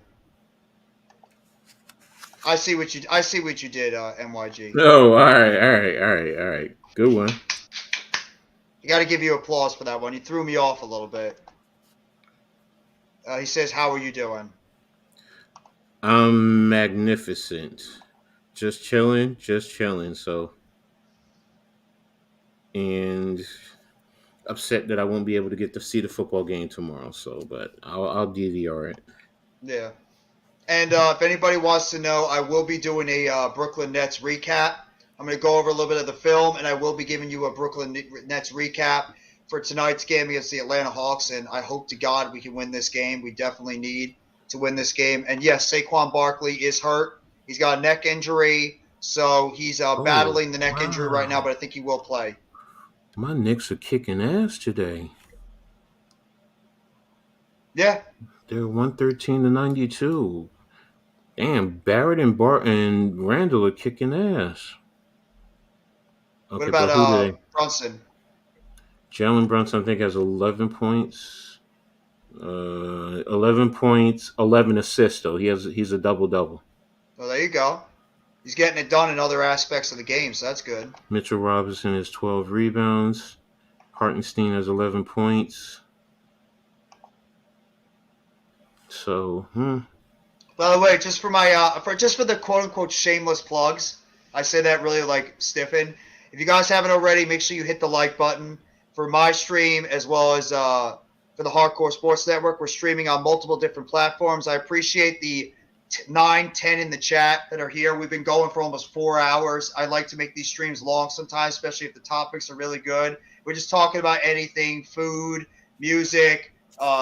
I see what you did, NYG. Oh, all right. Good one. I got to give you applause for that one. You threw me off a little bit. He says, how are you doing? I'm magnificent. Just chilling. So, and upset that I won't be able to get to see the football game tomorrow. So, but I'll DVR it. Yeah. And if anybody wants to know, I will be doing a Brooklyn Nets recap. I'm going to go over a little bit of the film, and I will be giving you a Brooklyn Nets recap for tonight's game against the Atlanta Hawks. And I hope to God we can win this game. We definitely need to win this game. And yes, Saquon Barkley is hurt. He's got a neck injury, so he's battling the neck injury right now, but I think he will play. My Knicks are kicking ass today. Yeah. They're 113-92. Damn, Barrett and Randall are kicking ass. Okay, what about Brunson? Jalen Brunson, I think, has 11 points. 11 points, 11 assists, though. He's a double-double. Well, there you go. He's getting it done in other aspects of the game, so that's good. Mitchell Robinson has 12 rebounds. Hartenstein has 11 points. So, By the way, just for my just for the quote unquote shameless plugs, I say that really like stiffen. If you guys haven't already, make sure you hit the like button for my stream as well as for the Hardcore Sports Network. We're streaming on multiple different platforms. I appreciate the 9, 10 in the chat that are here. We've been going for almost 4 hours. I like to make these streams long sometimes, especially if the topics are really good. We're just talking about anything, food, music,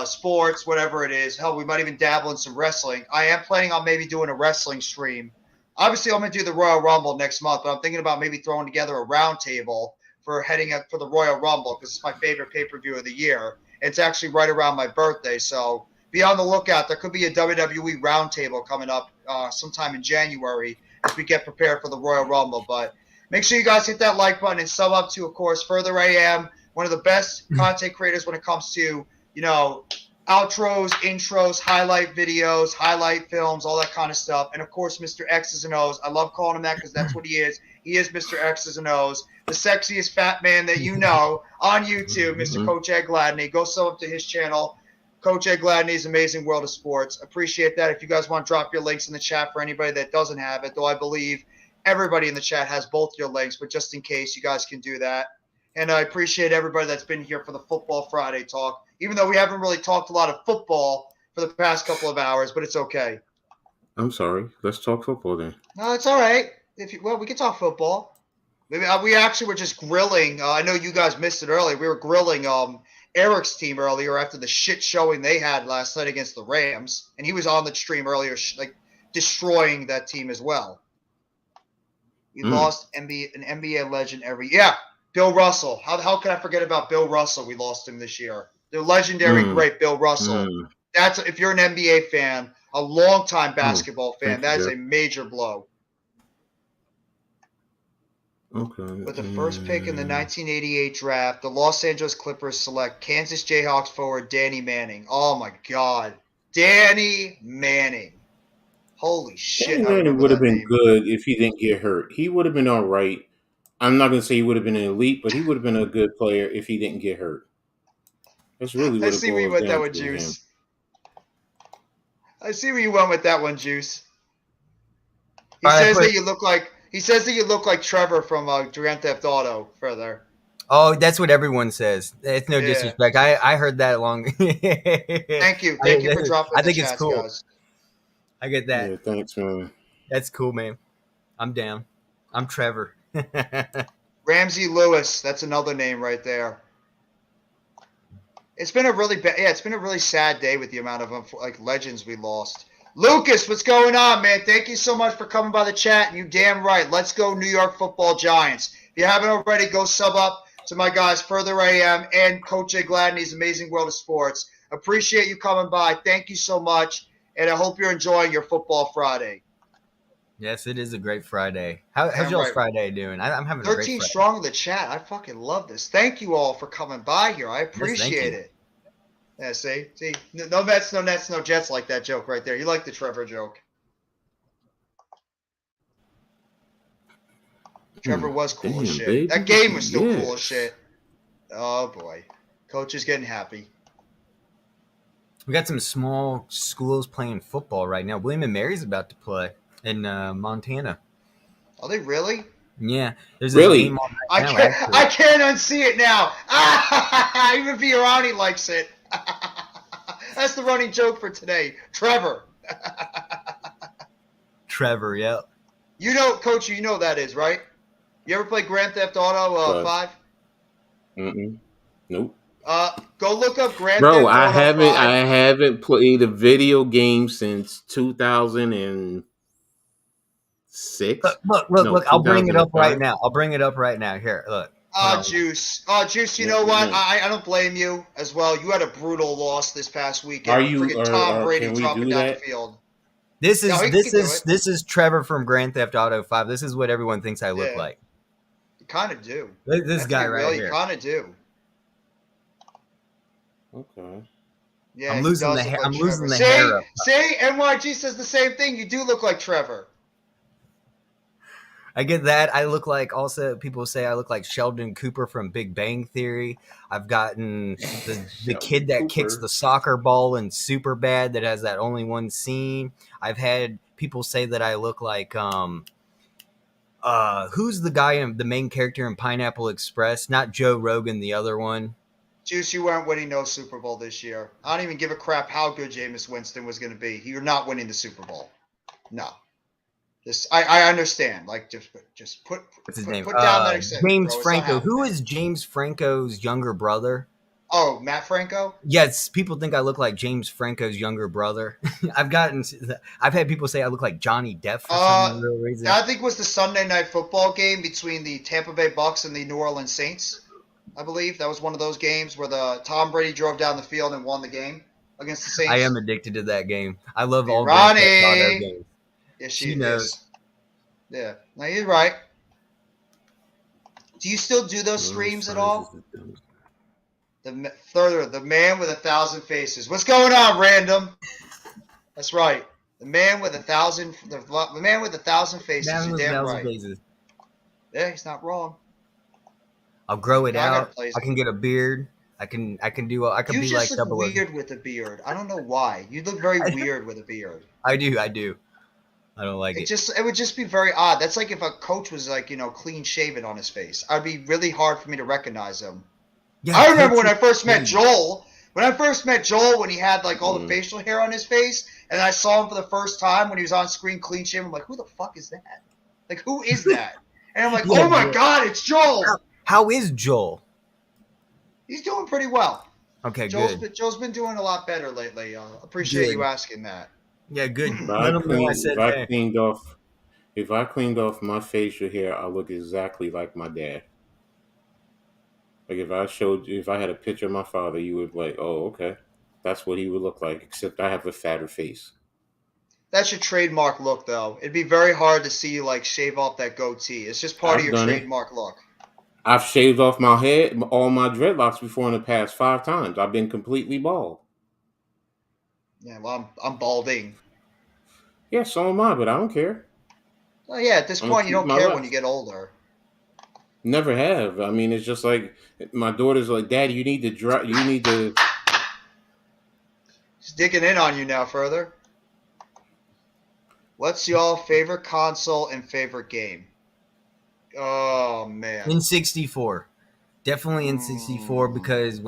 sports, whatever it is. Hell, we might even dabble in some wrestling. I am planning on maybe doing a wrestling stream. Obviously, I'm going to do the Royal Rumble next month, but I'm thinking about maybe throwing together a round table for heading up for the Royal Rumble because it's my favorite pay-per-view of the year. It's actually right around my birthday, so be on the lookout. There could be a WWE roundtable coming up sometime in January as we get prepared for the Royal Rumble. But make sure you guys hit that like button and sub up to, of course, FurtherA.M, one of the best content creators when it comes to, outros, intros, highlight videos, highlight films, all that kind of stuff. And, of course, Mr. X's and O's. I love calling him that because that's what he is. He is Mr. X's and O's, the sexiest fat man that you know on YouTube, Mr. Coach Ed Gladney. Go sub up to his channel, Coach Ed Gladney's Amazing World of Sports. Appreciate that. If you guys want to drop your links in the chat for anybody that doesn't have it, though I believe everybody in the chat has both your links, but just in case, you guys can do that. And I appreciate everybody that's been here for the Football Friday talk. Even though we haven't really talked a lot of football for the past couple of hours, but it's okay. I'm sorry. Let's talk football then. No, it's all right. Well, we can talk football. Maybe we actually were just grilling. I know you guys missed it earlier. We were grilling Eric's team earlier after the shit showing they had last night against the Rams, and he was on the stream earlier, destroying that team as well. We lost an NBA legend Bill Russell. How could I forget about Bill Russell? We lost him this year. The legendary great Bill Russell. That's if you're an NBA fan, a longtime basketball fan, that is a major blow. Okay. With the first pick in the 1988 draft, the Los Angeles Clippers select Kansas Jayhawks forward Danny Manning. Oh my God, Danny Manning! Holy shit! Danny Manning would have been good if he didn't get hurt. He would have been all right. I'm not going to say he would have been an elite, but he would have been a good player if he didn't get hurt. That's really what I see where you went that one, Juice. I see where you went with that one, Juice. He says that you look like Trevor from Grand Theft Auto. Further. Oh, that's what everyone says. It's no disrespect. I heard that long. Thank you for dropping. I think it's cool. Guys. I get that. Yeah, thanks, man. That's cool, man. I'm down. I'm Trevor. Ramsey Lewis. That's another name right there. It's been a really it's been a really sad day with the amount of legends we lost. Lucas, what's going on, man? Thank you so much for coming by the chat. And you damn right. Let's go New York Football Giants. If you haven't already, go sub up to my guys FurtherA.M and Coach Gladney's Amazing World of Sports. Appreciate you coming by. Thank you so much. And I hope you're enjoying your Football Friday. Yes, it is a great Friday. How's y'all's Friday doing? I'm having a great Friday. 13 strong in the chat. I fucking love this. Thank you all for coming by here. I appreciate it. Yeah, see? No Mets, no Nets, no Jets like that joke right there. You like the Trevor joke. Trevor was cool as shit. Baby. That game was still cool as shit. Oh, boy. Coach is getting happy. We got some small schools playing football right now. William & Mary's about to play in Montana. Are they really? Yeah. There's really? Game on right now, I can't unsee it now. Even Fiorani likes it. That's the running joke for today. Trevor. Trevor, yep. You know, Coach, you know that is, right? You ever play Grand Theft Auto 5? Nope. Go look up Grand Theft Auto 5. I haven't played a video game since 2006. Look. I'll bring it up right now. Here, look. Juice. You know what? I don't blame you as well. You had a brutal loss this past weekend. Are you? Tom Brady dropping down the field. This is Trevor from Grand Theft Auto 5. This is what everyone thinks I look like. You kind of do. This guy right here. You kind of do. Okay. Yeah, I'm losing the hair. I'm losing the hair up. See, NYG says the same thing. You do look like Trevor. I get that. I look like, also people say I look like Sheldon Cooper from Big Bang Theory. I've gotten the kid that kicks the soccer ball in Superbad that has that only one scene. I've had people say that I look like who's the guy, the main character in Pineapple Express? Not Joe Rogan, the other one. Juice, you weren't winning no Super Bowl this year. I don't even give a crap how good Jameis Winston was going to be. You're not winning the Super Bowl. No. I understand. Like, just put what's his name? Put down that excitement, James Franco. Who is James Franco's younger brother? Oh, Matt Franco? Yes, people think I look like James Franco's younger brother. I've had people say I look like Johnny Depp for some real reason. I think it was the Sunday Night Football game between the Tampa Bay Bucks and the New Orleans Saints. I believe that was one of those games where the Tom Brady drove down the field and won the game against the Saints. I am addicted to that game. I love all Ronnie. games. Yes, she knows. Yeah, no, you're right. Do you still do those streams at all? The man with 1,000 faces. What's going on, Random? That's right. The man with 1,000 faces. You're damn right. Faces. Yeah, he's not wrong. I'll grow it out. I can get a beard. I can be like double. You just look weird with a beard. I don't know why. You look very weird with a beard. I do. I don't like it. It would just be very odd. That's like if a coach was like, clean shaven on his face. It'd be really hard for me to recognize him. Yeah, I remember when I first met Joel. When I first met Joel, when he had like all the facial hair on his face, and I saw him for the first time when he was on screen clean shaven, I'm like, who the fuck is that? Like, who is that? And I'm like, oh my God, it's Joel. How is Joel? He's doing pretty well. Okay, good. Joel's been doing a lot better lately. Appreciate you asking that. Yeah, good. If I cleaned off my facial hair, I look exactly like my dad. Like if I had a picture of my father, you would be like, oh, okay, that's what he would look like. Except I have a fatter face. That's your trademark look, though. It'd be very hard to see you like shave off that goatee. It's just part of your trademark look. I've shaved off my head, all my dreadlocks before in the past 5 times. I've been completely bald. Yeah, well, I'm balding. Yeah, so am I, but I don't care. Oh yeah, at this point, you don't care when you get older. Never have. I mean, it's just like my daughter's like, Daddy, you need to. He's digging in on you now further. What's y'all favorite console and favorite game? Oh man, N64. Definitely N64 because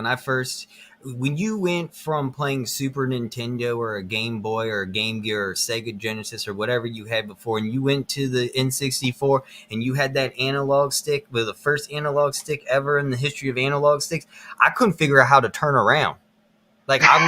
when you went from playing Super Nintendo or a Game Boy or a Game Gear or Sega Genesis or whatever you had before, and you went to the N64 and you had that analog stick, with the first analog stick ever in the history of analog sticks, I couldn't figure out how to turn around. Like I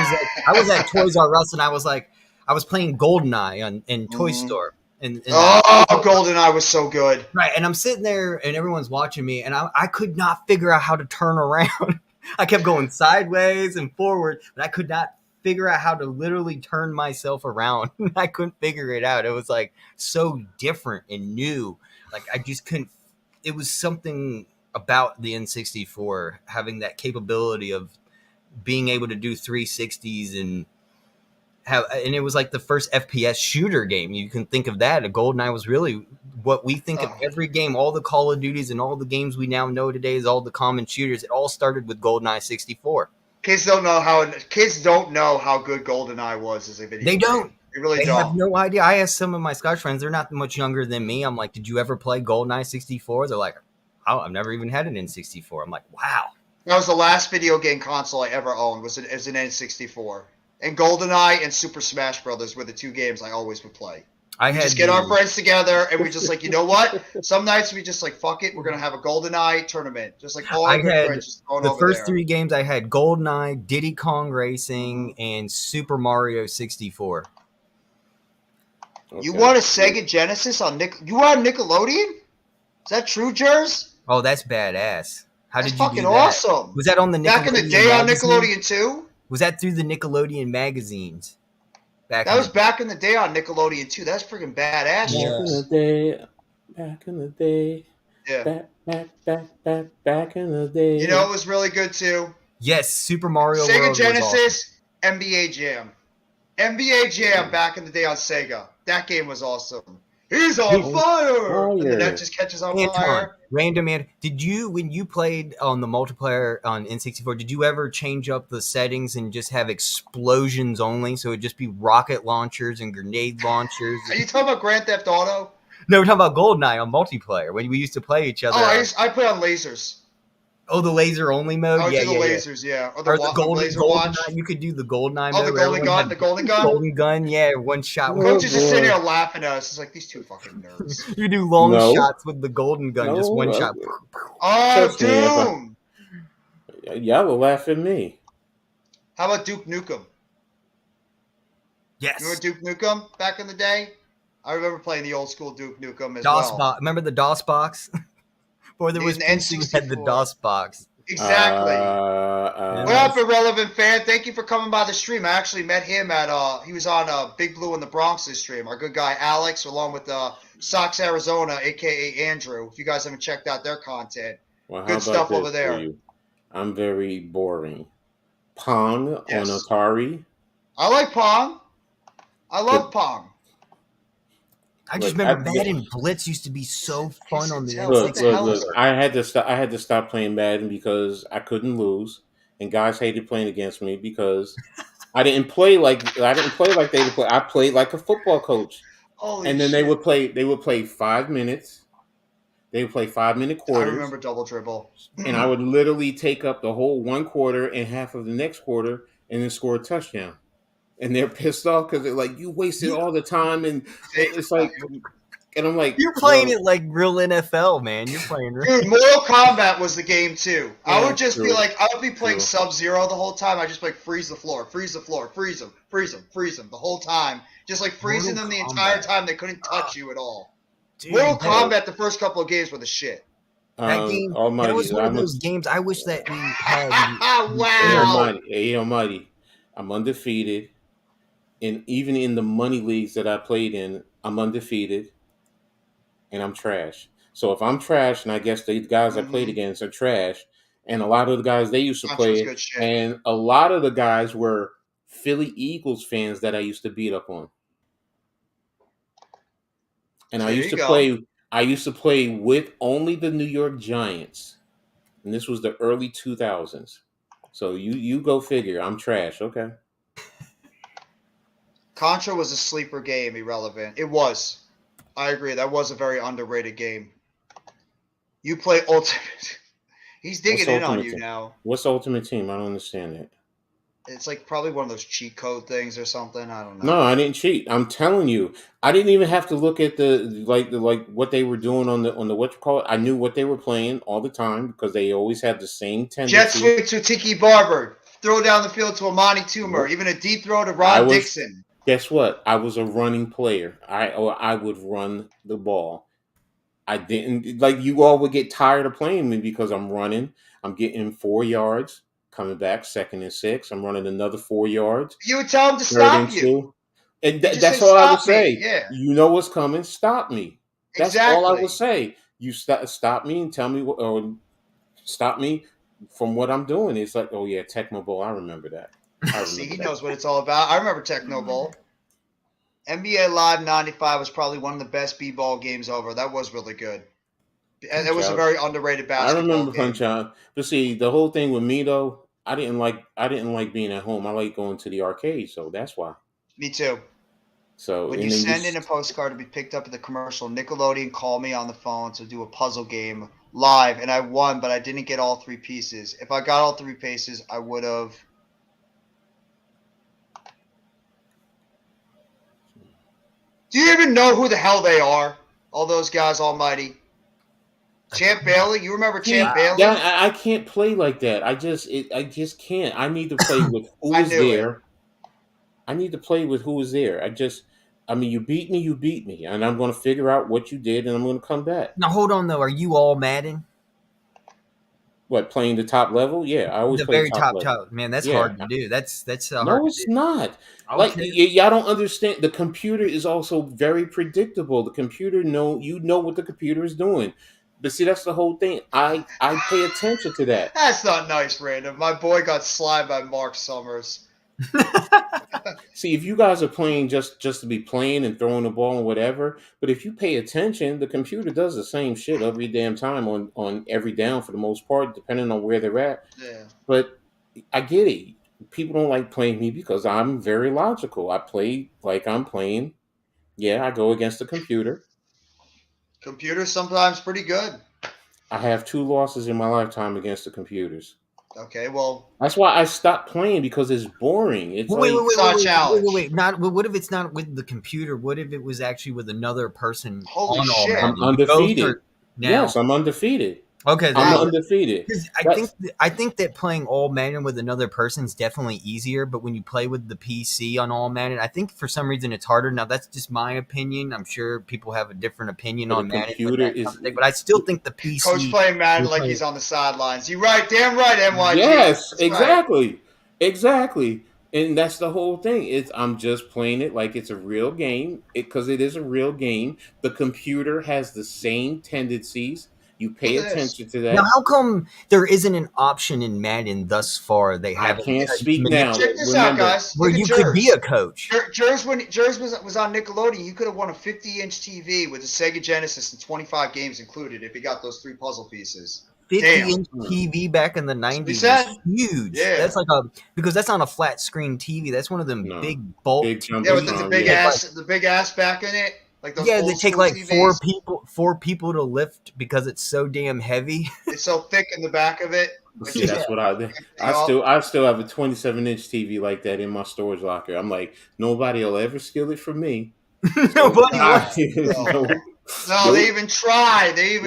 was at Toys R Us and I was playing GoldenEye in Toy Store. GoldenEye was so good. Right, and I'm sitting there and everyone's watching me and I could not figure out how to turn around. I kept going sideways and forward, but I could not figure out how to literally turn myself around. I couldn't figure it out. It was like so different and new. Like I just couldn't. It was something about the N64 having that capability of being able to do 360s and it was like the first FPS shooter game. You can think of that. GoldenEye was really what we think of every game. All the Call of Duties and all the games we now know today is all the common shooters. It all started with GoldenEye 64. Kids don't know how good GoldenEye was as a video game. They don't. They really don't. They have no idea. I asked some of my Scotch friends. They're not much younger than me. I'm like, did you ever play GoldenEye 64? They're like, oh, I've never even had an N64. I'm like, wow. That was the last video game console I ever owned. Was an N64. And GoldenEye and Super Smash Brothers were the 2 games I always would play. Just get our friends together and we just like, you know what? Some nights we just like, fuck it, we're gonna have a GoldenEye tournament. Just like all our friends just going over there. The first 3 games I had GoldenEye, Diddy Kong Racing, and Super Mario 64. Okay. You want a Sega Genesis on You were on Nickelodeon? Is that true, Jers? Oh, that's badass. How did you do that? Fucking awesome. Was that on the Nickelodeon back in the day magazine? On Nickelodeon too? Was that through the Nickelodeon magazines? That was back in the day on Nickelodeon too. That's freaking badass. Back in the day. Yeah. Back in the day. You know it was really good too? Yes, Super Mario Sega World Genesis, awesome. NBA Jam. NBA Jam back in the day on Sega. That game was awesome. He's on fire! And then that just catches on fire. Random man. Did you, when you played on the multiplayer on N64, did you ever change up the settings and just have explosions only? So it'd just be rocket launchers and grenade launchers? Are you talking about Grand Theft Auto? No, we're talking about GoldenEye on multiplayer when we used to play each other. Oh, I play on lasers. Oh, the laser only mode? Oh, yeah, the lasers, yeah. Or the laser watch. You could do the GoldenEye mode. Oh, the golden gun? The golden gun? Golden gun, yeah, one shot. Coach is just sitting here laughing at us. It's like, these 2 fucking nerds. You do long shots with the golden gun, just one shot. Oh, Doom! Y'all will laugh at me. How about Duke Nukem? Yes. Remember Duke Nukem back in the day? I remember playing the old school Duke Nukem as well. Remember the DOS box? Or there was N64 had the DOS box. Exactly. What up, Irrelevant fan? Thank you for coming by the stream. I actually met him at he was on Big Blue in the Bronx's stream. Our good guy Alex, along with Sox Arizona, aka Andrew. If you guys haven't checked out their content, good stuff over there. I'm very boring. Pong on Atari. I like Pong. I love Pong. I just remember Madden Blitz used to be so fun on the N64. Look. I had to stop playing Madden because I couldn't lose, and guys hated playing against me because I didn't play like they would play. I played like a football coach. And then they would play 5 minutes. They would play 5-minute quarters. I remember double dribble. And I would literally take up the whole one quarter and half of the next quarter and then score a touchdown. And they're pissed off because they're like, you wasted all the time. And it's like, and I'm like, you're playing it like real NFL, man. You're playing Dude, Mortal Kombat was the game too. Yeah, I would just true. be like, I would be playing True. Sub-Zero the whole time. I just like freeze the floor, freeze the floor, freeze them, freeze them, freeze them the whole time. Just like freezing Mortal them the Kombat. entire time. They couldn't touch you at all. Dude, Mortal Kombat, the first couple of games were the shit. That game, Almighty, that was one of those games. I wish that we had. Wow. Almighty, I'm undefeated. And even in the money leagues that I played in, I'm undefeated. And I'm trash. So if I'm trash, and I guess the guys I played against are trash, and a lot of the guys they used to play, and a lot of the guys were Philly Eagles fans that I used to beat up on. And I used to play with only the New York Giants. And this was the early 2000s. So you go figure. I'm trash. Okay. Contra was a sleeper game, irrelevant. It was. I agree. That was a very underrated game. You play Ultimate. He's digging in on you now. What's Ultimate Team? I don't understand that. It's like probably one of those cheat code things or something. I don't know. No, I didn't cheat. I'm telling you, I didn't even have to look at the what they were doing on the what you call it. I knew what they were playing all the time because they always had the same tendency. Jet sweep to Tiki Barber, throw down the field to Amani Toomer, even a deep throw to Ron Dixon. Guess what? I was a running player. I would run the ball. I didn't like you all would get tired of playing me because I'm running. I'm getting 4 yards. Coming back, 2nd and 6. I'm running another 4 yards. You would tell him to stop you. And that's all I would say. Yeah. You know what's coming. Stop me. That's all I would say. You stop me and tell me or stop me from what I'm doing. It's like, oh, yeah, Tecmo Bowl. I remember that. See, he knows what it's all about. I remember Tecmo Bowl. NBA Live 95 was probably one of the best b-ball games ever. That was really good. And it was a very underrated basketball game. I remember Punch-Out. But see, the whole thing with me, though, I didn't like being at home. I like going to the arcade, so that's why. Me too. So when you send in a postcard to be picked up at the commercial, Nickelodeon called me on the phone to do a puzzle game live, and I won, but I didn't get all 3 pieces. If I got all 3 pieces, I would have. Do you even know who the hell they are? All those guys, Almighty. Champ Bailey, you remember Champ Bailey? Yeah, I can't play like that. I just can't. I need to play with who is there. I need to play with who is there. You beat me, and I'm going to figure out what you did, and I'm going to come back. Now, hold on, though. Are you all Madden? What, playing the top level? Yeah, I always play the very top. Man, that's hard to do. That's hard. No, it's not. Like y'all don't understand. The computer is also very predictable. The computer you know what the computer is doing. But see, that's the whole thing. I pay attention to that. That's not nice, Random. My boy got slimed by Mark Summers. See, if you guys are playing just to be playing and throwing the ball and whatever, but if you pay attention, the computer does the same shit every damn time on every down for the most part, depending on where they're at. Yeah. But I get it. People don't like playing me because I'm very logical. I play like I'm playing. Yeah, I go against the computer. Computer's sometimes pretty good. I have 2 losses in my lifetime against the computers. Okay, well, that's why I stopped playing because it's boring. It's wait. What if it's not with the computer? What if it was actually with another person? Holy shit! I'm undefeated. Yes, I'm undefeated. Okay, I'm undefeated. I think that playing all Madden with another person is definitely easier, but when you play with the PC on all Madden, I think for some reason it's harder. Now that's just my opinion. I'm sure people have a different opinion on Madden. But I still think the PC. Coach playing Madden like he's on the sidelines. You're right, damn right, MYG. Yes, exactly. And that's the whole thing. I'm just playing it like it's a real game because it is a real game. The computer has the same tendencies. You pay attention to that. Now, how come there isn't an option in Madden thus far? They haven't. I can't speak now. Check this out, guys. Where you could be a coach. Jers was on Nickelodeon. You could have won a 50-inch TV with a Sega Genesis and 25 games included if you got those 3 puzzle pieces. 50-inch TV back in the 90s was huge. Yeah. That's because that's not a flat screen TV. That's one of them big bulk. Yeah, with the big ass back in it. Like those Yeah, old they take school like TVs. four people to lift because it's so damn heavy. It's so thick in the back of it. See, that's what I still have a 27-inch TV like that in my storage locker. I'm like, nobody will ever steal it from me. So Nobody wants No, they even try. They're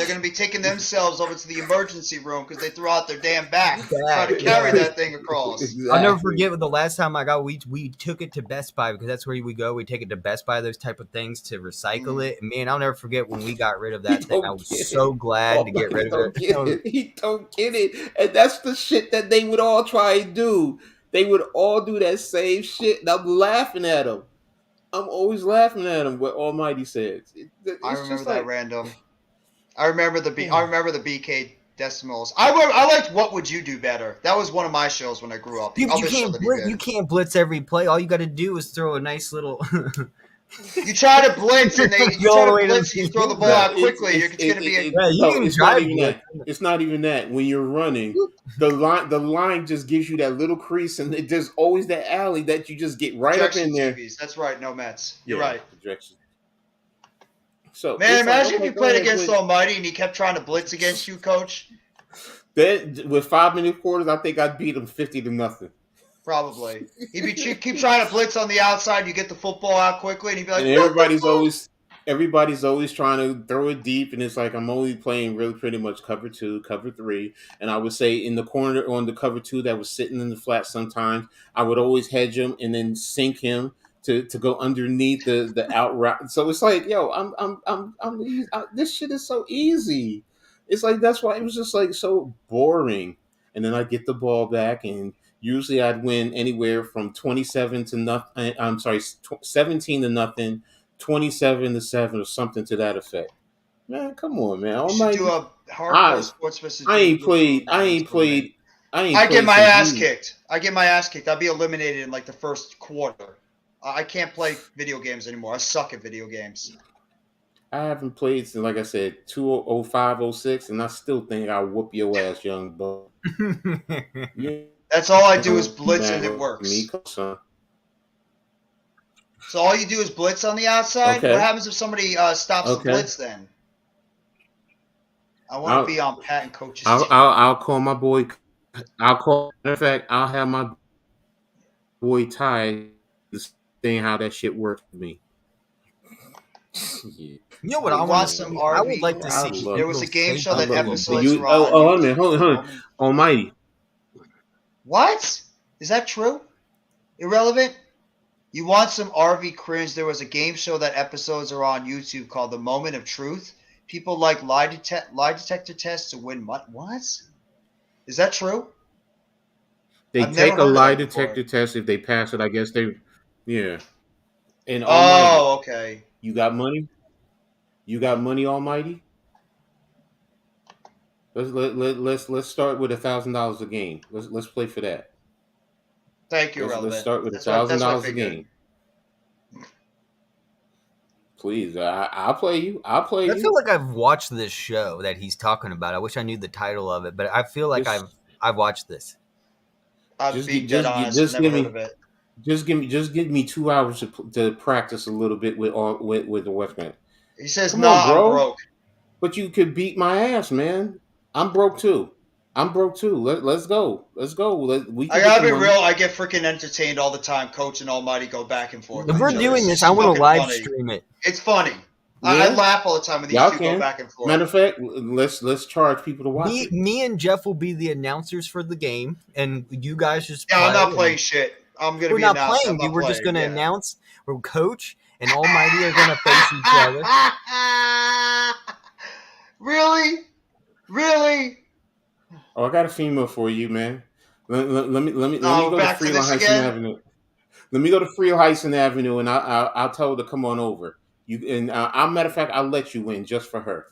going to be taking themselves over to the emergency room because they threw out their damn back trying to carry that thing across. Exactly. I'll never forget the last time I got. We took it to Best Buy because that's where we go. We take it to Best Buy, those type of things, to recycle it. And man, I'll never forget when we got rid of that thing. I was so glad to get rid of it. He don't get it, and that's the shit that they would all try and do. They would all do that same shit, and I'm laughing at them. I'm always laughing at him. What Almighty says. I remember that random. I remember the BK decimals. I liked What Would You Do Better. That was one of my shows when I grew up. You can't blitz every play. All you got to do is throw a nice little. You try to blitz and you throw the ball out quickly. It's going to be It's not even that. When you're running, the line just gives you that little crease, and there's always that alley that you just get right up in there. TVs. That's right. No Mets. You're right. Projection. So man, imagine if you played against Almighty and he kept trying to blitz against you, Coach. Then with 5-minute quarters, I think I'd beat him 50-0. Probably. He'd keep trying to blitz on the outside. You get the football out quickly, and he'd be like, and everybody's always trying to throw it deep, and it's like I'm only playing really pretty much cover 2, cover 3, and I would say in the corner on the cover 2 that was sitting in the flat. Sometimes I would always hedge him and then sink him to go underneath the out route. So it's like, yo, this shit is so easy. It's like that's why it was just like so boring. And then I get the ball back, and usually I'd win anywhere from 17-0, 27-7, or something to that effect. Man, come on, man. You should do a hardcore sports versus. I get my ass kicked. I'd be eliminated in like the first quarter. I can't play video games anymore. I suck at video games. I haven't played since, like I said, 2005, 06, and I still think I'll whoop your ass, young buck. Yeah. That's all I do is blitz, and it works. So all you do is blitz on the outside? Okay. What happens if somebody stops the blitz then? I want to be on Pat and Coach's team. I'll call my boy. In fact, I'll have my boy Ty saying how that shit works for me. Yeah. You know what I want some RV? I would like to see. There was a game show that episodes were on. Hold on. Almighty. What? Is that true? Irrelevant? You want some RV cringe? There was a game show that episodes are on YouTube called The Moment of Truth. People like lie detector tests to win money. What? Is that true? They take a lie detector test. If they pass it, I guess they, yeah. And okay. You got money? Almighty? Let's start with $1,000 a game. Let's play for that. Thank you, Let's start with $1,000 a game. Please, I'll play you. I feel like I've watched this show that he's talking about. I wish I knew the title of it, but I feel like I've watched this. Just give me 2 hours to practice a little bit with the Westman. He says, "No, I'm broke." But you could beat my ass, man. I'm broke too. Let's go. I gotta be real. I get freaking entertained all the time. Coach and Almighty go back and forth. If we're doing this, I want to live stream it. It's funny. Yeah. I laugh all the time when these two go back and forth. Matter of fact, let's charge people to watch it. Me and Jeff will be the announcers for the game, and you guys just play. I'm not playing shit. We're not playing. We're just going to announce. We're Coach and Almighty are going to face each other. Really? Oh, I got a female for you, man. Let me go to Freeland Heights Avenue. Let me go to Freeland Heights Avenue, and I'll tell her to come on over. Matter of fact, I'll let you in just for her.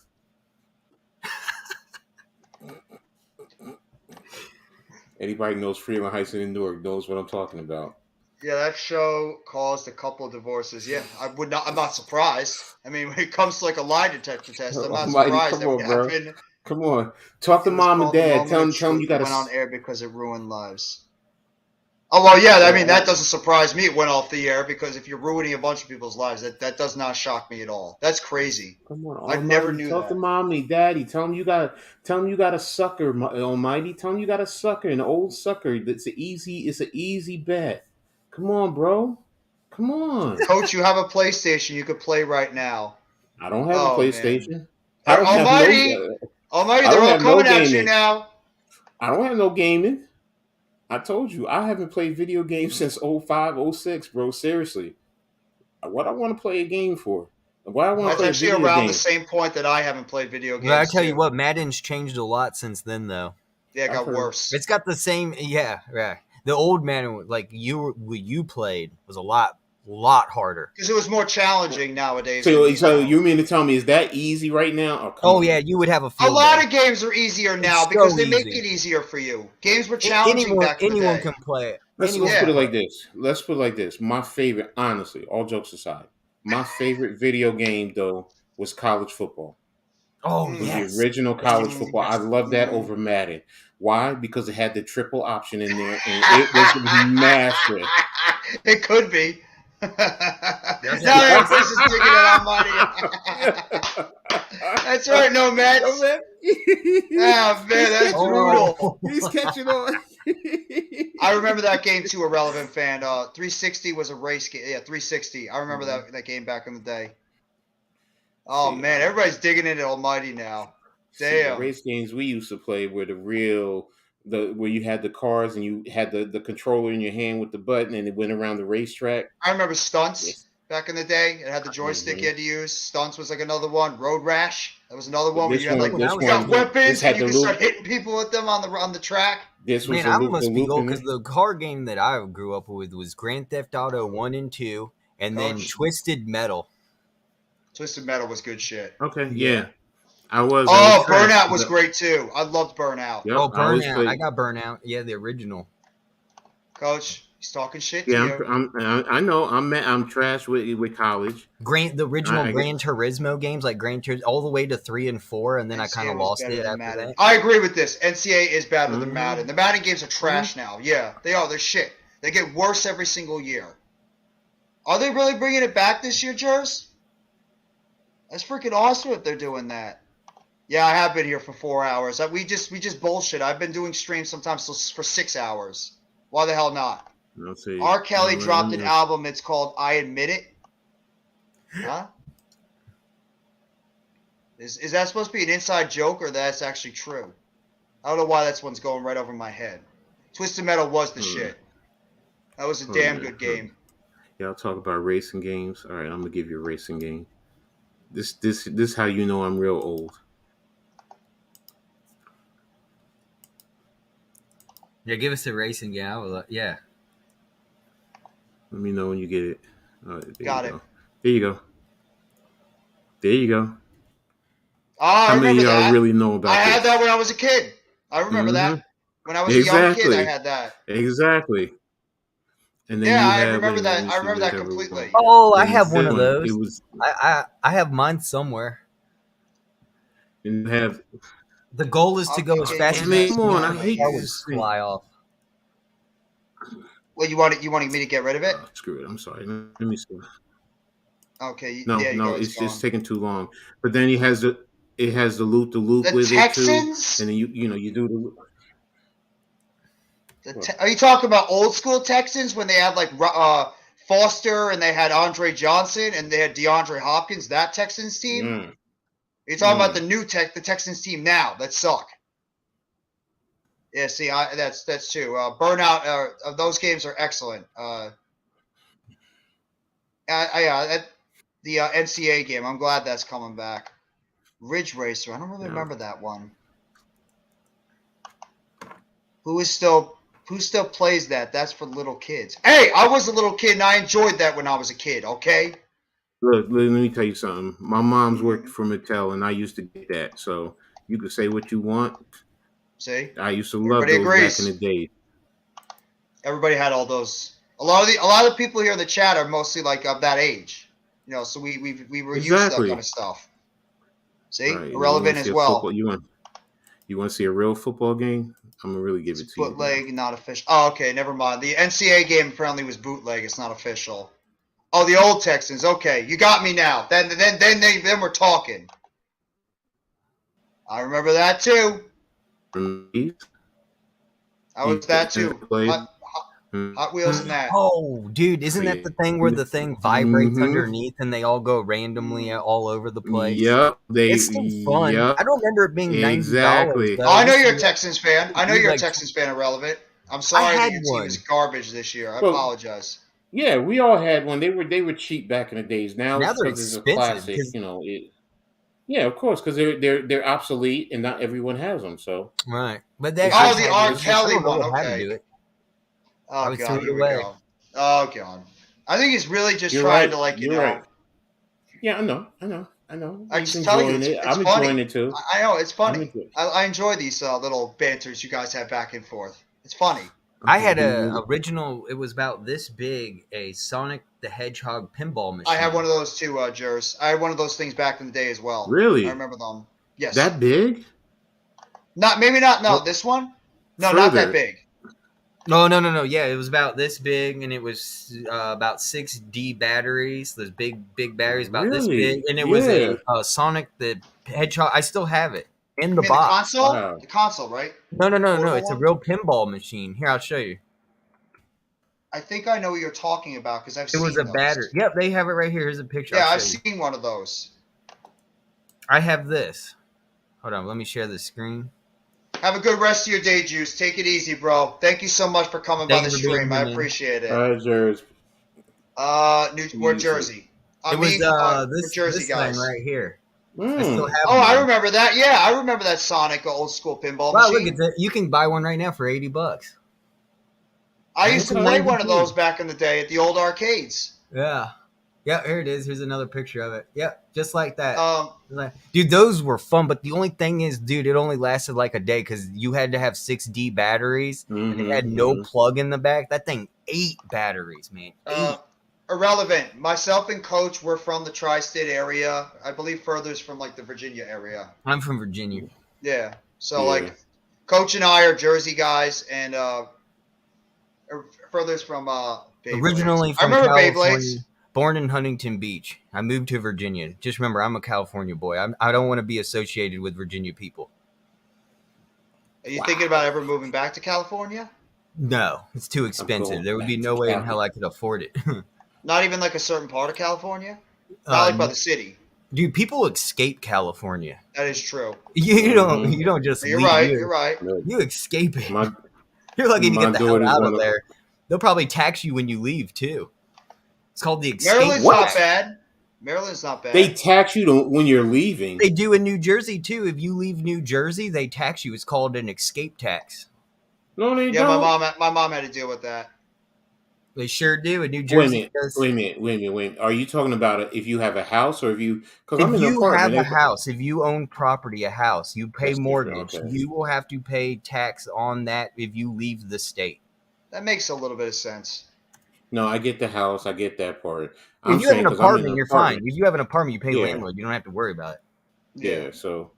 Anybody knows Freeland Heights in Newark knows what I'm talking about. Yeah, that show caused a couple of divorces. Yeah, I'm not surprised. I mean, when it comes to like a lie detector test, I'm not surprised that would happen. Come on, talk to mom and dad. Tell them you got to went on air because it ruined lives. Oh, well, yeah, I mean, that doesn't surprise me. It went off the air because if you're ruining a bunch of people's lives, that does not shock me at all. That's crazy. Come on, I never knew talk that. to mommy, daddy. Tell him you got a sucker, Almighty. Tell him you got a sucker, an old sucker. It's an easy bet. Come on, bro. Come on. Coach, you have a PlayStation you could play right now. I don't have a PlayStation. I don't Almighty, they're all coming at you now. I don't have no gaming. I told you, I haven't played video games since 05, 06, bro. Seriously. What I want to play a game for? Why I want to play a video game? That's actually around the same point that I haven't played video games. But I tell you what, Madden's changed a lot since then, though. Yeah, it got worse. It's got the same, yeah. The old Madden, like you played, was a lot harder. Because it was more challenging nowadays. So you mean to tell me, is that easy right now? Oh yeah, you would have a lot of games are easier now because they make it easier for you. Games were challenging back in the day. Anyone can play it. Let's put it like this. My favorite, honestly, all jokes aside, my favorite video game, though, was college football. Oh, yes. The original college football. I love that over Madden. Why? Because it had the triple option in there, and it was massive. It could be. Now everybody's just digging it on money. That's right, no Mets. Oh, man, that's brutal. He's catching on. I remember that game too, Irrelevant fan. 360 was a race game. Yeah, 360. I remember that game back in the day. Oh, man, everybody's digging into Almighty now. Damn. The race games we used to play were where you had the cars and you had the controller in your hand with the button and it went around the racetrack. I remember Stunts back in the day. It had the joystick you had to use. Stunts was like another one. Road Rash. That was another one where you had weapons and you could start hitting people with them on the track. I must be old because the car game that I grew up with was Grand Theft Auto 1 and 2 and then Twisted Metal. Twisted Metal was good shit. Okay, yeah. Burnout was great too. I loved Burnout. Yep, Burnout. I got Burnout. Yeah, the original. Coach, he's talking shit to you. I know. I'm trash with college. The original Gran Turismo games, like all the way to 3 and 4, and then NCAA I kind of lost it after that. I agree with this. NCAA is better than Madden. The Madden games are trash now. Yeah, they are. They're shit. They get worse every single year. Are they really bringing it back this year, Jers? That's freaking awesome if they're doing that. Yeah, I have been here for 4 hours. We just bullshit. I've been doing streams sometimes for 6 hours. Why the hell not? R. Kelly dropped an album. It's called I Admit It. Huh? Is that supposed to be an inside joke or that's actually true? I don't know why that one's going right over my head. Twisted Metal was the shit. That was a damn good game. Yeah, I'll talk about racing games. All right, I'm gonna give you a racing game. This is how you know I'm real old. Yeah, give us a racing game. Yeah. Let me know when you get it. All right, Got it. There you go. There you go. Oh, I remember that. Y'all really know about I had that when I was a kid. I remember that. When I was a young kid, I had that. Exactly. And then I remember that. I remember that completely. Oh, I have one of those. I have mine somewhere. And have. The goal is to go as fast as possible. Come on, I hate this thing. Fly off. Well, you wanted me to get rid of it? Oh, screw it. I'm sorry. Let me see. Okay. No, it's taking too long. But then it has the loop with Texans? it too. And then you do the. Are you talking about old school Texans when they had like Foster and they had Andre Johnson and they had DeAndre Hopkins? That Texans team. You're talking about the new the Texans team now that suck. Yeah, see, that's true. Burnout. Those games are excellent. The NCAA game. I'm glad that's coming back. Ridge Racer. I don't really remember that one. Who still plays that? That's for little kids. Hey, I was a little kid and I enjoyed that when I was a kid. Okay. Look, let me tell you something. My mom's worked for Mattel, and I used to get that. So you can say what you want. See, I used to love those back in the day. Everybody had all those. A lot of the people here in the chat are mostly like of that age. So we were used to that kind of stuff. See, irrelevant as well. You You want to see a real football game? I'm gonna really give it to you. Bootleg, not official. Oh, okay, never mind. The NCAA game apparently was bootleg. It's not official. Oh, the old Texans. Okay, you got me now. Then we're talking. I remember that too. I was that too. Hot Wheels and that. Oh, dude, isn't that the thing where the thing vibrates underneath and they all go randomly all over the place? Yep, it's still fun. Yep. I don't remember it being $90. Exactly. Oh, I know you're a Texans fan. I know you're a Texans fan. Irrelevant. I'm sorry that your team is garbage this year. I apologize. Yeah, we all had one. They were cheap back in the days. Now they're expensive. It's a classic. You know, yeah, of course, because they're obsolete and not everyone has them. So right, but the R. Kelly one. Okay. Oh God, here we go. Oh God, I think he's really just trying to Right. Yeah, I know. I just tell you, I'm enjoying it too. I know it's funny. I enjoy these little banters you guys have back and forth. It's funny. I had a original. It was about this big, a Sonic the Hedgehog pinball machine. I had one of those too, Jers. I had one of those things back in the day as well. Really? I remember them. Yes. That big? Maybe not. No, this one. No, not that big. No. Yeah, it was about this big, and it was about 6D batteries. Those big batteries, about this big, and it was a Sonic the Hedgehog. I still have it in the box. The console? Wow. The console, right? No. It's a real pinball machine. Here, I'll show you. I think I know what you're talking about because I've seen. It was a battery. Yep, they have it right here. Here's a picture. Yeah, I've seen one of those. I have this. Hold on, let me share the screen. Have a good rest of your day, Juice. Take it easy, bro. Thank you so much for coming by the stream. I appreciate it. Jersey. We're Jersey. This Jersey guys right here. I still have I remember that. Yeah, I remember that Sonic old school pinball machine. Look at that. You can buy one right now for $80. I used to play one of those back in the day at the old arcades. Yeah. Yeah, here it is. Here's another picture of it. Yep, just like that. Dude, those were fun, but the only thing is, dude, it only lasted like a day because you had to have 6D batteries, and it had no plug in the back. That thing 8 batteries, man. 8. Irrelevant. Myself and Coach were from the tri-state area. I believe Further's from like the Virginia area. I'm from Virginia. Yeah. So like, Coach and I are Jersey guys, and Further's from Beyblades. Originally from I remember California. Beyblades. Born in Huntington Beach. I moved to Virginia. Just remember, I'm a California boy. I don't want to be associated with Virginia people. Are you thinking about ever moving back to California? No, it's too expensive. There would be no way in hell I could afford it. Not even like a certain part of California? Not like by the city. Dude, people escape California. That is true. You don't just You're leave. Right. You're right. You escape it. You're lucky to get the hell out of there. They'll probably tax you when you leave, too. It's called the escape. Maryland's not bad. They tax you when you're leaving. They do in New Jersey, too. If you leave New Jersey, they tax you. It's called an escape tax. No, they don't. Yeah, my mom had to deal with that. They sure do in New Jersey. Wait a minute. Are you talking about if you have a house or if you? If you have a house, if you own property, a house, you pay mortgage. Okay. You will have to pay tax on that if you leave the state. That makes a little bit of sense. No, I get the house. I get that part. If you have an apartment, you're fine. If you have an apartment, you pay landlord. You don't have to worry about it. Yeah. So,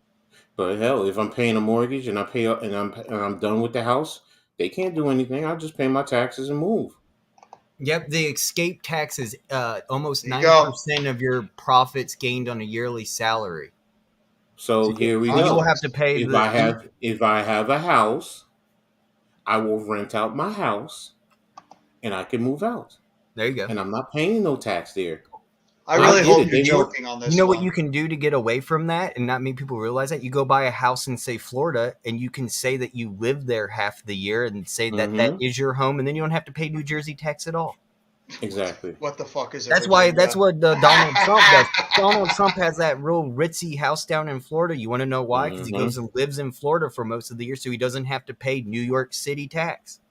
but hell, if I'm paying a mortgage and I'm done with the house, they can't do anything. I'll just pay my taxes and move. Yep, the escape tax is almost 90% of your profits gained on a yearly salary. So here we go. You will have to pay. If I have a house, I will rent out my house. And I can move out. There you go. And I'm not paying no tax there. I really hope you're joking on this. You know what you can do to get away from that and not many people realize that? You go buy a house in, say, Florida, and you can say that you live there half the year and say that that is your home, and then you don't have to pay New Jersey tax at all. Exactly. What the fuck is it? That's what Donald Trump does. Donald Trump has that real ritzy house down in Florida. You want to know why? Because he goes and lives in Florida for most of the year, so he doesn't have to pay New York City tax.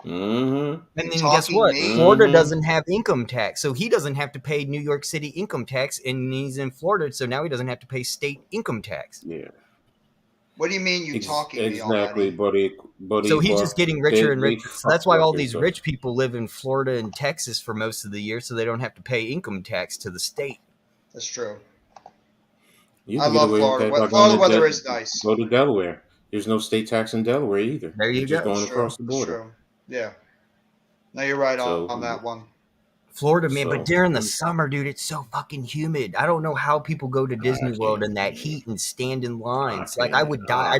And then guess what? Florida doesn't have income tax, so he doesn't have to pay New York City income tax, and he's in Florida, so now he doesn't have to pay state income tax. Yeah. What do you mean you talking exactly, buddy? So he's just getting richer and richer. So that's why all these rich people live in Florida and Texas for most of the year, so they don't have to pay income tax to the state. That's true. You I can get love away with Florida. that by going Florida to weather is nice. go to Delaware. There's no state tax in Delaware either. There you You're just go. going That's across true. the That's border. true. Yeah. No, you're right So on that one. Florida, man, So, but during the summer, dude, it's so fucking humid. I don't know how people go to Disney World in that heat and stand in lines. Like I would die.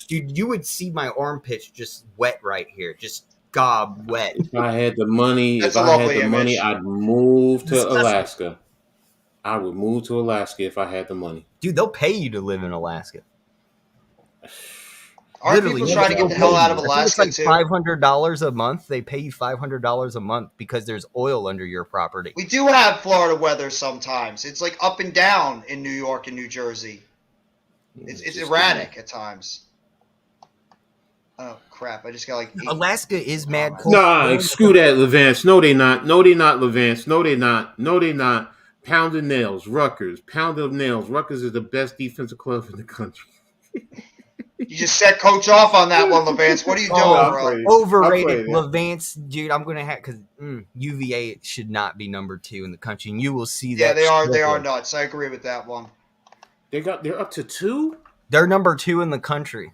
Dude, you would see my armpits just wet right here, just gob wet. If I had the money, That's a lovely image. I'd move to Disgusting. Alaska. I would move to Alaska if I had the money. Dude, they'll pay you to live in Alaska. Aren't people trying to get the hell out of Alaska I think it's like $500 a month. They pay you $500 a month because there's oil under your property. We do have Florida weather sometimes. It's like up and down in New York and New Jersey. It's erratic at times. Oh crap! I just got like Alaska is mad cold. Nah, screw that, Levance. No, they not. No, they not, Levance. No, they not. No, they not. Pound of nails, Rutgers. Pound of nails. Rutgers is the best defensive club in the country. You just set Coach off on that one, Levance. What are you doing, bro? Overrated, Levance, dude. I'm gonna have because UVA should not be number 2 in the country, and you will see that. Yeah, they are. They are nuts. I agree with that one. They're up to 2. They're number 2 in the country.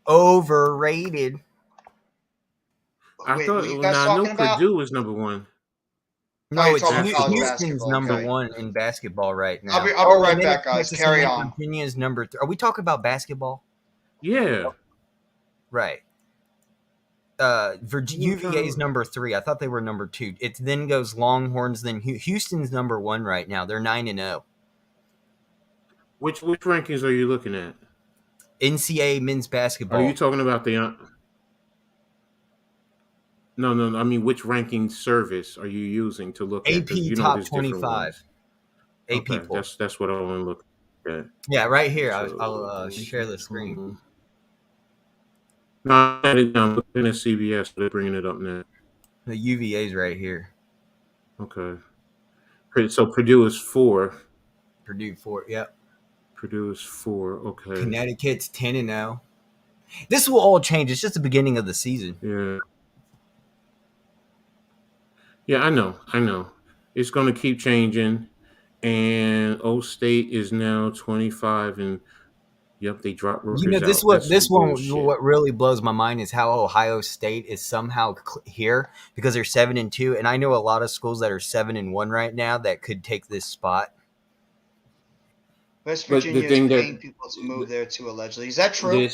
Overrated. I thought. I know Purdue was number 1. No, it's Houston's number 1 in basketball right now. I'll be right back, guys. Carry on. Virginia's number 3. Are we talking about basketball? Yeah. Right. UVA's number 3. I thought they were number 2. It then goes Longhorns. Then Houston's number 1 right now. They're 9-0. Which rankings are you looking at? NCAA men's basketball. Are you talking about the? No. I mean, which ranking service are you using to look at? AP top 25. AP people. That's what I want to look at. Yeah, right here. So, I'll share the screen. No, I'm looking at CBS. They're bringing it up now. The UVA's right here. Okay. So Purdue is 4. Purdue 4. Yep. Purdue is 4. Okay. Connecticut's 10-0. This will all change. It's just the beginning of the season. Yeah. Yeah, I know. It's going to keep changing. And O State is now 25, and yep, they dropped Rutgers what really blows my mind is how Ohio State is somehow here because they're 7-2, and I know a lot of schools that are 7-1 right now that could take this spot. West Virginia is paying people to move there too, allegedly. Is that true?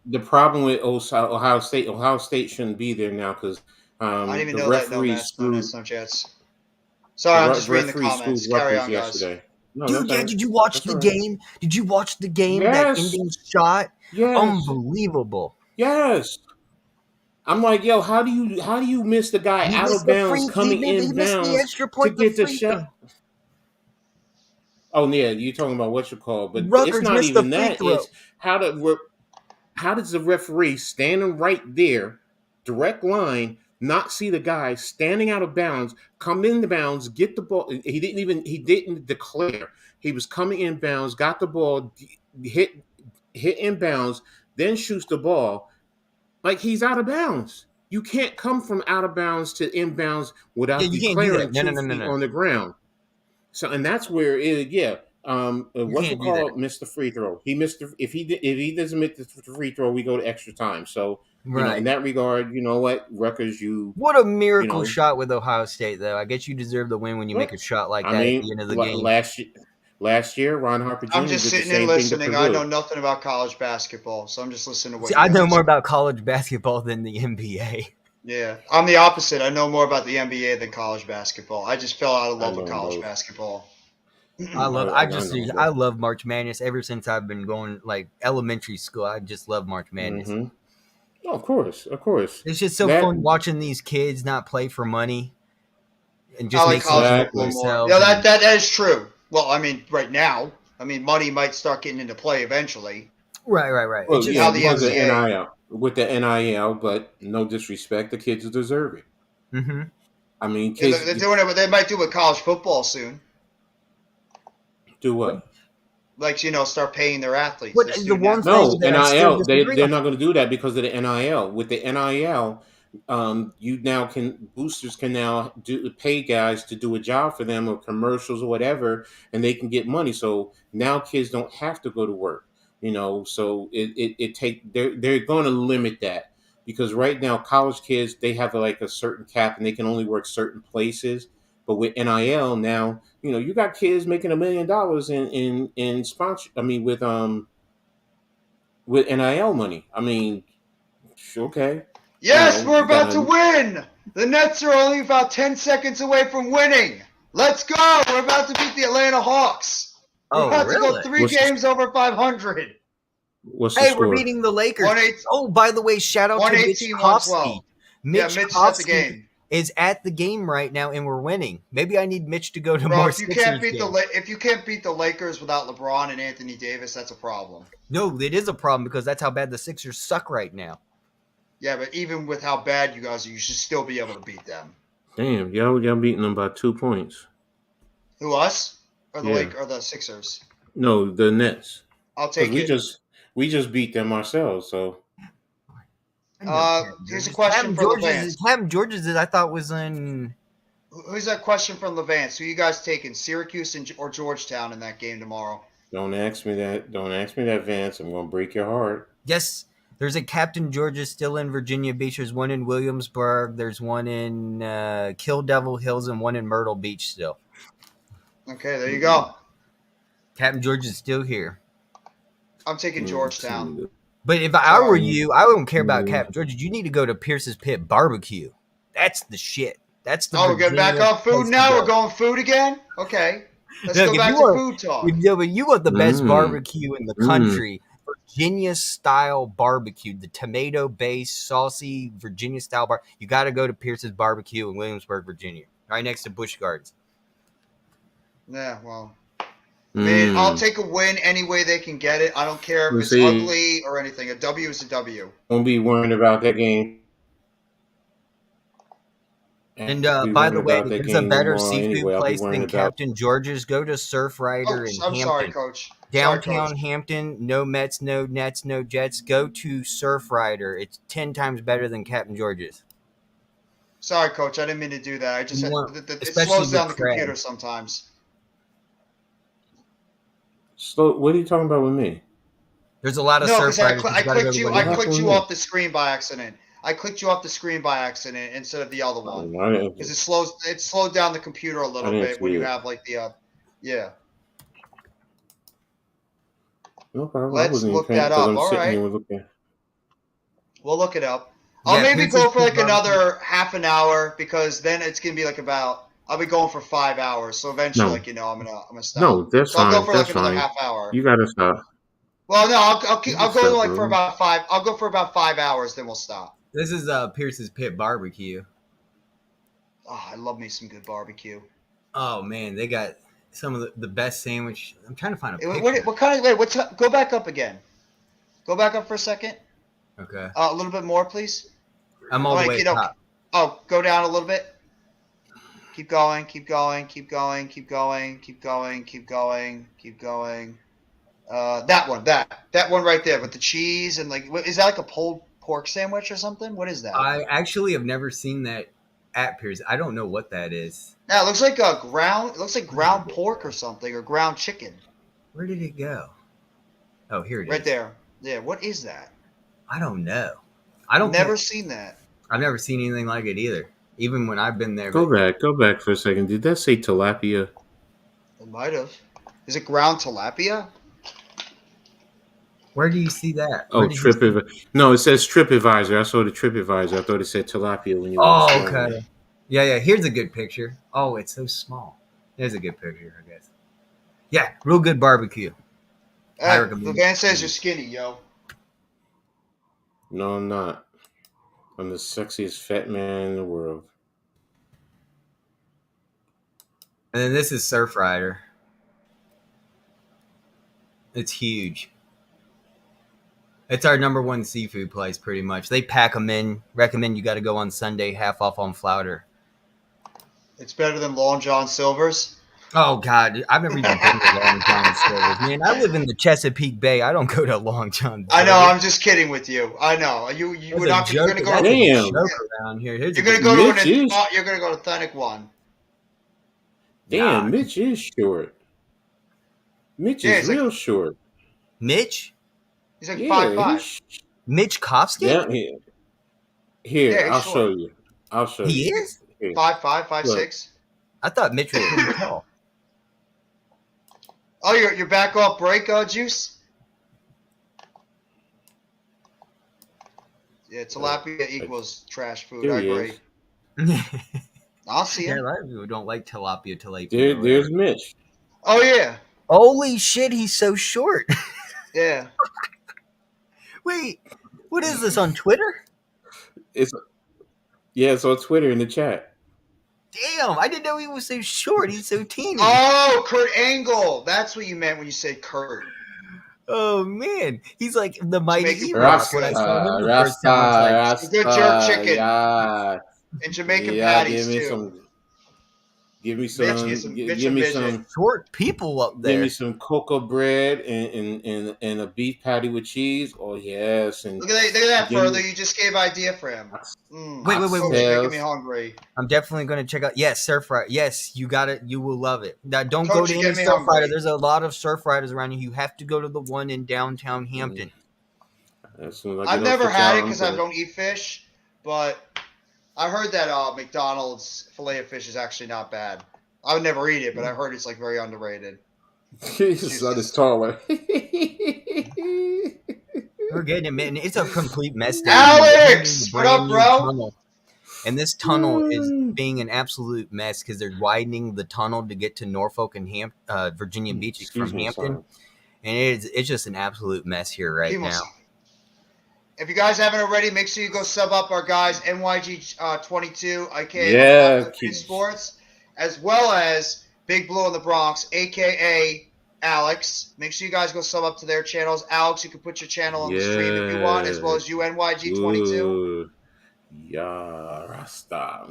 The problem with Ohio State shouldn't be there now because I didn't even know that. No Jets. Sorry, I'm just reading the comments. Carry on, guys. No, dude, did you watch the game? Did you watch the game? Yes. That ending shot? Yes. Unbelievable. Yes. I'm like, yo, how do you miss the guy out of bounds coming in bounds to get the shot? Oh yeah, you're talking about what you call, but Rutgers it's not even that. It's how does the referee standing right there, direct line, not see the guy standing out of bounds, come in the bounds, get the ball. He didn't declare. He was coming in bounds, got the ball, hit in bounds, then shoots the ball. Like he's out of bounds. You can't come from out of bounds to inbounds without declaring 2 feet on the ground. So, and that's where what's it called? Missed the free throw. He missed if he doesn't make the free throw, we go to extra time. So, in that regard, you know what, Rutgers, what a miracle shot with Ohio State, though. I guess you deserve the win when you make a shot like that at the end of the game. Last year, Ron Harper Jr. I'm just sitting and listening. I know nothing about college basketball, so I'm just listening to what. I know more about college basketball than the NBA. Yeah, I'm the opposite. I know more about the NBA than college basketball. I just fell out of love with college basketball. I love March Madness ever since I've been going like elementary school. I just love March Madness. Mm-hmm. Oh, of course. It's just so fun watching these kids not play for money and just make college for themselves. Yeah, that is true. Well, I mean, right now, money might start getting into play eventually. Right. Well, it's just how the NIL. With the NIL, but no disrespect, the kids deserve it. Mm-hmm. Kids, they're doing it, but they might do it with college football soon. Do what? Like, start paying their athletes. NIL. They're not going to do that because of the NIL. With the NIL, you now can boosters can now pay guys to do a job for them or commercials or whatever, and they can get money. So now kids don't have to go to work. So it take they're going to limit that, because right now college kids, they have like a certain cap and they can only work certain places. But with NIL now, you got kids making $1 million in sponsor. I mean, with NIL money. I mean, okay. Yes, we're You about to gotta. win. The Nets are only about 10 seconds away from winning. Let's go. We're about to beat the Atlanta Hawks. We're about to go 3 games over 500. What's the score? We're beating the Lakers. Oh, by the way, shout out to Mitch 118-112. Mitch Mitch is at the game. Is at the game right now, and we're winning. Maybe I need Mitch to go to Bro, more. if you can't beat the Lakers without LeBron and Anthony Davis, that's a problem. No, it is a problem, because that's how bad the Sixers suck right now. Yeah, but even with how bad you guys are, you should still be able to beat them. Damn, y'all beating them by 2 points. Who, us? Or the Sixers? No, the Nets. I'll take it. We just beat them ourselves, so. Here's a question from Levance. Cam George's, I thought, was in. Who's that question from Levance? Who you guys taking, Syracuse or Georgetown in that game tomorrow? Don't ask me that. Don't ask me that, Vance. I'm going to break your heart. Yes, there's a Captain George's still in Virginia Beach. There's one in Williamsburg. There's one in Kill Devil Hills and one in Myrtle Beach still. Okay, there you go. Captain George is still here. I'm taking Georgetown. But if I were you, I wouldn't care about Captain George. You need to go to Pierce's Pit Barbecue. That's the shit. That's the. Oh, we're getting back on food now? We're going food again? Okay. Let's go back to food talk. But you want the best barbecue in the country. Virginia-style barbecue. The tomato-based, saucy Virginia-style bar. You got to go to Pierce's Barbecue in Williamsburg, Virginia. Right next to Busch Gardens. Yeah, well. I mean, I'll take a win any way they can get it. I don't care if it's ugly or anything. A W is a W. Don't be worrying about that game. And by the way, there's a better seafood place than Captain George's. Go to Surfrider in Hampton. Sorry, Coach. Downtown Hampton, no Mets, no Nets, no Jets. Go to Surfrider. It's 10 times better than Captain George's. Sorry, Coach. I didn't mean to do that. It slows down the computer sometimes. So, what are you talking about with me? There's a lot of Surfriders. I clicked you off the screen by accident. I clicked you off the screen by accident instead of the other one. Because it slowed down the computer a little bit when you have like the yeah. No problem. Let's look that up. All right. We'll look it up. I'll maybe go for like another half an hour, because then it's gonna be like I'll be going for 5 hours. So eventually, I'm gonna stop. No, that's fine. I'll go for that's another fine. half hour. You gotta stop. Well, no, I'll go like for about 5. I'll go for about 5 hours, then we'll stop. This is Pierce's Pit Barbecue. Oh, I love me some good barbecue. Oh man, they got some of the best sandwich. I'm trying to find a picture. What kind of go back up again. Go back up for a second. Okay. A little bit more, please. I'm all the way top. Oh, go down a little bit. Keep going, keep going, keep going, keep going, keep going, keep going, keep going. That one right there with the cheese and is that like a pulled pork sandwich or something? What is that? I actually have never seen that at Pierce. I don't know what that is. Yeah, it looks like ground pork or something, or ground chicken. Where did it go? Oh, here it is. Right there. Yeah, what is that? I don't know. Never seen that. I've never seen anything like it either. Even when I've been there. Go back for a second. Did that say tilapia? It might have. Is it ground tilapia? Where do you see that? Oh, no, it says TripAdvisor. I saw the TripAdvisor. I thought it said tilapia when you. Oh, okay. Yeah. Here's a good picture. Oh, it's so small. There's a good picture, I guess. Yeah, real good barbecue. The van says you're skinny, yo. No, I'm not. I'm the sexiest fat man in the world. And then this is Surfrider. It's huge. It's our number one seafood place, pretty much. They pack them in. Recommend you got to go on Sunday, half off on flounder. It's better than Long John Silver's. Oh God, I've never even been to Long John Silver's. Man, I live in the Chesapeake Bay. I don't go to Long John Silver's. I know. I'm just kidding with you. I know. You were not. You're gonna go. That's a joke around here. You're gonna go to You're gonna go to authentic one. Damn, Mitch is short. Mitch is real short. Mitch? He's like 5'5". Mitch Kofsky? Yeah, here, I'll show you. He is? 5'5", 5'6". I thought Mitch was pretty tall. Oh, you're back off break, Juice? Yeah, tilapia equals trash food. I agree. I'll see him. A lot of people don't like tilapia. There's Mitch. Oh, yeah. Holy shit, he's so short. Yeah. Wait, what is this, on Twitter? It's on Twitter in the chat. Damn, I didn't know he was so short. He's so teeny. Oh, Kurt Angle. That's what you meant when you said Kurt. Oh, man. He's like the mighty Rasta. Good jerk chicken. Yeah. And Jamaican patties, Give me some short people up there. Give me some cocoa bread and a beef patty with cheese. Oh yes! And look at that, Further. You just gave idea for him. Wait. Making me hungry. I'm definitely going to check out. Yes, Surf Rider. Yes, you got it. You will love it. Now, don't go to any Surf Rider. There's a lot of Surf Riders around you. You have to go to the one in downtown Hampton. I've never had it because I don't eat fish, but I heard that McDonald's filet of fish is actually not bad. I would never eat it, but I heard it's like very underrated. Jesus, on his taller. We're getting it, man. It's a complete mess. Alex, what up, bro? Tunnel. And this tunnel is being an absolute mess because they're widening the tunnel to get to Norfolk and Virginia Beach from Hampton, and it's just an absolute mess here right now. If you guys haven't already, make sure you go sub up our guys NYG22, aka Sports, as well as Big Blue in the Bronx, aka Alex. Make sure you guys go sub up to their channels. Alex, you can put your channel on the stream if you want, as well as you NYG22. Yeah, Rasta.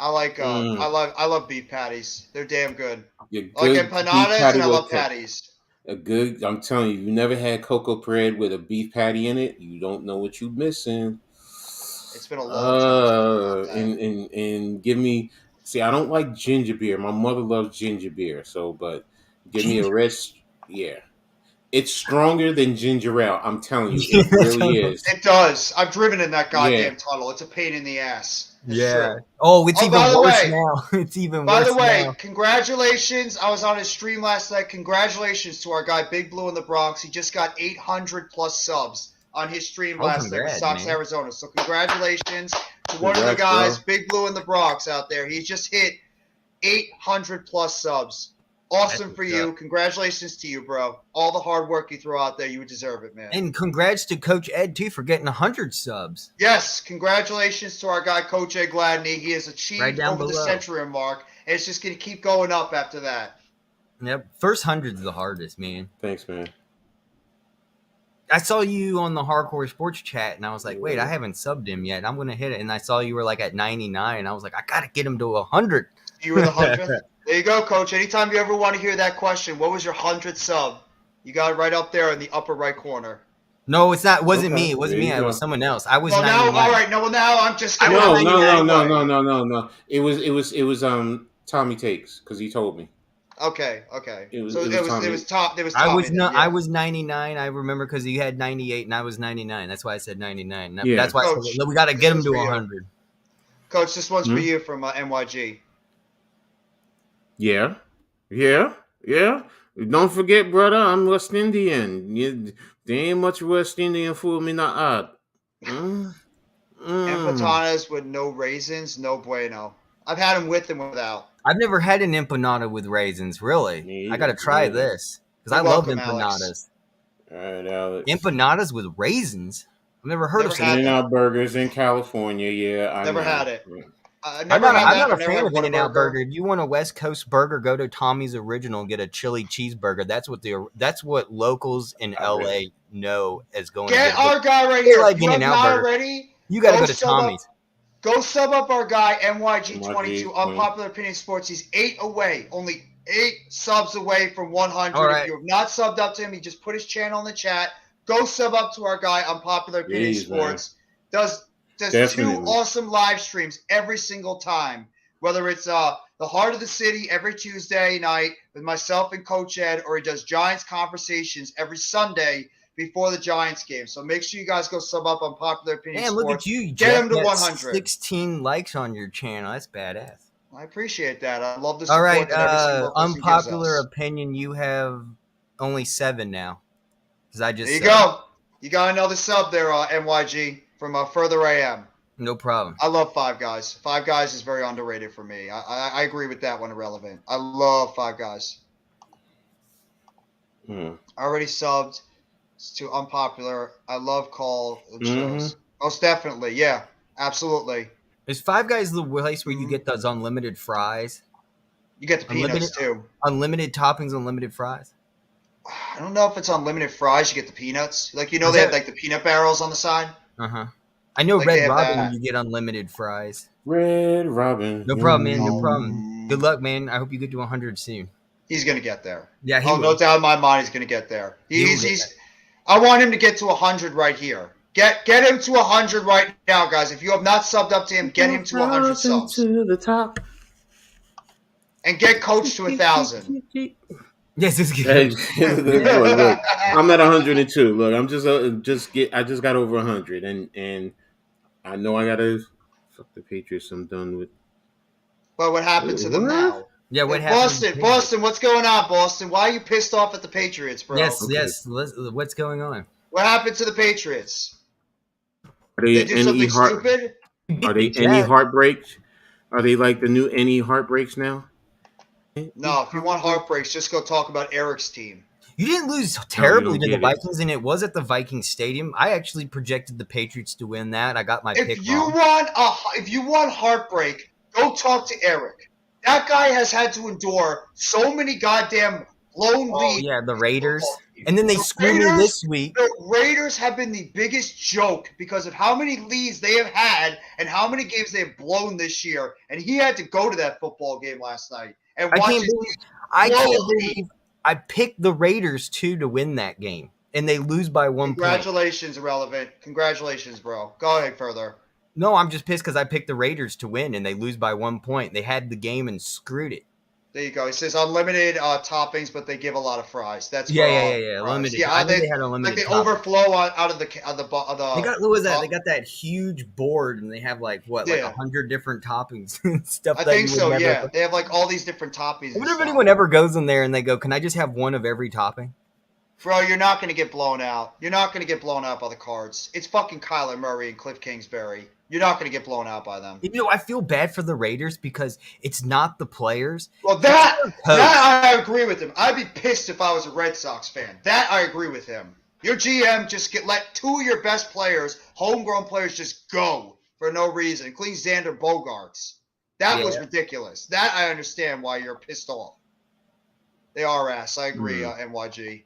I love beef patties. They're damn good. Like empanadas, and I love patties. I'm telling you, you never had cocoa bread with a beef patty in it, you don't know what you're missing. It's been a long time. And give me, I don't like ginger beer. My mother loves ginger beer, but give me a rest. Yeah. It's stronger than ginger ale. I'm telling you, it really is. It does. I've driven in that goddamn tunnel. It's a pain in the ass. It's true. Oh, it's even worse now. It's even worse now. By the way, congratulations. I was on his stream last night. Congratulations to our guy, Big Blue in the Bronx. He just got 800 plus subs on his stream last night with Sox, Arizona. So congratulations to one of the guys, Big Blue in the Bronx out there. He just hit 800 plus subs. Awesome for you. Congratulations to you, bro. All the hard work you throw out there, you deserve it, man. And congrats to Coach Ed, too, for getting 100 subs. Yes, congratulations to our guy, Coach Ed Gladney. He has achieved over the century mark, and it's just going to keep going up after that. Yep, first 100's the hardest, man. Thanks, man. I saw you on the Hardcore Sports chat, and I was like, wait, I haven't subbed him yet. I'm going to hit it. And I saw you were like at 99. I was like, I got to get him to 100. You were the 100th? There you go, Coach. Anytime you ever want to hear that question, what was your 100th sub? You got it right up there in the upper right corner. No, it wasn't me. It wasn't me. It was someone else. I was. Well, now, all right. No, well, now I'm just. No. It was Tommy Takes because he told me. Okay. It was Tommy. I was 99. I remember because you had 98 and I was 99. That's why I said 99. Yeah. That's why Coach, I said, we got to get him to 100. Coach, this one's for you from NYG. Yeah. Don't forget, brother, I'm West Indian. There ain't much West Indian food me not add. Empanadas with no raisins, no bueno. I've had them with and without. I've never had an empanada with raisins, really. I got to try this because I love empanadas. All right, Alex. Empanadas with raisins? I've never heard of In-N-Out Burgers in California, I never had it. I'm not a fan of In-N-Out Burger. If you want a West Coast burger, go to Tommy's Original and get a chili cheeseburger. That's what locals in LA know as going. Get our guy right here. Like In-N-Out Burger. Already, you got to go to Tommy's. Go sub up our guy MYG22, MYG. Unpopular Opinion Sports. He's 8 away, only 8 subs away from 100. All right. If you have not subbed up to him, he just put his channel in the chat. Go sub up to our guy Unpopular Opinion Sports. Man. Does 2 awesome live streams every single time. Whether it's the Heart of the City every Tuesday night with myself and Coach Ed, or he does Giants Conversations every Sunday before the Giants game. So make sure you guys go sub up on Popular Opinion Sports. Look at you. Get him to 100. 16 likes on your channel. That's badass. I appreciate that. I love the support. All right, that every single person Unpopular gives us. Opinion, you have only 7 now. There you go. You got another sub there, MYG, from FurtherA.M. No problem. I love Five Guys. Five Guys is very underrated for me. I agree with that one, Irrelevant. I love Five Guys. Already subbed to Unpopular. I love Call. Most definitely. Yeah, absolutely. Is Five Guys the place where you get those unlimited fries? You get the peanuts, too. Unlimited toppings, unlimited fries? I don't know if it's unlimited fries. You get the peanuts. Like, they have, like, the peanut barrels on the side. Uh-huh. I know like Red Robin, you get unlimited fries. Red Robin. No problem, man. No problem. Good luck, man. I hope you get to 100 soon. He's going to get there. Yeah, no doubt in my mind he's going to get there. I want him to get to 100 right here. Get him to 100 right now, guys. If you have not subbed up to him, get him to 100 subs. To the top. And get Coach to 1,000. Yes, it's good. Look, I'm at 102. Look, I'm I just got over 100, and I know I gotta fuck the Patriots. I'm done with. Well, what happened to them now? Yeah, what happened? Boston, what's going on, Boston? Why are you pissed off at the Patriots, bro? Yes. What's going on? What happened to the Patriots? Are they do something stupid? Are they any heartbreaks? Are they like the new any heartbreaks now? No, if you want heartbreaks, just go talk about Eric's team. You didn't lose terribly to the Vikings, and it was at the Vikings Stadium. I actually projected the Patriots to win that. I got my pick wrong. If you want heartbreak, go talk to Eric. That guy has had to endure so many goddamn blown leads. Yeah, the Raiders. And then they screwed me this week. The Raiders have been the biggest joke because of how many leads they have had and how many games they have blown this year. And he had to go to that football game last night and watch I can't believe I picked the Raiders, too, to win that game. And they lose by 1 point. Congratulations, Irrelevant. Congratulations, bro. Go ahead further. No, I'm just pissed because I picked the Raiders to win, and they lose by 1 point. They had the game and screwed it. There you go. It says unlimited toppings, but they give a lot of fries. That's yeah. Limited. Yeah, they had unlimited. Like they overflow out of the. They got what was that? They got that huge board, and they have like 100 different toppings and stuff. I think so. Yeah, they have like all these different toppings. I wonder if anyone ever goes in there and they go, "Can I just have one of every topping?" Bro, you're not going to get blown out. You're not going to get blown out by the Cards. It's fucking Kyler Murray and Cliff Kingsbury. You're not going to get blown out by them. I feel bad for the Raiders because it's not the players. Well, that I agree with him. I'd be pissed if I was a Red Sox fan. That I agree with him. Your GM just let 2 of your best players, homegrown players, just go for no reason, including Xander Bogaerts. That was ridiculous. That I understand why you're pissed off. They are ass. I agree, NYG.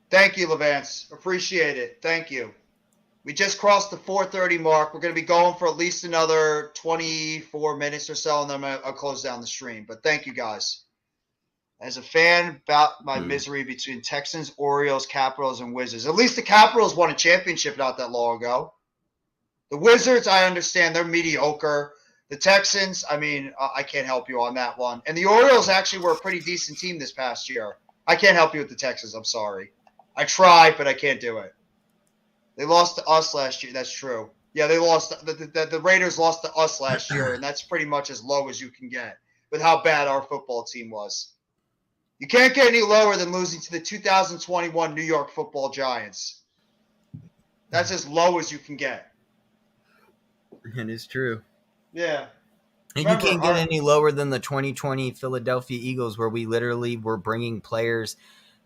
Thank you, Levance. Appreciate it. Thank you. We just crossed the 4:30 mark. We're going to be going for at least another 24 minutes or so, and then I'll close down the stream. But thank you, guys. As a fan, about my misery between Texans, Orioles, Capitals, and Wizards. At least the Capitals won a championship not that long ago. The Wizards, I understand. They're mediocre. The Texans, I can't help you on that one. And the Orioles actually were a pretty decent team this past year. I can't help you with the Texans. I'm sorry. I tried, but I can't do it. They lost to us last year. That's true. Yeah, they lost. The Raiders lost to us last year, and that's pretty much as low as you can get with how bad our football team was. You can't get any lower than losing to the 2021 New York Football Giants. That's as low as you can get. It is true. Yeah. And you can't get any lower than the 2020 Philadelphia Eagles, where we literally were bringing players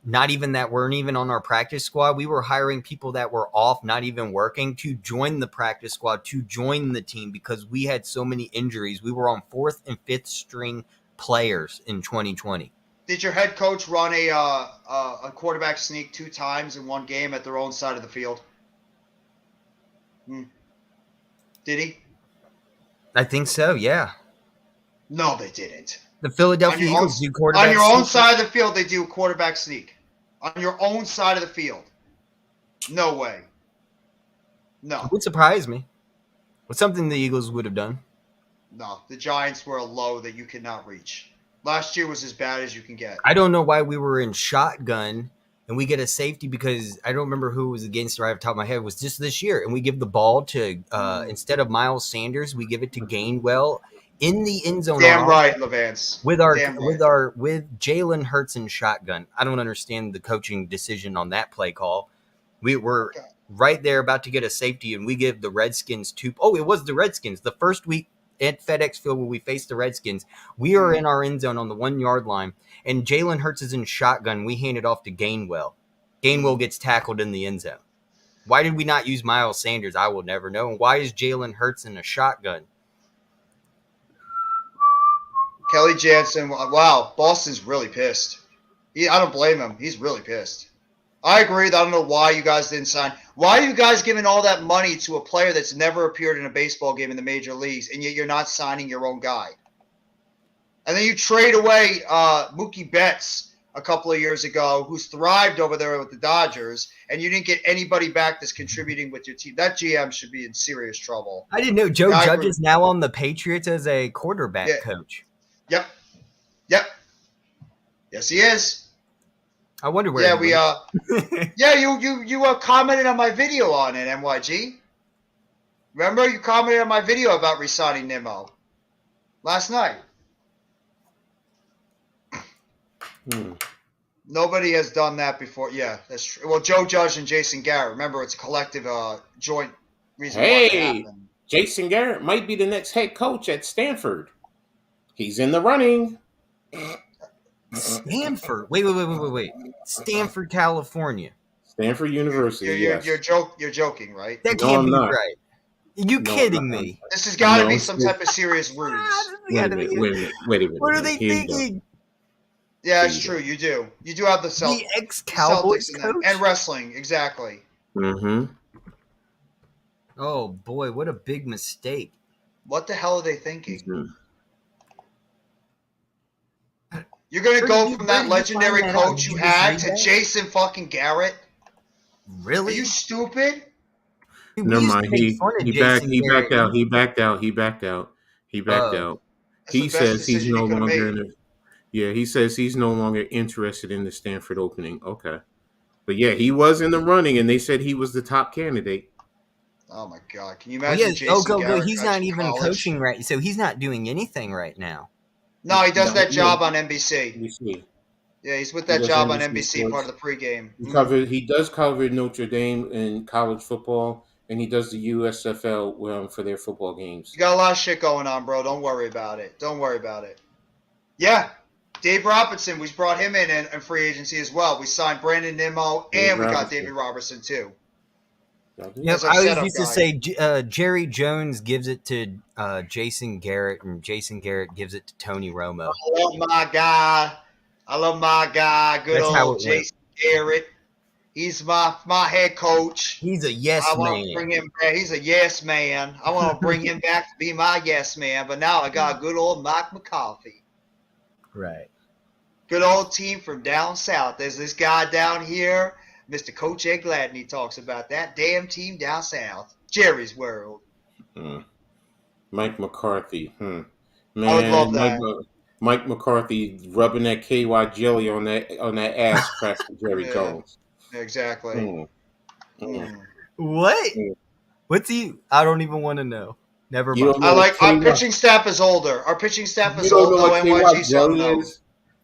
not even that weren't even on our practice squad. We were hiring people that were off, not even working, to join the practice squad, to join the team because we had so many injuries. We were on 4th and 5th string players in 2020. Did your head coach run a quarterback sneak 2 times in one game at their own side of the field? Did he? I think so. Yeah. No, they didn't. The Philadelphia Eagles do quarterback on your own sneak. side of the field. They do quarterback sneak. On your own side of the field. No way. No. It would surprise me. It's something the Eagles would have done. No, the Giants were a low that you could not reach. Last year was as bad as you can get. I don't know why we were in shotgun and we get a safety because I don't remember who it was against right off the top of my head. It was just this year. And we give the ball to, instead of Miles Sanders, we give it to Gainwell in the end zone. Damn right, Levance. With Jalen Hurts in shotgun. I don't understand the coaching decision on that play call. We were right there about to get a safety and we give the Redskins it was the Redskins. The first week at FedEx Field when we faced the Redskins, we are in our end zone on the 1 yard line, and Jalen Hurts is in shotgun. We hand it off to Gainwell. Gainwell gets tackled in the end zone. Why did we not use Miles Sanders? I will never know. And why is Jalen Hurts in a shotgun? Kelly Jansen, wow, Boston's really pissed. I don't blame him. He's really pissed. I agree. I don't know why you guys didn't sign. Why are you guys giving all that money to a player that's never appeared in a baseball game in the major leagues, and yet you're not signing your own guy? And then you trade away Mookie Betts a couple of years ago, who's thrived over there with the Dodgers, and you didn't get anybody back that's contributing with your team. That GM should be in serious trouble. I didn't know Joe Judge is now on the Patriots as a quarterback coach. Yep. Yes, he is. I wonder where. Yeah, you commented on my video on it, MYG. Remember, you commented on my video about re-signing Nimmo last night. Nobody has done that before. Yeah, that's true. Well, Joe Judge and Jason Garrett. Remember, it's a collective joint reason why that happened. Jason Garrett might be the next head coach at Stanford. He's in the running. Stanford. Wait. Stanford, California. Stanford University. You're joking, right? That can't be right. Are you kidding me? This has got to be some type of serious ruse. Wait a minute. What are they thinking? Yeah, it's true. You do. You do have the ex-Cowboys coach and wrestling, exactly. Mm-hmm. Oh boy, what a big mistake! What the hell are they thinking? Mm-hmm. You're going to go from that legendary coach you had to Jason fucking Garrett? Really? Are you stupid? Never mind. He backed out. He backed out. He says he's no longer in the. Yeah, he says he's no longer interested in the Stanford opening. Okay. But yeah, he was in the running, and they said he was the top candidate. Oh, my God. Can you imagine Jason Garrett? He's not even coaching right. So he's not doing anything right now. No, he does that job on NBC. Yeah, he's with that job on NBC, part of the pregame. He does cover Notre Dame in college football, and he does the USFL for their football games. You got a lot of shit going on, bro. Don't worry about it. Yeah, Dave Robertson, we brought him in free agency as well. We signed Brandon Nimmo, and we got David Robertson, too. Yep, I always used to say Jerry Jones gives it to Jason Garrett, and Jason Garrett gives it to Tony Romo. I love my guy. Good old Jason Garrett. He's my head coach. He's a yes man. I want to bring him back. He's a yes man. I want to bring him back to be my yes man. But now I got good old Mike McCarthy. Right. Good old team from down south. There's this guy down here. Mr. CoachEddGladney talks about that damn team down south. Jerry's World. Mike McCarthy. Man, I would love that. Mike McCarthy rubbing that KY jelly on that ass crack for Jerry Jones. Exactly. What? What's he? I don't even want to know. Never mind. Our pitching staff is older. Our pitching staff is older. NYG jelly is.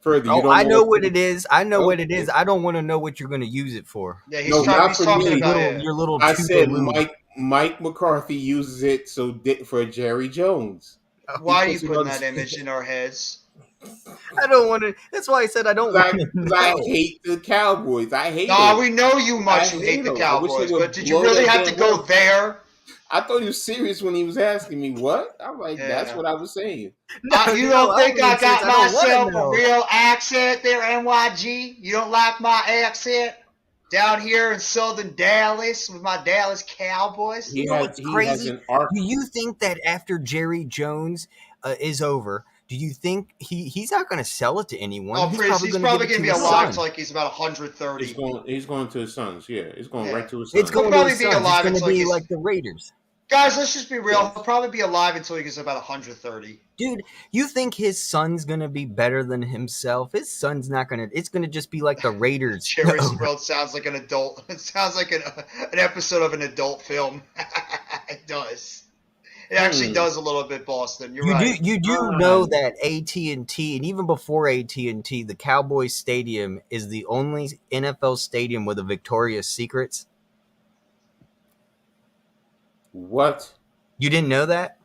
I know what it is. I know what it is. I don't want to know what you're going to use it for. Yeah, he's talking about your little. I said Mike McCarthy uses it for Jerry Jones. Why are you putting that image in our heads? I don't want to. That's why I said I don't want to. I hate the Cowboys. We know you hate the Cowboys, but did you really have to go there? I thought he was serious when he was asking me what. I'm like, that's what I was saying. You don't think I got myself a real accent there, NYG? You don't like my accent? down here in Southern Dallas with my Dallas Cowboys. He what's has crazy? an arc. Do you think that after Jerry Jones is over, do you think he's not going to sell it to anyone? Oh, he's probably going to be alive until like he's about 130. He's going to his sons. Yeah, it's going right to his sons. It's going to his sons. It's going to be like the Raiders. Guys, let's just be real. He'll probably be alive until he gets about 130. Dude, you think his son's going to be better than himself? His son's not going to. It's going to just be like the Raiders. Jerry's World sounds like an adult. It sounds like an episode of an adult film. It does. It actually does a little bit, Boston. You're right. You do know that AT&T, and even before AT&T, the Cowboys Stadium is the only NFL stadium with a Victoria's Secrets. What? You didn't know that?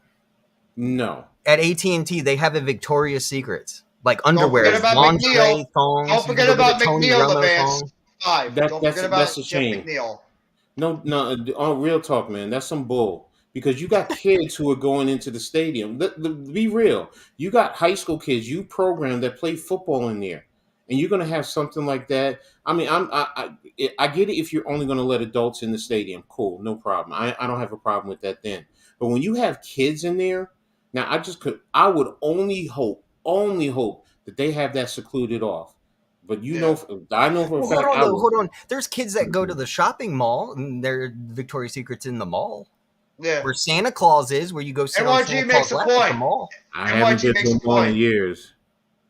No. At AT&T, they have a Victoria's Secrets, like underwear, lingerie, thongs. Don't forget about McNeil, the Vance. That's a shame. McNeil. No, on real talk, man, that's some bull. Because you got kids who are going into the stadium. Be real. You got high school kids you program that play football in there, and you're going to have something like that. I mean, I get it if you're only going to let adults in the stadium. Cool, no problem. I don't have a problem with that then. But when you have kids in there, now I would only hope that they have that secluded off. But I know for a fact. Hold on. There's kids that go to the shopping mall and their Victoria's Secret's in the mall. Yeah. Where Santa Claus is, where you go sit on Santa Claus lap at the mall. I haven't been to a mall in years.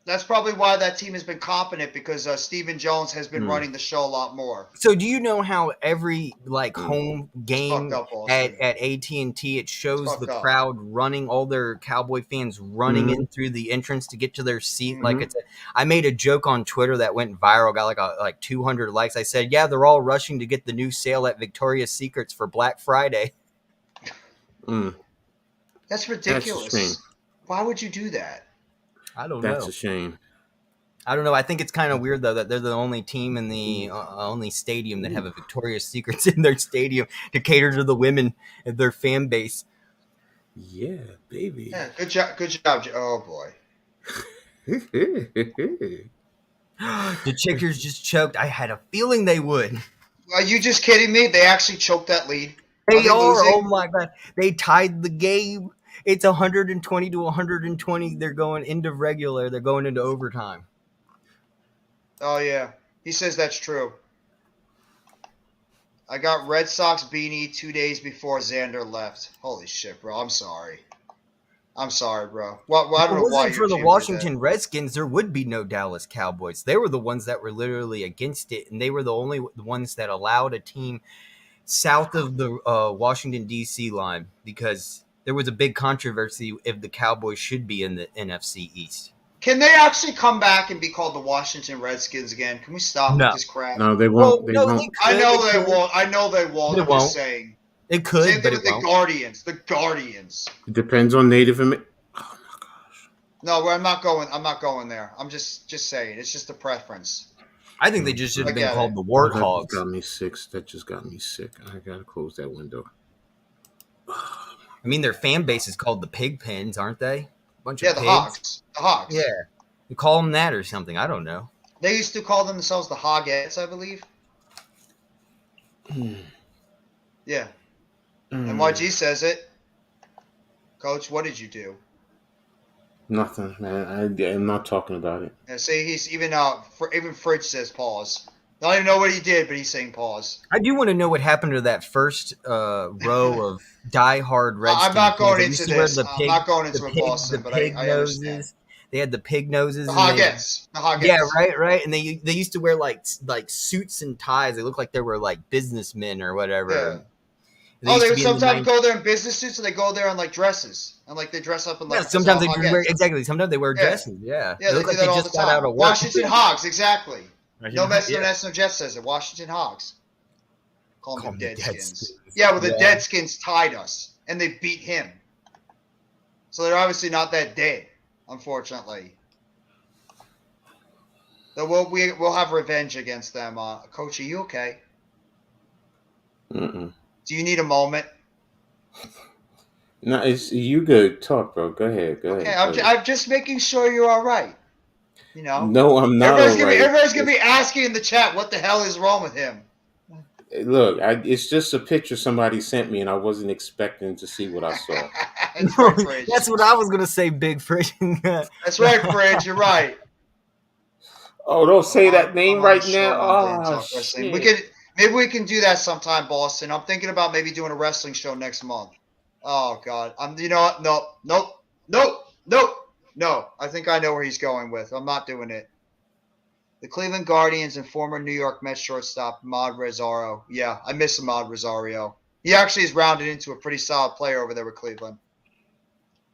That's probably why that team has been competent, because Stephen Jones has been running the show a lot more. So do you know how every home game at AT&T, it shows the crowd running, all their Cowboy fans running in through the entrance to get to their seat? I made a joke on Twitter that went viral, got like 200 likes. I said, yeah, they're all rushing to get the new sale at Victoria's Secrets for Black Friday. That's ridiculous. That's why would you do that? I don't know. That's a shame. I don't know. I think it's kind of weird, though, that they're the only team in the only stadium that have a Victoria's Secrets in their stadium to cater to the women and their fan base. Yeah, baby. Yeah, good job. Oh, boy. The Chickers just choked. I had a feeling they would. Are you just kidding me? They actually choked that lead. They are. Oh, my God. They tied the game. It's 120 to 120. They're going into regular. They're going into overtime. Oh, yeah. He says that's true. I got Red Sox beanie 2 days before Xander left. Holy shit, bro. I'm sorry. Bro. Well, I don't know why. If it wasn't for the Washington Redskins, there would be no Dallas Cowboys. They were the ones that were literally against it, and they were the only ones that allowed a team south of the Washington, D.C. line, because there was a big controversy if the Cowboys should be in the NFC East. Can they actually come back and be called the Washington Redskins again? Can we stop with this crap? No, they won't. I know they won't. I'm just saying. It could. Same thing with the Guardians. The Guardians. It depends on Native American. Oh my gosh. No, I'm not going there. I'm just saying. It's just a preference. I think they just should have been called the Warthogs. That just got me sick. I gotta close that window. I mean, their fan base is called the Pigpens, aren't they? Bunch of the pigs. The Hogs. Yeah. You call them that or something. I don't know. They used to call themselves the Hogettes, I believe. Yeah. NYG says it. Coach, what did you do? Nothing, man. I'm not talking about it. Yeah, see, he's even Fridge says pause. I don't even know what he did, but he's saying pause. I do want to know what happened to that first row of diehard Redskins. I'm not going into this. I'm not going into it, Boston, but I understand. They had the pig noses. The Hogettes. Yeah, right. And they used to wear like suits and ties. They looked like they were like businessmen or whatever. Yeah. They would sometimes go there in business suits, and they go there in like dresses, and like they dress up in like. Yeah, sometimes they wear Sometimes they wear dresses. Yeah. Yeah, they do that all the time. Out of work. Washington Hogs, exactly. No mess, no nest, no Jeff says it. Washington Hogs. Call them the Deadskins. Yeah, well, the Deadskins tied us, and they beat him. So they're obviously not that dead, unfortunately. So we'll have revenge against them. Coach, are you okay? Mm-mm. Do you need a moment? No, it's you good. Talk, bro. Go ahead. Okay, I'm just making sure you're all right. You know? No, I'm not. Everybody's gonna be asking in the chat, what the hell is wrong with him? Look, it's just a picture somebody sent me, and I wasn't expecting to see what I saw. That's right, Fridge. That's what I was gonna say, Big Fridge. That's right, Fridge. You're right. Oh, don't say that name right now. Oh, Wrestling. shit. Maybe we can do that sometime, Boston. I'm thinking about maybe doing a wrestling show next month. Oh God, you know what? No. I think I know where he's going with. I'm not doing it. The Cleveland Guardians and former New York Mets shortstop Ahmad Rosario. Yeah, I miss Ahmad Rosario. He actually is rounded into a pretty solid player over there with Cleveland.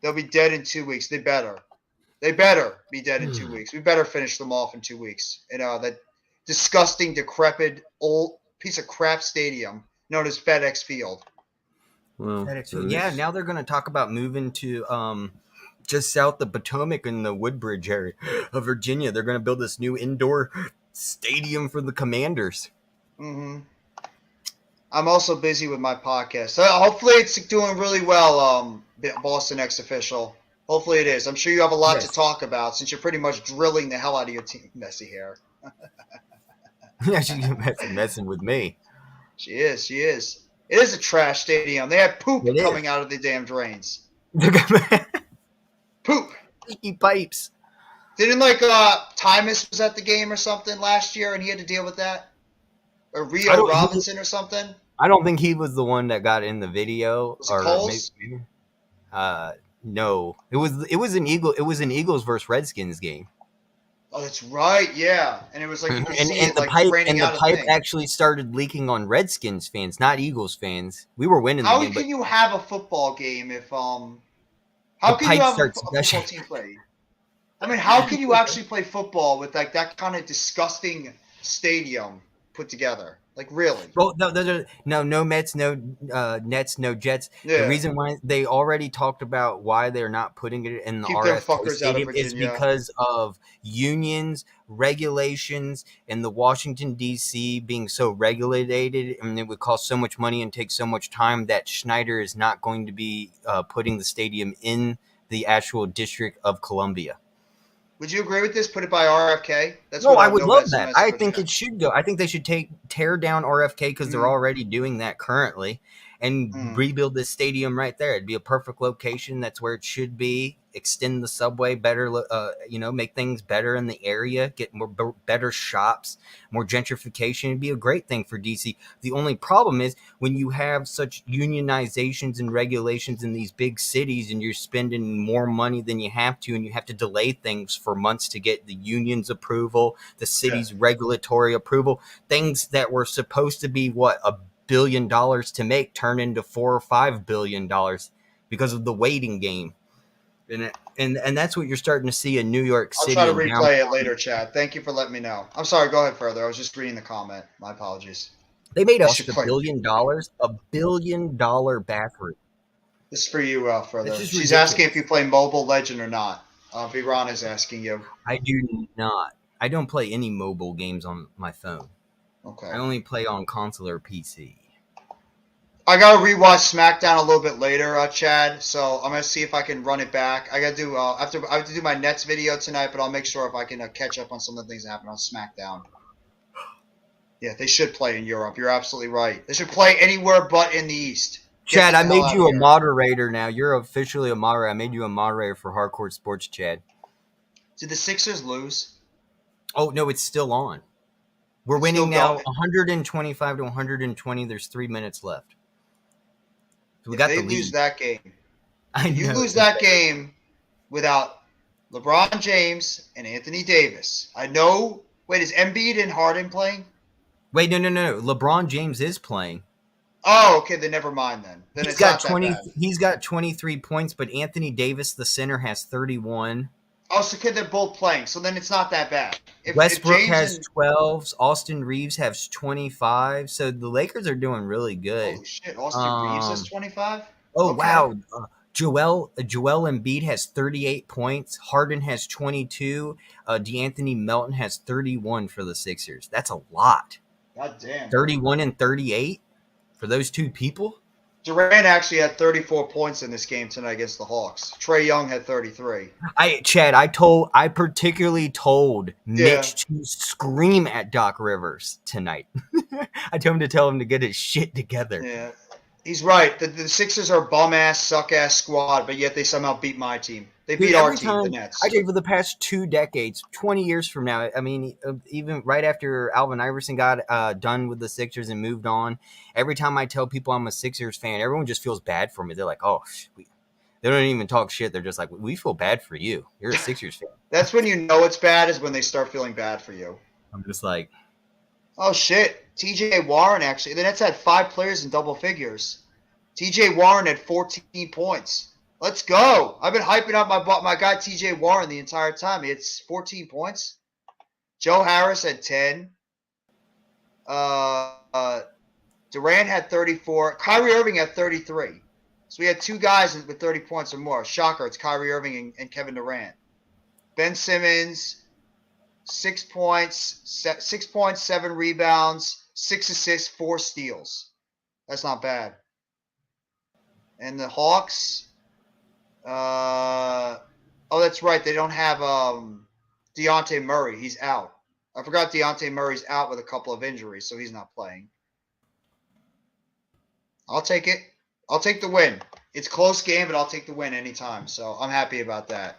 They'll be dead in 2 weeks. They better. They better be dead in 2 weeks. We better finish them off in 2 weeks. That disgusting, decrepit, old piece of crap stadium known as FedEx Field. Well, yeah, now they're going to talk about moving to just south of Potomac in the Woodbridge area of Virginia. They're going to build this new indoor stadium for the Commanders. Mm-hmm. I'm also busy with my podcast. Hopefully it's doing really well, Boston X Official. Hopefully it is. I'm sure you have a lot to talk about since you're pretty much drilling the hell out of your team. Messy hair. Yeah, she's messing with me. She is. It is a trash stadium. They have poop coming out of the damn drains. Poop. Leaky pipes. Didn't Tymus was at the game or something last year and he had to deal with that? Or Rio Robinson or something? I don't think he was the one that got in the video. Was it Coles? Maybe, no. It was an Eagles versus Redskins game. Oh, that's right, yeah. And it was like you could see and it the like pipe raining and the out pipe a thing. actually started leaking on Redskins fans, not Eagles fans. We were winning the game. How can you have a football game if how the can you pipe have a starts football team play? I mean, how can you actually play football with like that kind of disgusting stadium put together? Like really? Well, no Mets, no Nets, no Jets. Yeah. The reason why they already talked about why they're not putting it in the Keep them RFK fuckers out of Stadium is Virginia. because of unions, regulations, and the Washington D.C. being so regulated, and it would cost so much money and take so much time that Schneider is not going to be putting the stadium in the actual District of Columbia. Would you agree with this? Put it by RFK? I would love that. I think it should go. I think they should tear down RFK because they're already doing that currently and rebuild this stadium right there. It'd be a perfect location. That's where it should be. Extend the subway better, make things better in the area, get better shops, more gentrification. It'd be a great thing for DC. The only problem is when you have such unionizations and regulations in these big cities and you're spending more money than you have to, and you have to delay things for months to get the union's approval, the city's regulatory approval, things that were supposed to be $1 billion to make turn into $4 or $5 billion because of the waiting game. And that's what you're starting to see in New York City. I'll try to replay it later, Chad. Thank you for letting me know. I'm sorry. Go ahead further. I was just reading the comment. My apologies. They made us $1 billion, $1 billion bathroom. This is for you, further. She's asking if you play Mobile Legend or not. Viran is asking you. I do not. I don't play any mobile games on my phone. Okay. I only play on console or PC. I gotta rewatch SmackDown a little bit later, Chad. So I'm gonna see if I can run it back. I gotta do. I have to do my Nets video tonight, but I'll make sure if I can catch up on some of the things that happen on SmackDown. Yeah, they should play in Europe. You're absolutely right. They should play anywhere but in the East. Chad, I made you a moderator now. You're officially a moderator. I made you a moderator for Hardcore Sports, Chad. Did the Sixers lose? Oh no, it's still on. We're winning now, 125 to 120. There's 3 minutes left. So we got the lead. Lose that game. You lose that game without LeBron James and Anthony Davis. I know. Wait, is Embiid and Harden playing? Wait, no. LeBron James is playing. Oh, okay. Then never mind. Then he's got 20. He's got 23 points, but Anthony Davis, the center, has 31. Oh, so they're both playing. So then it's not that bad. Westbrook has 12. Austin Reeves has 25. So the Lakers are doing really good. Oh shit! Austin Reeves has 25. Oh okay. Wow! Joel Embiid has 38 points. Harden has 22. DeAnthony Melton has 31 for the Sixers. That's a lot. God damn. 31 and 38 for those two people. Durant actually had 34 points in this game tonight against the Hawks. Trae Young had 33. I particularly told Yeah. Mitch to scream at Doc Rivers tonight. I told him to tell him to get his shit together. Yeah. He's right. The Sixers are a bum-ass, suck-ass squad, but yet they somehow beat my team. They beat our team, the Nets. I think for the past 2 decades, 20 years from now, I mean, even right after Alvin Iverson got done with the Sixers and moved on, every time I tell people I'm a Sixers fan, everyone just feels bad for me. They're like, oh, they don't even talk shit. They're just like, we feel bad for you. You're a Sixers fan. That's when you know it's bad, is when they start feeling bad for you. I'm just like, oh, shit. T.J. Warren, actually. The Nets had 5 players in double figures. T.J. Warren had 14 points. Let's go. I've been hyping up my guy T.J. Warren the entire time. He had 14 points. Joe Harris had 10. Durant had 34. Kyrie Irving had 33. So we had 2 guys with 30 points or more. Shocker, it's Kyrie Irving and Kevin Durant. Ben Simmons, 6 points, 7 rebounds, 6 assists, 4 steals. That's not bad. And the Hawks, that's right. They don't have Dejounte Murray. He's out. I forgot Dejounte Murray's out with a couple of injuries, so he's not playing. I'll take it. I'll take the win. It's a close game, but I'll take the win anytime. So I'm happy about that.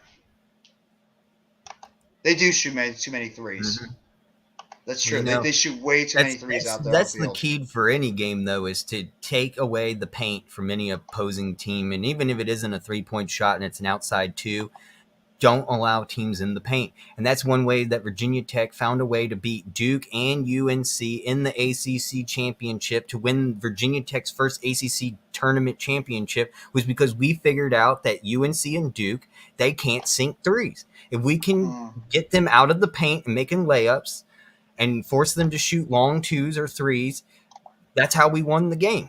They do shoot too many threes. Mm-hmm. That's true. They shoot way too many threes out there. That's the key for any game, though, is to take away the paint from any opposing team. And even if it isn't a 3-point shot and it's an outside 2, don't allow teams in the paint. And that's one way that Virginia Tech found a way to beat Duke and UNC in the ACC championship, to win Virginia Tech's first ACC tournament championship, was because we figured out that UNC and Duke, they can't sink threes. If we can get them out of the paint and making layups and force them to shoot long 2s or 3s, that's how we won the game.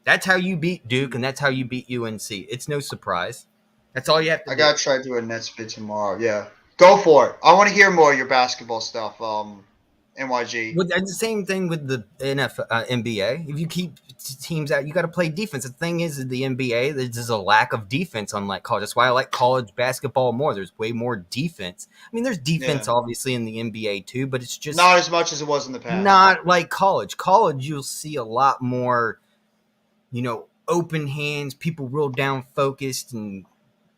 That's how you beat Duke, and that's how you beat UNC. It's no surprise. That's all you have to do. I got to try to do a Nets bid tomorrow. Yeah. Go for it. I want to hear more of your basketball stuff, NYG. Well, the same thing with the NBA. If you keep teams out, you got to play defense. The thing is, the NBA, there's a lack of defense, unlike college. That's why I like college basketball more. There's way more defense. I mean, there's defense, obviously, in the NBA, too, but it's just not as much as it was in the past. Not like college. College, you'll see a lot more, open hands, people real down focused and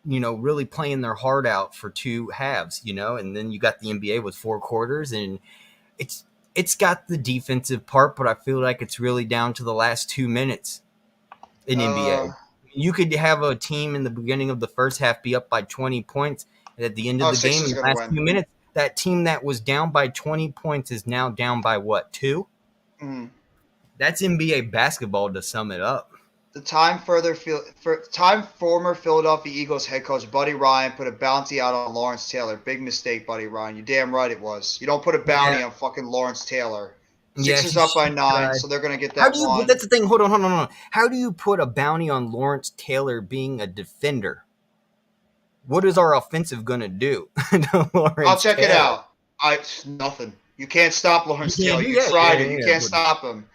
really playing their heart out for 2 halves, and then you got the NBA with 4 quarters, and it's got the defensive part, but I feel like it's really down to the last 2 minutes in NBA. You could have a team in the beginning of the first half be up by 20 points, and at the end of the game, in the last 2 minutes, that team that was down by 20 points is now down by 2? Mm-hmm. That's NBA basketball, to sum it up. The former Philadelphia Eagles head coach Buddy Ryan put a bounty out on Lawrence Taylor. Big mistake, Buddy Ryan. You're damn right it was. You don't put a bounty on fucking Lawrence Taylor. Sixers up by 9, so they're going to get that one. That's the thing. Hold on. How do you put a bounty on Lawrence Taylor being a defender? What is our offensive going to do to Lawrence I'll check Taylor? it out. Nothing. You can't stop Lawrence Taylor. You tried it. You can't stop him.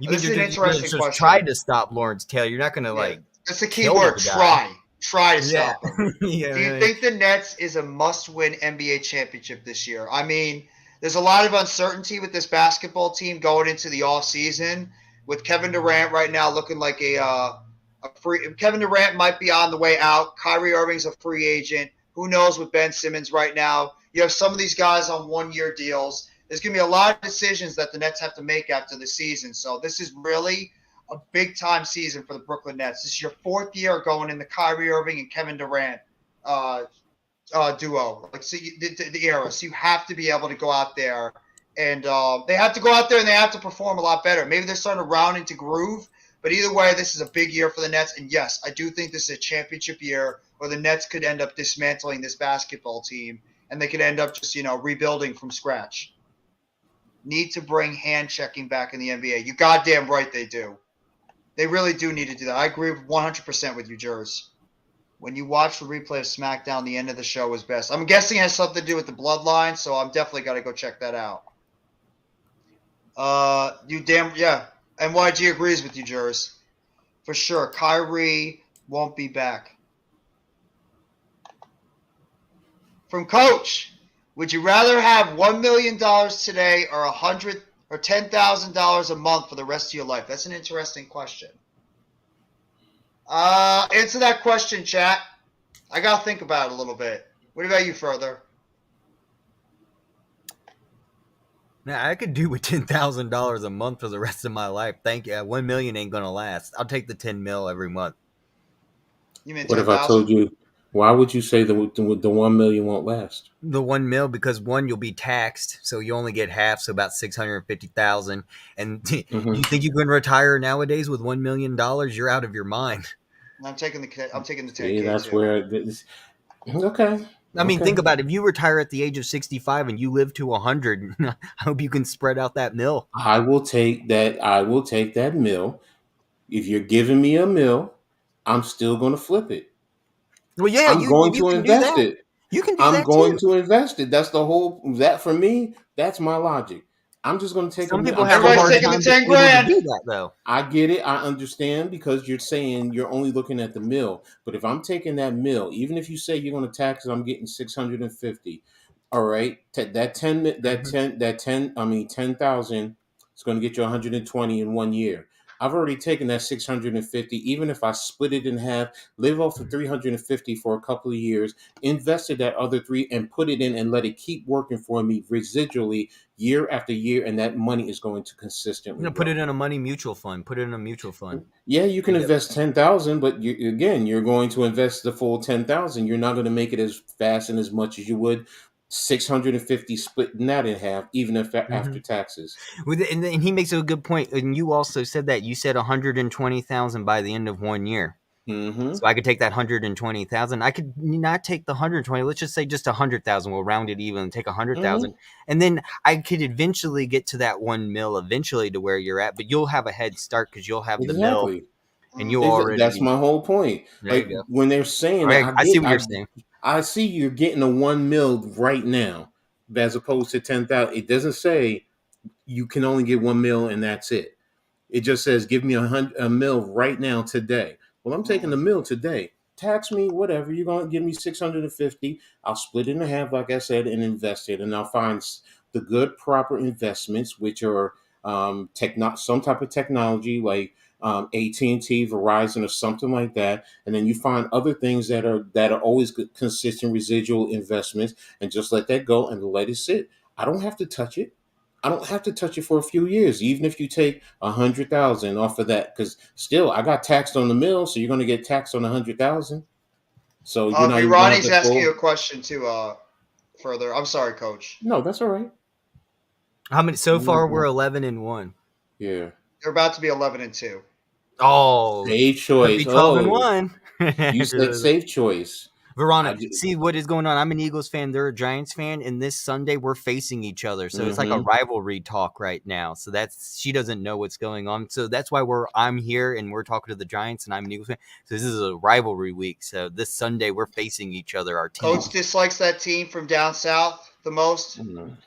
This is an interesting question. Try to stop Lawrence Taylor. You're not going to That's the key word. Try. Try to stop him. Do you think the Nets is a must-win NBA championship this year? I mean, there's a lot of uncertainty with this basketball team going into the offseason. With Kevin Durant right now looking like a free. Kevin Durant might be on the way out. Kyrie Irving's a free agent. Who knows with Ben Simmons right now? You have some of these guys on 1-year deals. There's going to be a lot of decisions that the Nets have to make after the season. So this is really a big-time season for the Brooklyn Nets. This is your 4th year going in the Kyrie Irving and Kevin Durant duo, the era. So you have to be able to go out there, and they have to go out there and they have to perform a lot better. Maybe they're starting to round into groove, but either way, this is a big year for the Nets. And yes, I do think this is a championship year where the Nets could end up dismantling this basketball team, and they could end up just rebuilding from scratch. Need to bring hand checking back in the NBA. You goddamn right they do. They really do need to do that. I agree 100% with you, Jers. When you watch the replay of SmackDown, the end of the show was best. I'm guessing it has something to do with the bloodline, so I'm definitely got to go check that out. NYG agrees with you, Jers. for sure. Kyrie won't be back. From Coach, would you rather have $1 million today or $100 or $10,000 a month for the rest of your life? That's an interesting question. Answer that question, chat. I gotta think about it a little bit. What about you, Further? Now I could do with $10,000 a month for the rest of my life. Thank you. 1 million ain't gonna last. I'll take the 10 mil every month. You mean What if I 10,000? told you? Why would you say the 1 million won't last? The 1 mil because one, you'll be taxed, so you only get half, so about 650,000. And you think you can retire nowadays with $1 million? You're out of your mind. I'm taking the 10K See, that's too. where this. Okay. I mean, think about it. If you retire at the age of 65 and you live to 100, I hope you can spread out that mil. I will take that. I will take that mil. If you're giving me a mil, I'm still going to flip it. Well, yeah, I'm going you to can do invest that. it. You can do I'm that going too. to invest it. That's the whole. That for me, that's my logic. I'm just going to take. Some a people I'm have a Everybody's hard taking the time 10 being able to grand. do that, though. I get it. I understand because you're saying you're only looking at the mill. But if I'm taking that mill, even if you say you're going to tax it, I'm getting 650. All right, that 10, that 10, that 10. I mean 10,000. It's going to get you 120 in 1 year. I've already taken that 650. Even if I split it in half, live off of 350 for a couple of years, invested that other three, and put it in and let it keep working for me residually year after year, and that money is going to consistently Put grow. it in a money mutual fund. Put it in a mutual fund. Yeah, you can invest 10,000, but you're going to invest the full 10,000. You're not going to make it as fast and as much as you would 650 splitting that in half, even if after taxes. And he makes a good point. And you also said that you said 120,000 by the end of 1 year. Mm-hmm. So I could take that 120,000. I could not take the 120. Let's just say just 100,000. We'll round it even and take 100,000, and then I could eventually get to that 1 mil eventually to where you're at. But you'll have a head start because you'll have the mil, and you'll already. That's my whole point. There like you go. when they're saying Okay, that, I see what you're saying. I see you're getting a 1 mil right now, as opposed to 10,000. It doesn't say you can only get 1 mil and that's it. It just says, give me a mil right now today. Well, I'm taking the mil today. Tax me, whatever. You're going to give me 650. I'll split it in half, like I said, and invest it. And I'll find the good, proper investments, which are some type of technology like AT&T, Verizon, or something like that. And then you find other things that are always good, consistent residual investments, and just let that go and let it sit. I don't have to touch it. I don't have to touch it for a few years, even if you take 100,000 off of that, because still I got taxed on the mill, so you're going to get taxed on 100,000. So you're not even going to have Ronnie's the asking full. you a question too. Further, I'm sorry, Coach. No, that's all right. How many so far? We're 11-1. Yeah, they're about to be 11-2. Oh, safe choice. 12-1. You said safe choice. Verona, see what is going on. I'm an Eagles fan. They're a Giants fan, and this Sunday we're facing each other. So it's like a rivalry talk right now. So she doesn't know what's going on. So that's why I'm here and we're talking to the Giants, and I'm an Eagles fan. So this is a rivalry week. So this Sunday we're facing each other. Our team. Coach dislikes that team from down south the most.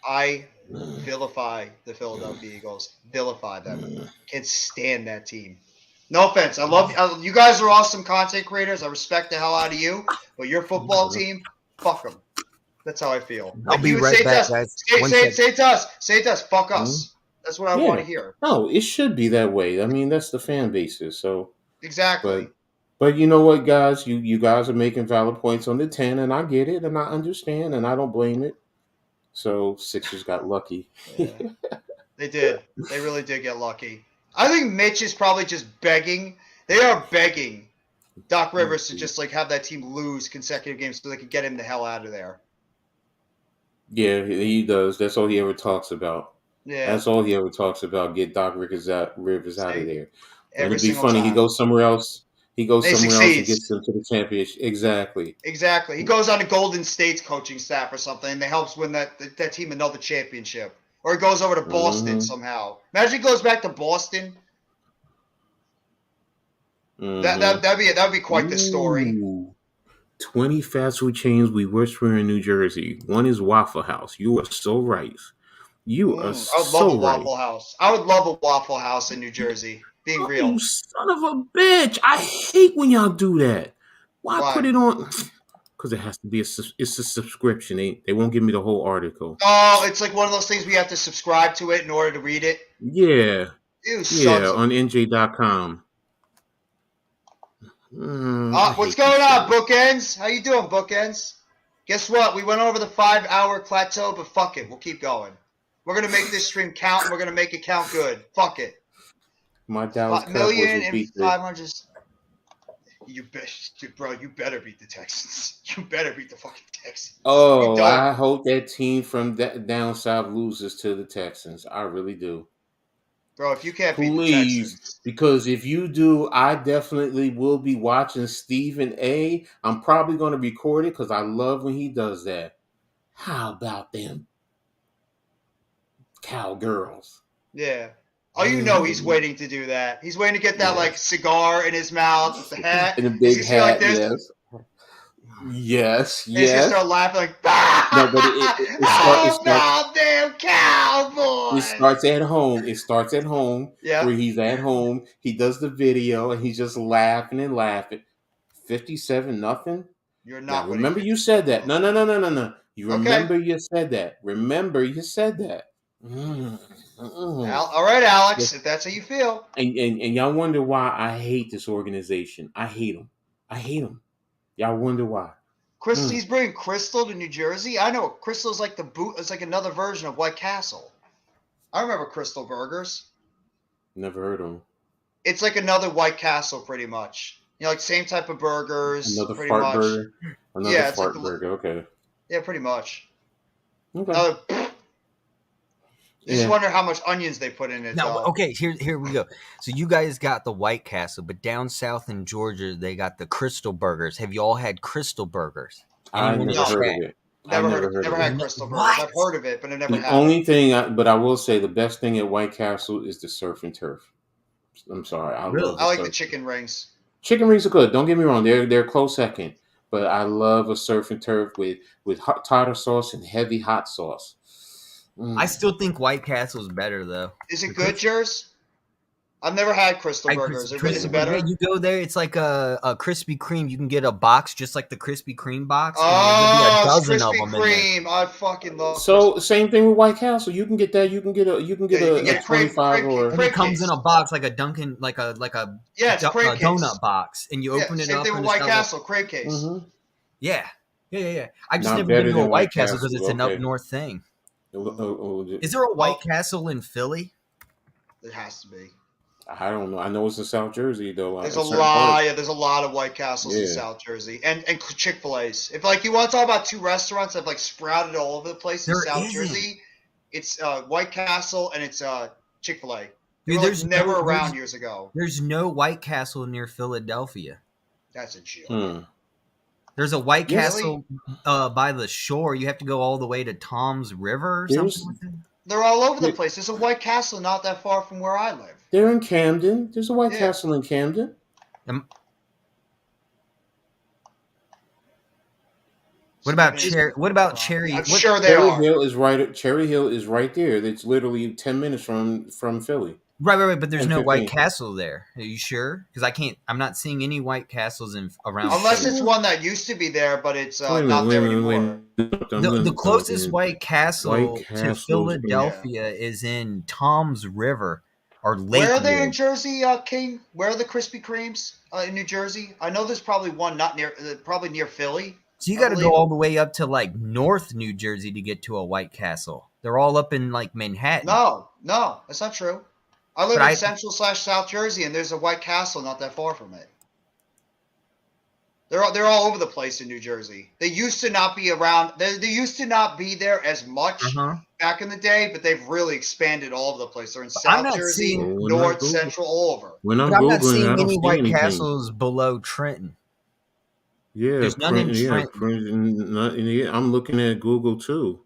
I vilify the Philadelphia Eagles. Vilify them. Can't stand that team. No offense. I love you guys are awesome content creators. I respect the hell out of you. But your football team, fuck them. That's how I feel. I'll be right back, guys. Say it to us. Say it to us. Fuck us. That's what I want to hear. No, it should be that way. I mean, that's the fan bases. So exactly. But you know what, guys? You guys are making valid points on the 10, and I get it, and I understand, and I don't blame it. So Sixers got lucky. Yeah. They did. They really did get lucky. I think Mitch is probably just begging. They are begging Doc Rivers to just have that team lose consecutive games so they can get him the hell out of there. Yeah, he does. That's all he ever talks about. Yeah, that's all he ever talks about. Get Doc Rivers out of there. Every it'd be funny. Time. He goes somewhere else. He goes somewhere else and gets them to the championship. Exactly. He goes on to Golden State's coaching staff or something, and they helps win that team another championship. Or he goes over to Boston somehow. Imagine he goes back to Boston. That'd be quite the story. 20 fast food chains we wish were in New Jersey. One is Waffle House. You are so right. You are so right. Waffle House. I would love a Waffle House in New Jersey. being Oh, real. you son of a bitch! I hate when y'all do that. Why put it on? Because it has to be it's a subscription. They won't give me the whole article. Oh, it's like one of those things we have to subscribe to it in order to read it. Yeah. You Yeah, sons on NJ.com. What's going on, Bookends? How you doing, Bookends? Guess what? We went over the 5-hour plateau, but fuck it. We'll keep going. We're going to make this stream count, and we're going to make it count good. Fuck it. My Dallas Cowboys will beat the 1,500,000. You better beat the Texans. You better beat the fucking Texans. Oh, I hope that team from down south loses to the Texans. I really do. Bro, if you can't beat the Texans. Because if you do, I definitely will be watching Stephen A. I'm probably going to record it because I love when he does that. How about them cowgirls? Yeah. Oh, you know he's waiting to do that. He's waiting to get that like cigar in his mouth with the hat. In a big hat, like this? Yes. He's gonna start laughing like, no, but it starts, damn Cowboys! It starts at home. Yeah. Where he's at home. He does the video and he's just laughing and laughing. 57-0. You're not. Now, remember you said that. No. You remember you said that. Remember you said that. All right, Alex, if that's how you feel. And y'all wonder why I hate this organization. I hate them. Y'all wonder why. He's bringing Crystal to New Jersey. I know Crystal's like it's like another version of White Castle. I remember Crystal Burgers. Never heard of them. It's like another White Castle, pretty much. You know, like same type of burgers. Another pretty fart much. burger. Another fart burger. Okay. Yeah, pretty much. Okay. Just wonder how much onions they put in it. No, okay, here we go. So you guys got the White Castle, but down south in Georgia, they got the Crystal Burgers. Have you all had Crystal Burgers? I never heard of it. Never had Crystal Burgers. I've heard of it, but I never had it. The only thing, but I will say the best thing at White Castle is the surf and turf. I'm sorry. I like the chicken rings. Chicken rings are good. Don't get me wrong. They're a close second. But I love a surf and turf with hot tartar sauce and heavy hot sauce. I still think White Castle is better, though. Is it good, Jers? I've never had Crystal Burgers. Is it better? You go there, it's like a Krispy Kreme. You can get a box just like the Krispy Kreme box. Oh, Krispy Kreme! I fucking love. So same thing with White Castle. You can get that. You can get a 25 or. It comes in a box like a Dunkin', like a donut box, and you open it up. Same thing with White Castle, crave case. Mm-hmm. Yeah. I just never been to a White Castle because it's an up north thing. Is there a White Castle in Philly? There has to be. I don't know. I know it's in South Jersey though. There's a lot. Yeah, there's a lot of White Castles in South Jersey, and Chick-fil-A's. If like you want to talk about two restaurants that have like sprouted all over the place in South Jersey, it's White Castle and it's Chick-fil-A. They were never around years ago. There's no White Castle near Philadelphia. That's a joke. There's a White Castle by the shore. You have to go all the way to Tom's River or something like that. They're all over the place. There's a White Castle not that far from where I live. They're in Camden. There's a White Castle in Camden. What about Cherry? I'm sure they are. Cherry Hill is right there. It's literally 10 minutes from Philly. Right. But there's no White Castle there. Are you sure? Because I'm not seeing any White Castles around. Unless it's one that used to be there, but it's not there anymore. The closest White Castle to Philadelphia is in Tom's River or Lakewood. Where are they in Jersey, King? Where are the Krispy Kremes in New Jersey? I know there's probably one probably near Philly. So you got to go all the way up to like North New Jersey to get to a White Castle. They're all up in like Manhattan. No, that's not true. I live in Central/South Jersey, and there's a White Castle not that far from it. They're all over the place in New Jersey. They used to not be around. They used to not be there as much back in the day, but they've really expanded all over the place. They're in South Jersey, North, Central, all over. I'm not seeing any White Castles below Trenton. Yeah, there's none in Trenton. I'm looking at Google too.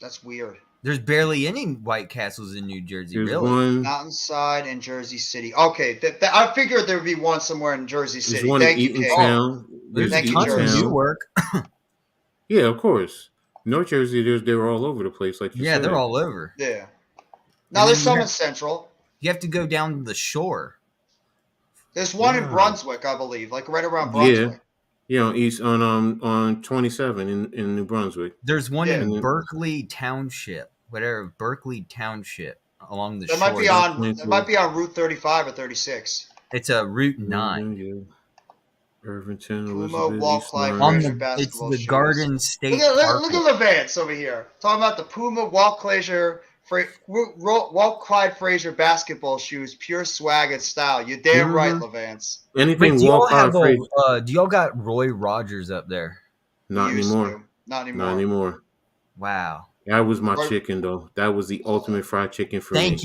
That's weird. There's barely any White Castles in New Jersey, There's really. One, Mountainside and Jersey City. Okay, I figured there would be one somewhere in Jersey City. There's one Thank in you, Eatontown. There's tons of Newark. Yeah, of course. North Jersey, they're all over the place, like you said. Yeah, they're all over. Yeah. Now there's some in Central. You have to go down the shore. There's one in Brunswick, I believe, like right around Brunswick. Yeah, on 27 in New Brunswick. There's one in Berkeley Township, whatever Berkeley Township along the shore. That might be on Route 35 or 36. It's a Route 9. Irvington, Puma, Walt Clyde, Frazier basketball shoes. It's the Garden State. Look at Levance over here talking about the Puma, Walt Clyde Frazier basketball shoes, pure swag and style. You're damn right, Levance. Anything Walt Clyde Frazier. Do y'all got Roy Rogers up there? Not anymore. Not anymore. Wow. That was my chicken, though. That was the ultimate fried chicken for me.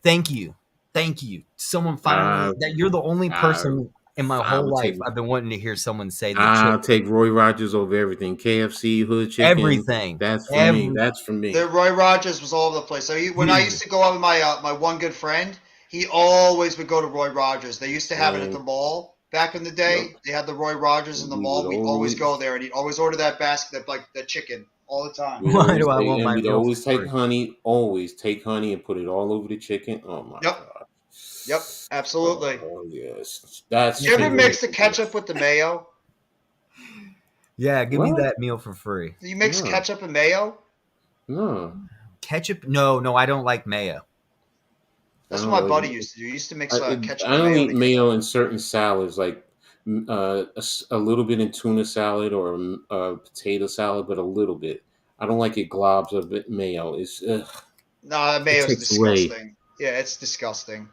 Thank you. Someone finally. You're the only person in my whole life I've been wanting to hear someone say the I'll take Roy Rogers over everything. KFC, hood chicken. Everything. That's for me. That's for me. The Roy Rogers was all over the place. So when I used to go out with my one good friend, he always would go to Roy Rogers. They used to have it at the mall back in the day. Yep. They had the Roy Rogers in the mall. We'd always go there, and he'd always order that basket, like the chicken, all the time. Why do I want my? We'd always take honey. Always take honey and put it all over the chicken. Oh my god. Yep, absolutely. Oh yes, that's. You ever mix the ketchup with the mayo? Yeah, give me that meal for free. Do you mix ketchup and mayo? No. Ketchup? No, I don't like mayo. That's what my buddy used to do. He used to mix ketchup. I don't eat mayo in certain salads, like a little bit in tuna salad or potato salad, but a little bit. I don't like it globs of mayo. It's no, mayo is disgusting. Yeah, it's disgusting.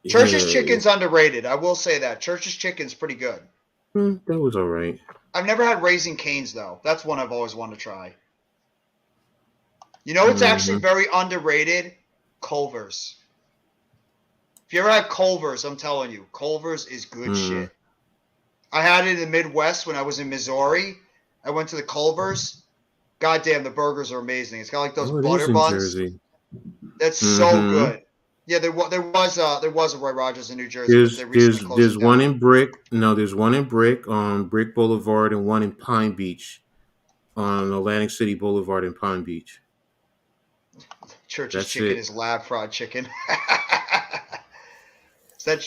Church's chicken's underrated. I will say that. Church's chicken's pretty good. That was all right. I've never had Raising Cane's, though. That's one I've always wanted to try. You know it's actually very underrated? Culver's. If you ever had Culver's, I'm telling you, Culver's is good shit. I had it in the Midwest when I was in Missouri. I went to the Culver's. Goddamn, the burgers are amazing. It's got like those butter buns. Jersey. That's so good. Yeah, there was a Roy Rogers in New Jersey. There's one in Brick. No, there's one in Brick on Brick Boulevard and one in Pine Beach on Atlantic City Boulevard in Pine Beach. Church's chicken is lab fried chicken. Is that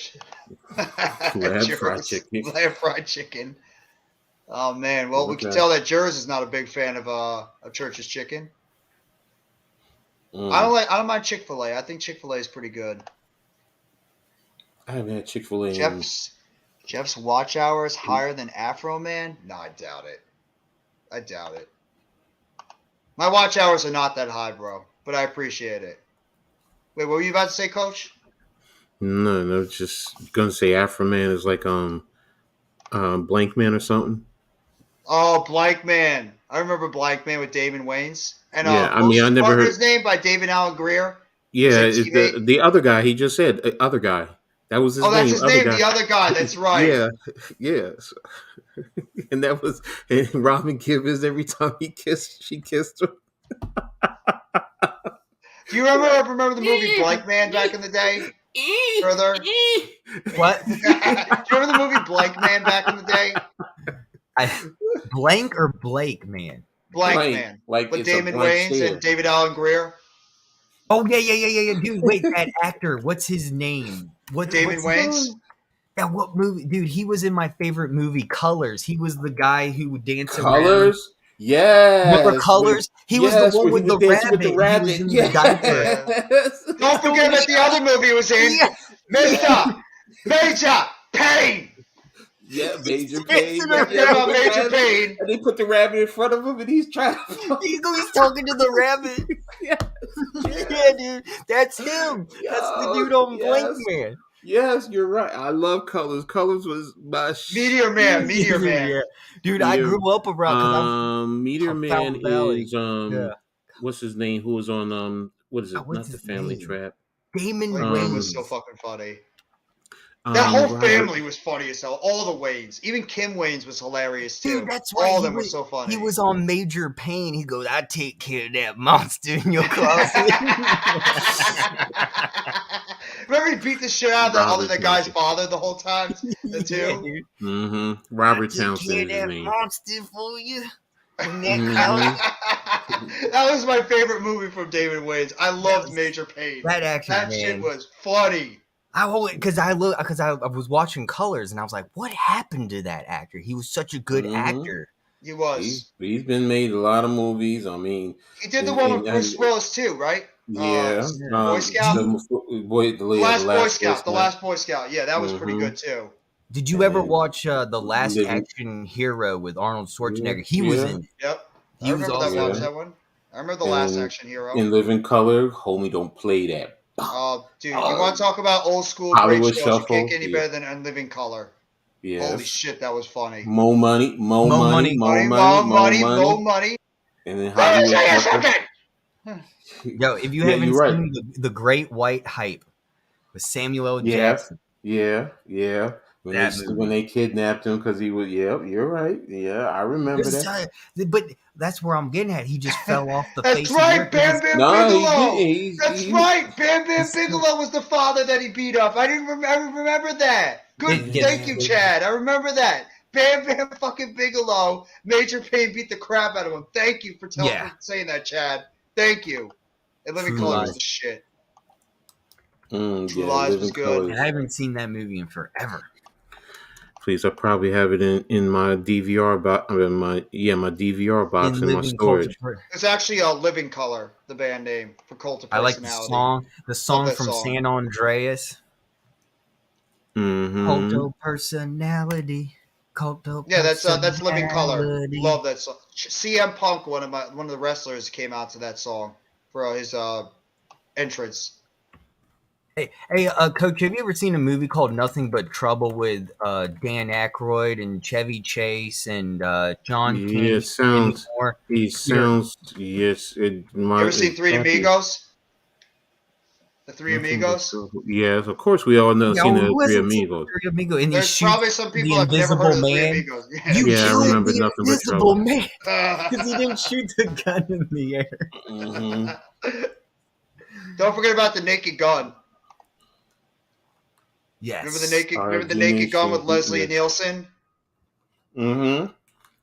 lab fried chicken? Oh man, well we can tell that Jers is not a big fan of Church's chicken. I don't mind Chick-fil-A. I think Chick-fil-A is pretty good. I haven't had Chick-fil-A. Jeff's watch hours higher than Afro Man? No, I doubt it. My watch hours are not that high, bro, but I appreciate it. Wait, what were you about to say, Coach? No, just gonna say Afro Man is like Blank Man or something. Oh, Blank Man. I remember Blank Man with Damon Wayans. And I never heard his name by David Allen Greer. Yeah, the other guy. He just said other guy. That was his name. Oh, that's his name. The other guy. That's right. Yeah. And that was Robin Givens. Every time she kissed her. Do you remember the movie Blank Man back in the day? Further. What? Do you remember the movie Blank Man back in the day? Blank or Blake Man? Blank Man. Like with Damon Wayans and David Allen Greer. Oh yeah. Dude, wait, that actor. What's his name? David Wayans? Yeah, what movie? Dude, he was in my favorite movie, Colors. He was the guy who would dance Colors? Around. Yeah. Remember Colors? He was the one with the rabbit. He was in the diaper. Don't forget that the other movie was in Major Pain. Yeah, Major Pain. Major Pain. And they put the rabbit in front of him, and he's trying to. He's talking to the rabbit. Yeah, dude, that's him. That's the dude on Blank Man. Yes, you're right. I love Colors. Colors was my Meteor Man. Yeah. Dude, I grew up around. Meteor Man is what's his name? Who was on what is it? Not the Family Trap. Damon Wayans was so fucking funny. That whole family was funny as hell. All the Wayans. Even Kim Wayans was hilarious too. Dude, that's right. All of them were so funny. He was on Major Pain. He goes, I take care of that monster in your closet. Remember he beat the shit out of the guy's father the whole time? The two? Robert Townsend. I take care of that monster for you. Nick Kelly. That was my favorite movie from David Wayans. I loved Major Payne. That actor, That man. shit was funny. I was watching Colors and I was like, what happened to that actor? He was such a good actor. He was. He's been made a lot of movies. I mean, he did the one with Bruce Willis too, right? Yeah, Boy Scout. The Last Boy Scout. Yeah, that was pretty good too. Did you ever watch The Last Action Hero with Arnold Schwarzenegger? He was in it. Yep. He was also that one. I remember The Last Action Hero. In Living Color, homie, don't play that. Oh, dude, you want to talk about old school Hollywood great shows? Shuffle? You can't get any better than In Living Color. Yes. Holy shit, that was funny. More money. More money. And then Hollywood Shuffle. Yo, if you haven't seen the Great White Hype with Samuel L. Jackson. Yeah. When they kidnapped him because he was, you're right. Yeah, I remember that. But that's where I'm getting at. He just fell off the That's face right, of Bam Bam Bigelow. That's right. Bam Bam Bigelow was the father that he beat up. I remember that. Good. Thank you, Chad. I remember that. Bam Bam fucking Bigelow. Major Payne beat the crap out of him. Thank you for saying that, Chad. Thank you. And Living Color was the shit. True Lies was good. I haven't seen that movie in forever. Please, I probably have it in my DVR box. My DVR box in my storage. It's actually a Living Color, the band name for Cult of Personality. I like the song from San Andreas. Cult of Personality. That's Living Color. Love that song. CM Punk, one of the wrestlers, came out to that song for his entrance. Hey, Coach, have you ever seen a movie called Nothing But Trouble with Dan Aykroyd and Chevy Chase and John King? Yeah, sounds. Yes. You ever seen Three Amigos? The Three Amigos? Yes, of course we all know seen the Three Amigos. And there's probably some people that have never heard of Three Amigos. I remember Nothing But Trouble. Man, because he didn't shoot the gun in the air. Don't forget about the Naked Gun. Yes. Remember the Naked Gun with Leslie Nielsen? Of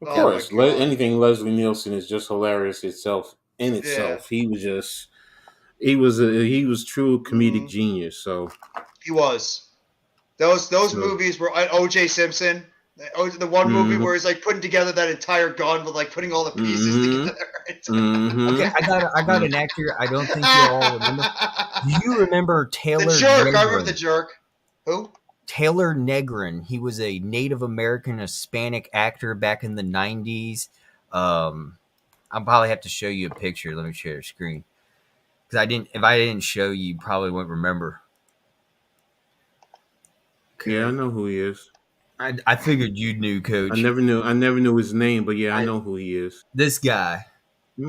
course. Anything Leslie Nielsen is just hilarious itself. He was true comedic genius. So he was. Those movies were O.J. Simpson. The one movie where he's like putting together that entire gun with like putting all the pieces together. Okay, I got an actor. I don't think you all remember. Do you remember Taylor? The Jerk. Negron? I remember The Jerk. Who? Taylor Negron. He was a Native American Hispanic actor back in the 90s. I'll probably have to show you a picture. Let me share a screen. Because if I didn't show you, you probably wouldn't remember. Okay. Yeah, I know who he is. I figured you knew, Coach. I never knew his name, but I know who he is. This guy. Yeah,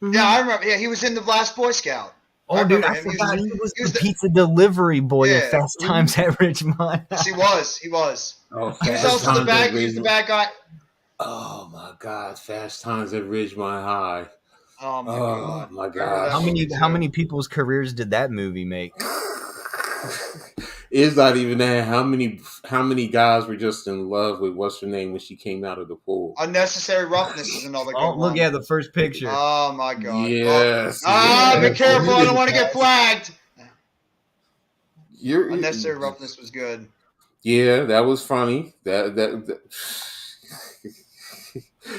I remember. Yeah, he was in The Last Boy Scout. Oh, dude, I forgot he was the pizza delivery boy in Fast Times at Ridgemont. Yes, he was. Oh, he was also the bad guy. Oh my God, Fast Times at Ridgemont High. Oh my God. How many people's careers did that movie make? It's not even that. How many guys were just in love with what's her name when she came out of the pool? Unnecessary Roughness is another good one. Look at the first picture. Oh my God. Yes. Be careful! I don't want to get flagged. Unnecessary Roughness was good. Yeah, that was funny. That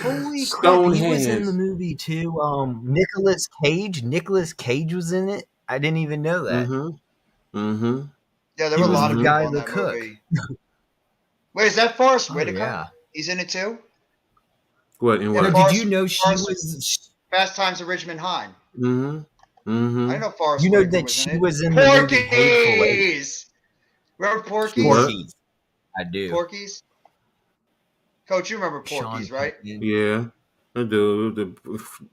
Holy crap! He was in the movie too. Nicolas Cage was in it. I didn't even know that. Yeah, there were a lot of people in that movie. Wait, is that Forrest Whitaker? Yeah. He's in it too? What? In what? Did you know she was Fast Times at Ridgemont High? I know Forrest You know Whitaker that was she in it. was in the movie Hateful Eight. Remember Porky's? Porky's. I do. Porky's? Coach, you remember Porky's, right? Yeah, I do. The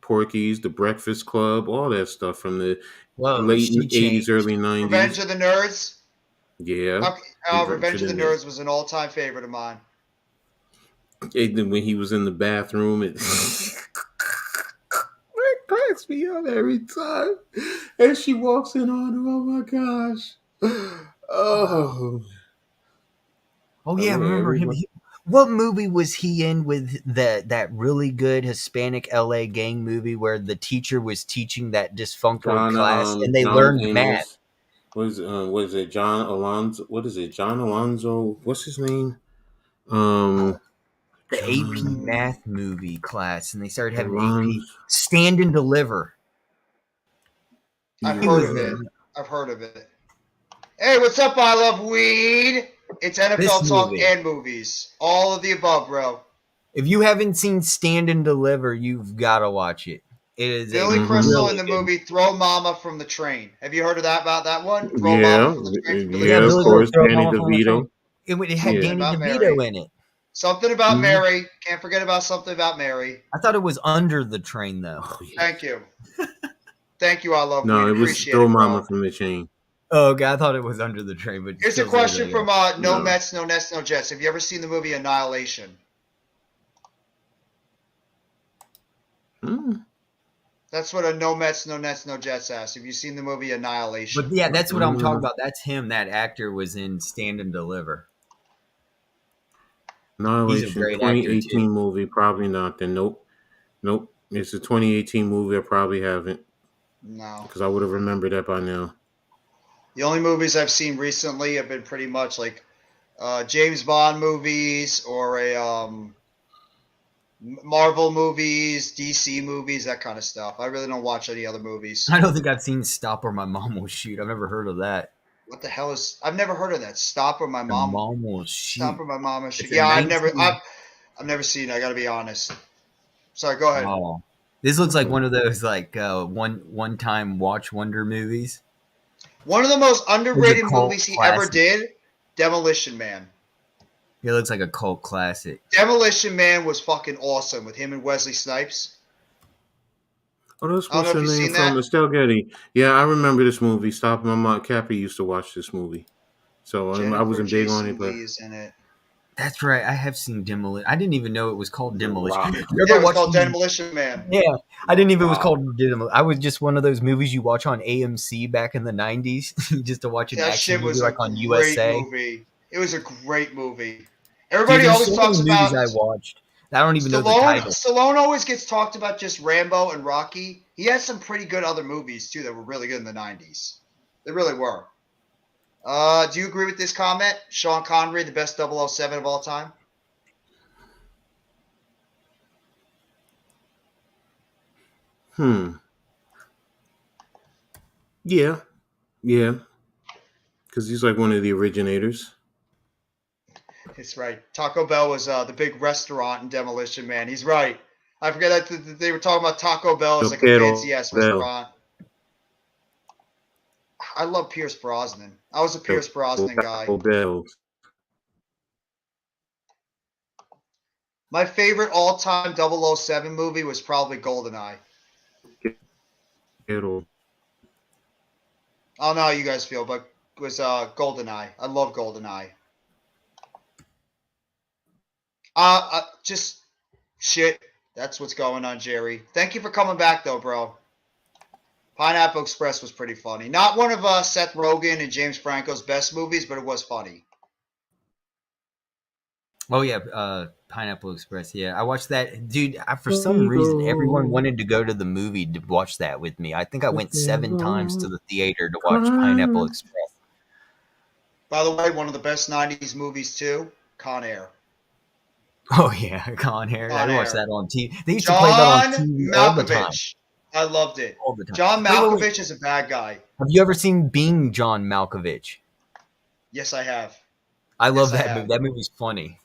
Porky's, the Breakfast Club, all that stuff from the late 80s, early 90s. Revenge of the Nerds? Yeah. Revenge of the Nerds was an all-time favorite of mine. When he was in the bathroom, it cracks me up every time. And she walks in on him. Oh, my gosh. Oh, yeah, remember him. What movie was he in with that really good Hispanic LA gang movie where the teacher was teaching that dysfunctional class and they John learned math? Amos. What is it? John Alonzo. What is it? John Alonzo. What's his name? The AP John math movie class, and they started having Alonzo. AP Stand and Deliver. I've He heard was of it. in I've heard of it. Hey, what's up? I love weed. It's NFL This talk movie. and movies. All of the above, bro. If you haven't seen Stand and Deliver, you've got to watch it. It is Billy a Crystal really in the good- movie Throw Mama from the Train. Have you heard of that about that one? Throw Yeah, Mama from the Train. Billy yeah, of Billy Crystal. course. Throw Danny Mama from the Train. DeVito. It had Yeah. Danny About DeVito Mary. in it. Something about Mhm. Mary. Can't forget about something about Mary. I thought it was Under the Train, though. Oh, yeah. Thank you. Thank you. I love No, weed. it was Appreciate Throw it, bro. Mama from the Chain. Oh, okay. I thought it was Under the Train, but Here's a still question there. from No No. Mets, No Nets, No Jets. Have you ever seen the movie Annihilation? That's what a No Mets, No Nets, No Jets asked. Have you seen the movie Annihilation? But yeah, that's what I'm talking about. That's him. That actor was in Stand and Deliver. Annihilation, He's a great actor, 2018 too. movie. Probably not. Then nope. It's a 2018 movie. I probably haven't No. because I would have remembered that by now. The only movies I've seen recently have been pretty much like James Bond movies or Marvel movies, DC movies, that kind of stuff. I really don't watch any other movies. I don't think I've seen Stop or My Mom Will Shoot. I've never heard of that. What the hell is? I've never heard of that. Stop or my mom. Mom Will Shoot. Stop or my mama should. It's a Yeah, 19 I've never seen it. I gotta be honest. Sorry, go ahead. Oh, this looks like one of those like one time watch wonder movies. One of the most underrated cult movies he classic. ever did, Demolition Man. It looks like a cult classic. Demolition Man was fucking awesome with him and Wesley Snipes. Oh, that's I don't what's know her if you've name seen from that. Estelle Getty. Yeah, I remember this movie. Stop. My mom, Cappy used to watch this movie, so I wasn't big on it. But Lee is in it. That's right. I have seen Demolition. I didn't even know it was called Demolition. Rock. You Yeah, ever it was watched called the- Demolition Man. Yeah, I didn't even. It was Wow. called Demolition. I was just one of those movies you watch on AMC back in the '90s, just to watch an That action shit movie was like a on great USA. movie. It was a great movie. Dude, Everybody there's always so talks many about movies I watched. I don't even know the Stallone. title. Stallone always gets talked about just Rambo and Rocky. He had some pretty good other movies too that were really good in the '90s. They really were. Do you agree with this comment? Sean Connery, the best 007 of all time? Yeah, because he's like one of the originators. It's right. Taco Bell was the big restaurant in Demolition Man. He's right. I forget that they were talking about Taco Bell as like a fancy ass restaurant. I love Pierce Brosnan. I was a Pierce Brosnan guy. Bell. My favorite all-time 007 movie was probably GoldenEye. I don't know how you guys feel, but it was GoldenEye. I love GoldenEye. Just shit. That's what's going on, Jerry. Thank you for coming back, though, bro. Pineapple Express was pretty funny. Not one of Seth Rogen and James Franco's best movies, but it was funny. Oh yeah, Pineapple Express. Yeah, I watched that, dude. For some reason, everyone wanted to go to the movie to watch that with me. I think I went 7 times to the theater to watch Pineapple Express. By the way, one of the best '90s movies too, Con Air. Oh yeah, Con Air. I watched that on TV. They used to play John that on TV all the time. Malkovich. I loved it. All the time. John Wait. Malkovich is a bad guy. Have you ever seen Being John Malkovich? Yes, I have. I love Yes, I that have. movie. That movie's funny.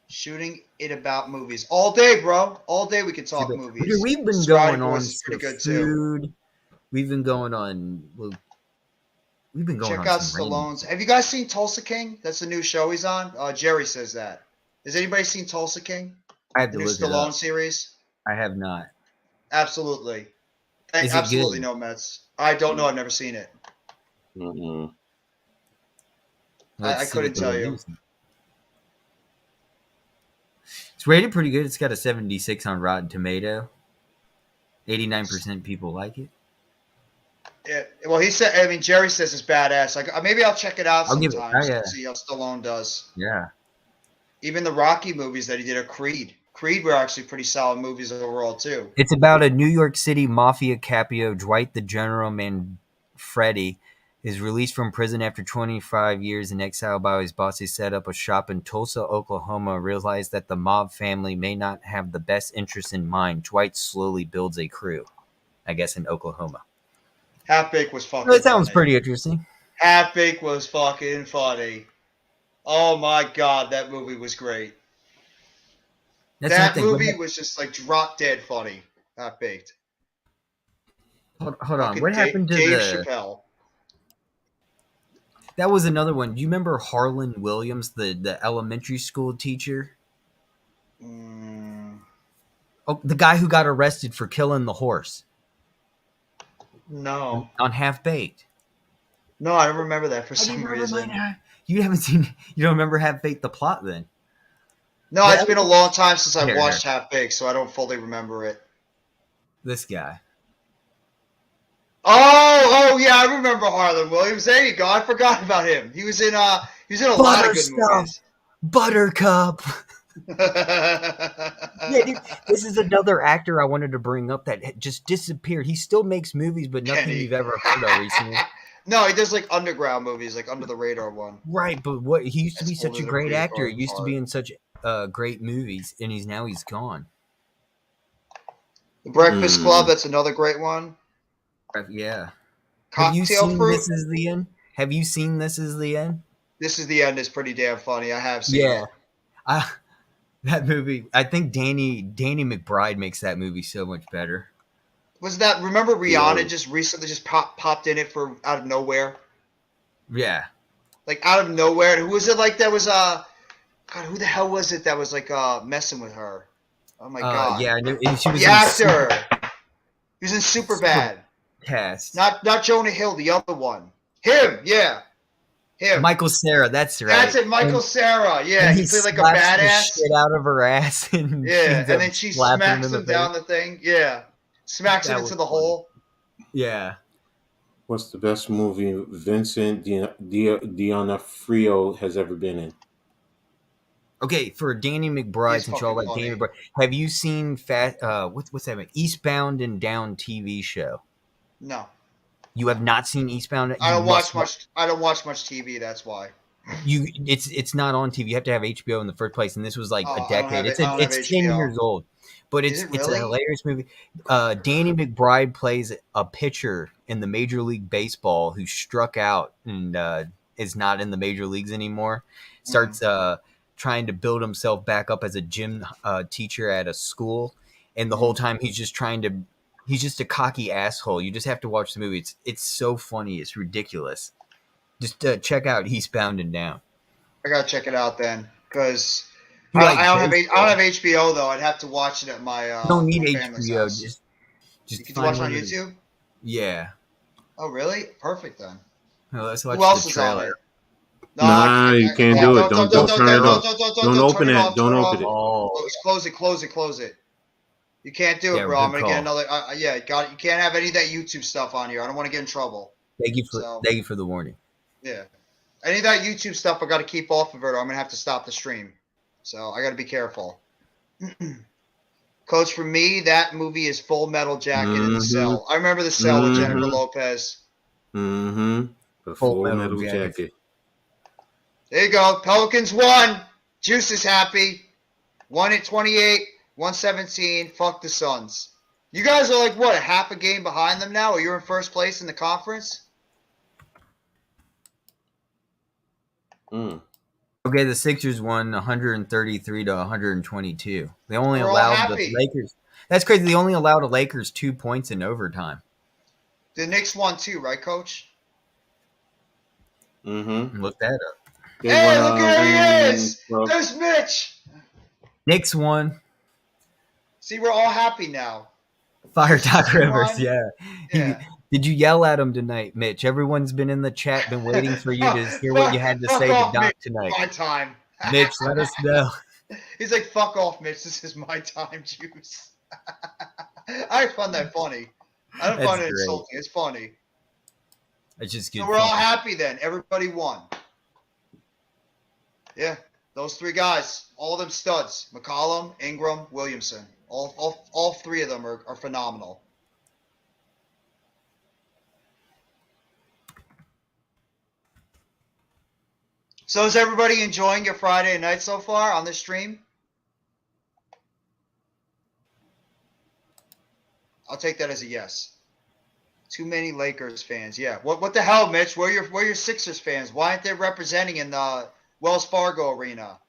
Shooting it about movies all day, bro. All day we could talk movies. Dude, we've been Scotty going on Boys is pretty good too. food. We've been going on. We've been going Check on out some rain. Stallone's. Have you guys seen Tulsa King? That's the new show he's on. Jerry says that. Has anybody seen Tulsa King? I have The to new look it Stallone up. series? I have not. Absolutely. Is it Absolutely good? no Mets. I don't know. I've never seen it. I couldn't tell you. It's rated pretty good. It's got a 76 on Rotten Tomato. 89% people like it. Yeah, well, he said. I mean, Jerry says it's badass. Like, maybe I'll check it out I'll give it- sometime. yeah. See how Stallone does. Yeah. Even the Rocky movies that he did, or Creed. Creed were actually pretty solid movies overall too. It's about a New York City mafia capo, Dwight the General Manfredi, is released from prison after 25 years in exile by his boss. He set up a shop in Tulsa, Oklahoma, realized that the mob family may not have the best interests in mind. Dwight slowly builds a crew, I guess in Oklahoma. Half-Baked was fucking That sounds funny. pretty interesting. Half-Baked was fucking funny. Oh my god, that movie was great. That movie was just like drop dead funny. Half-Baked. Hold on. What happened to Dave Chappelle? That was another one. Do you remember Harlan Williams, the elementary school teacher? Oh, the guy who got arrested for killing the horse. No. On Half-Baked. No, I don't remember that for some reason. You don't remember Half-Baked, the plot then? No, it's been a long time since I watched Half-Baked, so I don't fully remember it. This guy. Oh yeah, I remember Harlan Williams. There you go. I forgot about him. He was in a lot of good movies. Buttercup. Yeah, dude, this is another actor I wanted to bring up that just disappeared. He still makes movies, but nothing you've ever heard of recently. No, he does like underground movies, like Under the Radar one. Right, but he used to be such a great actor. He used to be in such great movies, and now he's gone. The Breakfast Club, that's another great one. Yeah. Cocktail Fruit. This Is the End? Have you seen This Is the End? This Is the End is pretty damn funny. I have seen it. That movie. I think Danny McBride makes that movie so much better. Was that? Remember Rihanna just recently popped in it for out of nowhere? Yeah. Like out of nowhere. Who was it? Like that was God. Who the hell was it that was like messing with her? Oh my god. Yeah, she was the actor. He was in Superbad. Cast. Not Jonah Hill, the other one. Him, yeah. Him. Michael Cera, that's right. That's it, Michael Cera. Yeah, he played like a badass. The shit out of her ass. And then she smacks him down the thing. Yeah. Smacks him into the hole. Yeah. What's the best movie Vincent D'Onofrio has ever been in? Okay, for Danny McBride, since y'all like Danny McBride, have you seen what's that? Eastbound and Down TV show? No. You have not seen Eastbound? I don't watch much TV. That's why. It's not on TV. You have to have HBO in the first place, and this was like a decade. It's 10 years old, but it's a hilarious movie. Danny McBride plays a pitcher in the Major League Baseball who struck out and is not in the major leagues anymore. Starts trying to build himself back up as a gym teacher at a school, and the whole time he's just a cocky asshole. You just have to watch the movie. It's so funny. It's ridiculous. Just check out Eastbound and Down. I gotta check it out then, because I don't have HBO though. I'd have to watch it at my. You don't need HBO. Just you can watch it on YouTube. Yeah. Oh really? Perfect then. Well, let's watch Who else the is on it? trailer. No, you can't do it. Don't turn it off. Don't open it. Don't open it. Oh. Close it. You can't do it, bro. I'm gonna get another. Got it. You can't have any of that YouTube stuff on here. I don't want to get in trouble. Thank you for the warning. Yeah, any of that YouTube stuff I got to keep off of it, or I'm gonna have to stop the stream. So I got to be careful. Coach, for me, that movie is Full Metal Jacket in The Cell. I remember The Cell with Jennifer Lopez. The Full Metal Jacket. There you go. Pelicans won. Juice is happy. Won at 28. 117. Fuck the Suns. You guys are like, what, a half a game behind them now? Or you're in first place in the conference? Okay, the Sixers won 133 to 122. They only allowed the Lakers. That's crazy. They only allowed the Lakers 2 points in overtime. The Knicks won too, right, Coach? Look that up. Hey, look who he is! There's Mitch! Knicks won. See, we're all happy now. Fire Doc Rivers, yeah. Did you yell at him tonight, Mitch? Everyone's been in the chat, been waiting for you to hear what you had to say to Doc tonight. My time. Mitch, let us know. He's like, fuck off, Mitch. This is my time, Juice. I find that funny. I don't find it insulting. It's funny. It's just good. So we're all happy then. Everybody won. Yeah. Those three guys, all of them studs. McCollum, Ingram, Williamson. All three of them are phenomenal. So is everybody enjoying your Friday night so far on this stream? I'll take that as a yes. Too many Lakers fans. Yeah. What the hell, Mitch? Where your Sixers fans? Why aren't they representing in the Wells Fargo Arena?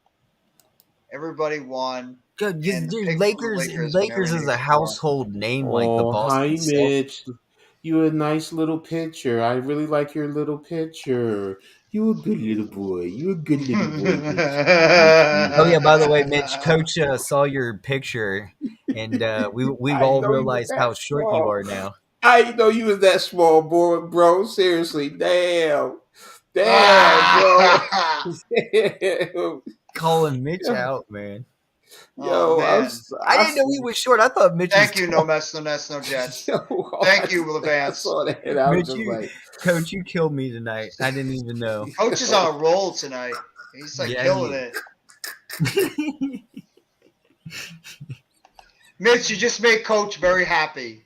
Everybody won. Good, dude, Lakers is a household name like the Boston Celtics. Hi, Mitch. You a nice little picture. I really like your little picture. You a good little boy. You a good little boy, Mitch. Oh yeah, by the way, Mitch, Coach saw your picture, and we've all realized how short you are now. I didn't know you was that small, boy, bro. Seriously, damn, bro. Damn. Calling Mitch out, man. Yo, man. I didn't know he was short. I thought Mitch was tall. No mess, no nets, no jets. Thank you, Levance. Mitch, Coach, you killed me tonight. I didn't even know. Coach is on a roll tonight. He's killing it. Mitch, you just made Coach very happy.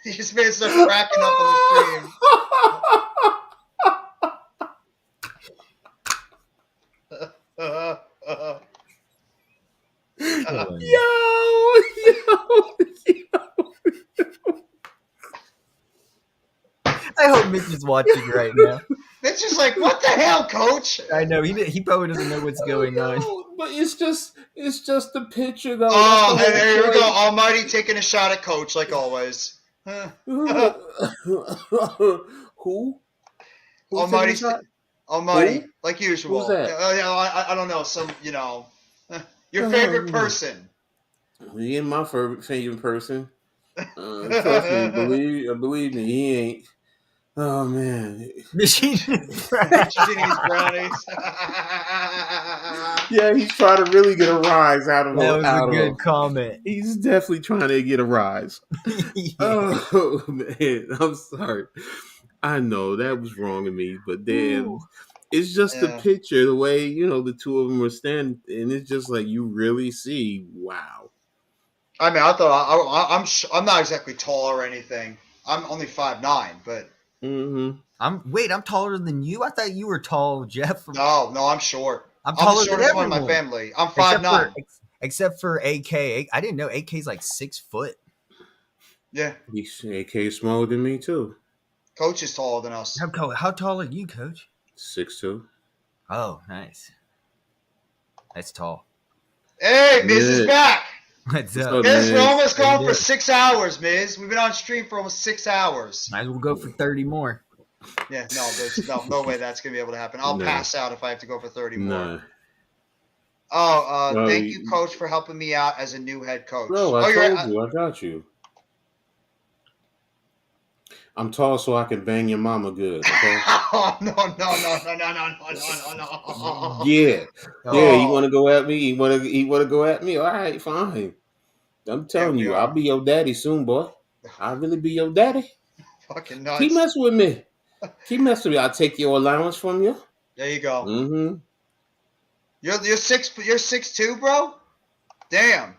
He just made us cracking up on the stream. Yo. I hope Mitch is watching right now. Mitch is like, what the hell, Coach? I know he probably doesn't know what's going on. But it's just the picture though. Oh, there we go. Almighty taking a shot at Coach like always. Who? Almighty, Who? like usual. Who's that? I don't know. Some, your favorite person. He ain't my favorite person. Trust me, believe me, he ain't. Oh man, Machine brownies. Yeah, he's trying to really get a rise out of that. That was a good comment. He's definitely trying to get a rise. Yeah. Oh man, I'm sorry. I know that was wrong of me, but then it's just the picture, the way the two of them were standing, and it's just like you really see. Wow. I mean, I thought I'm not exactly tall or anything. I'm only 5'9", but. Mm-hmm. I'm taller than you. I thought you were tall, Jeff. No, I'm short. I'm taller than than one of my family. I'm 5'9". Except for AK. I didn't know AK's like 6 foot. Yeah. AK is smaller than me too. Coach is taller than us. How tall are you, Coach? 6'2". Oh, nice. That's tall. Hey, Miz is back. What's up? Miz, we're almost going for 6 hours, Miz. We've been on stream for almost 6 hours. Might as well go for 30 more. Yeah, there's no way that's going to be able to happen. I'll pass out if I have to go for 30 more. Oh, thank you, Coach, for helping me out as a new head coach. Bro, I told you. I got you. I'm tall so I can bang your mama good, okay? Oh, no. Yeah. Yeah, you want to go at me? You want to go at me? All right, fine. I'm telling you, I'll be your daddy soon, boy. I'll really be your daddy. Fucking nuts. Keep messing with me. I'll take your allowance from you. There you go. Mm-hmm. You're 6'2", bro? Damn.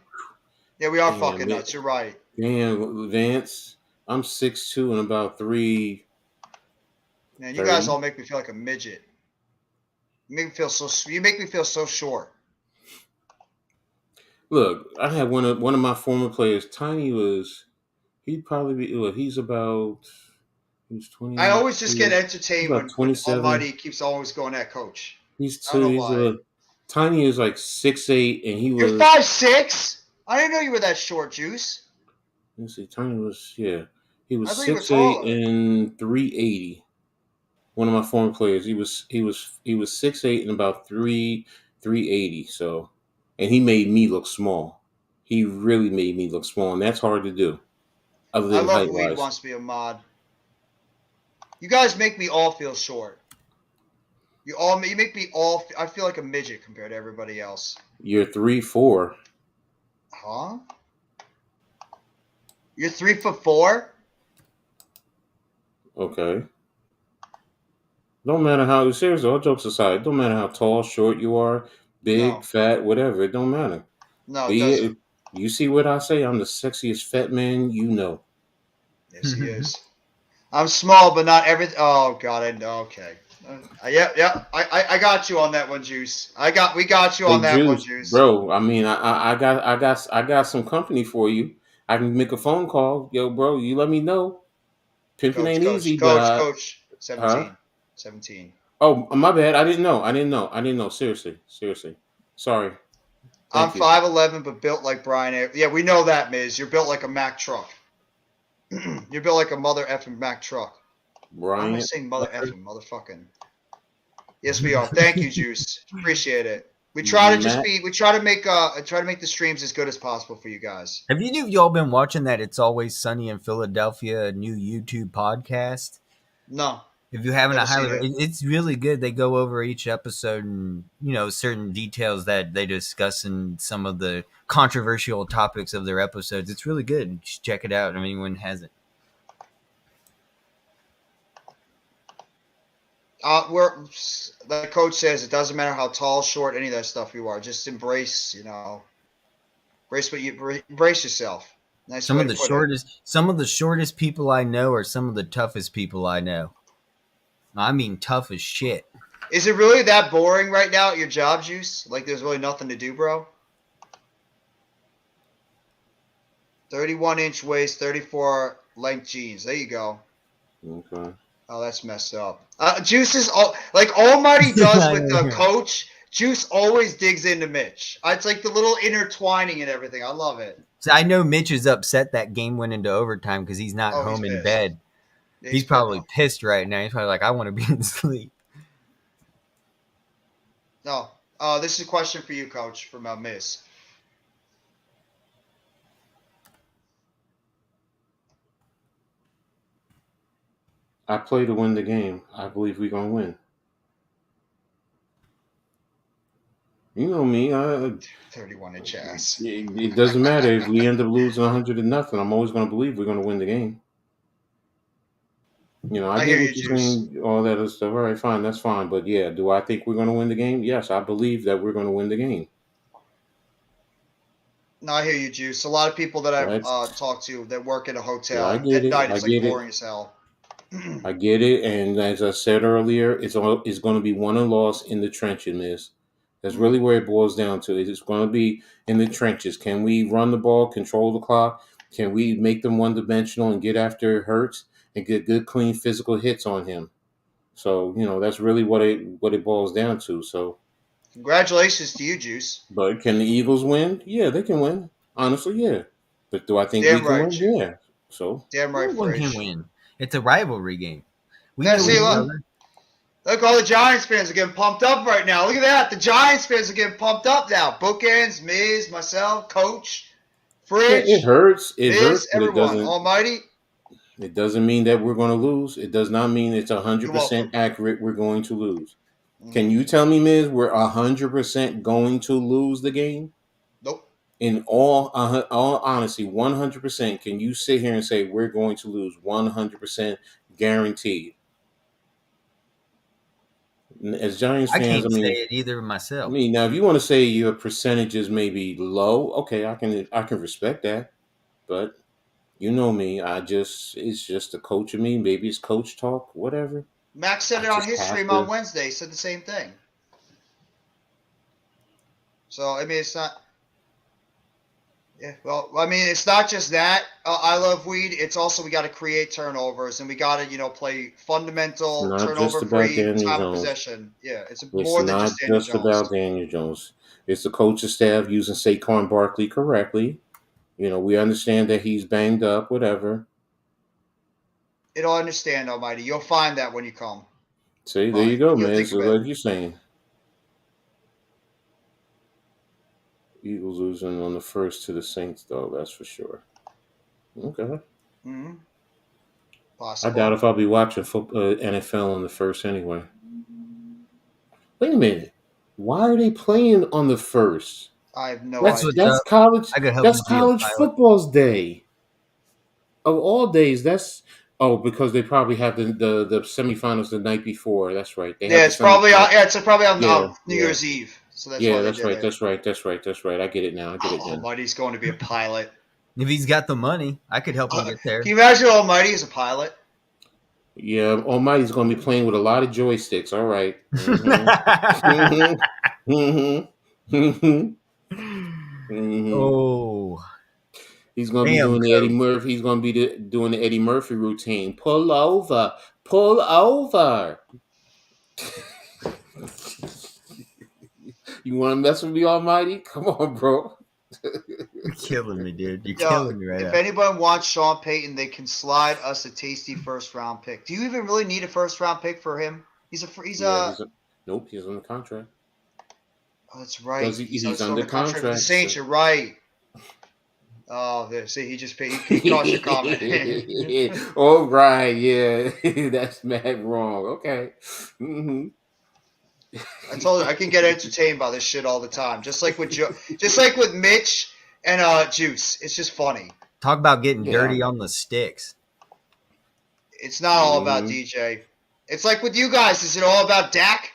Yeah, we are fucking nuts. You're right. Damn, Vance. I'm 6'2" and about 3. Man, you guys all make me feel like a midget. You make me feel so short. Look, I had one of my former players. Tiny he'd probably be. Look, he's 20. I always just get entertained when 27. Almighty keeps always going at Coach. He's 2. Tiny is like 6'8", and he was. You're 5'6"? I didn't know you were that short, Juice. Let's see, Tiny was he was 6'8" and 380. One of my former players, he was 6'8" and about 380. So, and he made me look small. He really made me look small, and that's hard to do. Other than I love Weed wants to be a mod. You guys make me all feel short. You make me all. I feel like a midget compared to everybody else. You're 3'4". Huh? You're 3'4". Okay. Don't matter how, seriously, all jokes aside, don't matter how tall, short you are, big, fat, whatever. It don't matter. No, But it doesn't. You see what I say? I'm the sexiest fat man you know. Yes, he is. I'm small, but not every. Oh God, I know. Okay. Yeah. I got you on that one, Juice. We got you on that one, Juice. Bro. I mean, I got some company for you. I can make a phone call, yo, bro. You let me know. Pimping ain't easy, but Coach. 17. 17. Oh, my bad. I didn't know. Seriously. Sorry. I'm 5'11", but built like Brian. Yeah, we know that, Miz. You're built like a Mack truck. You're built like a mother effing Mack truck. Why am I saying mother effing, motherfucking? Yes, we are. Thank you, Juice. Appreciate it. We try to make the streams as good as possible for you guys. Have y'all been watching that It's Always Sunny in Philadelphia new YouTube podcast? No. If you haven't, it's really good. They go over each episode and, certain details that they discuss in some of the controversial topics of their episodes. It's really good. Just check it out if anyone hasn't. Like Coach says, it doesn't matter how tall, short, any of that stuff you are. Just embrace yourself. Nice. Some of the shortest people I know are some of the toughest people I know. I mean, tough as shit. Is it really that boring right now at your job, Juice? Like, there's really nothing to do, bro? 31-inch waist, 34 length jeans. There you go. Okay. Oh, that's messed up. Juice is like Almighty does with the coach. Juice always digs into Mitch. It's like the little intertwining and everything. I love it. So I know Mitch is upset that game went into overtime because he's not home in bed. Yeah, he's probably pissed right now. He's probably like, I want to be in sleep. No. This is a question for you, Coach, from Miz. I play to win the game. I believe we're going to win. You know me. 31-inch ass. It doesn't matter if we end up losing 100-0. I'm always going to believe we're going to win the game. I get what you're saying, all that other stuff. All right, fine, that's fine. But yeah, do I think we're going to win the game? Yes, I believe that we're going to win the game. No, I hear you, Juice. A lot of people that I've talked to that work at a hotel at night, it's like boring as hell. I get it, and as I said earlier, it's going to be won and lost in the trenches, Miz. That's really where it boils down to. It's going to be in the trenches. Can we run the ball, control the clock? Can we make them one-dimensional and get after Hurts and get good, clean physical hits on him? So, that's really what it boils down to. So, congratulations to you, Juice. But can the Eagles win? Yeah, they can win. Honestly, yeah. But do I think we can win? Yeah. So, damn right, everyone can win. It's a rivalry game. Look, all the Giants fans are getting pumped up right now. Look at that. The Giants fans are getting pumped up now. Bookends, Miz, myself, Coach, Fridge. Yeah, it hurts. It hurts. Everyone. Almighty. It doesn't mean that we're going to lose. It does not mean it's 100% accurate we're going to lose. Mm-hmm. Can you tell me, Miz, we're 100% going to lose the game? Nope. In all honesty, 100%, can you sit here and say we're going to lose 100% guaranteed? As Giants fans, I can't say it either myself. Now if you want to say your percentages may be low, okay, I can respect that. But you know me, it's just a coach of me. Maybe it's coach talk, whatever. Max said it on his stream on Wednesday. He said the same thing. So it's not. Yeah, well, it's not just that. I love weed. It's also we got to create turnovers and we got to, play fundamental turnover-free time possession. Yeah, it's more than just Daniel Jones. It's not just about Daniel Jones. It's the coaching staff using Saquon Barkley correctly. We understand that he's banged up, whatever. It'll understand, Almighty. You'll find that when you come. See, there you go, man. So like you're saying. Eagles losing on the first to the Saints, though. That's for sure. Okay. Mm-hmm. Possible. I doubt if I'll be watching NFL on the first anyway. Wait a minute. Why are they playing on the first? I have no idea. That's college. That's college football's day. Of all days, because they probably have the semifinals the night before. That's right. It's probably on New Year's Eve. So that's why they did it. That's right. I get it now. Almighty's going to be a pilot. If he's got the money, I could help him get there. Can you imagine Almighty as a pilot? Yeah, Almighty's going to be playing with a lot of joysticks. All right. Oh, he's going to be doing the Eddie Murphy. He's going to be doing the Eddie Murphy routine. Pull over. You want to mess with me, Almighty? Come on, bro. You're killing me, dude. You're killing me right now. If anyone wants Sean Payton, they can slide us a tasty first-round pick. Do you even really need a first-round pick for him? Nope, he's on the contract. Oh, that's right. He's under contract with the Saints. You're right. Oh, there. See, he just paid. He caught your comment. Oh, right. Yeah, that's mad wrong. Okay. Mm-hmm. I told you I can get entertained by this shit all the time. Just like with Mitch and Juice. It's just funny. Talk about getting dirty on the sticks. It's not all about DJ. It's like with you guys. Is it all about Dak?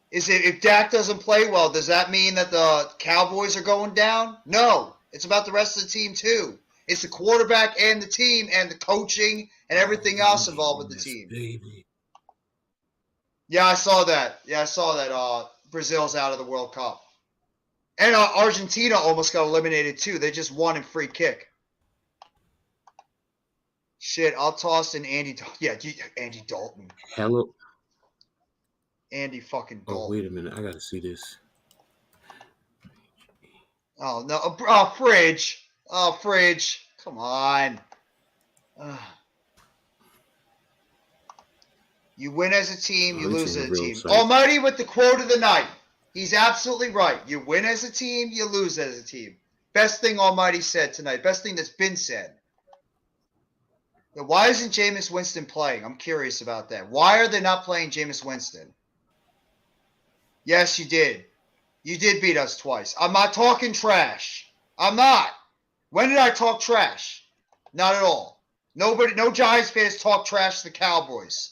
If Dak doesn't play well, does that mean that the Cowboys are going down? No. It's about the rest of the team too. It's the quarterback and the team and the coaching and everything else involved with the team. Baby. Yeah, I saw that. Brazil's out of the World Cup. And Argentina almost got eliminated too. They just won in free kick. Shit, I'll toss in Andy. Yeah, Andy Dalton. Hello. Andy fucking Dalton. Oh, wait a minute. I got to see this. Oh, no. Fridge. Oh, Fridge. Come on. You win as a team, you lose as a team. Almighty with the quote of the night. He's absolutely right. You win as a team, you lose as a team. Best thing Almighty said tonight. Best thing that's been said. Now, why isn't Jameis Winston playing? I'm curious about that. Why are they not playing Jameis Winston? Yes, you did. You did beat us twice. I'm not talking trash. I'm not. When did I talk trash? Not at all. No Giants fans talk trash to the Cowboys.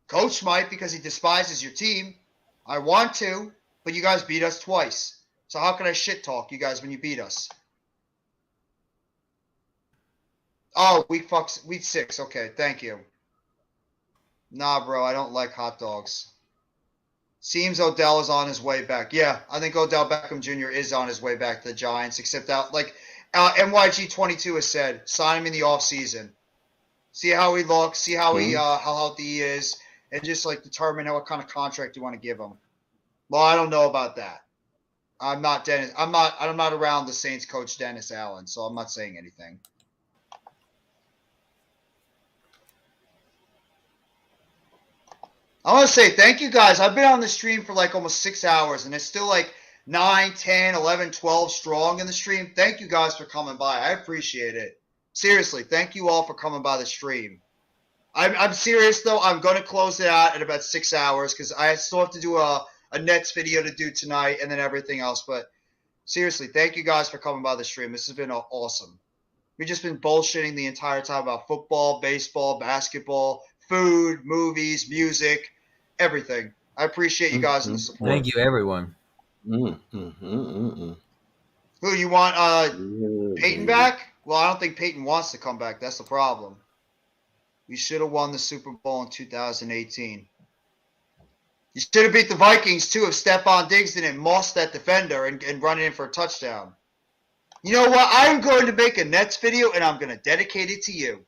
Coach might because he despises your team. I want to, but you guys beat us twice. So how can I shit talk you guys when you beat us? Oh, week 6. Okay, thank you. Nah, bro, I don't like hot dogs. Seems Odell is on his way back. Yeah, I think Odell Beckham Jr. is on his way back to the Giants, except that, MYG22 has said, sign him in the offseason. See how he looks, see how how healthy he is, and just determine what kind of contract you want to give him. Well, I don't know about that. I'm not Dennis. I'm not around the Saints coach Dennis Allen, so I'm not saying anything. I want to say thank you guys. I've been on the stream for almost 6 hours, and it's still 9, 10, 11, 12 strong in the stream. Thank you guys for coming by. I appreciate it. Seriously, thank you all for coming by the stream. I'm serious, though. I'm going to close it out at about 6 hours because I still have to do a Nets video to do tonight and then everything else. But seriously, thank you guys for coming by the stream. This has been awesome. We've just been bullshitting the entire time about football, baseball, basketball, food, movies, music, everything. I appreciate you guys and the support. Thank you, everyone. Who, you want Peyton back? Well, I don't think Peyton wants to come back. That's the problem. We should have won the Super Bowl in 2018. You should have beat the Vikings, too, if Stephon Diggs didn't moss that defender and run it in for a touchdown. You know what? I'm going to make a Nets video, and I'm going to dedicate it to you.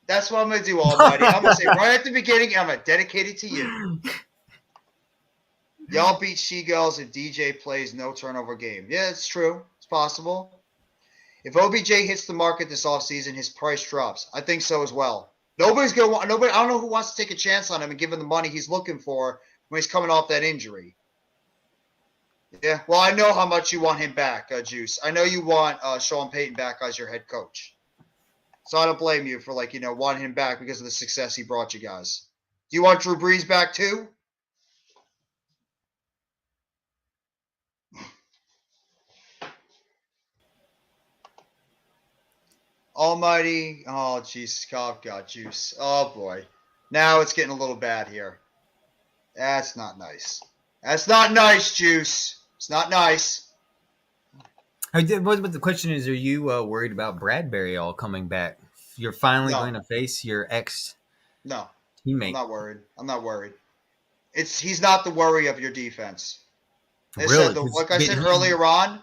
That's what I'm going to do, Almighty. I'm going to say right at the beginning, I'm going to dedicate it to you. Y'all beat She-Girls if DJ plays no turnover game. Yeah, it's true. It's possible. If OBJ hits the market this offseason, his price drops. I think so as well. Nobody's going to want – I don't know who wants to take a chance on him and give him the money he's looking for when he's coming off that injury. Yeah, well, I know how much you want him back, Juice. I know you want Sean Payton back as your head coach. So I don't blame you for, wanting him back because of the success he brought you guys. Do you want Drew Brees back too? Almighty. Oh, Jesus. Oh, God, Juice. Oh, boy. Now it's getting a little bad here. That's not nice. That's not nice, Juice. It's not nice. But the question is, are you worried about Bradbury all coming back? You're finally going to face your ex teammate. I'm not worried. He's not the worry of your defense. Really? Like I said earlier on,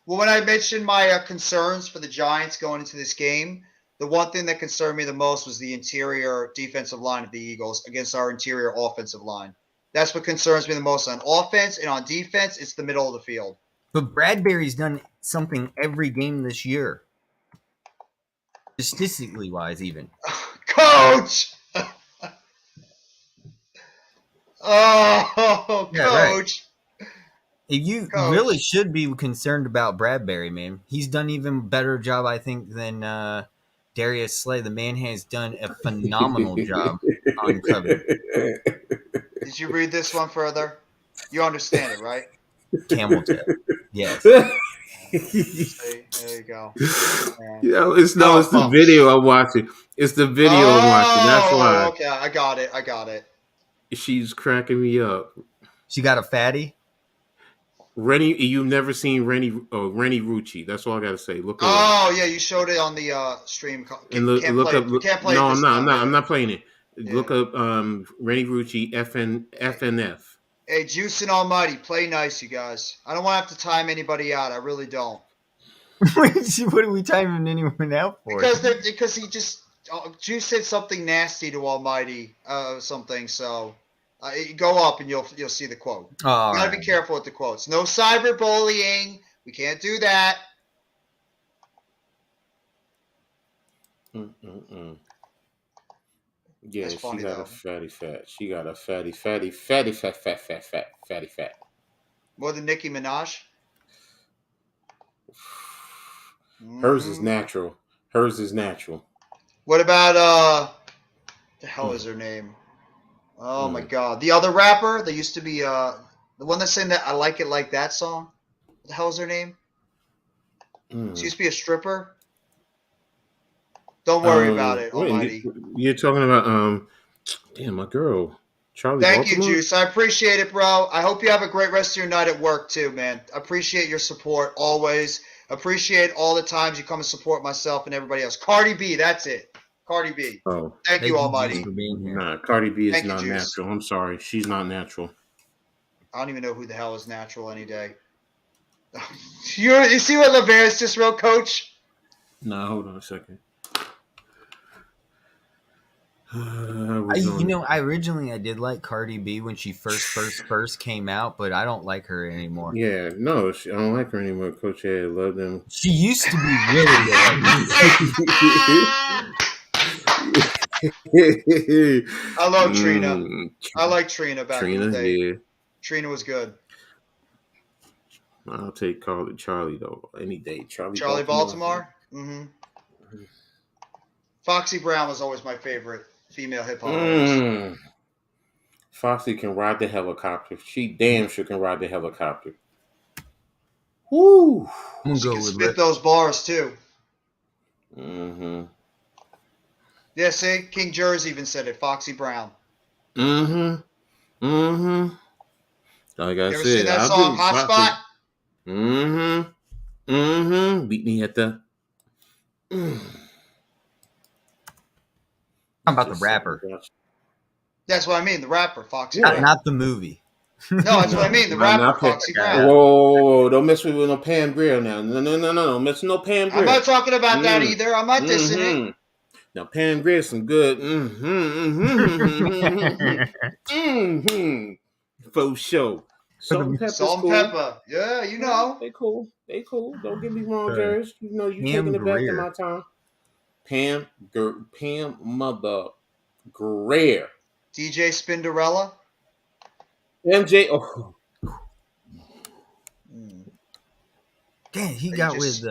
when I mentioned my concerns for the Giants going into this game, the one thing that concerned me the most was the interior defensive line of the Eagles against our interior offensive line. That's what concerns me the most on offense, and on defense, it's the middle of the field. But Bradbury's done something every game this year. Statistically wise, even. Coach! Oh, yeah, Coach! Right. You really should be concerned about Bradbury, man. He's done even better job, I think, than Darius Slay. The man has done a phenomenal job on cover. Did you read this one further? You understand it, right? Camel tail. Yes. There you go. It's the video I'm watching. It's the video I'm watching. That's why. Okay, I got it. She's cracking me up. She got a fatty? Rennie, you've never seen Rennie Rucci. That's all I gotta say. Look. Yeah, you showed it on the stream. I'm not playing it. Yeah. Look up Rennie Rucci FNF. Hey, Juice and Almighty, play nice, you guys. I don't want to have to time anybody out. I really don't. What are we timing anyone out for? Because he just Juice said something nasty to Almighty, something. So go up and you'll see the quote. You gotta be careful with the quotes. No cyberbullying. We can't do that. Yeah, she got a fatty fat. She got a fatty fat. More than Nicki Minaj? Hers is natural. What about the hell is her name? Oh my God. The other rapper that used to be the one that sang that I Like It Like That song? What the hell is her name? She used to be a stripper. Don't worry about it, Almighty. You're talking about damn, my girl, Charlie. Thank you, Juice. I appreciate it, bro. I hope you have a great rest of your night at work too, man. I appreciate your support always. Appreciate all the times you come and support myself and everybody else. Cardi B, that's it. Cardi B. Oh, thank you, Almighty. Nah, Cardi B is not natural. I'm sorry, she's not natural. I don't even know who the hell is natural any day. You see what LeVeris just wrote, Coach? Nah, hold on a second. I originally did like Cardi B when she first came out, but I don't like her anymore. Yeah, no, I don't like her anymore. Coach Ed, love them. She used to be really good. I love Trina. I like Trina back in the day. Yeah. Trina was good. I'll take Charlie though any day. Charlie Baltimore. Mm-hmm. Foxy Brown was always my favorite female hip hop artist. Foxy can ride the helicopter. She damn sure can ride the helicopter. Woo! She can spit those bars too. Mm-hmm. Yeah, see, King Jersey even said it. Foxy Brown. Mm-hmm. Mm-hmm. Like I said, seen that song, Hot Spot? Mm-hmm. Mm-hmm. Beat me at the. How about the rapper? That's what I mean. The rapper, Foxy Brown. Not the movie. No, that's what I mean. The rapper, Foxy Brown. Whoa, don't mess with no Pam Grier now. No. Don't mess with no Pam Grier. I'm not talking about that either. I'm not dissing it. Now, Pam Grier's some good. For sure. Salt and pepper. Yeah, you know. They cool. Don't get me wrong, Jerry. You know, you taking it back to my time. Pam Mother Grier. DJ Spinderella. MJ. Oh. Damn, he got with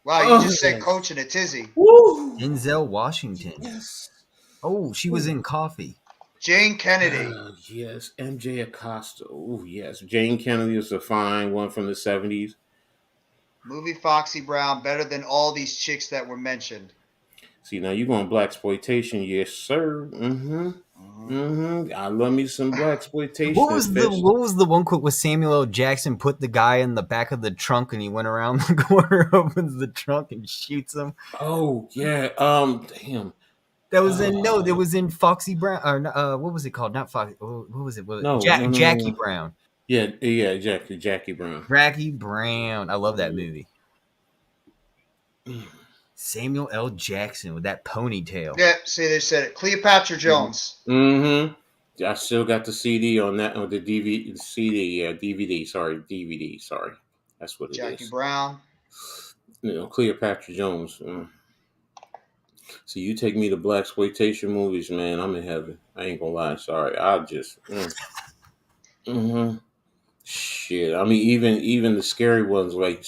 wow, you just said Coach in a tizzy. Woo. Denzel Washington. Yes. Oh, she was in Coffee. Jane Kennedy. Yes, MJ Acosta. Oh, yes. Jane Kennedy was a fine one from the 70s. Movie Foxy Brown better than all these chicks that were mentioned. See, now you're going blaxploitation. Yes, sir. Mm-hmm. I love me some blaxploitation. What was the one quote with Samuel L. Jackson put the guy in the back of the trunk and he went around the corner, opens the trunk and shoots him? Oh yeah. Damn. That was it was in Foxy Brown or what was it called? Not Foxy. What was it? Jackie Brown. Yeah, Jackie Brown. Jackie Brown. I love that movie. Samuel L. Jackson with that ponytail. Yeah, see, they said it. Cleopatra Jones. I still got the CD on that, or the DVD. CD, yeah, DVD. Sorry, DVD. Sorry, that's what it is. Jackie Brown. Cleopatra Jones. So you take me to blaxploitation movies, man, I'm in heaven. I ain't gonna lie. Sorry, I just. Shit. I mean, even the scary ones like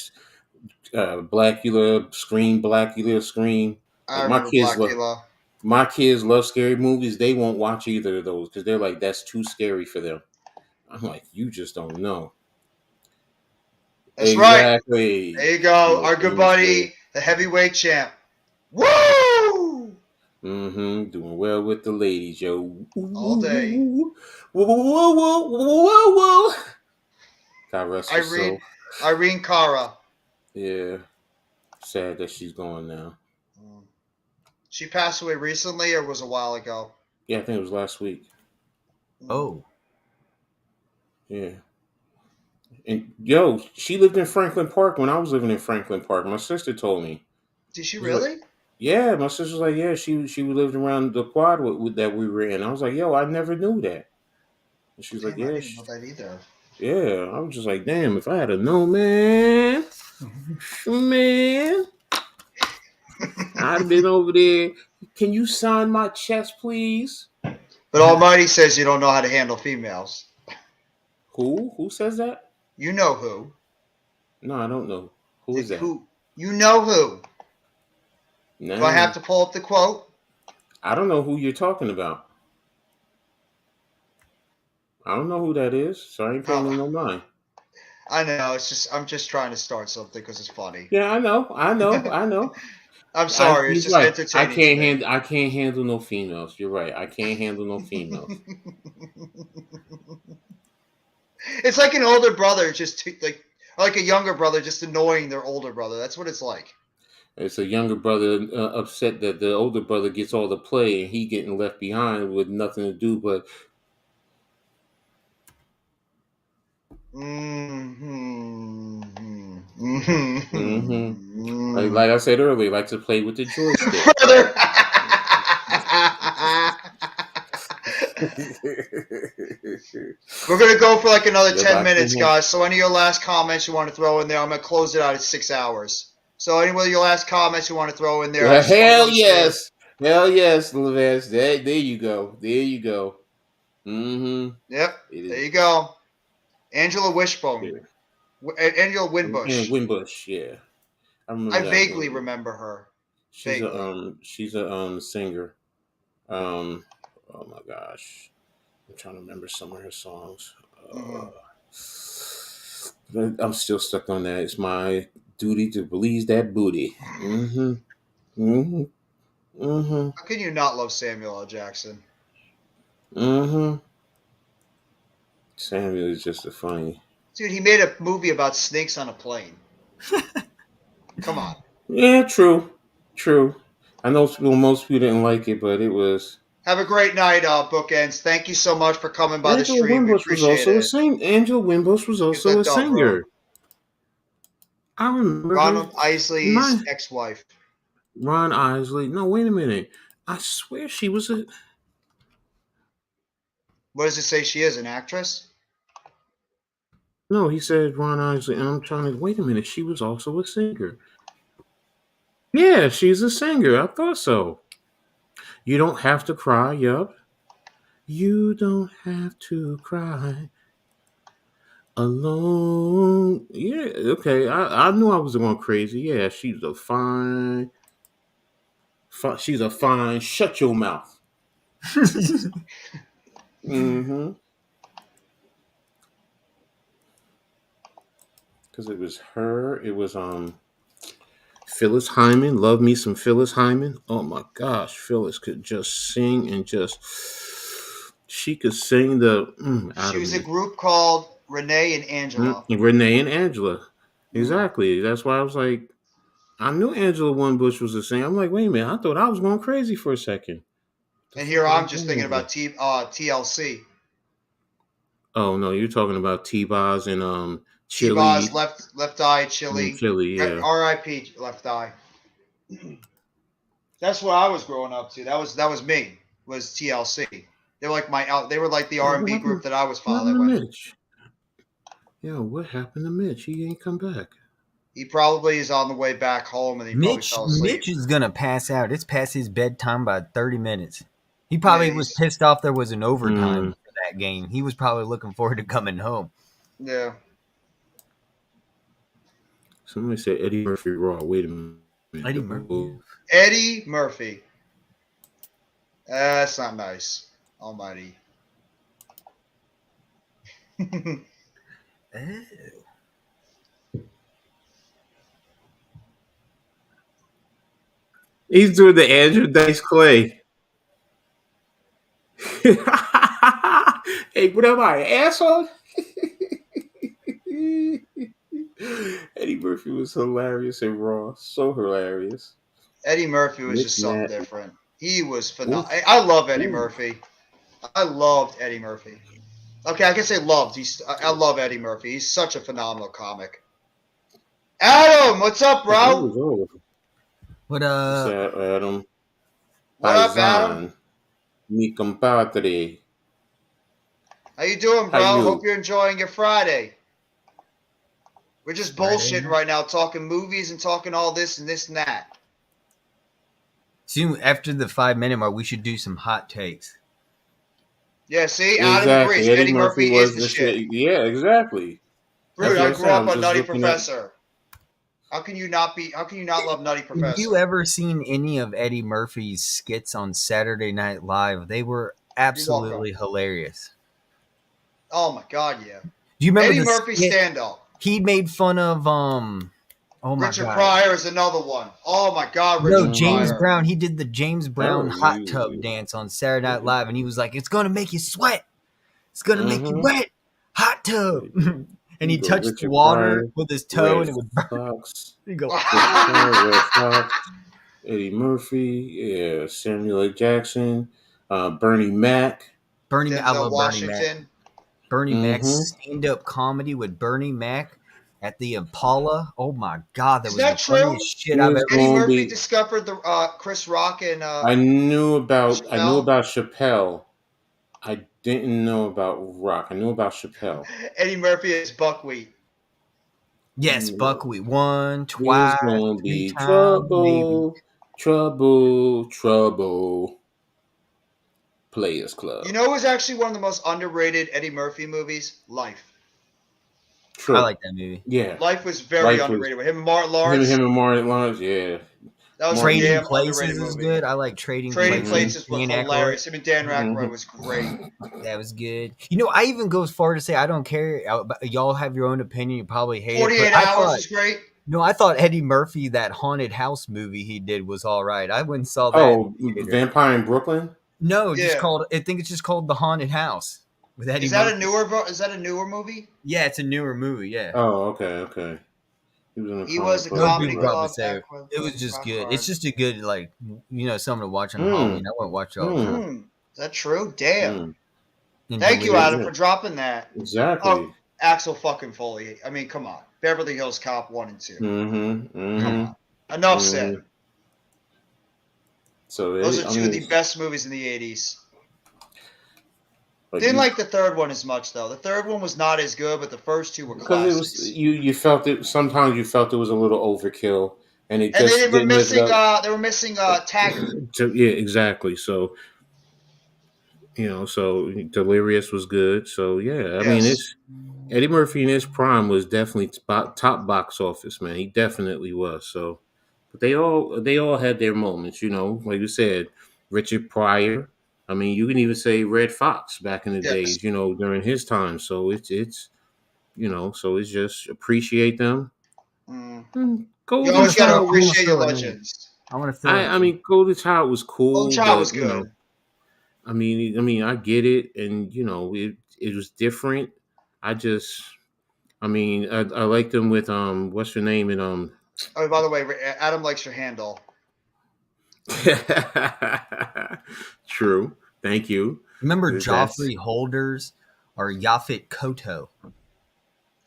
Blackula, Scream, Blackula, Scream. I remember Blackula. My kids love scary movies. They won't watch either of those because they're like, that's too scary for them. I'm like, you just don't know. That's exactly. Right. There you go. Our good buddy, the heavyweight champ. Woo! Doing well with the ladies, yo. All day. Whoa. God rest her soul. Irene Cara. Yeah. Sad that she's gone now. She passed away recently or was a while ago? Yeah, I think it was last week. Oh. Yeah. And yo, she lived in Franklin Park when I was living in Franklin Park. My sister told me. Did she really? Yeah, my sister was like, yeah, she lived around the quad that we were in. I was like, yo, I never knew that. And she was like, yeah. I didn't know that either. Yeah, I was just like, damn, if I had known, man, I'd have been over there. Can you sign my chest, please? But Almighty says you don't know how to handle females. Who? Who says that? You know who. No, I don't know. Who is that? Who? You know who. No. Do I have to pull up the quote? I don't know who you're talking about. I don't know who that is, so I ain't paying no mind. I know. It's just I'm just trying to start something because it's funny. Yeah, I know. I'm sorry. It's just entertaining. I can't handle no females. You're right. I can't handle no females. It's like an older brother, just like a younger brother, just annoying their older brother. That's what it's like. It's a younger brother upset that the older brother gets all the play and he getting left behind with nothing to do but. Like I said earlier, like to play with the joystick. We're going to go for like another 10 minutes, guys. So any of your last comments you want to throw in there, I'm going to close it out at 6 hours. So any of your last comments you want to throw in there? Hell yes. Hell yes, Levis. There you go. Yep. There you go. Angela Wishbone. Yeah. Angela Winbush. Yeah, Winbush, yeah. I vaguely remember her. She's a singer. Oh my gosh. I'm trying to remember some of her songs. I'm still stuck on that. It's my duty to release that booty. How can you not love Samuel L. Jackson? Samuel is just a funny. Dude, he made a movie about snakes on a plane. Come on. Yeah, true. I know most people didn't like it, but it was. Have a great night, Bookends. Thank you so much for coming by the stream. We appreciate it. Angela Winbush was also a singer. I remember Ronald Isley's ex-wife. Ron Isley. No, wait a minute. I swear she was a. What does it say she is? An actress? No, he said Ron Isley. And I'm trying to. Wait a minute. She was also a singer. Yeah, she's a singer. I thought so. You don't have to cry. Yup. You don't have to cry alone. Yeah, okay. I knew I was going crazy. Yeah, she's a fine. She's a fine. Shut your mouth. Because it was her. It was Phyllis Hyman. Love me some Phyllis Hyman. Oh my gosh, Phyllis could just sing and just. she could sing the out She of was a me. group called Renee and Angela. Renee and Angela. Exactly. That's why I was like, I knew Angela One-Bush was a singer. I'm like, wait a minute, I thought I was going crazy for a second. And here I'm just thinking about TLC. Oh no, you're talking about T-Boz and T-Boz, Chili. Left Eye, Chili. Chili, yeah. R.I.P. Left Eye. That's what I was growing up to. That was me. Was TLC. They were like they were like the R&B group that I was following. Mitch? Yo, what happened to Mitch? He ain't come back. He probably is on the way back home, and he probably fell asleep. Mitch is gonna pass out. It's past his bedtime by 30 minutes. He probably was pissed off there was an overtime for that game. He was probably looking forward to coming home. Yeah. Somebody said Eddie Murphy Raw. Wait a minute. Eddie Murphy. Eddie Murphy. That's not nice. Almighty. He's doing the Andrew Dice Clay. Hey, what am I, an asshole? Eddie Murphy was hilarious and Raw. So hilarious. Eddie Murphy was just something different. He was phenomenal. I love Eddie Murphy. I loved Eddie Murphy. Okay, I can say loved. I love Eddie Murphy. He's such a phenomenal comic. Adam, what's up, bro? What Adam? What up, Adam? Mi compadre. How you doing, bro? Hope you're enjoying your Friday. We're just bullshitting right now, talking movies and talking all this and that. Soon after the 5-minute mark, we should do some hot takes. Yeah, see, Adam agrees. Eddie Murphy is the shit. Yeah, exactly. Dude, I grew up on Nutty Professor. How can you not love Nutty Professor? Have you ever seen any of Eddie Murphy's skits on Saturday Night Live? They were absolutely hilarious. Oh my god, yeah. Do you remember Eddie Murphy stand-up? He made fun of Richard Pryor is another one. Oh my god, Richard Pryor. James Brown. He did the James Brown hot tub dance on Saturday Night Live, and he was like, "It's gonna make you sweat. It's gonna make you wet. Hot tub." And he touched water with his toe, and it would burn. You go. Eddie Murphy, yeah, Samuel L. Jackson, Bernie Mac. I love Bernie Mac. Bernie Mac's stand-up comedy with Bernie Mac at the Impala. Oh my god, that was the funniest shit I've ever seen. Eddie Murphy discovered the Chris Rock and I knew about Chappelle. I didn't know about Rock. I knew about Chappelle. Eddie Murphy is buckwheat. Yes, buckwheat. 1, twice, gonna be trouble, trouble. Players Club. You know who was actually one of the most underrated Eddie Murphy movies? Life. True. I like that movie. Yeah. Life was very underrated. With him and Martin Lawrence. Him and Martin Lawrence, yeah. That was Trading Places is good. I like Trading Places. Trading Places was hilarious. Him and Dan Aykroyd was great. That was good. You know, I even go as far to say I don't care. Y'all have your own opinion. You probably hate 48 Hours is great. No, I thought Eddie Murphy, that haunted house movie he did was all right. I went and saw that. Oh, Vampire in Brooklyn? No, I think it's just called The Haunted House with Eddie. Is that a newer movie? Yeah, it's a newer movie. Yeah. Oh, okay. He was a comedy club. It was just good. It's just a good, something to watch on Halloween. I won't watch it all the time. Is that true? Damn. Thank you, Adam, for dropping that. Exactly. Oh, Axel fucking Foley. I mean, come on. Beverly Hills Cop 1 and 2. Come on. Enough said. So those are two of the best movies in the 80s. Didn't like the third one as much though. The third one was not as good, but the first two were classics. You felt it. Sometimes you felt it was a little overkill, and they were missing. They were missing Taggart. Yeah, exactly. So so Delirious was good. So yeah, I mean, it's Eddie Murphy in his prime was definitely top box office, man. He definitely was. So, but they all had their moments. Like you said, Richard Pryor. I mean, you can even say Red Fox back in the days, during his time. So it's so it's just appreciate them. You always got to appreciate your legends. I want to feel I mean, Golden Child was cool. Golden Child was good. I mean, I get it, and it was different. I liked him with what's her name and Oh, by the way, Adam likes your handle. True. Thank you. Remember Joffrey Holders or Yaphet Kotto?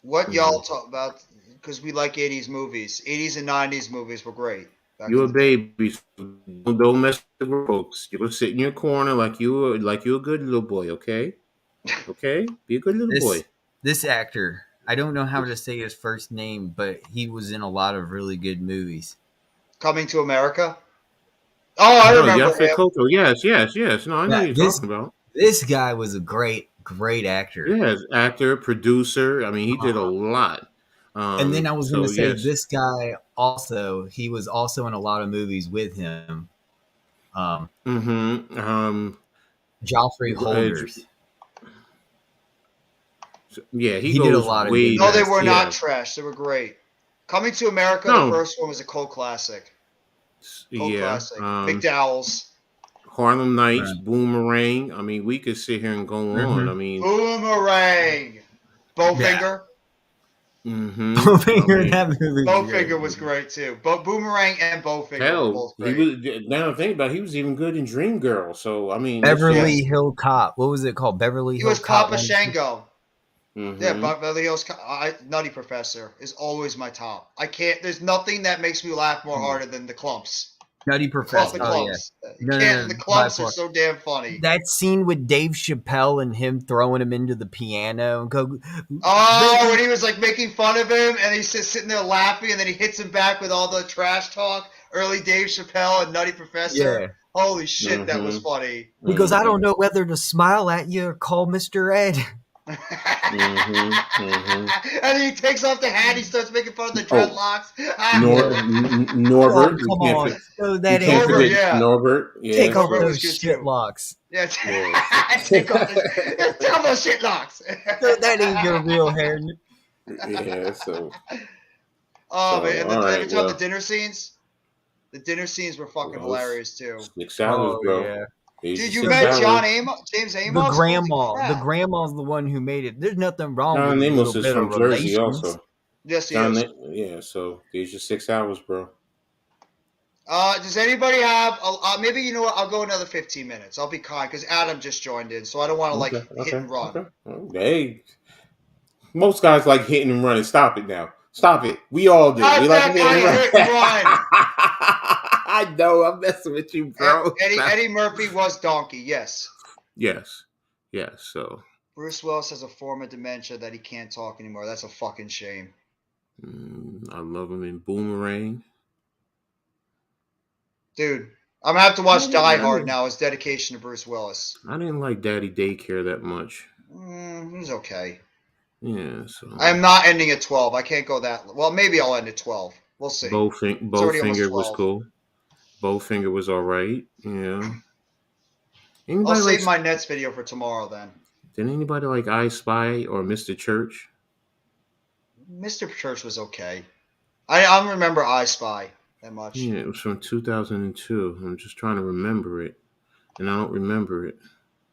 What y'all talk about? Because we like 80s movies. 80s and 90s movies were great. You a baby. So don't mess with the folks. You go sit in your corner like you a good little boy, okay? Okay? Be a good little boy. This actor, I don't know how to say his first name, but he was in a lot of really good movies. Coming to America? Oh, I remember him. Koto. Yes. No, I know what you're talking about. This guy was a great actor. Yes, actor, producer. I mean, he did a lot. And then I was going to say, this guy also, he was also in a lot of movies with him. Joffrey Holders. Yeah, he did a lot of. No, they were not trash. They were great. Coming to America, the first one was a cult classic. Classic. McDowell's. Harlem Nights, Boomerang. I mean, we could sit here and go on. I mean, Boomerang. Bowfinger. Bowfinger, that movie. Bowfinger was great too. But Boomerang and Bowfinger were both great. Now I think about it, he was even good in Dreamgirl. So I mean, Beverly Hill Cop. What was it called? Beverly Hill Cop. He was Papa Shango. Yeah, Beverly Hills. Nutty Professor is always my top. I can't. There's nothing that makes me laugh more harder than the Clumps. Nutty Professor. The Clumps are so damn funny. That scene with Dave Chappelle and him throwing him into the piano and go. Oh, when he was like making fun of him and he's just sitting there laughing and then he hits him back with all the trash talk. Early Dave Chappelle and Nutty Professor. Yeah. Holy shit, that was funny. He goes, I don't know whether to smile at you or call Mr. Ed. And he takes off the hat. He starts making fun of the dreadlocks. Norbert, come on, throw that in. Norbert, take off those shit locks. Yeah, take off those shit locks. Throw that in your real hair. Yeah, so. Oh man, and the dinner scenes. The dinner scenes were fucking hilarious too. 6 hours, bro. Yeah. Dude, you met James Amos? The grandma's the one who made it. There's nothing wrong with John Amos is from Jersey also. Yes, he is. Yeah, so these are 6 hours, bro. Does anybody have, maybe, you know what, I'll go another 15 minutes. I'll be kind, because Adam just joined in, so I don't want to, hit and run. Okay. Hey, most guys like hitting and running. Stop it now. Stop it. We all do. We like to hit and run. I know, I'm messing with you, bro. Eddie Murphy was Donkey, yes. Yes, so. Bruce Willis has a form of dementia that he can't talk anymore. That's a fucking shame. I love him in Boomerang. Dude, I'm going to have to watch Die Hard now as dedication to Bruce Willis. I didn't like Daddy Daycare that much. He's okay. Yeah, so. I am not ending at 12. I can't go that. Well, maybe I'll end at 12. We'll see. Bowfinger was cool. Bowfinger was all right. Yeah. I'll save my Nets video for tomorrow then. Did anybody like I Spy or Mr. Church? Mr. Church was okay. I don't remember I Spy that much. Yeah, it was from 2002. I'm just trying to remember it, and I don't remember it.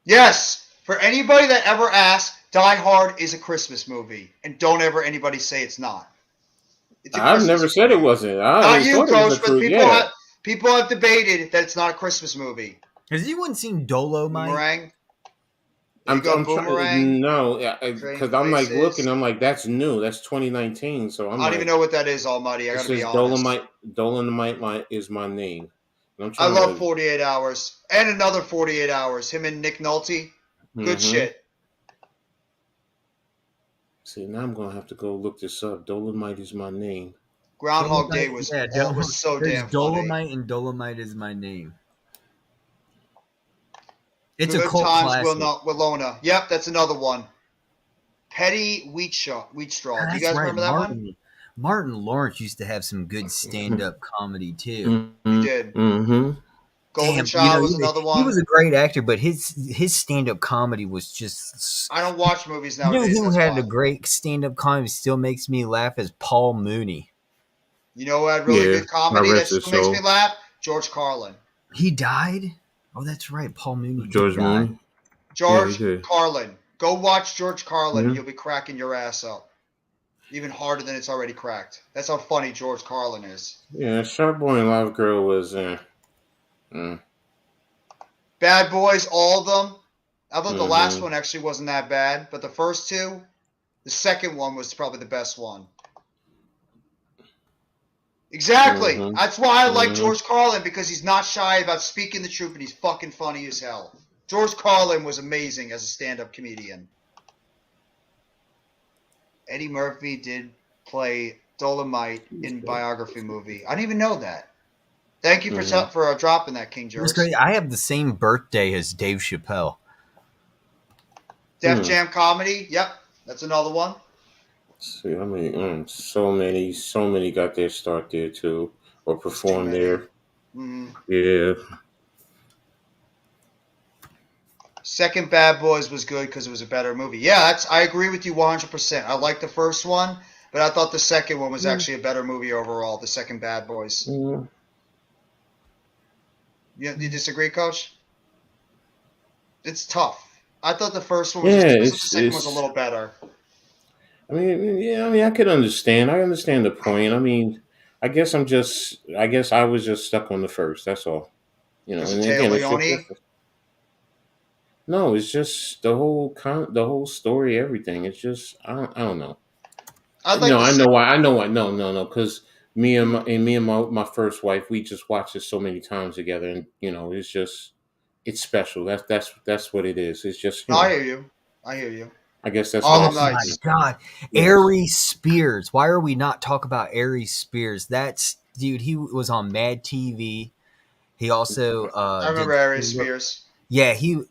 Yes! For anybody that ever asks, Die Hard is a Christmas movie, and don't ever anybody say it's not. I've never said it wasn't. Not you, Coach, but people have debated that it's not a Christmas movie. Has anyone seen Dolomite? Boomerang? I'm trying. No, because I'm like looking. I'm like, that's new. That's 2019. So I don't even know what that is. Almighty, I gotta be honest. Dolomite is my name. I love 48 Hours and another 48 Hours. Him and Nick Nolte. Good shit. See, now I'm gonna have to go look this up. Dolomite is my name. Groundhog Day was so damn funny. Dolomite and Dolomite is my name. It's Good a cult Times, classic. Willona. Yep, that's another one. Petty Wheatstraw. Do you guys remember that one? Martin Lawrence used to have some good stand-up comedy too. He did. Golden Child was another one. He was a great actor, but his stand-up comedy was just. I don't watch movies nowadays. You know who had a great stand-up comedy still makes me laugh is Paul Mooney. You know who had really good comedy that still makes me laugh? George Carlin. He died? Oh, that's right. Paul Mooney. George Mooney. George Carlin. Go watch George Carlin, and Mhm. you'll be cracking your ass up. Even harder than it's already cracked. That's how funny George Carlin is. Yeah, Sharp Boy and Live Girl was. Bad Boys, all of them. I thought the last one actually wasn't that bad, but the first two, the second one was probably the best one. Exactly. That's why I like George Carlin, because he's not shy about speaking the truth, and he's fucking funny as hell. George Carlin was amazing as a stand-up comedian. Eddie Murphy did play Dolomite in biography movie. I didn't even know that. Thank you for dropping that, King George. It's great. I have the same birthday as Dave Chappelle. Def Jam comedy. Yep, that's another one. See, I mean, so many got their start there too, or performed there. Yeah. Second Bad Boys was good because it was a better movie. Yeah, I agree with you 100%. I like the first one, but I thought the second one was actually a better movie overall. The second Bad Boys. You disagree, Coach? It's tough. I thought the first one was the second was a little better. I mean, I could understand. I understand the point. I mean, I guess I was just stuck on the first. That's all. You know, and again, it's just the whole story, everything. It's just I don't know. I know why. No, because me and my first wife, we just watched it so many times together, and it's special. That's what it is. It's just I hear you. I guess that's oh my God, yes. Aries Spears. Why are we not talking about Aries Spears? Dude. He was on Mad TV. He also I remember Aries Spears. Yeah, he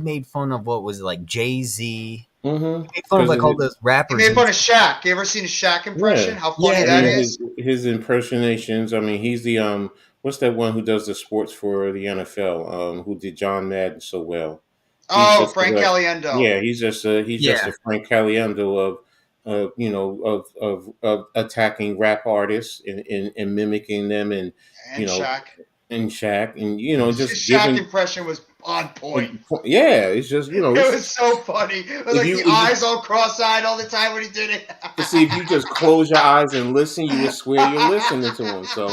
made fun of what was it, like Jay-Z. Mm-hmm. He made fun of like all those rappers. He made fun of Shaq. You ever seen a Shaq impression? Yeah. How funny that is? His impersonations. I mean, he's the what's that one who does the sports for the NFL? Who did John Madden so well? Frank Caliendo. Yeah, he's just a Frank Caliendo of attacking rap artists and mimicking them and Shaq. And Shaq and just his Shaq impression was on point. Yeah, it's just it was so funny. It was like the eyes all cross-eyed all the time when he did it. To see, if you just close your eyes and listen, you would swear you're listening to him. So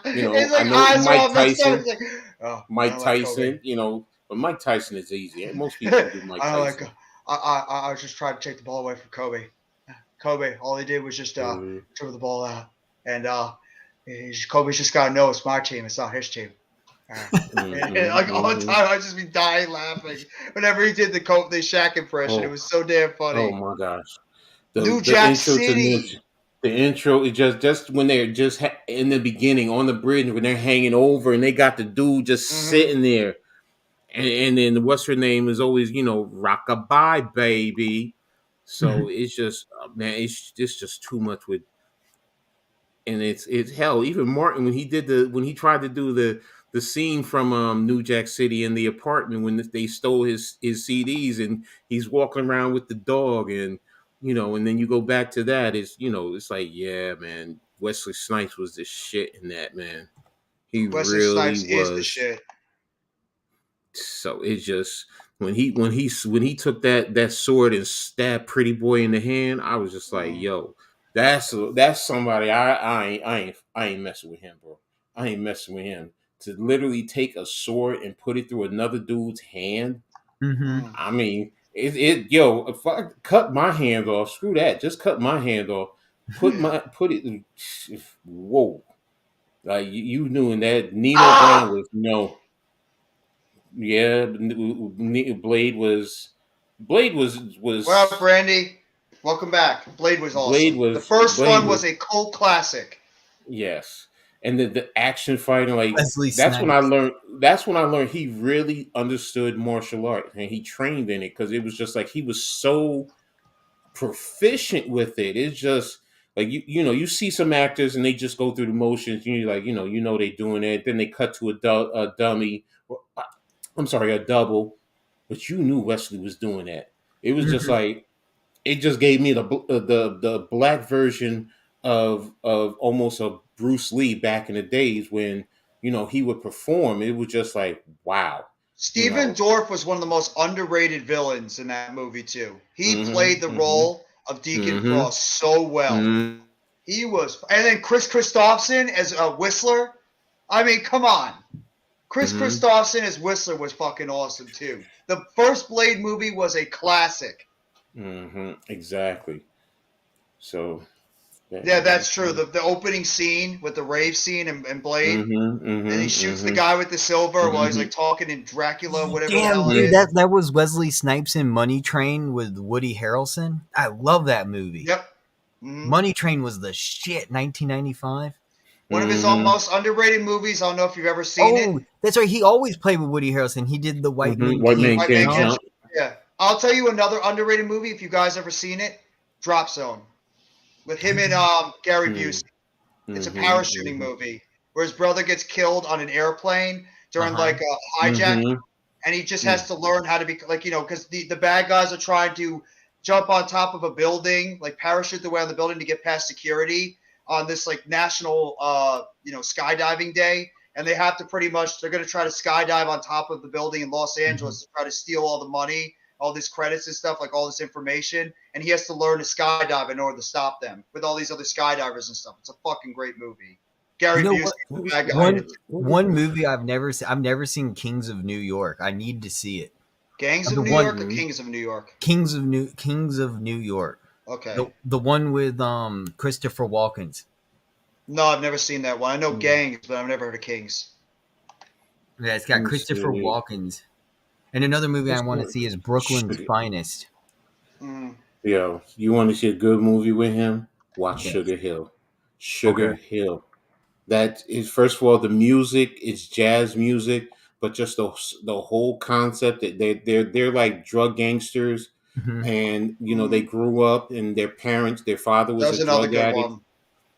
I know Mike Tyson. Mike Tyson, but Mike Tyson is easy. Most people do Mike Tyson. I was just trying to take the ball away from Kobe. Kobe, all he did was just throw the ball out, and Kobe's just got to know it's my team, it's not his team. Like all the time, I'd just be dying laughing whenever he did the Shaq impression. It was so damn funny. Oh my gosh! New Jack City. The intro is just when they're just in the beginning on the bridge when they're hanging over and they got the dude just sitting there, and then what's her name is always rockabye baby. So it's just man, it's just too much with. And it's hell. Even Martin when he tried to do the scene from New Jack City in the apartment when they stole his CDs and he's walking around with the dog and and then you go back to that it's like yeah man, Wesley Snipes was the shit in that, man. Wesley Snipes is the shit. So it's just when he took that sword and stabbed Pretty Boy in the hand, I was just like, yo. That's somebody I ain't messing with him, bro. I ain't messing with him. To literally take a sword and put it through another dude's hand. I mean, if I cut my hand off, screw that. Just cut my hand off. Put it. Whoa, like you knew that Nino Brown was no. Yeah, Blade was. What up, Brandy? Welcome back. Blade was awesome. The first one was a cult classic. Yes. And the action fighting, like Wesley that's Snipes. when I learned he really understood martial art and he trained in it because it was just like he was so proficient with it. It's just like you see some actors and they just go through the motions. You're like they doing it. Then they cut to a dummy. I'm sorry, a double. But you knew Wesley was doing that. It was just like. It just gave me the black version of almost a Bruce Lee back in the days when he would perform, it was just like, wow. Stephen Dorff was one of the most underrated villains in that movie too. He played the role of Deacon Frost so well. He was, and then Chris Christopherson as a Whistler. I mean, come on. Chris Christopherson as Whistler was fucking awesome too. The first Blade movie was a classic. Exactly. So. Yeah, that's true. The opening scene with the rave scene and Blade, and he shoots the guy with the silver while he's like talking in Dracula, whatever the hell it is. That was Wesley Snipes in Money Train with Woody Harrelson. I love that movie. Yep. Money Train was the shit. 1995. One of his most underrated movies. I don't know if you've ever seen it. Oh, that's right. He always played with Woody Harrelson. He did the White Man Can't Jump. Yeah. I'll tell you another underrated movie if you guys ever seen it. Drop Zone. With him and Gary Busey. It's a parachuting movie where his brother gets killed on an airplane during like a hijack, and he just has to learn how to be like, because the bad guys are trying to jump on top of a building, like parachute their way on the building to get past security on this like national skydiving day, and they have to they're going to try to skydive on top of the building in Los Angeles to try to steal all the money, all these credits and stuff, like all this information, and he has to learn to skydive in order to stop them with all these other skydivers and stuff. It's a fucking great movie. Gary Busey. One movie I've never seen Kings of New York. I need to see it. Gangs of New York or Kings of New York? Kings of New York. Okay. The one with Christopher Walken. No, I've never seen that one. I know Gangs, but I've never heard of Kings. Yeah, it's got Christopher Walken. And another movie I want to see is Brooklyn's Finest. Yo, you want to see a good movie with him? Watch Sugar Hill. Hill. That is, first of all, the music is jazz music, but just the whole concept that they're like drug gangsters, and they grew up, and their father was a drug addict.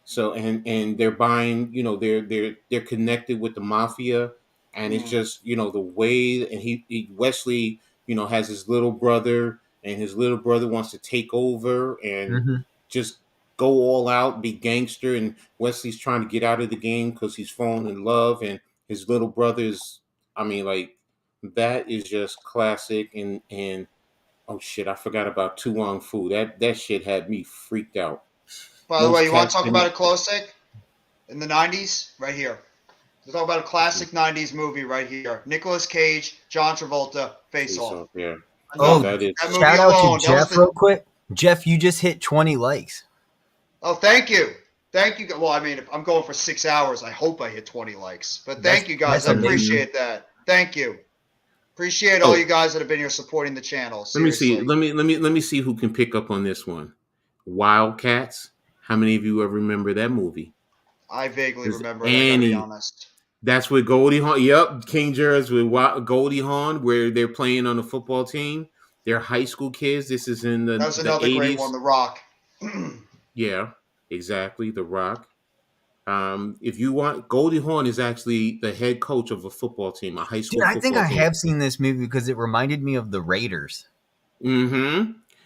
So and they're buying, they're connected with the mafia. And it's just, the way, and Wesley, has his little brother, and his little brother wants to take over and just go all out, be gangster. And Wesley's trying to get out of the game because he's fallen in love. And his little brother's, that is just classic. And oh shit, I forgot about Tu Wong Fu. That shit had me freaked out. By the way, you want to talk about a classic in the 90s? Right here. We're talking about a classic 90s movie right here. Nicolas Cage, John Travolta, Face Off. Yeah. Shout out to Jeff real quick. Jeff, you just hit 20 likes. Oh, thank you. Thank you. Well, if I'm going for 6 hours, I hope I hit 20 likes. But thank you guys. I appreciate that. Thank you. Appreciate all you guys that have been here supporting the channel. Seriously. Let me see who can pick up on this one. Wildcats. How many of you ever remember that movie? I vaguely remember it, I gotta be honest. That's with Goldie Hawn. Yep, King Jared's with Goldie Hawn, where they're playing on the football team. They're high school kids. This is in the 80s. That was another great one, The Rock. Yeah, exactly, The Rock. If you want, Goldie Hawn is actually the head coach of a football team, a high school football team. I think I have seen this movie because it reminded me of the Raiders.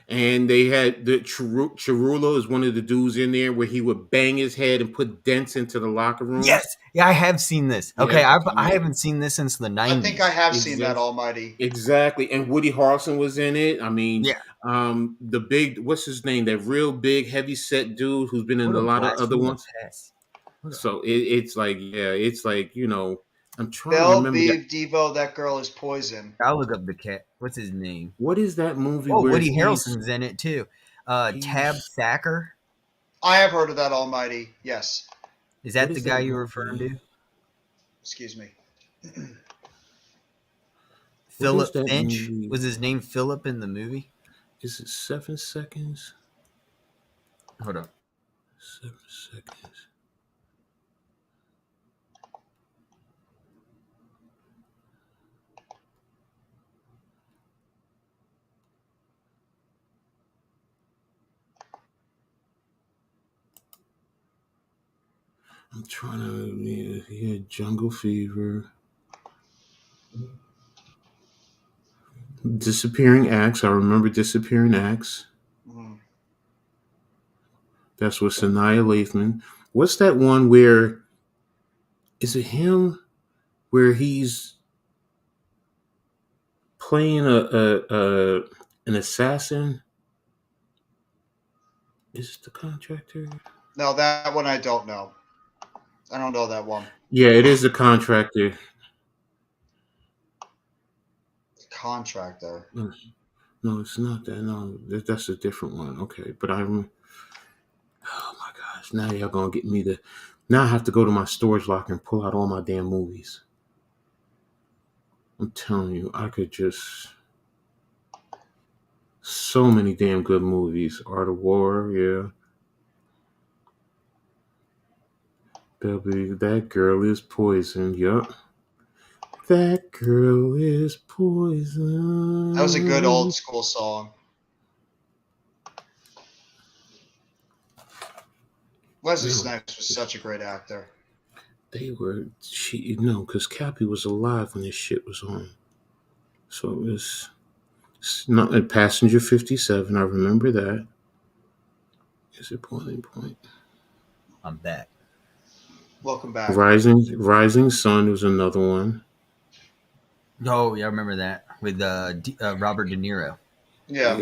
And they had the Chirulo is one of the dudes in there where he would bang his head and put dents into the locker room. Yes. Yeah, I have seen this. Okay, I haven't seen this since the 90s. I think I have seen that, Almighty. Exactly. And Woody Harrelson was in it. The big, what's his name? That real big, heavy set dude who's been in a lot of other ones. So it's like, I'm trying to remember. Devo, that girl is poison. I'll look up the cat. What's his name? What is that movie? Oh, Woody Harrelson's in it too. Tab Thacker. I have heard of that, Almighty. Yes. Is that the guy you're referring to? Excuse me. Philip Finch. Was his name Philip in the movie? Is it 7 seconds? Hold on. 7 seconds. I'm trying to, Jungle Fever. Disappearing Acts. I remember Disappearing Acts. That's with Sanaa Lathan. What's that one where, is it him? where he's playing an assassin. Is it The Contractor? No, that one I don't know. I don't know that one. Yeah, it is The Contractor. Contractor. No, it's not that. No, that's a different one. Okay, but oh my gosh, now y'all gonna get me to. Now I have to go to my storage locker and pull out all my damn movies. I'm telling you, I could just. So many damn good movies. Art of War, yeah. That girl is poison. Yup. That girl is poison. That was a good old school song. Wesley Snipes was such a great actor. Because Cappy was alive when this shit was on. So it was not a Passenger 57. I remember that. Is it Boiling Point? I'm back. Welcome back. Rising Sun was another one. Oh, yeah, I remember that with Robert De Niro. Yeah.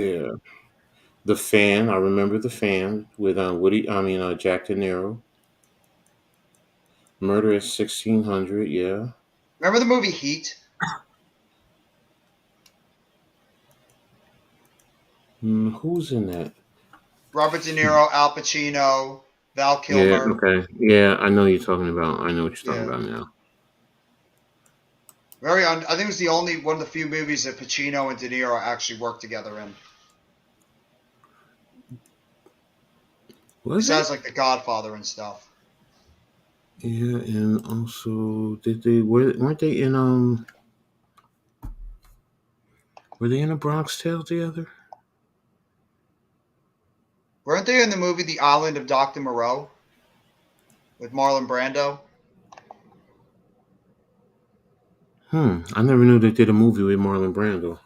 The Fan. I remember The Fan with Jack De Niro. Murder at 1600. Yeah. Remember the movie Heat? Who's in that? Robert De Niro, Al Pacino, Val Kilmer. Yeah. Okay. Yeah, I know what you're talking about. I know what you're talking about now. I think it was the only one of the few movies that Pacino and De Niro actually worked together in. Besides, like The Godfather and stuff. Yeah, and also weren't they in were they in A Bronx Tale together? Weren't they in the movie The Island of Dr. Moreau with Marlon Brando? I never knew they did a movie with Marlon Brando.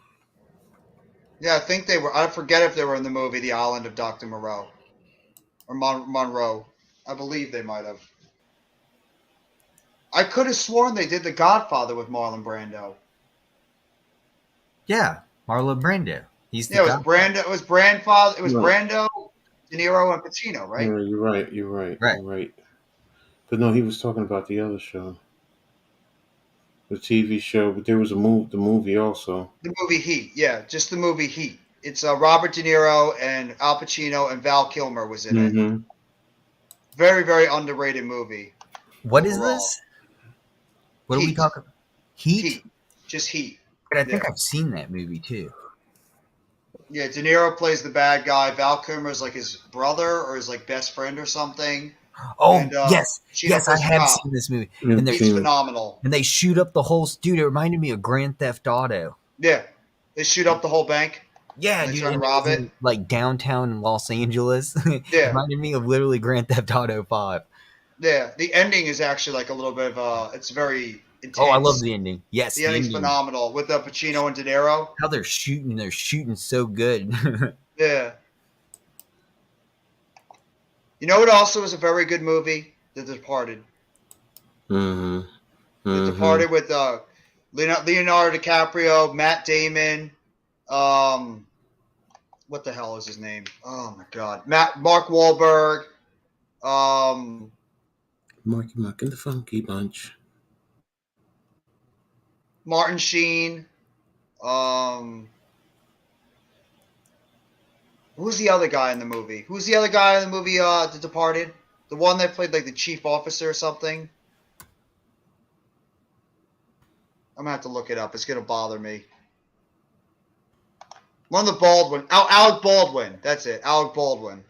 Yeah, I think they were. I forget if they were in the movie The Island of Dr. Moreau or Monroe. I believe they might have. I could have sworn they did The Godfather with Marlon Brando. Yeah, Marlon Brando. He's the it was Brando. It was Brandfather. It was Brando, De Niro, and Pacino, right? Yeah, you're right. You're right. But no, he was talking about the other show, the TV show. But there was the movie also. The movie Heat, yeah, just the movie Heat. It's Robert De Niro and Al Pacino and Val Kilmer was in it. Very, very underrated movie. What is this? What are we talking about? Heat? Just Heat. But I think I've seen that movie too. Yeah, De Niro plays the bad guy. Val Kilmer is like his brother or his like best friend or something. Oh, and, yes, I have seen this movie. And it's phenomenal. And they shoot up the whole dude. It reminded me of Grand Theft Auto. Yeah, they shoot up the whole bank. Yeah, dude, trying to rob it. Like downtown Los Angeles. Yeah, reminded me of literally Grand Theft Auto 5. Yeah, the ending is actually like a little bit of it's very intense. Oh, I love the ending. Yes, the ending's phenomenal with Pacino and De Niro. How they're shooting so good. Yeah. You know what also is a very good movie? The Departed. The Departed with Leonardo DiCaprio, Matt Damon, what the hell is his name? Oh my God, Mark Wahlberg, Marky Mark and the Funky Bunch, Martin Sheen, who's the other guy in the movie? Who's the other guy in the movie, The Departed? The one that played like the chief officer or something? I'm going to have to look it up. It's going to bother me. One of the Baldwin. Alec Baldwin. That's it. Alec Baldwin.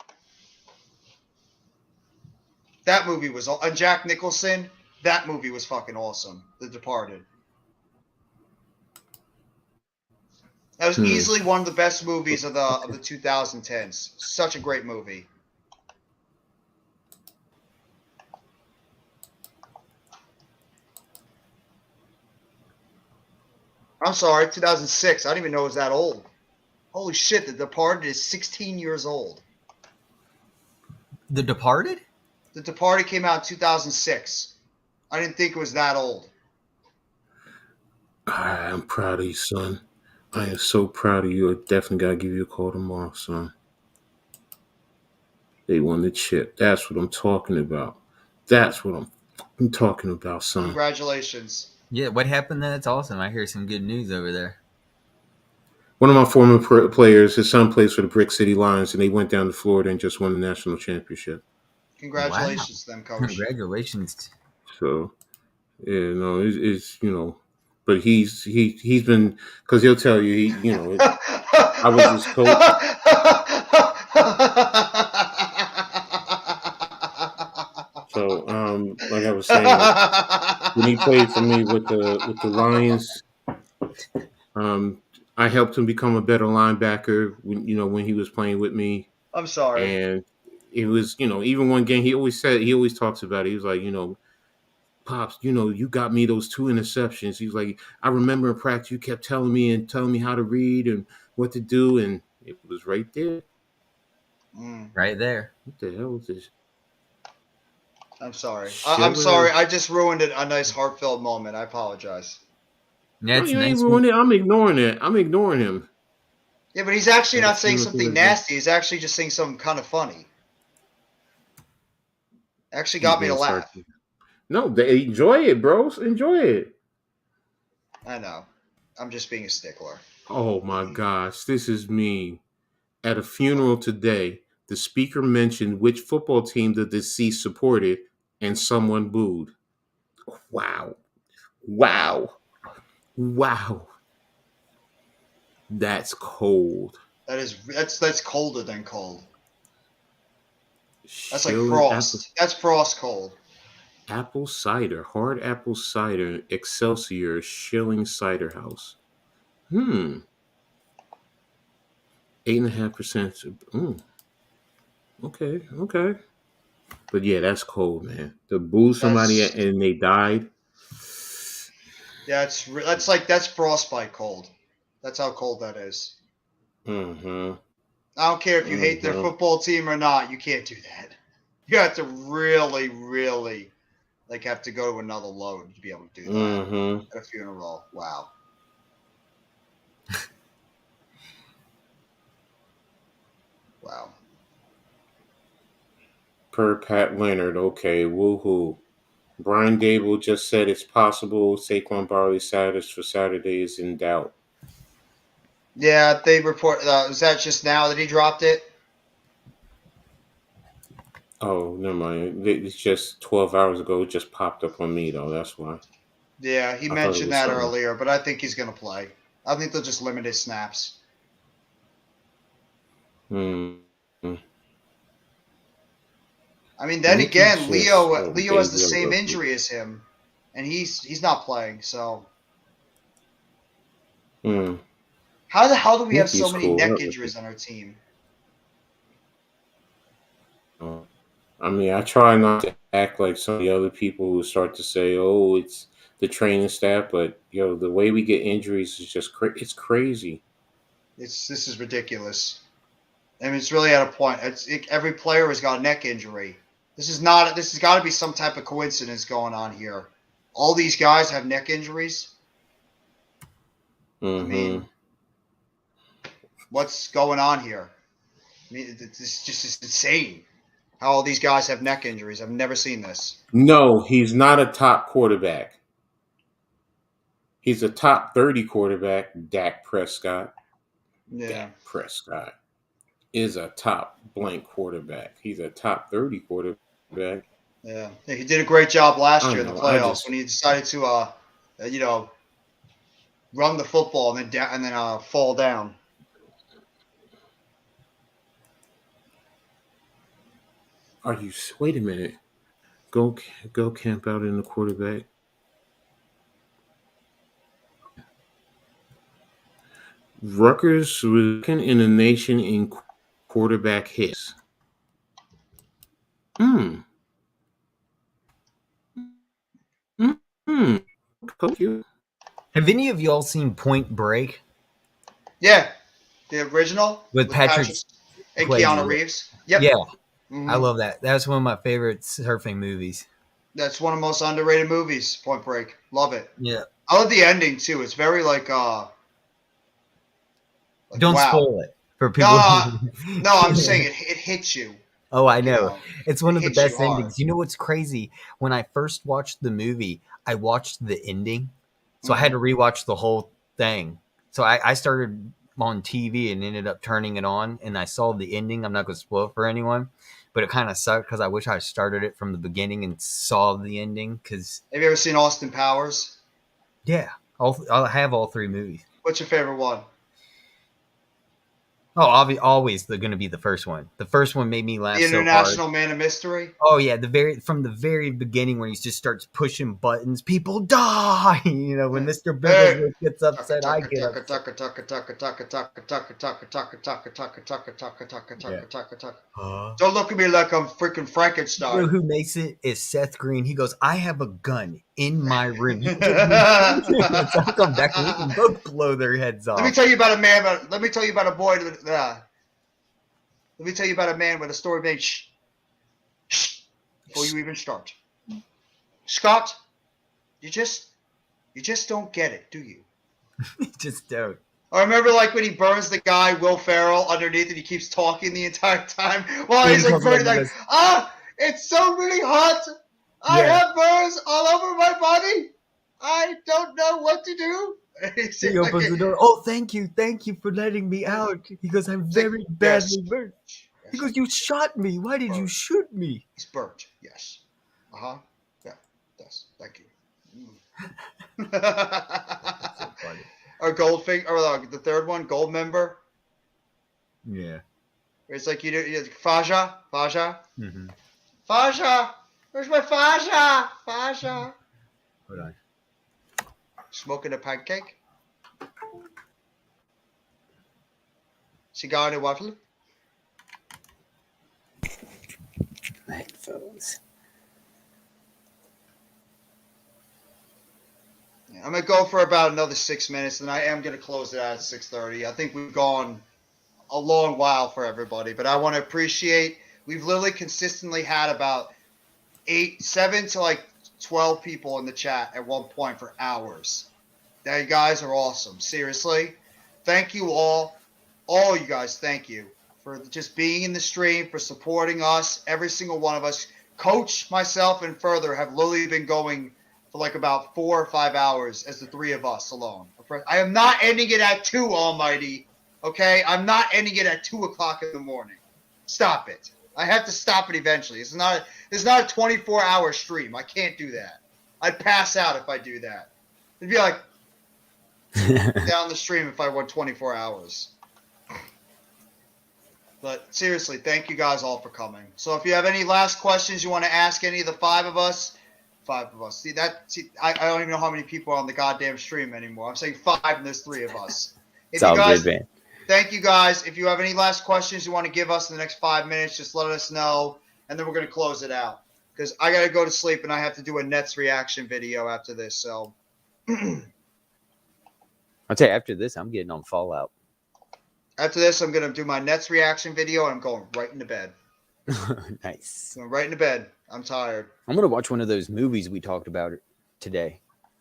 That movie was... And Jack Nicholson. That movie was fucking awesome. The Departed. That was easily one of the best movies of the 2010s. Such a great movie. I'm sorry, 2006. I didn't even know it was that old. Holy shit, The Departed is 16 years old. The Departed? The Departed came out in 2006. I didn't think it was that old. I'm proud of you, son. I am so proud of you. I definitely gotta give you a call tomorrow, son. They won the chip. That's what I'm talking about. That's what I'm talking about, son. Congratulations. Yeah, what happened? That's awesome. I hear some good news over there. One of my former players, his son plays for the Brick City Lions, and they went down to Florida and just won the national championship. Congratulations to them, Coach. Congratulations. So, yeah, no, it's but he's been, because he'll tell you I was his coach. So, like I was saying, when he played for me with the Lions, I helped him become a better linebacker when he was playing with me. I'm sorry. And it was, even one game he always talks about it. He was like, Pops, you got me those 2 interceptions. He was like, I remember in practice you kept telling me how to read and what to do, and it was right there. Right there. What the hell was this? I'm sorry. I'm sorry. I just ruined a nice heartfelt moment. I apologize. Yeah, you ain't ruined it. I'm ignoring it. I'm ignoring him. Yeah, but he's actually not saying something nasty. He's actually just saying something kind of funny. Actually got me to laugh. No, they enjoy it, bros. Enjoy it. I know. I'm just being a stickler. Oh my gosh, this is me. At a funeral today, the speaker mentioned which football team the deceased supported, and someone booed. Wow. That's cold. That's colder than cold. That's like frost. That's frost cold. Apple cider, hard apple cider, Excelsior, Schilling Cider House. 8.5%. Okay. But yeah, that's cold, man. To boo somebody and they died. Yeah, that's frostbite cold. That's how cold that is. Mm-hmm. I don't care if you hate their football team or not. You can't do that. You have to really, really have to go to another load to be able to do that at a funeral. Wow. Wow. Per Pat Leonard, okay, woohoo. Brian Dable just said it's possible Saquon Barkley's status for Saturday is in doubt. Yeah, they report. Is that just now that he dropped it? Oh, never mind. It's just 12 hours ago. It just popped up on me, though. That's why. Yeah, he mentioned that earlier, but I think he's going to play. I think they'll just limit his snaps. I mean, then again, Leo has the same injury as him, and he's not playing. So, how the hell do we have so many neck injuries on our team? I mean, I try not to act like some of the other people who start to say, "Oh, it's the training staff," but the way we get injuries is just it's crazy. This is ridiculous. I mean, it's really at a point. Every player has got a neck injury. This has got to be some type of coincidence going on here. All these guys have neck injuries. I mean, what's going on here? I mean, it's just insane how all these guys have neck injuries. I've never seen this. No, he's not a top quarterback. He's a top 30 quarterback, Dak Prescott. Yeah. Dak Prescott is a top blank quarterback. He's a top 30 quarterback. Yeah, he did a great job last year in the playoffs when he decided to, run the football and then fall down. Wait a minute. Go camp out in the quarterback. Rutgers was second in the nation in quarterback hits. Thank you. Have any of y'all seen Point Break? Yeah, the original with Patrick and Keanu Reeves. Yep. Yeah, I love that. That's one of my favorite surfing movies. That's one of the most underrated movies. Point Break. Love it. Yeah. I love the ending too. It's very like Don't wow. spoil it for people. No, I'm saying it hits you. Oh, I know. You know, It's one of the hits you best hard. endings. You know what's crazy? When I first watched the movie, I watched the ending. So I had to rewatch the whole thing. So I started on TV and ended up turning it on, and I saw the ending. I'm not going to spoil it for anyone, but it kind of sucked because I wish I started it from the beginning and saw the ending. Because Have you ever seen Austin Powers? yeah, I'll have all three movies. What's your favorite one? Oh, always going to be the first one. The first one made me laugh The so hard. International Man of Mystery? Oh yeah, from the very beginning when he just starts pushing buttons, people die. You know, when Mr. Bigglesworth gets upset, I get upset. Don't look at me like I'm freaking Frankenstein. You know who makes it is Seth Green. He goes, "I have a gun in my room. You give me I'll come back and we can both blow their heads off." Let me tell you about a man. Let me tell you about a boy. Let me tell you about a man with a story made shh before you even start. Scott, you just don't get it, do you? Just don't. I remember like when he burns the guy Will Ferrell underneath and he keeps talking the entire time while he's like burning like, it's so really hot. I have burns all over my body. I don't know what to do. He opens the door. Oh, thank you for letting me out. He goes, I'm very badly burnt. He goes, you shot me. Why did you shoot me? He's burnt. Yes. Yeah. Yes. Thank you. That's so funny. Or Goldfinger, or the third one, Gold Member. Yeah. It's like you do Faja. Mm-hmm. Faja. Where's my Faja? Faja. Hold on. Smoking a pancake. Cigar and a waffle. Headphones. I'm going to go for about another 6 minutes, and I am going to close it out at 6:30. I think we've gone a long while for everybody, but I want to appreciate, we've literally consistently had about 7 to like 12 people in the chat at one point for hours. You guys are awesome. Seriously. Thank you all. All you guys, thank you for just being in the stream, for supporting us, every single one of us. Coach, myself, and Further have literally been going for like about 4 or 5 hours as the three of us alone. I am not ending it at 2, Almighty. Okay? I'm not ending it at 2 o'clock in the morning. Stop it. I have to stop it eventually. It's not a 24-hour stream. I can't do that. I'd pass out if I do that. It'd be like down the stream if I went 24 hours. But seriously, thank you guys all for coming. So if you have any last questions you want to ask any of the five of us. I don't even know how many people are on the goddamn stream anymore. I'm saying 5 and there's 3 of us. It's all good, man. Thank you guys. If you have any last questions you want to give us in the next 5 minutes, just let us know, and then we're going to close it out. Because I got to go to sleep, and I have to do a Nets reaction video after this. So, I'll tell you, after this, I'm getting on Fallout. After this, I'm going to do my Nets reaction video, and I'm going right into bed. Nice. Going right into bed. I'm tired. I'm going to watch one of those movies we talked about today.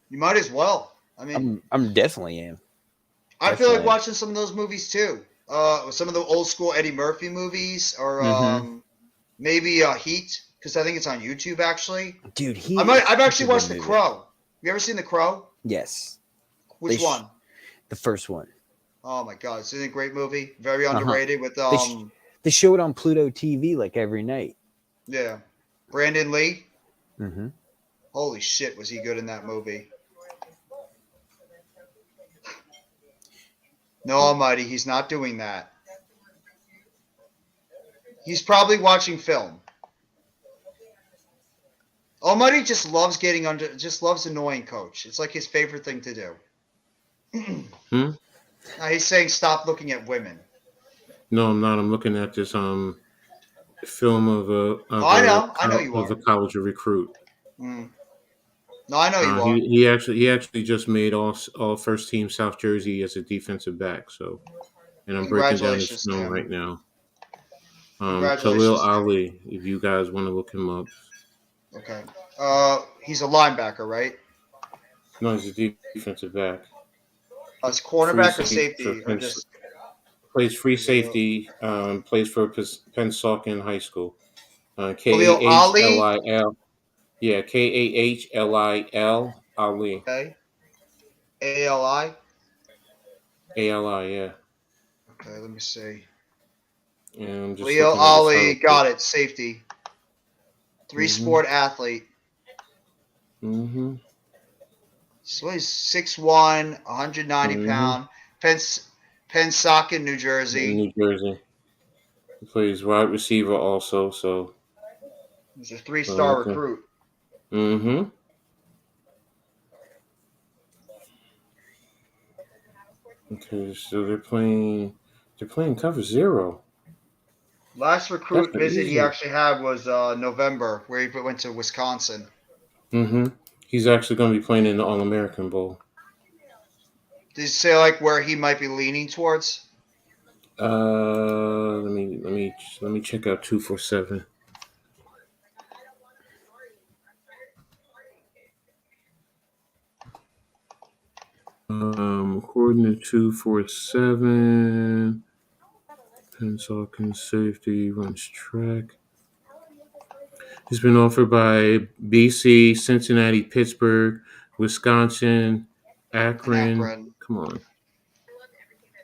You might as well. I mean, I'm definitely am. I feel like watching some of those movies too. Some of the old school Eddie Murphy movies, or maybe Heat, because I think it's on YouTube actually. Dude, Heat. I've actually watched The Crow. You ever seen The Crow? Yes. Which one? The first one. Oh my God, it's a great movie. Very underrated. With they show it on Pluto TV like every night. Yeah, Brandon Lee. Mm-hmm. Holy shit, was he good in that movie? No, Almighty, he's not doing that. He's probably watching film. Almighty just loves just annoying Coach. It's like his favorite thing to do. Now he's saying stop looking at women. No, I'm not. I'm looking at this film of I know you are. a college recruit. No, I know you are. He actually just made all first team South Jersey as a defensive back. So, and I'm breaking down his film right now. Khalil Ali, if you guys want to look him up. Okay. He's a linebacker, right? No, he's a defensive back. It's Free cornerback or safety safety or just plays free Khalil safety. Plays for Pennsauken High School. Khalil Ali. Kahil. Yeah, Kahil Ali. Okay. Ali. Ali. Yeah. Okay, let me see. And I'm just Khalil looking at his Ali, huddle. got it. Safety. Three-sport athlete. Mm-hmm. So he's 6'1", 190 pound. Pennsauken, New Jersey. New Jersey. He plays wide receiver also. So He's a 3-star okay. recruit. Mm-hmm. Okay, so they're playing cover 0. Last recruit That's visit he easy. actually had was November, where he went to Wisconsin. Mm-hmm. He's actually going to be playing in the All-American Bowl. Did you say like where he might be leaning towards? Let me check out 247. According to 247, Pennsauken safety runs track. He's been offered by BC, Cincinnati, Pittsburgh, Wisconsin, Akron. Come on.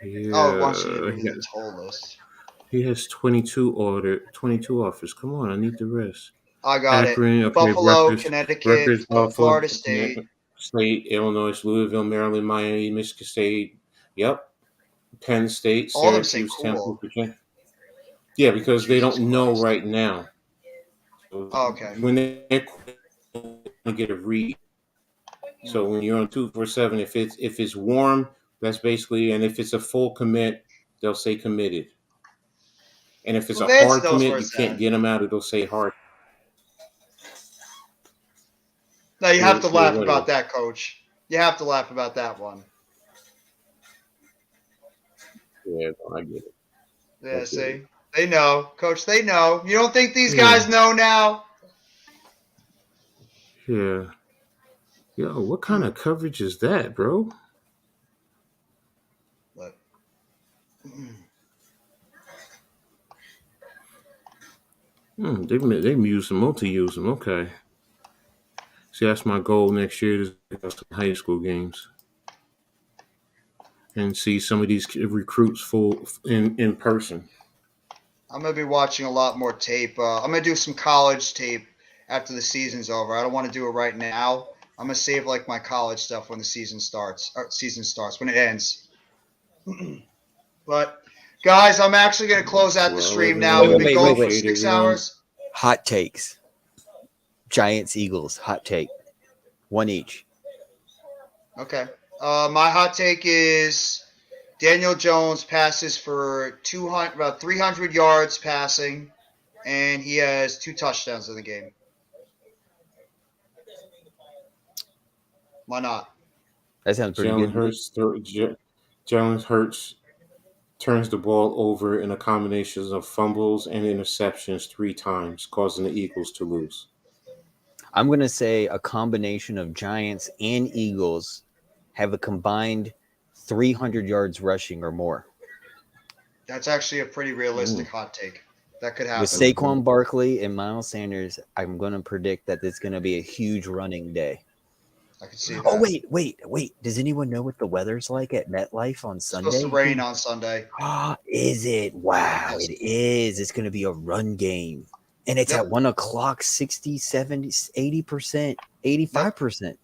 Yeah. Oh, why don't you give me the total list? He has 22 offers. Come on, I need the rest. I got Akron, it. okay, Buffalo, Connecticut, Florida State, Illinois, Louisville, Maryland, Miami, Michigan State. Yep. Penn State, all of them say Syracuse, Temple, cool. Virginia. Yeah, because they Jesus don't know Christ. right now. So Oh, okay. when they're get a read. So when you're on 247, if it's warm, that's basically, and if it's a full commit, they'll say committed. And if it's a Vance hard knows commit, where you it's can't at. get them out. It'll say hard. No, you have to laugh about that, Coach. You have to laugh about that one. Yeah, I get it. Yeah, see? They know. Coach, they know. You don't think these guys know now? Yeah. Yo, what kind of coverage is that, bro? Look. They use them, multi-use them. Okay. See, that's my goal next year to go to high school games and see some of these recruits full in person. I'm going to be watching a lot more tape. I'm going to do some college tape after the season's over. I don't want to do it right now. I'm going to save like my college stuff when the season starts, when it ends. But guys, I'm actually going to close out the stream now. We've been going for 6 hours. Hot takes. Giants, Eagles, hot take. One each. Okay. My hot take is Daniel Jones passes for about 300 yards passing, and he has 2 touchdowns in the game. Why not? That sounds pretty good. Jalen Hurts turns the ball over in a combination of fumbles and interceptions 3 times, causing the Eagles to lose. I'm going to say a combination of Giants and Eagles have a combined 300 yards rushing or more. That's actually a pretty realistic hot take. That could happen. With Saquon Barkley and Miles Sanders, I'm going to predict that it's going to be a huge running day. I can see that. Oh, wait. Does anyone know what the weather's like at MetLife on Sunday? It's supposed to rain on Sunday. Is it? Wow, it is. It's going to be a run game. And it's at 1 o'clock, 60, 70, 80%, 85%.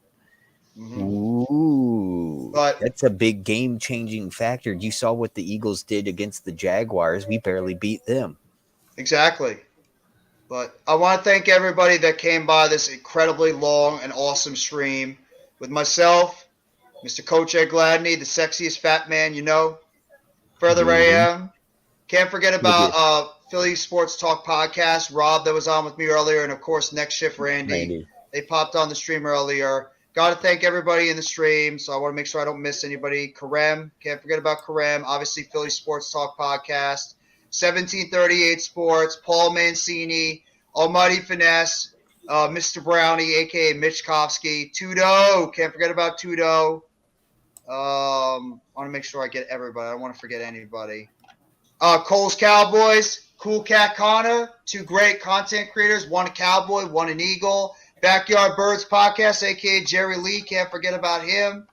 Mm-hmm. Ooh, that's a big game-changing factor. You saw what the Eagles did against the Jaguars. We barely beat them. Exactly. But I want to thank everybody that came by this incredibly long and awesome stream with myself, Mr. Coach Ed Gladney, the sexiest fat man you know, FurtherA.M. Can't forget about Philly Sports Talk Podcast, Rob that was on with me earlier, and of course Next Shift Randy. They popped on the stream earlier. Got to thank everybody in the stream, so I want to make sure I don't miss anybody. Karem, can't forget about Karem. Obviously, Philly Sports Talk Podcast, 1738 Sports, Paul Mancini, Almighty Finesse, Mr. Brownie, a.k.a. Mitch Kofsky. Tudo. Can't forget about Tudo. I want to make sure I get everybody. I don't want to forget anybody. Cole's Cowboys. Cool Cat Connor. Two great content creators. One a cowboy, one an eagle. Backyard Birds Podcast, a.k.a. Jerry Lee. Can't forget about him.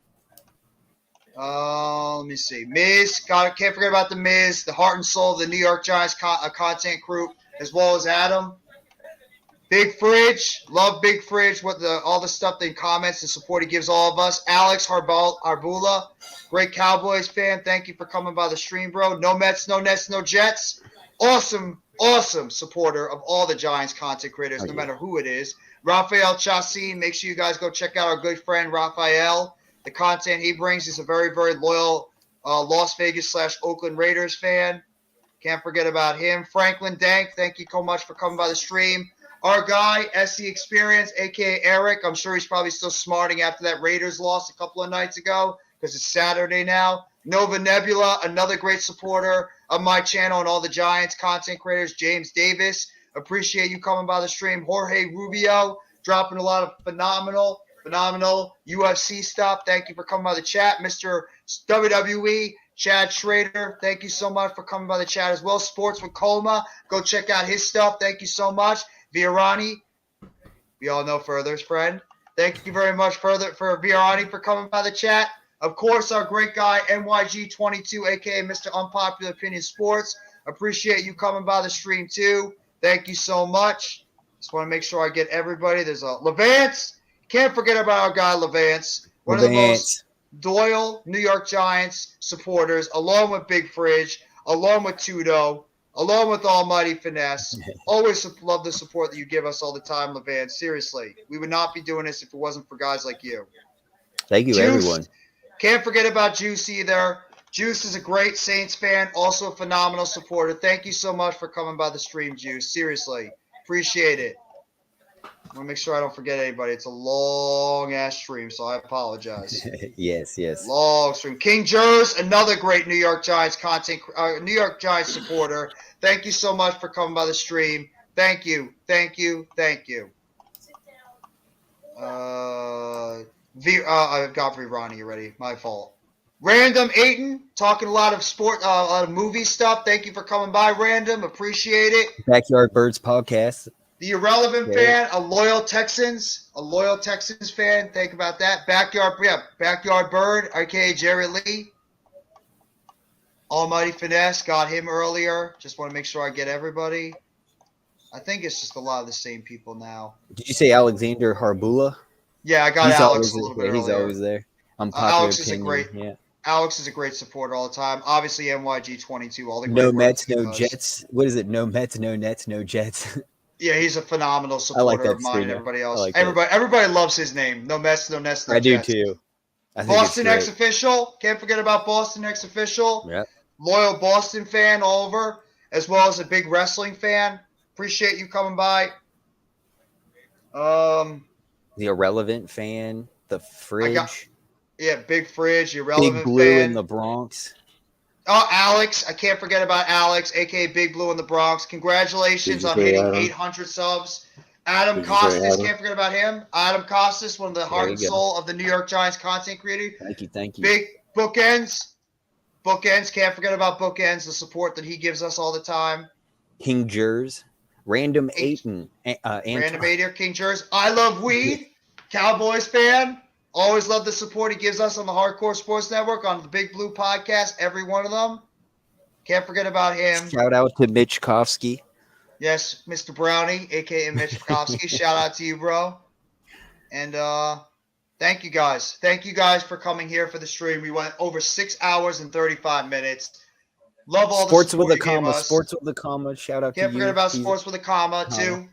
Let me see. Miz. Can't forget about the Miz. The heart and soul of the New York Giants content group, as well as Adam. Big Fridge. Love Big Fridge. All the stuff, the comments, the support he gives all of us. Alex Harbula. Great Cowboys fan. Thank you for coming by the stream, bro. No Mets, no Nets, no Jets. Awesome supporter of all the Giants content creators, no matter who it is. Rafael Chassin. Make sure you guys go check out our good friend Rafael. The content he brings is a very, very loyal Las Vegas / Oakland Raiders fan. Can't forget about him. Franklin Dank, thank you so much for coming by the stream. Our guy, SC Experience, a.k.a. Eric. I'm sure he's probably still smarting after that Raiders loss a couple of nights ago because it's Saturday now. Nova Nebula, another great supporter of my channel and all the Giants content creators. James Davis, appreciate you coming by the stream. Jorge Rubio, dropping a lot of phenomenal UFC stuff. Thank you for coming by the chat. Mr. WWE, Chad Schrader, thank you so much for coming by the chat as well. Sports with Coma, go check out his stuff. Thank you so much. Virani, we all know Further's friend. Thank you very much, for Virani, for coming by the chat. Of course, our great guy, NYG22, a.k.a. Mr. Unpopular Opinion Sports. Appreciate you coming by the stream, too. Thank you so much. Just want to make sure I get everybody. There's a Levance. Can't forget about our guy, Levance. One of the most loyal New York Giants supporters, along with Big Fridge, along with Tudo, along with Almighty Finesse. Always love the support that you give us all the time, Levance. Seriously, we would not be doing this if it wasn't for guys like you. Thank you, Juice, everyone. Can't forget about Juice either. Juice is a great Saints fan, also a phenomenal supporter. Thank you so much for coming by the stream, Juice. Seriously, appreciate it. I want to make sure I don't forget anybody. It's a long-ass stream, so I apologize. Yes. Long stream. King Jers, another great New York Giants New York Giants supporter. Thank you so much for coming by the stream. Thank you. I've got Ronnie already. My fault. Random Aiton, talking a lot of sport, a lot of movie stuff. Thank you for coming by, Random. Appreciate it. Backyard Birds Podcast. The Irrelevant fan, a loyal Texans fan. Think about that. Backyard Bird, aka Jerry Lee. Almighty Finesse, got him earlier. Just want to make sure I get everybody. I think it's just a lot of the same people now. Did you say Alexander Harbula? Yeah, I got Alex a little bit earlier. He's always there. Alex is a great supporter all the time. Obviously, NYG22, all the great No Mets, no Jets. What is it? No Mets, no Nets, no Jets. Yeah, he's a phenomenal supporter of mine and everybody else. Everybody loves his name. No Mets, no Nets, no Jets. I do too. Boston X Official. Can't forget about Boston X Official. Yep. Loyal Boston fan all over, as well as a big wrestling fan. Appreciate you coming by. The Irrelevant fan. The Fridge. Big Fridge. Irrelevant Big Blue fan. in the Bronx. Oh, Alex. I can't forget about Alex, a.k.a. Big Blue in the Bronx. Congratulations on hitting 800 subs. Adam Costas. Can't forget about him. Adam Costas, one of the heart and soul of the New York Giants content creator. Thank you. Big Bookends. Can't forget about Bookends, the support that he gives us all the time. King Jers. Random Aiton. Random Aiton, King Jers. I love weed. Cowboys fan. Always love the support he gives us on the Hardcore Sports Network, on the Big Blue Podcast, every one of them. Can't forget about him. Shout out to Mitch Kofsky. Yes, Mr. Brownie, a.k.a. Mitch Kofsky. Shout out to you, bro. And thank you guys. Thank you guys for coming here for the stream. We went over 6 hours and 35 minutes. Love all Sports the support with a you gave comma. us. Sports with a comma. Shout out to you. Can't forget about Sports with a comma, too.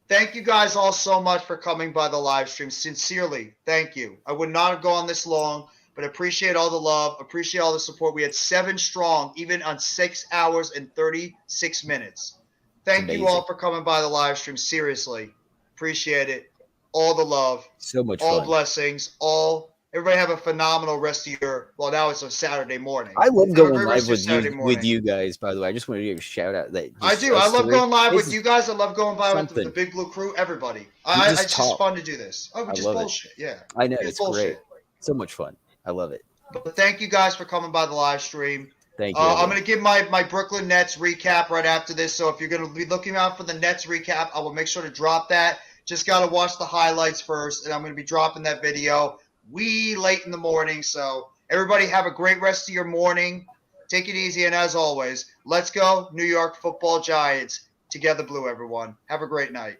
Thank you guys all so much for coming by the live stream. Sincerely, thank you. I would not have gone this long, but appreciate all the love, appreciate all the support. We had 7 strong, even on 6 hours and 36 minutes. Thank you all for coming by the live stream. Seriously, appreciate it. All the love. So much all fun. Blessings, all Everybody have a phenomenal rest of your. Well, now it's a Saturday morning. I love Have a going great rest live of your with Saturday morning. with you guys. By the way, I just wanted to give a shout out that I just do. I love three. going live It's with you guys. I love going live with the something. Big Blue Crew. Everybody. just It's talk. just fun to do this. Oh, we I just love it. bullshit. Yeah. I know Just it's great. bullshit. So much fun. I love it. But thank you guys for coming by the live stream. Thank you. I'm going to give my Brooklyn Nets recap right after this. So if you're going to be looking out for the Nets recap, I will make sure to drop that. Just got to watch the highlights first, and I'm going to be dropping that video wee late in the morning. So everybody have a great rest of your morning. Take it easy, and as always, let's go New York Football Giants. Together blue, everyone. Have a great night.